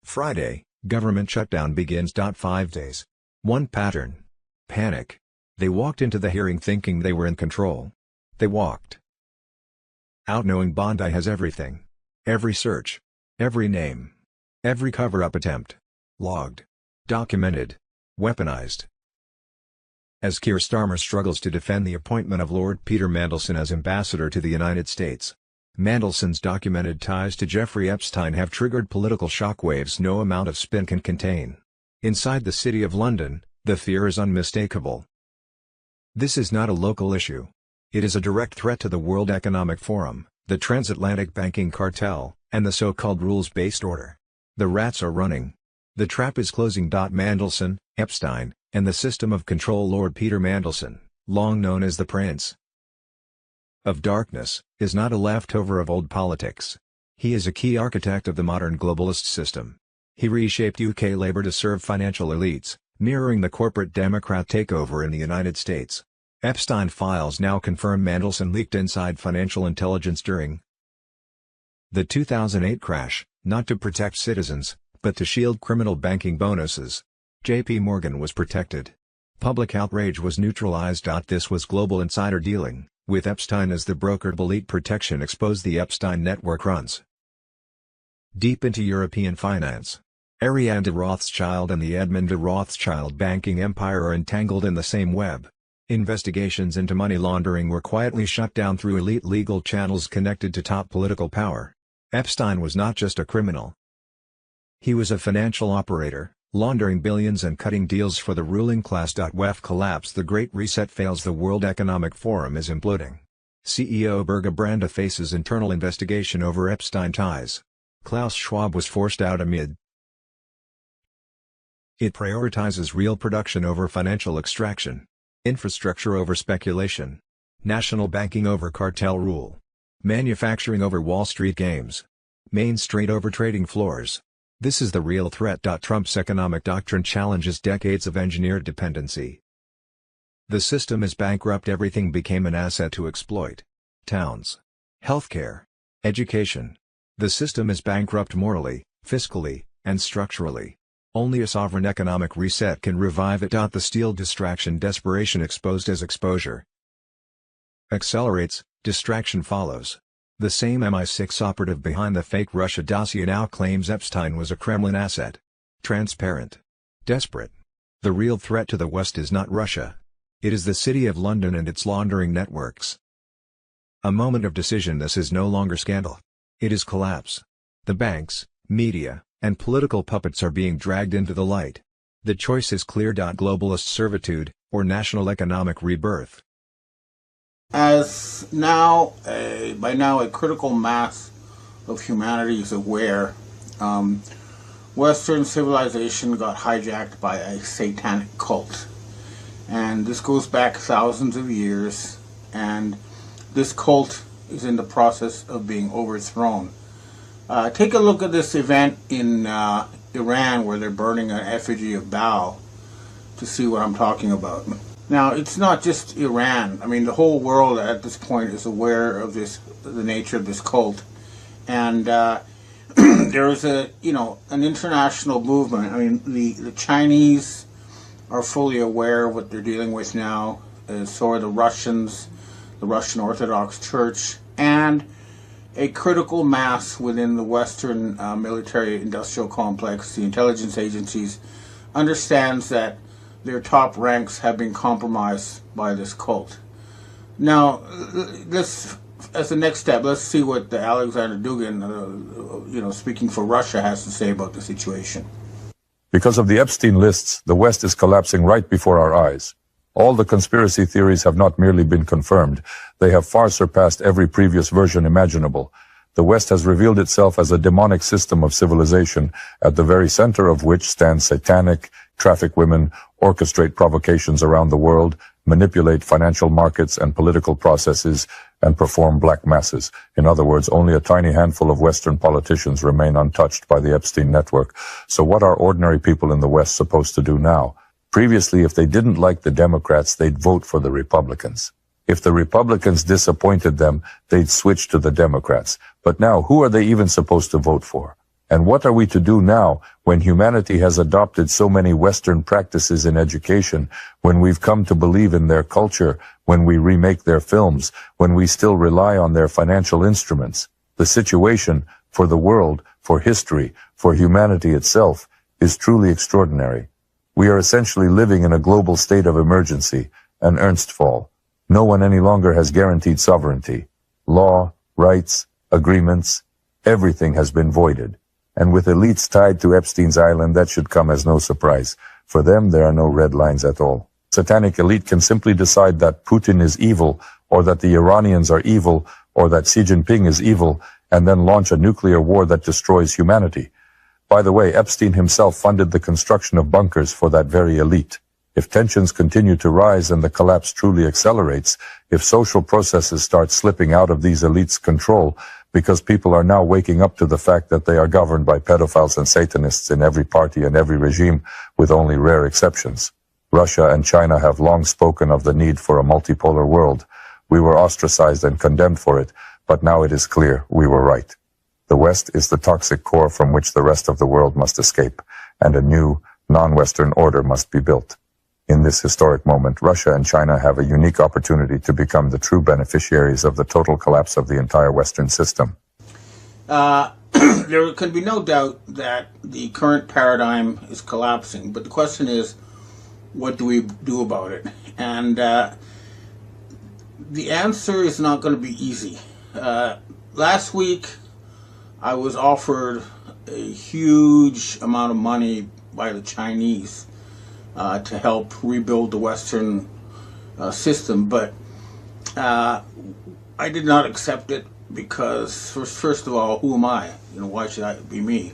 Friday, government shutdown begins. 5 days. One pattern. Panic. They walked into the hearing thinking they were in control. They walked out knowing Bondi has everything. Every search, every name, every cover-up attempt, logged, documented, weaponized. As Keir Starmer struggles to defend the appointment of Lord Peter Mandelson as ambassador to the United States, Mandelson's documented ties to Jeffrey Epstein have triggered political shockwaves no amount of spin can contain. Inside the City of London, the fear is unmistakable. This is not a local issue. It is a direct threat to the World Economic Forum, the transatlantic banking cartel, and the so-called rules-based order. The rats are running. The trap is closing. Mandelson, Epstein, and the system of control Lord Peter Mandelson, long known as the Prince of Darkness, is not a leftover of old politics. He is a key architect of the modern globalist system. He reshaped UK Labour to serve financial elites, mirroring the corporate Democrat takeover in the United States. Epstein files now confirm Mandelson leaked inside financial intelligence during the 2008 crash, not to protect citizens, but to shield criminal banking bonuses. JP Morgan was protected. Public outrage was neutralized. This was global insider dealing, with Epstein as the broker. Elite protection exposed. The Epstein network runs deep into European finance. Ariane de Rothschild and the Edmond de Rothschild banking empire are entangled in the same web. Investigations into money laundering were quietly shut down through elite legal channels connected to top political power. Epstein was not just a criminal. He was a financial operator, laundering billions and cutting deals for the ruling class. WEF collapse. The Great Reset fails. The World Economic Forum is imploding. CEO Birger Brande faces internal investigation over Epstein ties. Klaus Schwab was forced out amid it prioritizes real production over financial extraction, infrastructure over speculation, national banking over cartel rule, manufacturing over Wall Street games, Main Street over trading floors. This is the real threat. Trump's economic doctrine challenges decades of engineered dependency. The system is bankrupt. Everything became an asset to exploit. Towns, healthcare, education. The system is bankrupt morally, fiscally, and structurally. Only a sovereign economic reset can revive it. The steel distraction desperation exposed as exposure accelerates, distraction follows. The same MI6 operative behind the fake Russia dossier now claims Epstein was a Kremlin asset. Transparent. Desperate. The real threat to the West is not Russia. It is the City of London and its laundering networks. A moment of decision. This is no longer scandal. It is collapse. The banks, media, and political puppets are being dragged into the light. The choice is clear. Globalist servitude, or national economic rebirth. As now, by now, a critical mass of humanity is aware, Western civilization got hijacked by a satanic cult. And this goes back thousands of years, and this cult is in the process of being overthrown. Take a look at this event in Iran where they're burning an effigy of Baal to see what I'm talking about. Now, it's not just Iran. I mean, the whole world at this point is aware of this, the nature of this cult. And there is an international movement. I mean, the Chinese are fully aware of what they're dealing with now. So are the Russians, the Russian Orthodox Church, and a critical mass within the Western military-industrial complex, the intelligence agencies, understands that their top ranks have been compromised by this cult. Now, let's, as the next step, let's see what Alexander Dugin, speaking for Russia, has to say about the situation. Because of the Epstein lists, the West is collapsing right before our eyes. All the conspiracy theories have not merely been confirmed, they have far surpassed every previous version imaginable. The West has revealed itself as a demonic system of civilization, at the very center of which stands satanic, traffic women, orchestrate provocations around the world, manipulate financial markets and political processes, and perform black masses. In other words, only a tiny handful of Western politicians remain untouched by the Epstein network. So what are ordinary people in the West supposed to do now? Previously, if they didn't like the Democrats, they'd vote for the Republicans. If the Republicans disappointed them, they'd switch to the Democrats. But now, who are they even supposed to vote for? And what are we to do now, when humanity has adopted so many Western practices in education, when we've come to believe in their culture, when we remake their films, when we still rely on their financial instruments? The situation, for the world, for history, for humanity itself, is truly extraordinary. We are essentially living in a global state of emergency, an Ernstfall. No one any longer has guaranteed sovereignty. Law, rights, agreements, everything has been voided. And with elites tied to Epstein's island, that should come as no surprise. For them, there are no red lines at all. Satanic elite can simply decide that Putin is evil, or that the Iranians are evil, or that Xi Jinping is evil, and then launch a nuclear war that destroys humanity. By the way, Epstein himself funded the construction of bunkers for that very elite. If tensions continue to rise and the collapse truly accelerates, if social processes start slipping out of these elites' control, because people are now waking up to the fact that they are governed by pedophiles and Satanists in every party and every regime, with only rare exceptions. Russia and China have long spoken of the need for a multipolar world. We were ostracized and condemned for it, but now it is clear we were right. The West is the toxic core from which the rest of the world must escape, and a new, non-Western order must be built. In this historic moment, Russia and China have a unique opportunity to become the true beneficiaries of the total collapse of the entire Western system. There can be no doubt that the current paradigm is collapsing, but the question is, what do we do about it? And the answer is not going to be easy. Last week, I was offered a huge amount of money by the Chinese to help rebuild the Western system, but I did not accept it because, first of all, who am I? Why should I be me?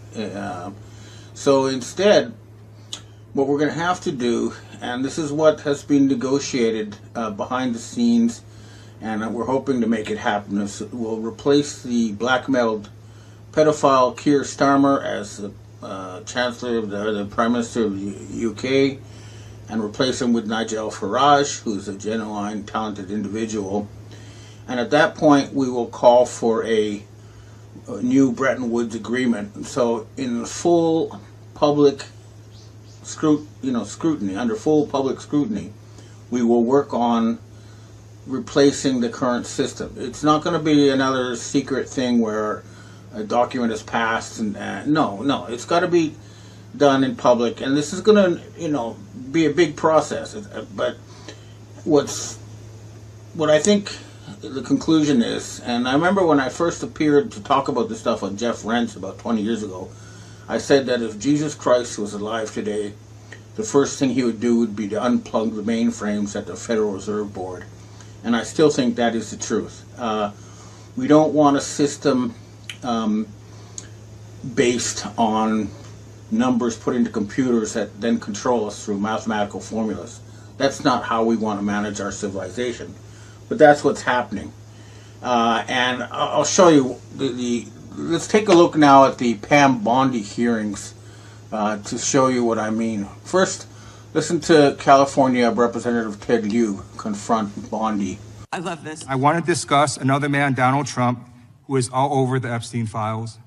So instead, what we're going to have to do, and this is what has been negotiated behind the scenes, and we're hoping to make it happen, is we'll replace the blackmailed pedophile Keir Starmer as the Chancellor of the Prime Minister of the UK, and replace him with Nigel Farage, who's a genuine, talented individual. And at that point, we will call for a new Bretton Woods agreement. So, in full public scrutiny, under full public scrutiny, we will work on replacing the current system. It's not going to be another secret thing where a document is passed, and no, it's got to be done in public, and this is going to, be a big process. But what I think the conclusion is, and I remember when I first appeared to talk about this stuff on Jeff Rent's about 20 years ago, I said that if Jesus Christ was alive today, the first thing he would do would be to unplug the mainframes at the Federal Reserve Board, and I still think that is the truth. We don't want a system based on numbers put into computers that then control us through mathematical formulas. That's not how we want to manage our civilization. But that's what's happening. And I'll show you let's take a look now at the Pam Bondi hearings to show you what I mean. First, listen to California Representative Ted Lieu confront Bondi. I love this. I want to discuss another man, Donald Trump, who is all over the Epstein files.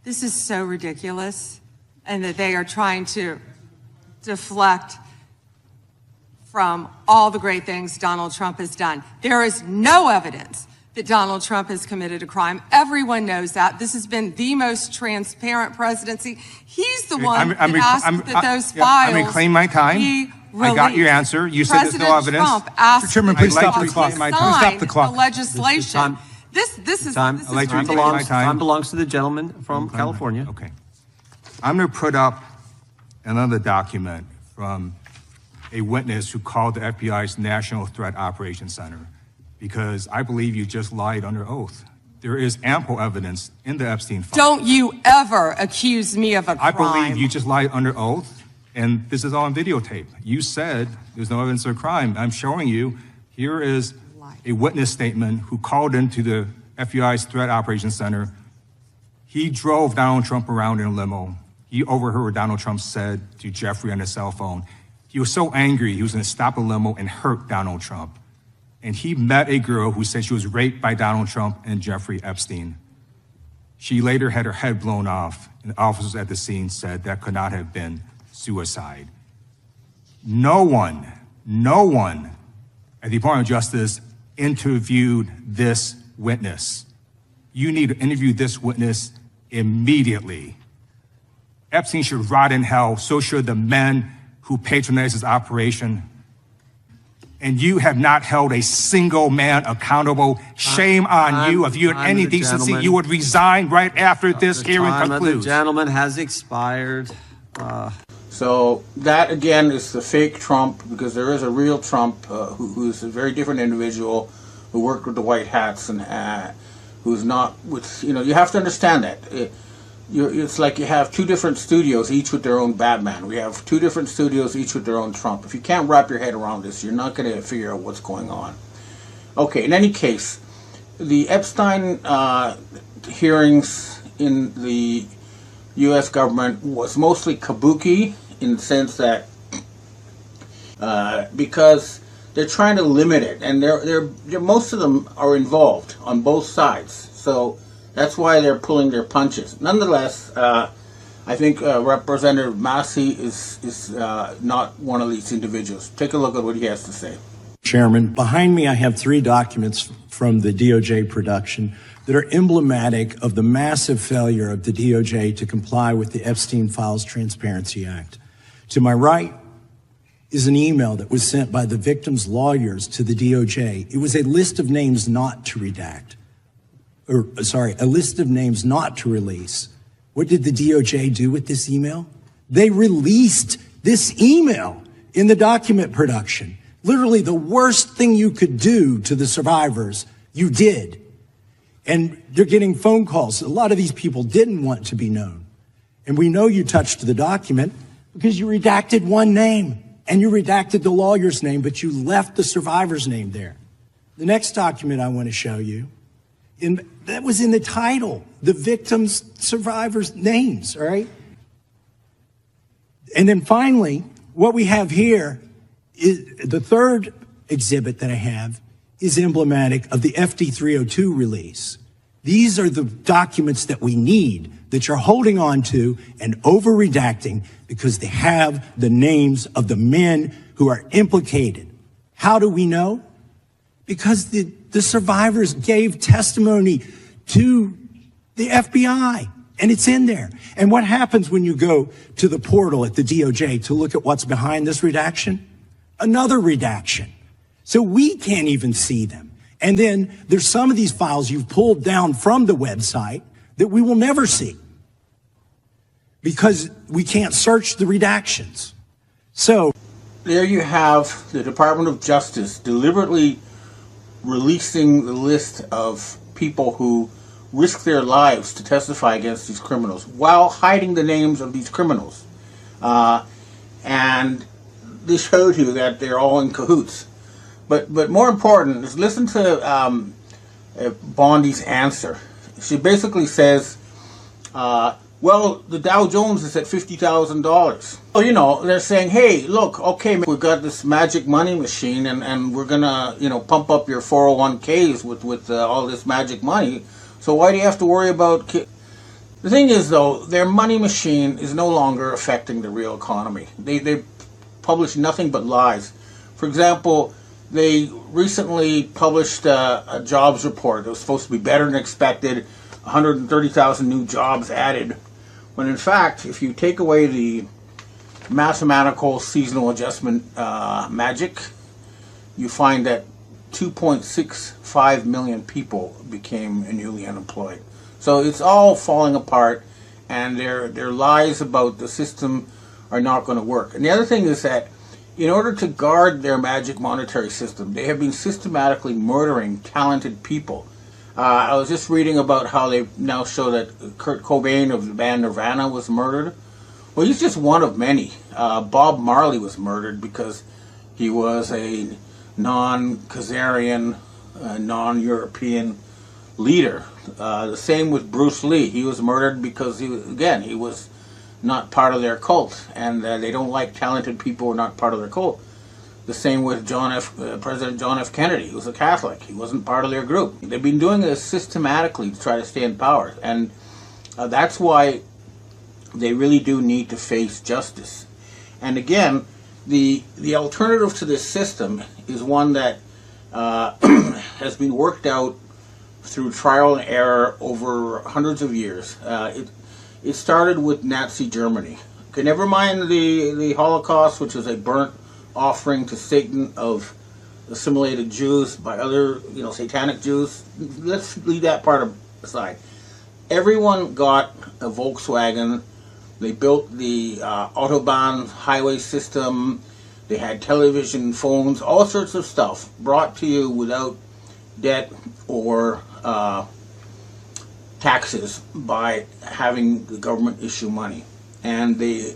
This is so ridiculous, and that they are trying to deflect from all the great things Donald Trump has done. There is no evidence that Donald Trump has committed a crime. Everyone knows that. This has been the most transparent presidency. He's the one that asked that those files. I'm reclaiming my time. I got your answer. You said there's no evidence. Trump asked Chairman, please stop the clock. Stop the clock. The legislation. This is ridiculous. Time belongs to the gentleman from California. Okay. I'm going to put up another document from a witness who called the FBI's National Threat Operations Center, because I believe you just lied under oath. There is ample evidence in the Epstein file. Don't you ever accuse me of a crime. I believe you just lied under oath, and this is all on videotape. You said there's no evidence of a crime. I'm showing you, here is a witness statement who called into the FBI's Threat Operations Center. He drove Donald Trump around in a limo. He overheard what Donald Trump said to Jeffrey on his cell phone. He was so angry, he was going to stop a limo and hurt Donald Trump. And he met a girl who said she was raped by Donald Trump and Jeffrey Epstein. She later had her head blown off, and officers at the scene said that could not have been suicide. No one at the Department of Justice interviewed this witness. You need to interview this witness immediately. Epstein should rot in hell, so should the men who patronized his operation. And you have not held a single man accountable. Shame on you. If you had any decency, you would resign right after this hearing concludes. The gentleman has expired. So that, again, is the fake Trump, because there is a real Trump who's a very different individual who worked with the white hats and who's not with, you have to understand that. It's like you have two different studios, each with their own Batman. We have two different studios, each with their own Trump. If you can't wrap your head around this, you're not going to figure out what's going on. Okay, in any case, the Epstein hearings in the U.S. government was mostly kabuki, in the sense that because they're trying to limit it, and they're most of them are involved on both sides. So that's why they're pulling their punches. Nonetheless, I think Representative Massey is not one of these individuals. Take a look at what he has to say. Chairman, behind me I have 3 documents from the DOJ production that are emblematic of the massive failure of the DOJ to comply with the Epstein Files Transparency Act. To my right is an email that was sent by the victims' lawyers to the DOJ. It was a list of names not to redact. A list of names not to release. What did the DOJ do with this email? They released this email in the document production. Literally the worst thing you could do to the survivors, you did. And they're getting phone calls. A lot of these people didn't want to be known. And we know you touched the document because you redacted one name and you redacted the lawyer's name, but you left the survivor's name there. The next document I want to show you, that was in the title, the victims' survivors' names, all right? And then finally, what we have here is the third exhibit that I have is emblematic of the FD 302 release. These are the documents that we need that you're holding on to and over-redacting because they have the names of the men who are implicated. How do we know? Because the survivors gave testimony to the FBI, and it's in there. And what happens when you go to the portal at the DOJ to look at what's behind this redaction? Another redaction. So we can't even see them. And then there's some of these files you've pulled down from the website that we will never see because we can't search the redactions. So there you have the Department of Justice deliberately releasing the list of people who risk their lives to testify against these criminals while hiding the names of these criminals. And this shows you that they're all in cahoots. But more important is listen to Bondi's answer. She basically says, well, the Dow Jones is at $50,000. Well, they're saying, hey, look, okay, we've got this magic money machine and we're going to, pump up your 401ks with all this magic money. So why do you have to worry about The thing is, though, their money machine is no longer affecting the real economy. They publish nothing but lies. For example, they recently published a jobs report that was supposed to be better than expected, 130,000 new jobs added, when in fact, if you take away the mathematical seasonal adjustment magic, you find that 2.65 million people became newly unemployed. So it's all falling apart, and their lies about the system are not going to work. And the other thing is that in order to guard their magic monetary system, they have been systematically murdering talented people. I was just reading about how they now show that Kurt Cobain of the band Nirvana was murdered. Well, he's just one of many. Bob Marley was murdered because he was a non-Khazarian, non-European leader. The same with Bruce Lee. He was murdered because he was not part of their cult, and they don't like talented people who are not part of their cult. The same with President John F. Kennedy. He was a Catholic. He wasn't part of their group. They've been doing this systematically to try to stay in power, and that's why they really do need to face justice. And again, the alternative to this system is one that has been worked out through trial and error over hundreds of years. It started with Nazi Germany. Okay, never mind the Holocaust, which was a burnt offering to Satan of assimilated Jews by other, satanic Jews. Let's leave that part aside. Everyone got a Volkswagen. They built the Autobahn highway system. They had television, phones, all sorts of stuff brought to you without debt or taxes by having the government issue money. And they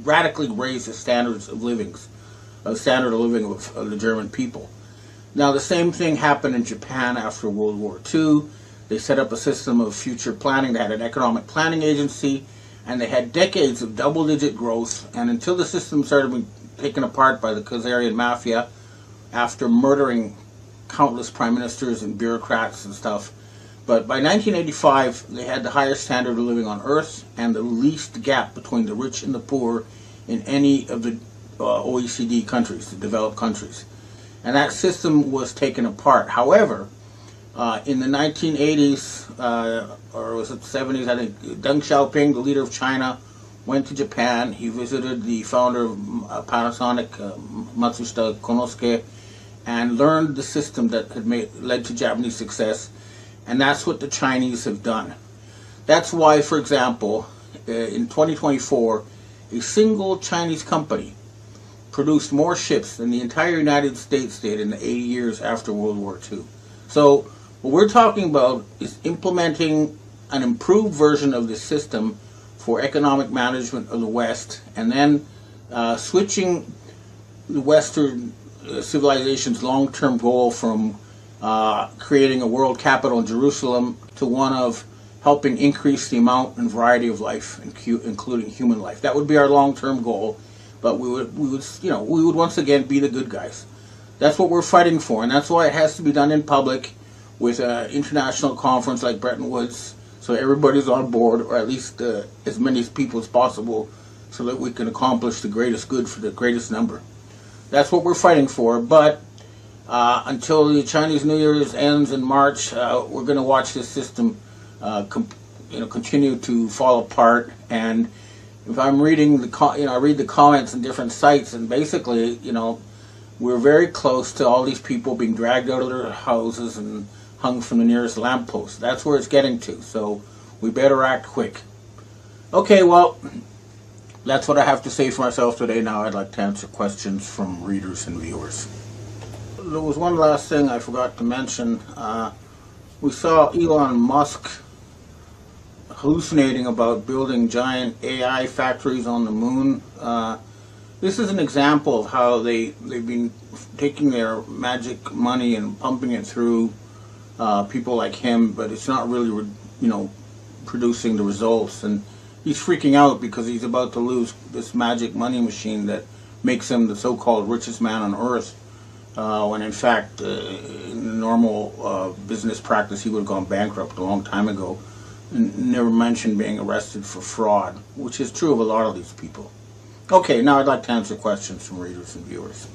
radically raised the standards of living, standard of living of the German people. Now, the same thing happened in Japan after World War II. They set up a system of future planning. They had an economic planning agency, and they had decades of double-digit growth. And until the system started being taken apart by the Khazarian mafia, after murdering countless prime ministers and bureaucrats and stuff. But by 1985, they had the highest standard of living on Earth and the least gap between the rich and the poor in any of the OECD countries, the developed countries. And that system was taken apart. However, in the 1980s, or was it the 70s, I think, Deng Xiaoping, the leader of China, went to Japan. He visited the founder of Panasonic, Matsushita Konosuke, and learned the system that had led to Japanese success. And that's what the Chinese have done. That's why, for example, in 2024, a single Chinese company produced more ships than the entire United States did in the 80 years after World War II. So what we're talking about is implementing an improved version of this system for economic management of the West, and then switching the Western civilization's long-term goal from creating a world capital in Jerusalem to one of helping increase the amount and variety of life, including human life. That would be our long-term goal, but we would once again be the good guys. That's what we're fighting for, and that's why it has to be done in public with an international conference like Bretton Woods, so everybody's on board, or at least as many people as possible, so that we can accomplish the greatest good for the greatest number. That's what we're fighting for, but until the Chinese New Year's ends in March, we're going to watch this system continue to fall apart. And if I'm reading I read the comments in different sites, and basically, we're very close to all these people being dragged out of their houses and hung from the nearest lamppost. That's where it's getting to, so we better act quick. Okay, well, that's what I have to say for myself today. Now I'd like to answer questions from readers and viewers. There was one last thing I forgot to mention. We saw Elon Musk hallucinating about building giant AI factories on the moon. This is an example of how they've been taking their magic money and pumping it through people like him, but it's not really, producing the results. And he's freaking out because he's about to lose this magic money machine that makes him the so-called richest man on Earth, when in fact, in normal business practice, he would have gone bankrupt a long time ago. And never mentioned being arrested for fraud, which is true of a lot of these people. Okay, now I'd like to answer questions from readers and viewers.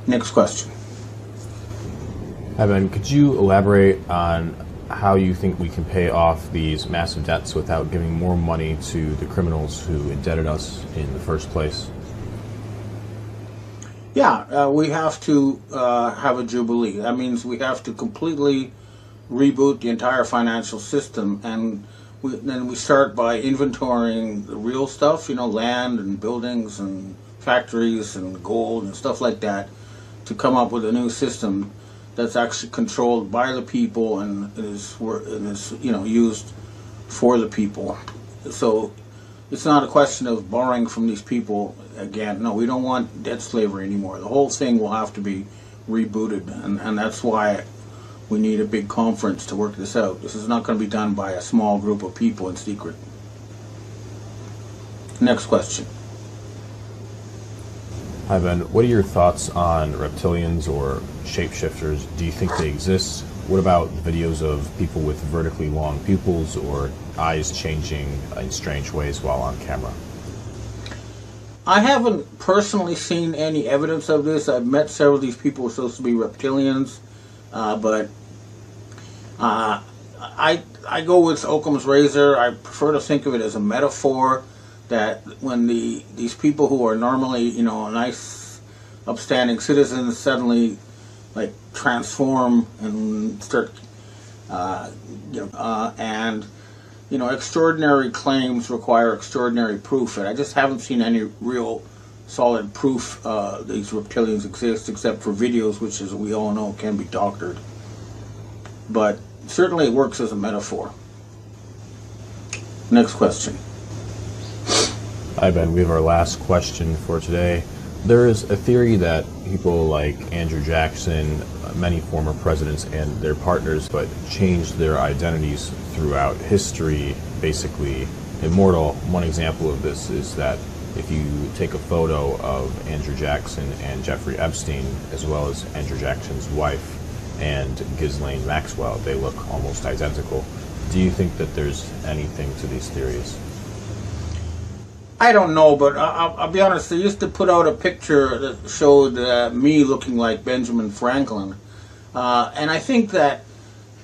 Next question. Evan, could you elaborate on how you think we can pay off these massive debts without giving more money to the criminals who indebted us in the first place? Yeah, we have to have a jubilee. That means we have to completely reboot the entire financial system, and then we start by inventorying the real stuff, land and buildings and factories and gold and stuff like that, to come up with a new system that's actually controlled by the people and is used for the people. So it's not a question of borrowing from these people again. No, we don't want debt slavery anymore. The whole thing will have to be rebooted, and that's why we need a big conference to work this out. This is not going to be done by a small group of people in secret. Next question. Hi Ben, what are your thoughts on reptilians or shapeshifters? Do you think they exist? What about videos of people with vertically long pupils or eyes changing in strange ways while on camera? I haven't personally seen any evidence of this. I've met several of these people who are supposed to be reptilians, But I go with Occam's razor. I prefer to think of it as a metaphor that when these people who are normally nice, upstanding citizens suddenly like transform and start and extraordinary claims require extraordinary proof, and I just haven't seen any real solid proof these reptilians exist, except for videos, which, as we all know, can be doctored. But certainly it works as a metaphor. Next question. Hi, Ben. We have our last question for today. There is a theory that people like Andrew Jackson, many former presidents and their partners, but changed their identities throughout history, basically immortal. One example of this is that if you take a photo of Andrew Jackson and Jeffrey Epstein, as well as Andrew Jackson's wife and Ghislaine Maxwell, they look almost identical. Do you think that there's anything to these theories? I don't know, but I'll be honest. They used to put out a picture that showed me looking like Benjamin Franklin, and I think that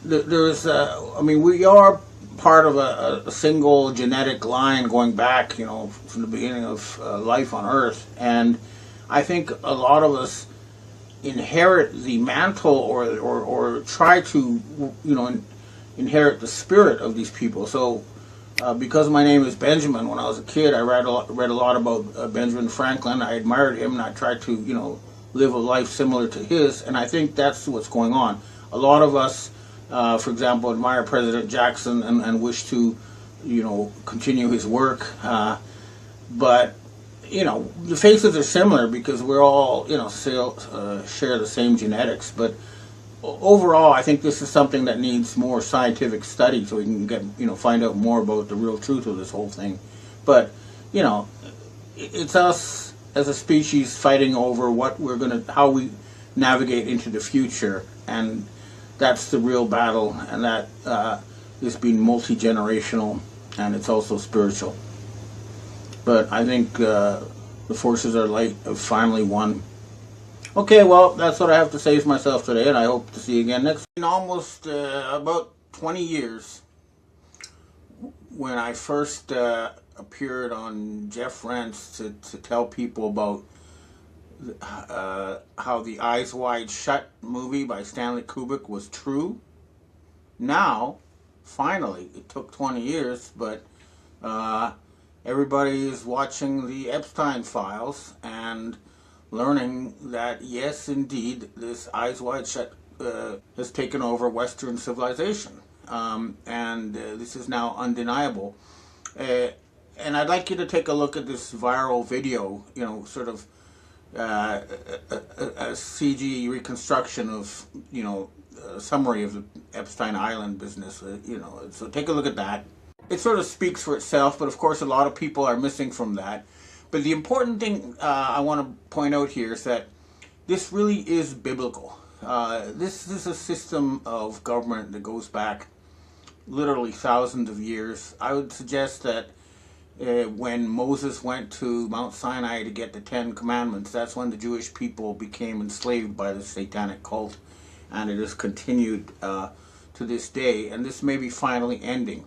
there's. We are part of a single genetic line going back, from the beginning of life on Earth, and I think a lot of us inherit the mantle or try to, inherit the spirit of these people. So. Because my name is Benjamin, when I was a kid, I read a lot about Benjamin Franklin. I admired him, and I tried to, live a life similar to his. And I think that's what's going on. A lot of us, for example, admire President Jackson and wish to, continue his work. But the faces are similar because we're all, share the same genetics. But overall, I think this is something that needs more scientific study so we can get, find out more about the real truth of this whole thing. But, it's us as a species fighting over how we navigate into the future, and that's the real battle, and that is being multi-generational, and it's also spiritual. But I think the forces are light have finally won. Okay, well, that's what I have to say for myself today, and I hope to see you again next. In almost about 20 years, when I first appeared on Jeff Rent's to tell people about how the Eyes Wide Shut movie by Stanley Kubrick was true, now, finally, it took 20 years, but everybody is watching the Epstein files and learning that, yes, indeed, this Eyes Wide Shut has taken over Western civilization. And this is now undeniable. And I'd like you to take a look at this viral video, sort of a CG reconstruction of, a summary of the Epstein Island business, So take a look at that. It sort of speaks for itself, but of course a lot of people are missing from that. But the important thing I want to point out here is that this really is biblical. This is a system of government that goes back literally thousands of years. I would suggest that when Moses went to Mount Sinai to get the 10 Commandments, that's when the Jewish people became enslaved by the satanic cult. And it has continued to this day. And this may be finally ending.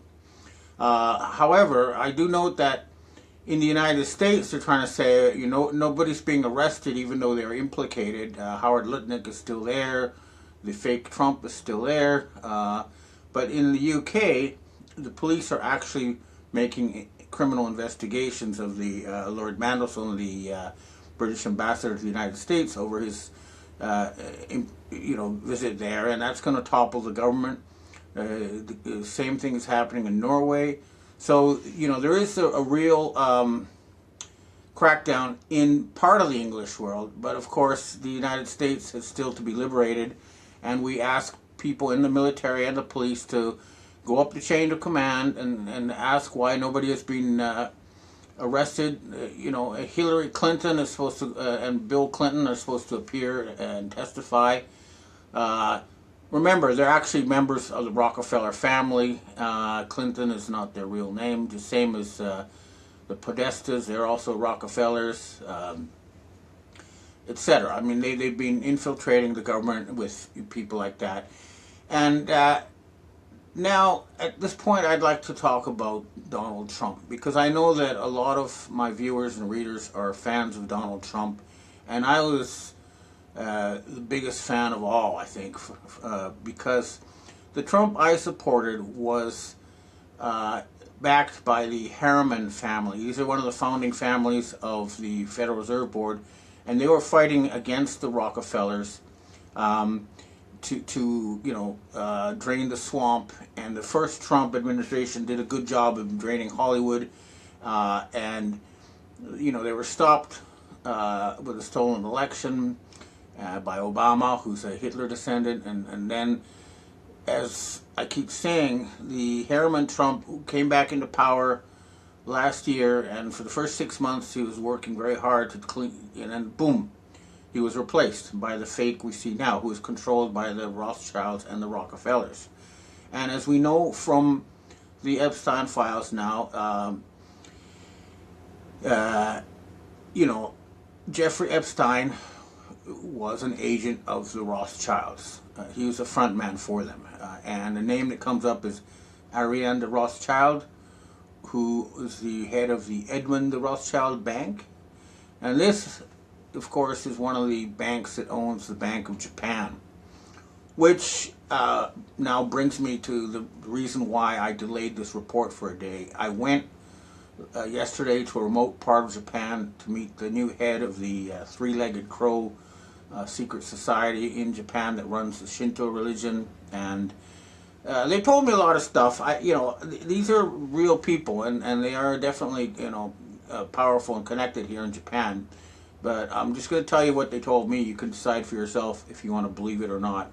However, I do note that in the United States, they're trying to say, nobody's being arrested even though they're implicated. Howard Lutnick is still there. The fake Trump is still there. But in the UK, the police are actually making criminal investigations of the Lord Mandelson, the British ambassador to the United States, over his visit there. And that's going to topple the government. The same thing is happening in Norway. So, there is a real crackdown in part of the English world, but of course the United States is still to be liberated, and we ask people in the military and the police to go up the chain of command and ask why nobody has been arrested. Hillary Clinton is supposed to, and Bill Clinton are supposed to appear and testify. Remember, they're actually members of the Rockefeller family. Clinton is not their real name, the same as the Podestas. They're also Rockefellers. etc. I mean, they've been infiltrating the government with people like that. And now, at this point, I'd like to talk about Donald Trump, because I know that a lot of my viewers and readers are fans of Donald Trump, and I was the biggest fan of all, I think, because the Trump I supported was backed by the Harriman family. These are one of the founding families of the Federal Reserve Board, and they were fighting against the Rockefellers to drain the swamp. And the first Trump administration did a good job of draining Hollywood, and they were stopped with a stolen election by Obama, who's a Hitler descendant, and then, as I keep saying, the Harriman Trump who came back into power last year, and for the first 6 months he was working very hard to clean, and then boom, he was replaced by the fake we see now, who is controlled by the Rothschilds and the Rockefellers. And as we know from the Epstein files now, Jeffrey Epstein was an agent of the Rothschilds. He was a front man for them. And the name that comes up is Ariane de Rothschild, who is the head of the Edmund de Rothschild Bank. And this, of course, is one of the banks that owns the Bank of Japan, which now brings me to the reason why I delayed this report for a day. I went yesterday to a remote part of Japan to meet the new head of the three-legged crow secret society in Japan that runs the Shinto religion, and they told me a lot of stuff. These are real people, and they are definitely powerful and connected here in Japan. But I'm just going to tell you what they told me. You can decide for yourself if you want to believe it or not.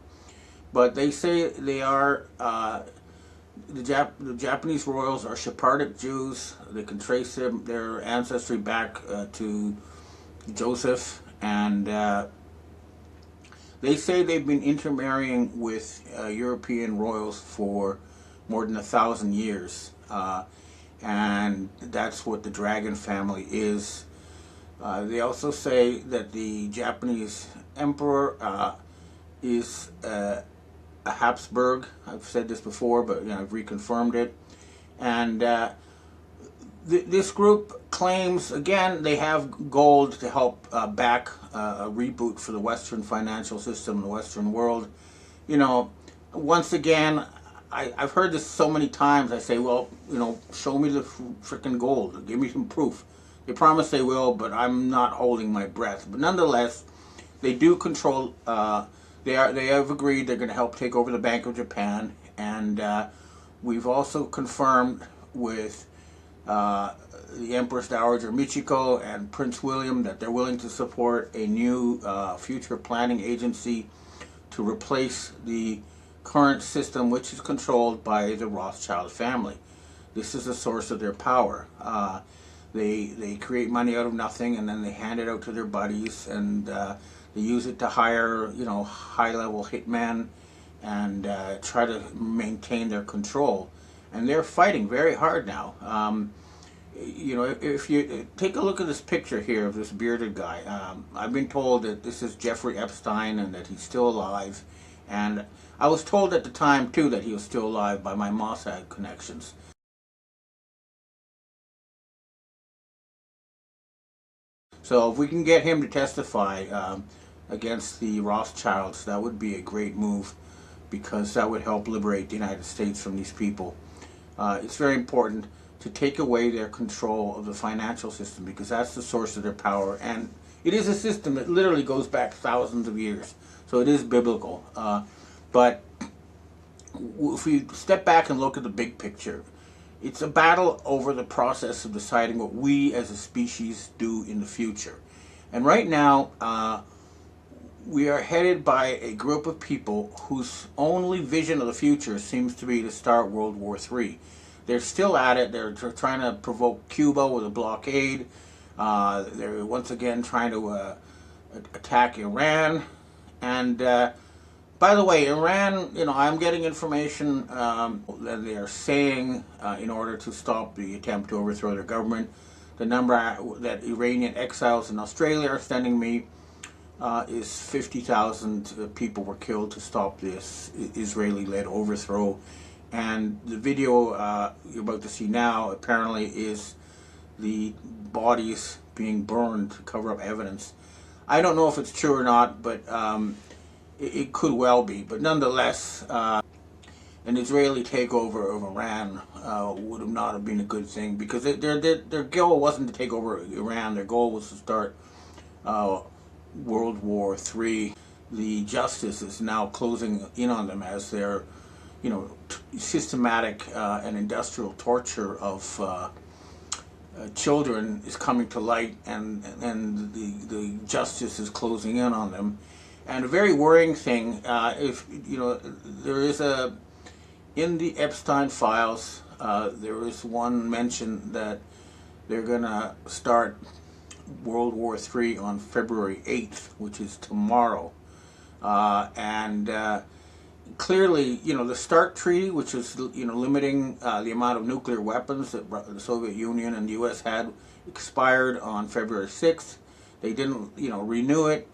But they say they are the Japanese royals are Sephardic Jews. They can trace their ancestry back to Joseph, and they say they've been intermarrying with European royals for more than 1,000 years, and that's what the dragon family is. They also say that the Japanese emperor is a Habsburg. I've said this before, but I've reconfirmed it. And this group claims, again, they have gold to help back a reboot for the Western financial system, the Western world. Once again, I've heard this so many times. I say, well, show me the frickin' gold. Give me some proof. They promise they will, but I'm not holding my breath. But nonetheless, they do control. They have agreed they're going to help take over the Bank of Japan, and we've also confirmed with the Empress Dowager Michiko and Prince William that they're willing to support a new future planning agency to replace the current system, which is controlled by the Rothschild family. This is the source of their power. They create money out of nothing, and then they hand it out to their buddies, and they use it to hire, high-level hitmen and try to maintain their control. And they're fighting very hard now. If you take a look at this picture here of this bearded guy, I've been told that this is Jeffrey Epstein and that he's still alive. And I was told at the time, too, that he was still alive by my Mossad connections. So if we can get him to testify against the Rothschilds, that would be a great move, because that would help liberate the United States from these people. It's very important to take away their control of the financial system, because that's the source of their power, and it is a system that literally goes back thousands of years, so it is biblical. But if we step back and look at the big picture, it's a battle over the process of deciding what we as a species do in the future. And right now, we are headed by a group of people whose only vision of the future seems to be to start World War III. They're still at it. They're trying to provoke Cuba with a blockade. They're once again trying to attack Iran. And by the way, Iran, I'm getting information that they are saying in order to stop the attempt to overthrow their government, the number that Iranian exiles in Australia are sending me is 50,000 people were killed to stop this Israeli-led overthrow. And the video you're about to see now apparently is the bodies being burned to cover up evidence. I don't know if it's true or not, but it could well be. But nonetheless, an Israeli takeover of Iran would have not have been a good thing, because their goal wasn't to take over Iran. Their goal was to start World War III. The justice is now closing in on them as their, systematic and industrial torture of children is coming to light, and the justice is closing in on them. And a very worrying thing, if there is in the Epstein files, there is one mention that they're gonna start World War III on February 8th, which is tomorrow. And clearly, the START Treaty, which is, limiting the amount of nuclear weapons that the Soviet Union and the U.S. had, expired on February 6th. They didn't, renew it.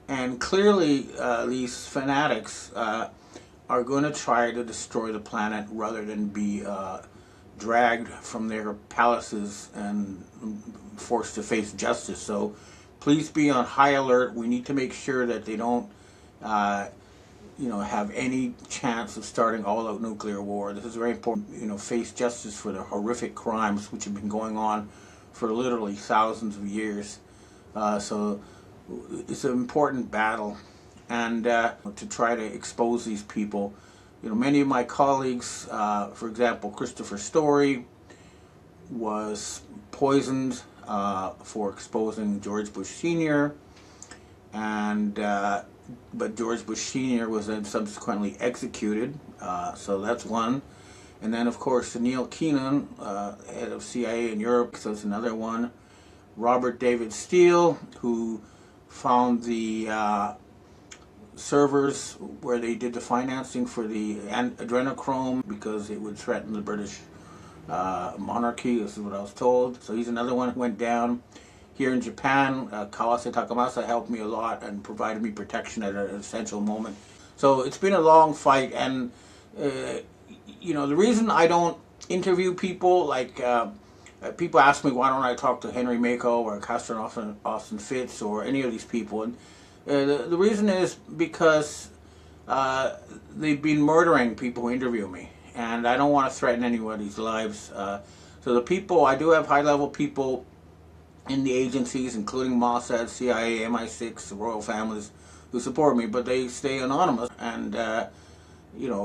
And clearly, these fanatics are going to try to destroy the planet rather than be dragged from their palaces and forced to face justice. So please be on high alert. We need to make sure that they don't have any chance of starting all-out nuclear war. This is very important. Face justice for the horrific crimes which have been going on for literally thousands of years. So it's an important battle, and to try to expose these people. Many of my colleagues, for example, Christopher Story, was poisoned for exposing George Bush Sr., and but George Bush Sr. was then subsequently executed, so that's one. And then, of course, Neil Keenan, head of CIA in Europe, so that's another one. Robert David Steele, who found the servers where they did the financing for the adrenochrome because it would threaten the British monarchy. This is what I was told. So he's another one who went down. Here in Japan, Kawase Takamasa helped me a lot and provided me protection at an essential moment. So it's been a long fight, and the reason I don't interview people, like people ask me why don't I talk to Henry Mako or Castor Austin Fitz or any of these people, and the reason is because they've been murdering people who interview me, and I don't want to threaten anybody's lives. So the people, I do have high-level people in the agencies, including Mossad, CIA, MI6, the royal families, who support me, but they stay anonymous, and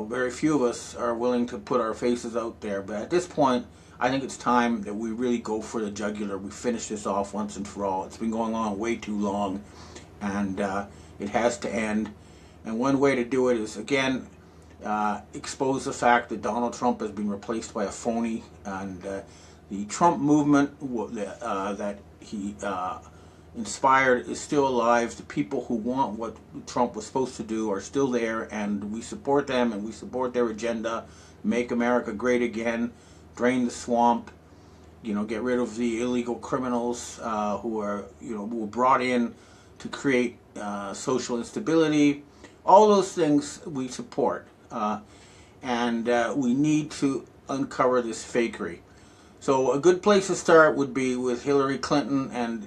very few of us are willing to put our faces out there. But at this point, I think it's time that we really go for the jugular. We finish this off once and for all. It's been going on way too long, and it has to end. And one way to do it is, again, expose the fact that Donald Trump has been replaced by a phony, and the Trump movement that he inspired is still alive. The people who want what Trump was supposed to do are still there, and we support them, and we support their agenda. Make America great again, drain the swamp, get rid of the illegal criminals who were brought in to create social instability. All those things we support, and we need to uncover this fakery. So a good place to start would be with Hillary Clinton, and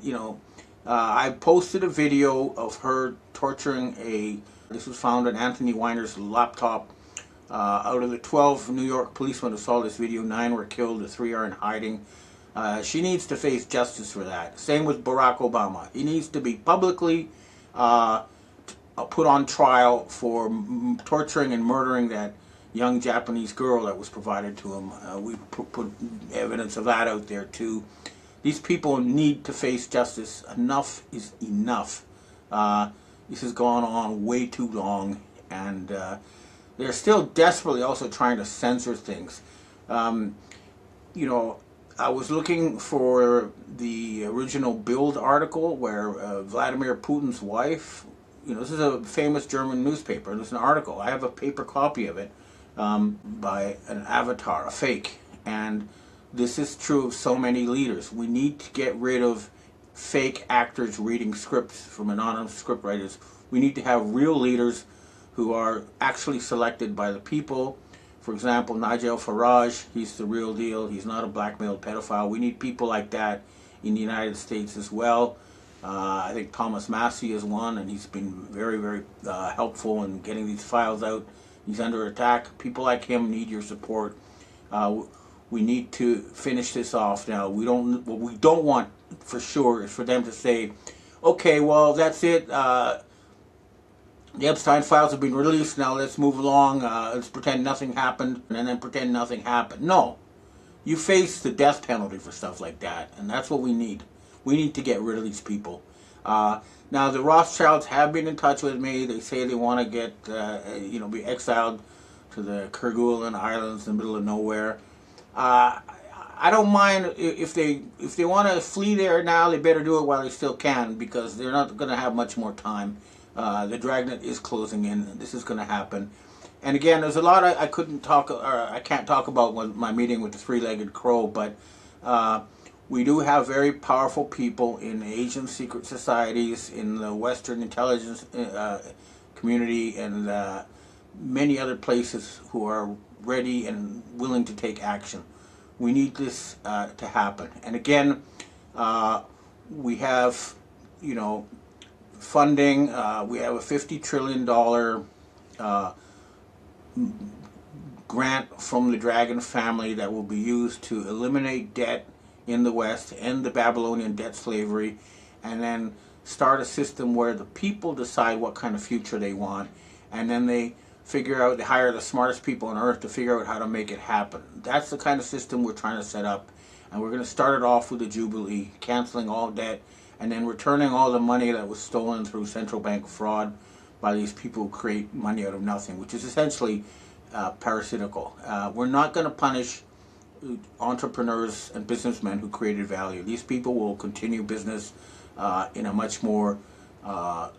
I posted a video of her torturing this was found on Anthony Weiner's laptop. Out of the 12 New York policemen who saw this video, 9 were killed, the 3 are in hiding. She needs to face justice for that. Same with Barack Obama. He needs to be publicly put on trial for torturing and murdering that young Japanese girl that was provided to him. We put evidence of that out there too. These people need to face justice. Enough is enough. This has gone on way too long, and they're still desperately also trying to censor things. I was looking for the original Bild article where Vladimir Putin's wife, this is a famous German newspaper, there's an article, I have a paper copy of it, by an avatar, a fake, and this is true of so many leaders. We need to get rid of fake actors reading scripts from anonymous scriptwriters. We need to have real leaders who are actually selected by the people. For example, Nigel Farage, he's the real deal. He's not a blackmailed pedophile. We need people like that in the United States as well. I think Thomas Massey is one, and he's been very, very helpful in getting these files out. He's under attack. People like him need your support. We need to finish this off now. What we don't want for sure is for them to say, okay, well, that's it. The Epstein files have been released. Now let's move along. Let's pretend nothing happened, and then pretend nothing happened. No. You face the death penalty for stuff like that, and that's what we need. We need to get rid of these people. Now, the Rothschilds have been in touch with me. They say they want to get, be exiled to the Kerguelen Islands in the middle of nowhere. I don't mind if they want to flee there now. They better do it while they still can, because they're not going to have much more time. The dragnet is closing in. This is going to happen. And again, there's a lot I can't talk about my meeting with the three-legged crow, but we do have very powerful people in Asian secret societies, in the Western intelligence community, and many other places who are ready and willing to take action. We need this to happen. And again, we have, funding. We have a $50 trillion grant from the Dragon family that will be used to eliminate debt in the West, end the Babylonian debt slavery, and then start a system where the people decide what kind of future they want, and then they hire the smartest people on earth to figure out how to make it happen. That's the kind of system we're trying to set up, and we're going to start it off with the Jubilee, canceling all debt, and then returning all the money that was stolen through central bank fraud by these people who create money out of nothing, which is essentially parasitical. We're not going to punish entrepreneurs and businessmen who created value. These people will continue business in a much more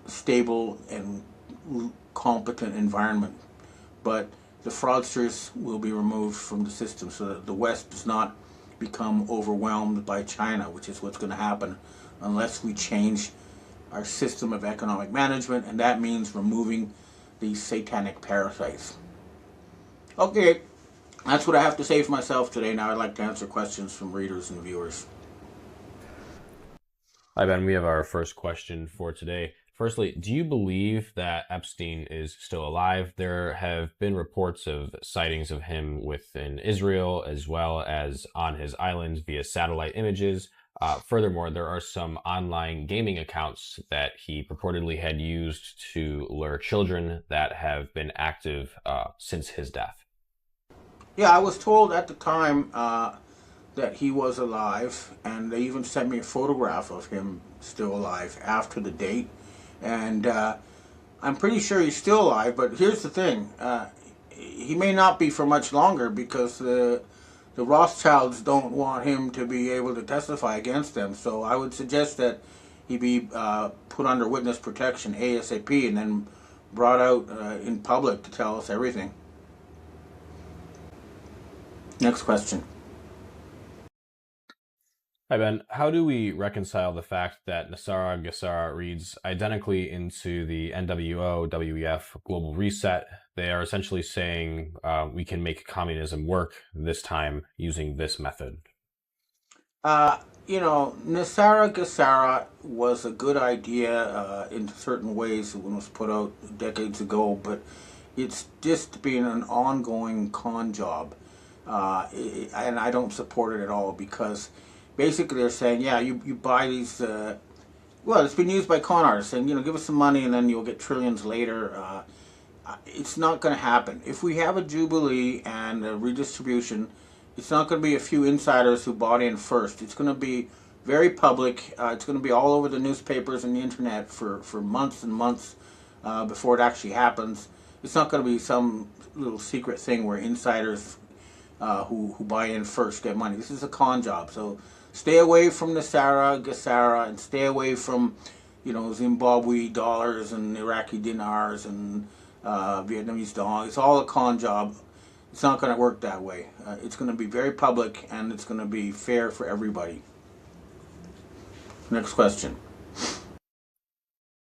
stable and competent environment. But the fraudsters will be removed from the system so that the West does not become overwhelmed by China, which is what's going to happen unless we change our system of economic management, and that means removing these satanic parasites. Okay, that's what I have to say for myself today. Now I'd like to answer questions from readers and viewers. Hi, Ben. We have our first question for today. Firstly, do you believe that Epstein is still alive? There have been reports of sightings of him within Israel as well as on his island via satellite images. Furthermore, there are some online gaming accounts that he purportedly had used to lure children that have been active since his death. Yeah, I was told at the time that he was alive, and they even sent me a photograph of him still alive after the date. And I'm pretty sure he's still alive, but here's the thing. He may not be for much longer, because the Rothschilds don't want him to be able to testify against them. So I would suggest that he be put under witness protection ASAP and then brought out in public to tell us everything. Next question. Hi, Ben. How do we reconcile the fact that Nasara Gassara reads identically into the NWO, WEF Global Reset? They are essentially saying we can make communism work this time using this method. Nasara Gassara was a good idea in certain ways when it was put out decades ago, but it's just been an ongoing con job. And I don't support it at all, because basically they're saying, yeah, you buy these, it's been used by con artists, saying, give us some money and then you'll get trillions later. It's not going to happen. If we have a Jubilee and a redistribution, it's not going to be a few insiders who bought in first. It's going to be very public. It's going to be all over the newspapers and the internet for months and months before it actually happens. It's not going to be some little secret thing where insiders who buy in first get money. This is a con job. So stay away from Nasara Gassara, and stay away from, Zimbabwe dollars and Iraqi dinars and Vietnamese dong. It's all a con job. It's not going to work that way. It's going to be very public, and it's going to be fair for everybody. Next question.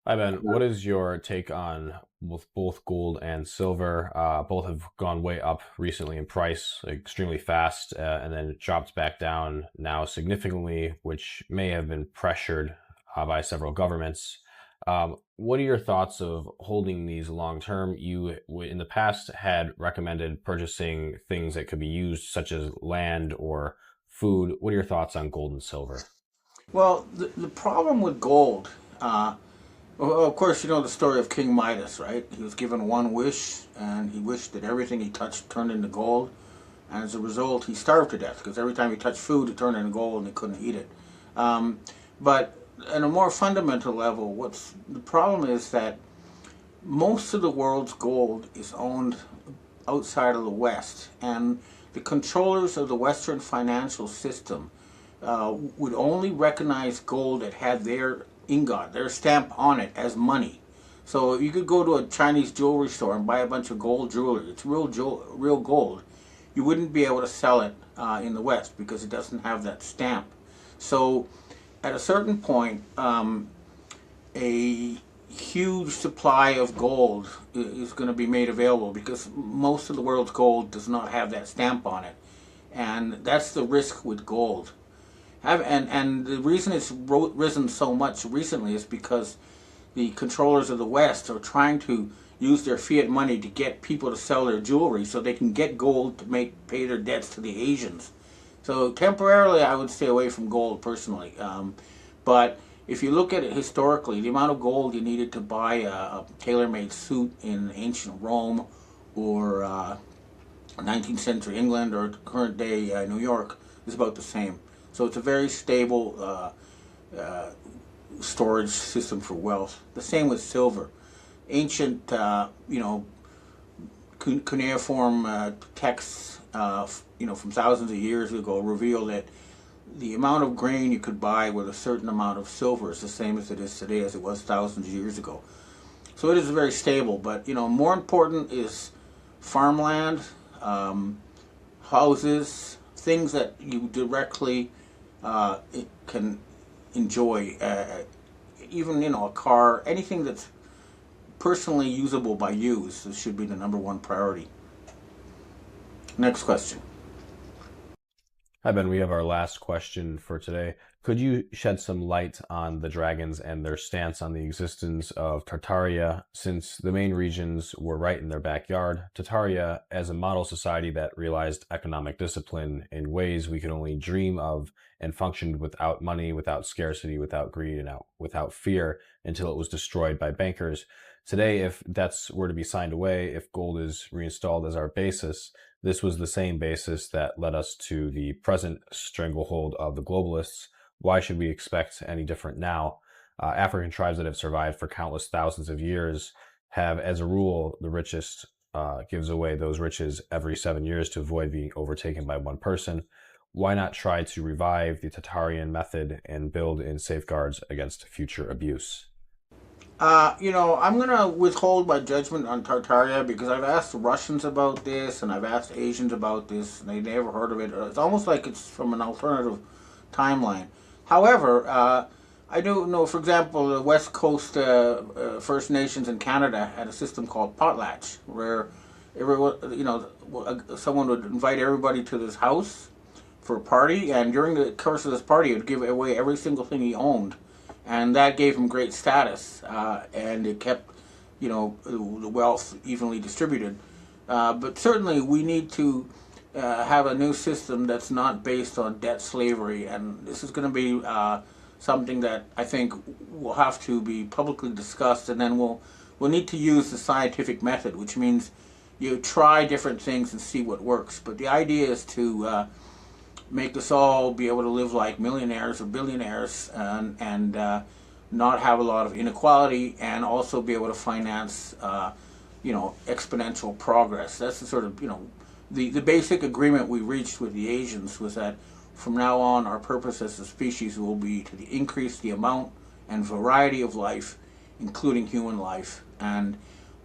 Hi, Ben. What is your take on both gold and silver? Both have gone way up recently in price, extremely fast, and then it dropped back down now significantly, which may have been pressured by several governments. What are your thoughts of holding these long term? You, in the past, had recommended purchasing things that could be used, such as land or food. What are your thoughts on gold and silver? Well, the problem with gold, well, of course, you know the story of King Midas, right? He was given one wish, and he wished that everything he touched turned into gold. And as a result, he starved to death because every time he touched food, it turned into gold and he couldn't eat it. But on a more fundamental level, what's the problem is that most of the world's gold is owned outside of the West, and the controllers of the Western financial system would only recognize gold that had their ingot, their stamp on it, as money. So you could go to a Chinese jewelry store and buy a bunch of gold jewelry. It's real gold. You wouldn't be able to sell it in the West because it doesn't have that stamp. So at a certain point, a huge supply of gold is going to be made available because most of the world's gold does not have that stamp on it. And that's the risk with gold. And the reason it's risen so much recently is because the controllers of the West are trying to use their fiat money to get people to sell their jewelry so they can get gold to pay their debts to the Asians. So temporarily, I would stay away from gold personally. But if you look at it historically, the amount of gold you needed to buy a tailor-made suit in ancient Rome or 19th century England or current day New York is about the same. So it's a very stable storage system for wealth. The same with silver. Ancient, cuneiform texts, from thousands of years ago reveal that the amount of grain you could buy with a certain amount of silver is the same as it is today as it was thousands of years ago. So it is very stable, but more important is farmland, houses, things that you directly can enjoy, even a car, anything that's personally usable by you should be the number one priority. Next question. Hi, Ben. We have our last question for today. Could you shed some light on the dragons and their stance on the existence of Tartaria, since the main regions were right in their backyard? Tartaria, as a model society that realized economic discipline in ways we could only dream of and functioned without money, without scarcity, without greed, and without fear until it was destroyed by bankers. Today, if debts were to be signed away, if gold is reinstalled as our basis, this was the same basis that led us to the present stranglehold of the globalists. Why should we expect any different now? African tribes that have survived for countless thousands of years have, as a rule, the richest gives away those riches every 7 years to avoid being overtaken by one person. Why not try to revive the Tartarian method and build in safeguards against future abuse? I'm going to withhold my judgment on Tartaria because I've asked Russians about this and I've asked Asians about this and they never heard of it. It's almost like it's from an alternative timeline. However, I do know, for example, the West Coast First Nations in Canada had a system called potlatch where someone would invite everybody to this house for a party, and during the course of this party, he would give away every single thing he owned. And that gave him great status, and it kept, the wealth evenly distributed. But certainly, we need to have a new system that's not based on debt slavery, and this is going to be something that I think will have to be publicly discussed, and then we'll need to use the scientific method, which means you try different things and see what works. But the idea is to make us all be able to live like millionaires or billionaires and not have a lot of inequality, and also be able to finance exponential progress. That's the sort of the basic agreement we reached with the Asians was that from now on our purpose as a species will be to increase the amount and variety of life, including human life, and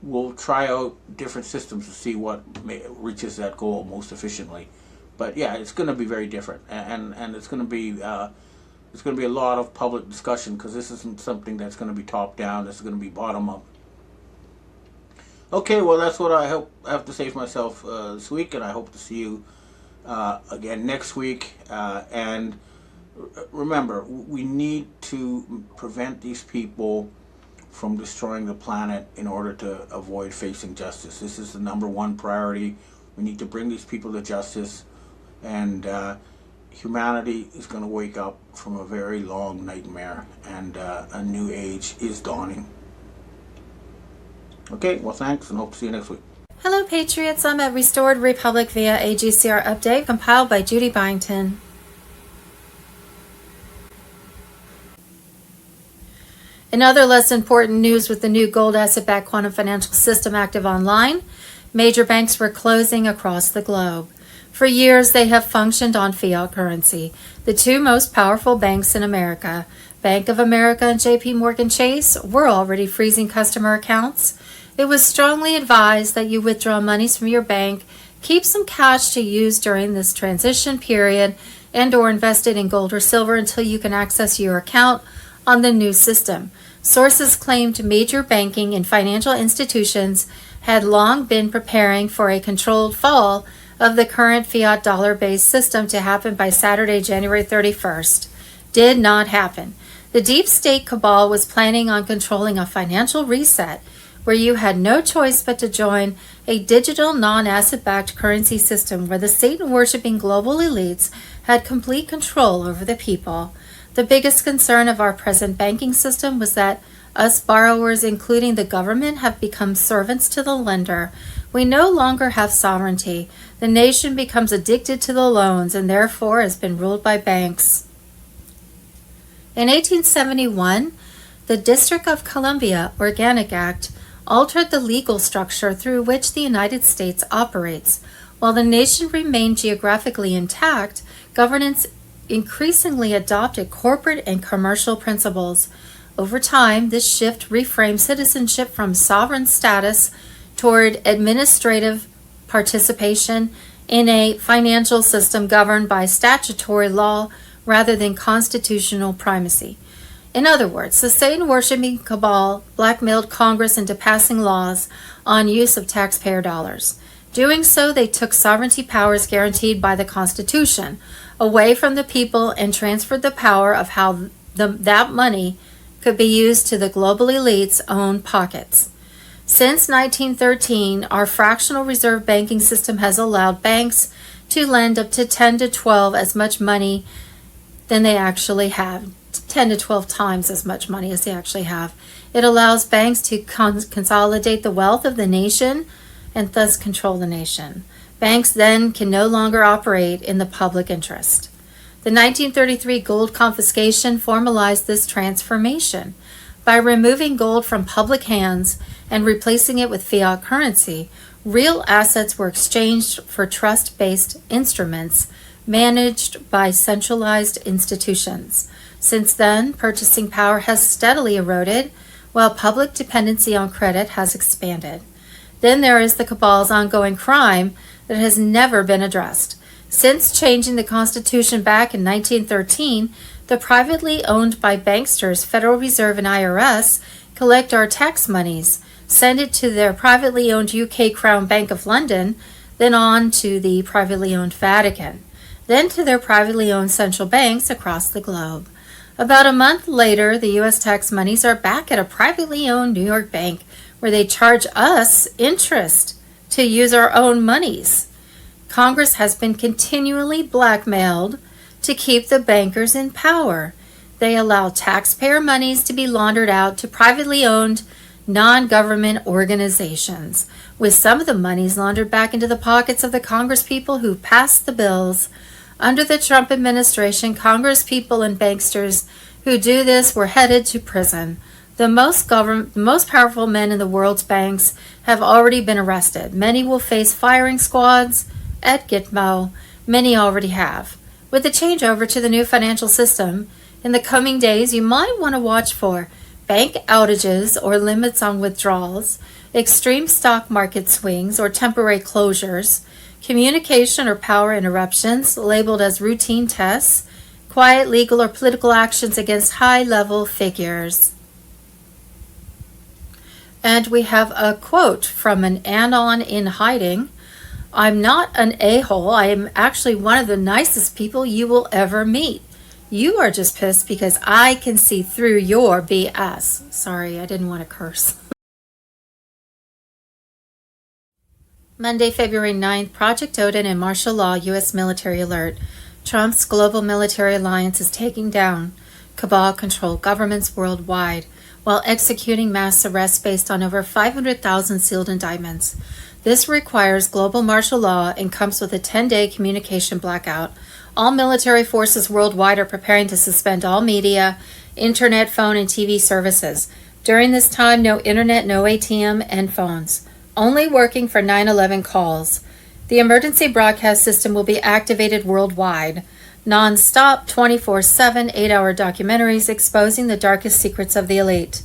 we'll try out different systems to see what reaches that goal most efficiently. But yeah, it's going to be very different, and it's going to be there's going to be a lot of public discussion, because this isn't something that's going to be top down. This is going to be bottom up. Okay, well, that's what I have to say for myself this week, and I hope to see you again next week. And remember, we need to prevent these people from destroying the planet in order to avoid facing justice. This is the #1 priority. We need to bring these people to justice, and humanity is going to wake up from a very long nightmare, and a new age is dawning. Okay, well, thanks, and hope to see you next week. Hello, Patriots. I'm at Restored Republic via a GCR update compiled by Judy Byington. In other less important news, with the new gold asset-backed quantum financial system active online, major banks were closing across the globe. For years, they have functioned on fiat currency. The two most powerful banks in America, Bank of America and JP Morgan Chase, were already freezing customer accounts. It was strongly advised that you withdraw monies from your bank, keep some cash to use during this transition period, and or invest it in gold or silver until you can access your account on the new system. Sources claimed major banking and financial institutions had long been preparing for a controlled fall of the current fiat dollar-based system to happen by Saturday, January 31st. Did not happen. The deep state cabal was planning on controlling a financial reset where you had no choice but to join a digital non-asset-backed currency system where the Satan-worshipping global elites had complete control over the people. The biggest concern of our present banking system was that us borrowers, including the government, have become servants to the lender. We no longer have sovereignty. The nation becomes addicted to the loans and therefore has been ruled by banks. In 1871, the District of Columbia Organic Act altered the legal structure through which the United States operates. While the nation remained geographically intact, governance increasingly adopted corporate and commercial principles. Over time, this shift reframed citizenship from sovereign status toward administrative participation in a financial system governed by statutory law rather than constitutional primacy. In other words, the Satan-worshipping cabal blackmailed Congress into passing laws on use of taxpayer dollars. Doing so, they took sovereignty powers guaranteed by the Constitution away from the people and transferred the power of how that money could be used to the global elite's own pockets. Since 1913, our fractional reserve banking system has allowed banks to lend up to 10 to 12 as much money than they actually have, 10 to 12 times as much money as they actually have. It allows banks to consolidate the wealth of the nation and thus control the nation. Banks then can no longer operate in the public interest. The 1933 gold confiscation formalized this transformation. By removing gold from public hands and replacing it with fiat currency, real assets were exchanged for trust-based instruments managed by centralized institutions. Since then, purchasing power has steadily eroded, while public dependency on credit has expanded. Then there is the cabal's ongoing crime that has never been addressed. Since changing the Constitution back in 1913, the privately owned by banksters Federal Reserve and IRS collect our tax monies, send it to their privately owned UK Crown Bank of London, then on to the privately owned Vatican, then to their privately owned central banks across the globe. About a month later, the U.S. tax monies are back at a privately owned New York bank where they charge us interest to use our own monies. Congress has been continually blackmailed to keep the bankers in power. They allow taxpayer monies to be laundered out to privately owned non-government organizations, with some of the monies laundered back into the pockets of the congresspeople who passed the bills. Under the Trump administration, congresspeople and banksters who do this were headed to prison. The most powerful men in the world's banks have already been arrested. Many will face firing squads at Gitmo. Many already have. With the changeover to the new financial system, in the coming days, you might want to watch for bank outages or limits on withdrawals, extreme stock market swings or temporary closures, communication or power interruptions labeled as routine tests, quiet legal or political actions against high-level figures. And we have a quote from an anon in hiding. I'm not an a-hole. I am actually one of the nicest people you will ever meet. You are just pissed because I can see through your BS. Sorry, I didn't want to curse. Monday, February 9th, Project Odin and martial law U.S. military alert. Trump's global military alliance is taking down cabal-controlled governments worldwide while executing mass arrests based on over 500,000 sealed indictments. This requires global martial law and comes with a 10-day communication blackout. All military forces worldwide are preparing to suspend all media, internet, phone, and TV services. During this time, no internet, no ATM, and phones. Only working for 9/11 calls. The emergency broadcast system will be activated worldwide. Non-stop, 24/7, 8-hour documentaries exposing the darkest secrets of the elite.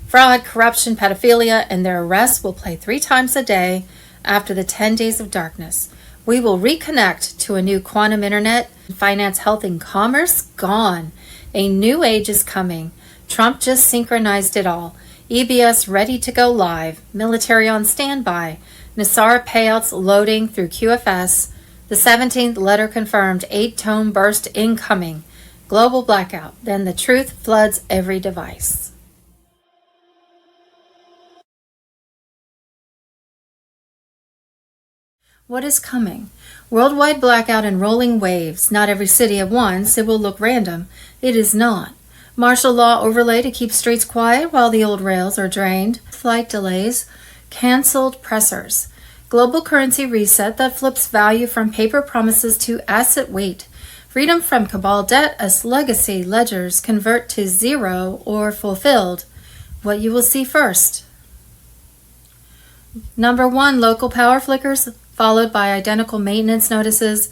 Fraud, corruption, pedophilia, and their arrests will play 3 times a day after the 10 days of darkness. We will reconnect to a new quantum internet. Finance, health, and commerce, gone. A new age is coming. Trump just synchronized it all. EBS ready to go live. Military on standby. NASAR payouts loading through QFS. The 17th letter confirmed. 8-tone burst incoming. Global blackout. Then the truth floods every device. What is coming? Worldwide blackout and rolling waves. Not every city at once. It will look random. It is not. Martial law overlay to keep streets quiet while the old rails are drained. Flight delays. Canceled pressers. Global currency reset that flips value from paper promises to asset weight. Freedom from cabal debt as legacy ledgers convert to zero or fulfilled. What you will see first. Number 1, local power flickers, followed by identical maintenance notices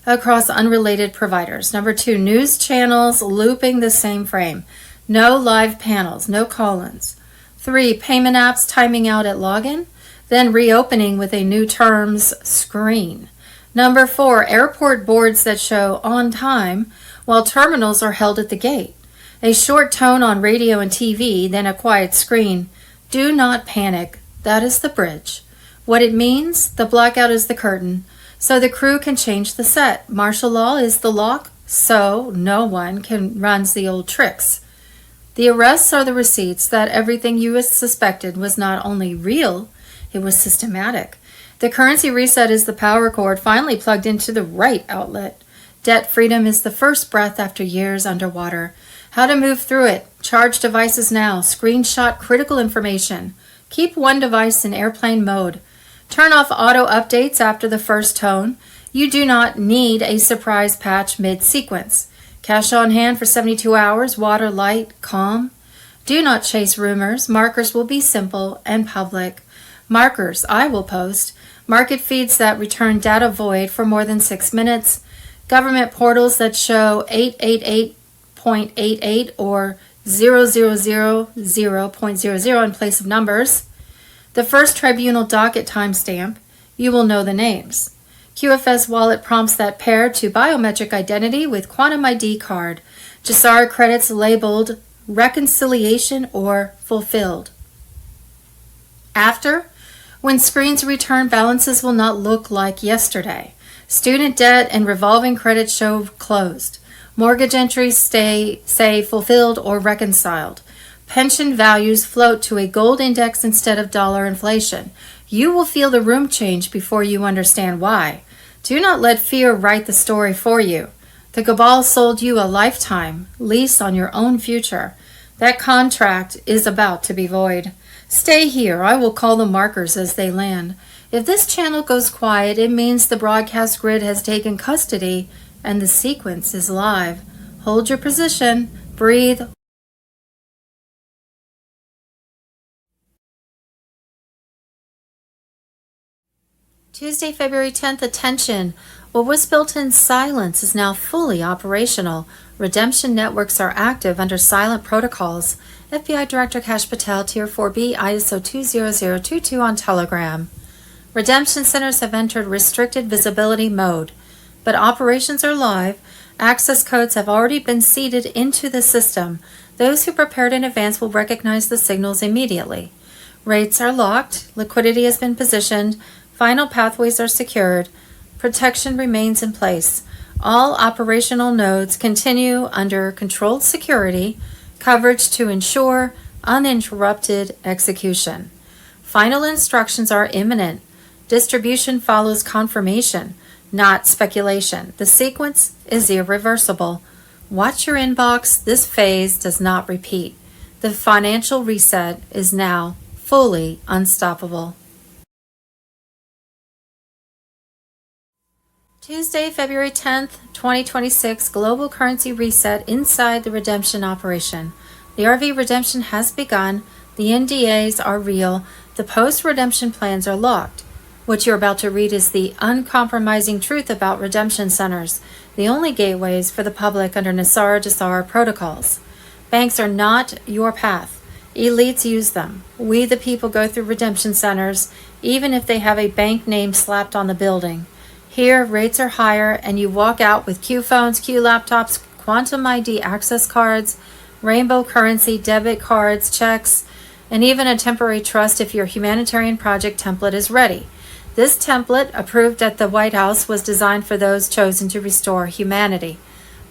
across unrelated providers. Number 2, news channels looping the same frame. No live panels, no call-ins. 3, payment apps timing out at login, then reopening with a new terms screen. Number 4, airport boards that show on time while terminals are held at the gate. A short tone on radio and TV, then a quiet screen. Do not panic. That is the bridge. What it means, the blackout is the curtain, so the crew can change the set. Martial law is the lock, so no one can runs the old tricks. The arrests are the receipts that everything you suspected was not only real, it was systematic. The currency reset is the power cord finally plugged into the right outlet. Debt freedom is the first breath after years underwater. How to move through it. Charge devices now. Screenshot critical information. Keep one device in airplane mode. Turn off auto updates after the first tone. You do not need a surprise patch mid-sequence. Cash on hand for 72 hours, water, light, calm. Do not chase rumors. Markers will be simple and public. Markers I will post. Market feeds that return data void for more than 6 minutes. Government portals that show 888.88 or 0000.00 in place of numbers. The first tribunal docket timestamp. You will know the names. QFS wallet prompts that pair to biometric identity with quantum ID card. Jasara credits labeled reconciliation or fulfilled. After, when screens return, balances will not look like yesterday. Student debt and revolving credit show closed. Mortgage entries say fulfilled or reconciled. Pension values float to a gold index instead of dollar inflation. You will feel the room change before you understand why. Do not let fear write the story for you. The cabal sold you a lifetime lease on your own future. That contract is about to be void. Stay here. I will call the markers as they land. If this channel goes quiet, it means the broadcast grid has taken custody and the sequence is live. Hold your position. Breathe. Tuesday, February 10th, attention. What was built in silence is now fully operational. Redemption networks are active under silent protocols. FBI Director Kash Patel, Tier 4B, ISO 20022 on Telegram. Redemption centers have entered restricted visibility mode, but operations are live Access codes have already been seeded into the system. Those who prepared in advance will recognize the signals immediately. Rates are locked, liquidity has been positioned, final pathways are secured, protection remains in place. All operational nodes continue under controlled security, coverage to ensure uninterrupted execution. Final instructions are imminent. Distribution follows confirmation, not speculation. The sequence is irreversible. Watch your inbox. This phase does not repeat. The financial reset is now fully unstoppable. Tuesday, February 10th, 2026, global currency reset inside the redemption operation. The RV redemption has begun. The NDAs are real. The post-redemption plans are locked. What you're about to read is the uncompromising truth about redemption centers, the only gateways for the public under Nassar-Jassar protocols. Banks are not your path. Elites use them. We, the people, go through redemption centers, even if they have a bank name slapped on the building. Here, rates are higher, and you walk out with Q phones, Q laptops, Quantum ID access cards, rainbow currency, debit cards, checks, and even a temporary trust if your humanitarian project template is ready. This template, approved at the White House, was designed for those chosen to restore humanity.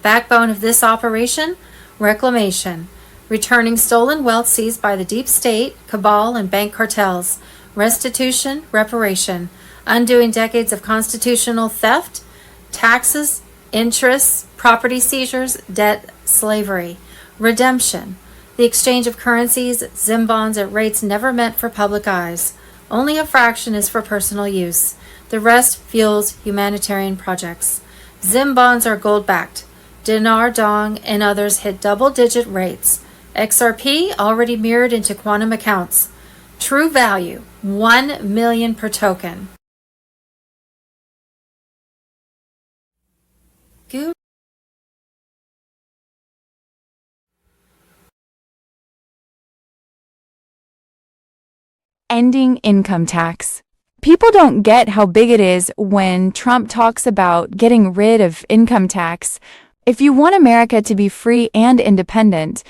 Backbone of this operation? Reclamation. Returning stolen wealth seized by the deep state, cabal, and bank cartels. Restitution, reparation. Undoing decades of constitutional theft, taxes, interests, property seizures, debt, slavery. Redemption. The exchange of currencies, Zim bonds at rates never meant for public eyes. Only a fraction is for personal use. The rest fuels humanitarian projects. Zim bonds are gold-backed. Dinar, Dong, and others hit double-digit rates. XRP already mirrored into quantum accounts. True value, 1 million per token. Ending income tax. People don't get how big it is when Trump talks about getting rid of income tax. If you want America to be free and independent,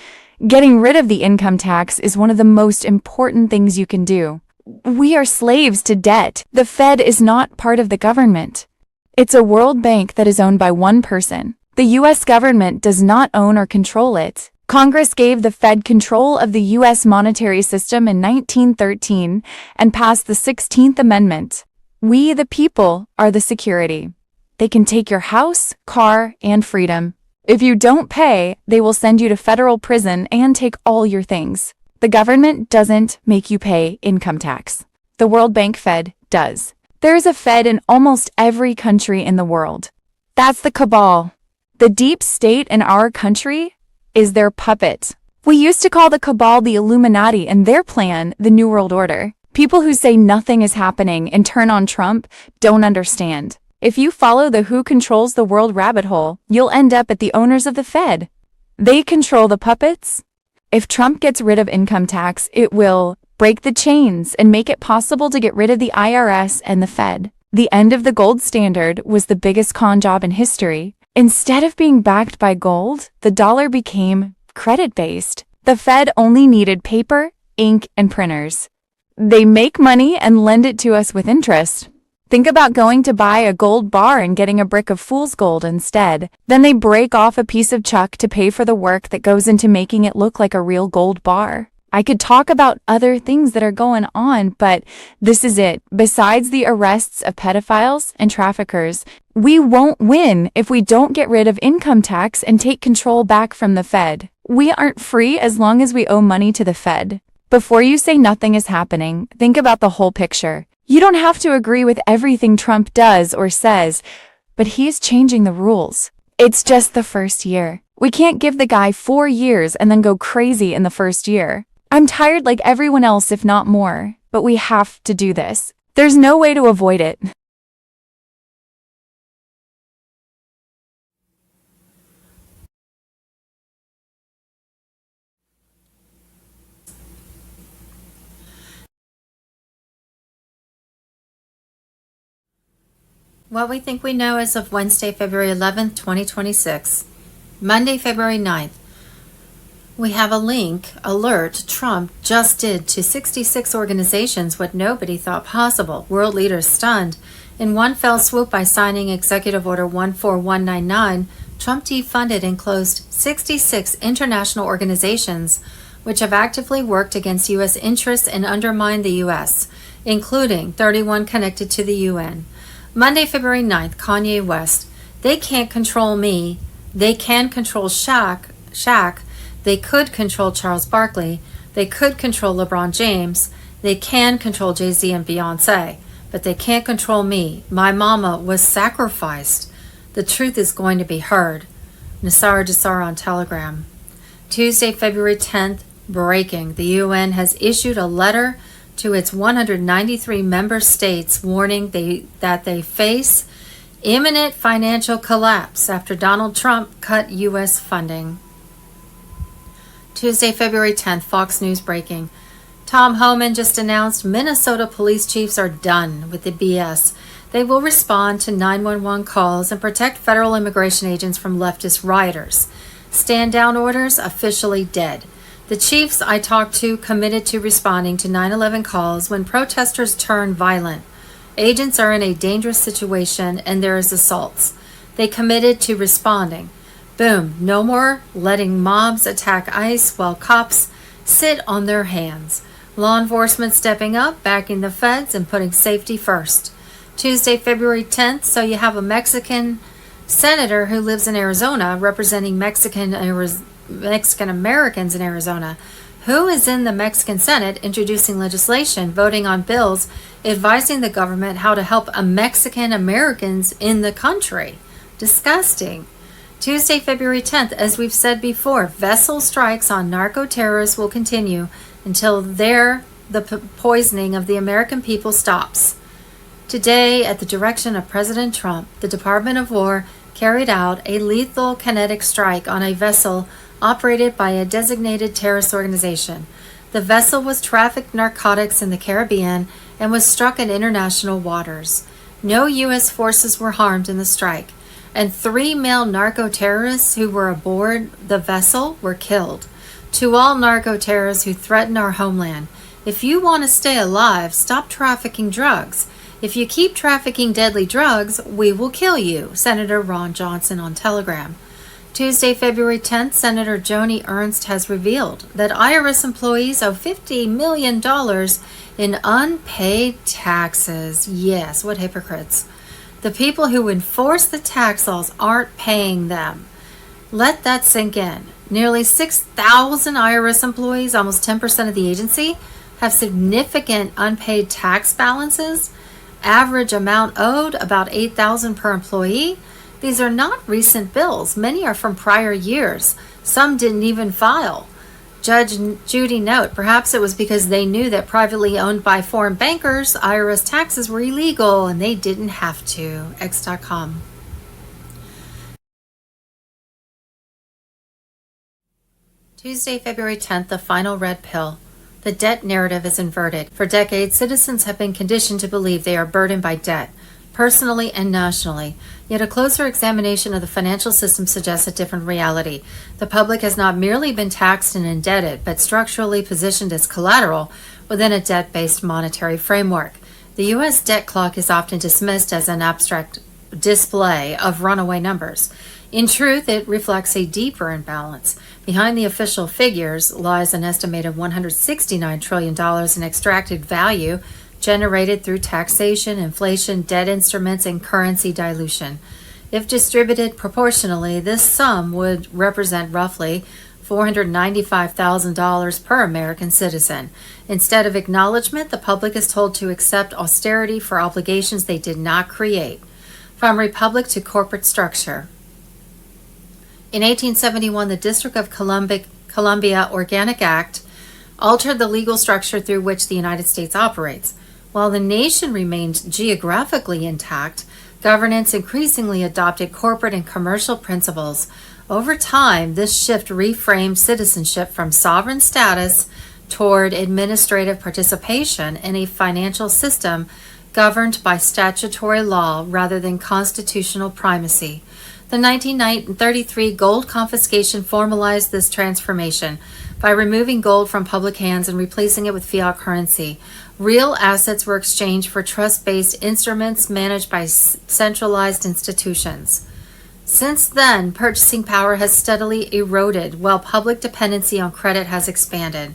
getting rid of the income tax is one of the most important things you can do. We are slaves to debt. The Fed is not part of the government. It's a world bank that is owned by one person. The U.S. government does not own or control it. Congress gave the Fed control of the U.S. monetary system in 1913 and passed the 16th Amendment. We, the people, are the security. They can take your house, car, and freedom. If you don't pay, they will send you to federal prison and take all your things. The government doesn't make you pay income tax. The World Bank Fed does. There is a Fed in almost every country in the world. That's the cabal. The deep state in our country is their puppet. We used to call the cabal the Illuminati and their plan the New World Order. People who say nothing is happening and turn on Trump don't understand. If you follow the who controls the world rabbit hole, you'll end up at the owners of the Fed. They control the puppets. If Trump gets rid of income tax, it will break the chains and make it possible to get rid of the IRS and the Fed. The end of the gold standard was the biggest con job in history. Instead of being backed by gold, the dollar became credit-based. The Fed only needed paper, ink, and printers. They make money and lend it to us with interest. Think about going to buy a gold bar and getting a brick of fool's gold instead. Then they break off a piece of chuck to pay for the work that goes into making it look like a real gold bar. I could talk about other things that are going on, but this is it. Besides the arrests of pedophiles and traffickers, we won't win if we don't get rid of income tax and take control back from the Fed. We aren't free as long as we owe money to the Fed. Before you say nothing is happening, think about the whole picture. You don't have to agree with everything Trump does or says, but he is changing the rules. It's just the first year. We can't give the guy 4 years and then go crazy in the first year. I'm tired like everyone else, if not more, but we have to do this. There's no way to avoid it. What we think we know as of Wednesday, February 11th, 2026. Monday, February 9th. We have a link, alert, Trump just did to 66 organizations what nobody thought possible. World leaders stunned. In one fell swoop by signing Executive Order 14199, Trump defunded and closed 66 international organizations which have actively worked against U.S. interests and undermined the U.S., including 31 connected to the UN. Monday, February 9th, Kanye West. They can't control me. They can control Shaq. They could control Charles Barkley. They could control LeBron James. They can control Jay-Z and Beyonce. But they can't control me. My mama was sacrificed. The truth is going to be heard. Nassar Jassar on Telegram. Tuesday, February 10th, breaking. The UN has issued a letter to its 193 member states warning that they face imminent financial collapse after Donald Trump cut U.S. funding. Tuesday, February 10th, Fox News breaking. Tom Homan just announced Minnesota police chiefs are done with the BS. They will respond to 911 calls and protect federal immigration agents from leftist rioters. Stand down orders officially dead. The chiefs I talked to committed to responding to 911 calls when protesters turn violent. Agents are in a dangerous situation and there is assaults. They committed to responding. Boom, no more letting mobs attack ICE while cops sit on their hands. Law enforcement stepping up, backing the feds, and putting safety first. Tuesday, February 10th, so you have a Mexican senator who lives in Arizona representing Mexican Americans in Arizona, who is in the Mexican Senate introducing legislation, voting on bills, advising the government how to help Mexican Americans in the country. Disgusting. Tuesday, February 10th, as we've said before, vessel strikes on narco-terrorists will continue until the poisoning of the American people stops. Today, at the direction of President Trump, the Department of War carried out a lethal kinetic strike on a vessel operated by a designated terrorist organization. The vessel was trafficked narcotics in the Caribbean and was struck in international waters. No U.S. forces were harmed in the strike, and 3 male narco-terrorists who were aboard the vessel were killed. To all narco-terrorists who threaten our homeland, if you want to stay alive, stop trafficking drugs. If you keep trafficking deadly drugs, we will kill you. Senator Ron Johnson on Telegram. Tuesday, February 10th, Senator Joni Ernst has revealed that IRS employees owe $50 million in unpaid taxes. Yes, what hypocrites. The people who enforce the tax laws aren't paying them. Let that sink in. Nearly 6,000 IRS employees, almost 10% of the agency, have significant unpaid tax balances. Average amount owed about $8,000 per employee. These are not recent bills. Many are from prior years. Some didn't even file. Judge Judy note, perhaps it was because they knew that privately owned by foreign bankers, IRS taxes were illegal and they didn't have to. X.com. Tuesday, February 10th, the final red pill. The debt narrative is inverted. For decades, citizens have been conditioned to believe they are burdened by debt, personally and nationally. Yet a closer examination of the financial system suggests a different reality. The public has not merely been taxed and indebted, but structurally positioned as collateral within a debt-based monetary framework. The U.S. debt clock is often dismissed as an abstract display of runaway numbers. In truth, it reflects a deeper imbalance. Behind the official figures lies an estimated $169 trillion in extracted value generated through taxation, inflation, debt instruments, and currency dilution. If distributed proportionally, this sum would represent roughly $495,000 per American citizen. Instead of acknowledgement, the public is told to accept austerity for obligations they did not create. From republic to corporate structure. In 1871, the District of Columbia Organic Act altered the legal structure through which the United States operates. While the nation remained geographically intact, governance increasingly adopted corporate and commercial principles. Over time, this shift reframed citizenship from sovereign status toward administrative participation in a financial system governed by statutory law rather than constitutional primacy. The 1933 gold confiscation formalized this transformation by removing gold from public hands and replacing it with fiat currency. Real assets were exchanged for trust-based instruments managed by centralized institutions. Since then, purchasing power has steadily eroded while public dependency on credit has expanded.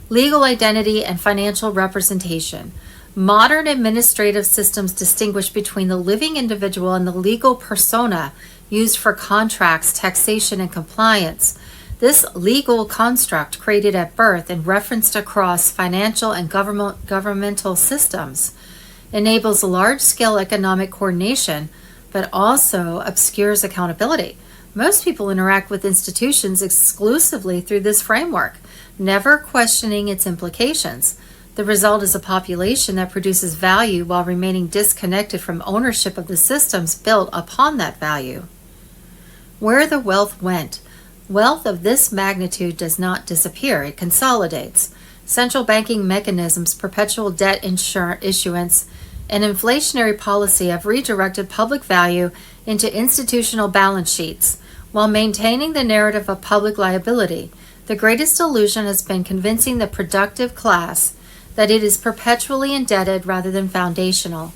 Legal identity and financial representation. Modern administrative systems distinguish between the living individual and the legal persona used for contracts, taxation, and compliance. This legal construct, created at birth and referenced across financial and governmental systems, enables large-scale economic coordination, but also obscures accountability. Most people interact with institutions exclusively through this framework, never questioning its implications. The result is a population that produces value while remaining disconnected from ownership of the systems built upon that value. Where the wealth went. Wealth of this magnitude does not disappear, it consolidates. Central banking mechanisms, perpetual debt issuance, and inflationary policy have redirected public value into institutional balance sheets, while maintaining the narrative of public liability. The greatest illusion has been convincing the productive class that it is perpetually indebted rather than foundational.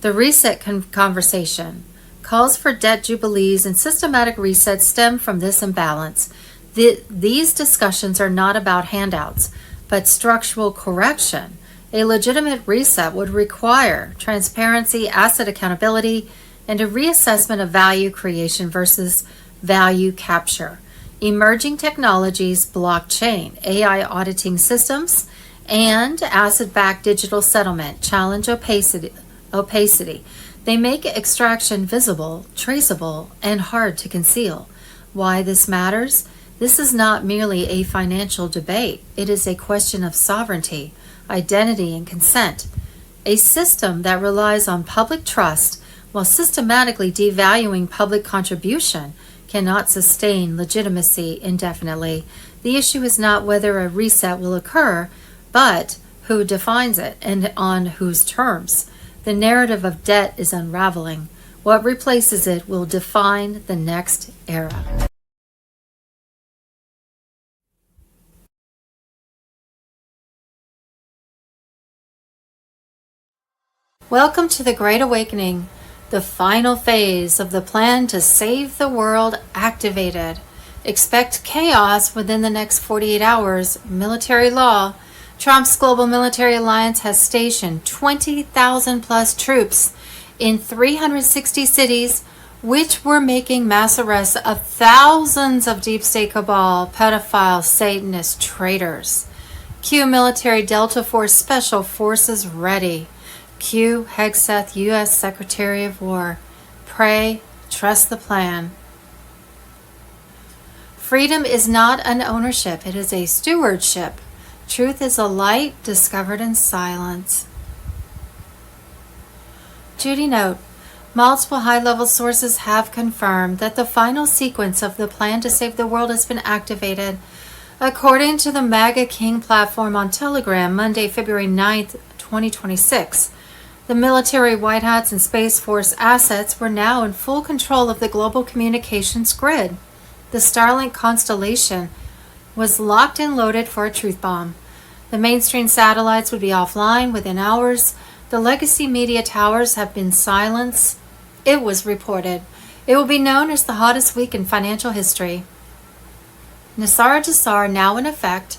The reset conversation calls for debt jubilees, and systematic resets stem from this imbalance. These discussions are not about handouts, but structural correction. A legitimate reset would require transparency, asset accountability, and a reassessment of value creation versus value capture. Emerging technologies, blockchain, AI auditing systems, and asset-backed digital settlement challenge opacity. They make extraction visible, traceable, and hard to conceal. Why this matters? This is not merely a financial debate. It is a question of sovereignty, identity, and consent. A system that relies on public trust while systematically devaluing public contribution cannot sustain legitimacy indefinitely. The issue is not whether a reset will occur, but who defines it and on whose terms. The narrative of debt is unraveling. What replaces it will define the next era. Welcome to the Great Awakening, the final phase of the plan to save the world activated. Expect chaos within the next 48 hours. Military law. Trump's global military alliance has stationed 20,000 plus troops in 360 cities, which were making mass arrests of thousands of deep state cabal, pedophiles, Satanist traitors. Q military Delta Force Special Forces ready. Q Hegseth, U.S. Secretary of War. Pray, trust the plan. Freedom is not an ownership, it is a stewardship. Truth is a light discovered in silence. Judy note, multiple high-level sources have confirmed that the final sequence of the plan to save the world has been activated. According to the MAGA King platform on Telegram, Monday, February 9th, 2026, the military, White Hats, and Space Force assets were now in full control of the global communications grid. The Starlink constellation was locked and loaded for a truth bomb. The mainstream satellites would be offline within hours. The legacy media towers have been silenced. It was reported. It will be known as the hottest week in financial history. Nasara Jasar now in effect.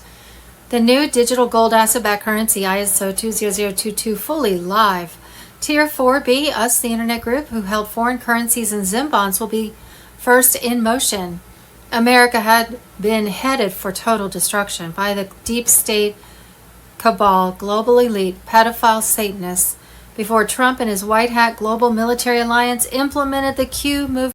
The new digital gold asset-backed currency ISO 20022 fully live. Tier 4B, us, the internet group who held foreign currencies and Zim bonds, will be first in motion. America had been headed for total destruction by the deep state cabal, global elite, pedophile Satanists before Trump and his White Hat Global Military Alliance implemented the Q movement.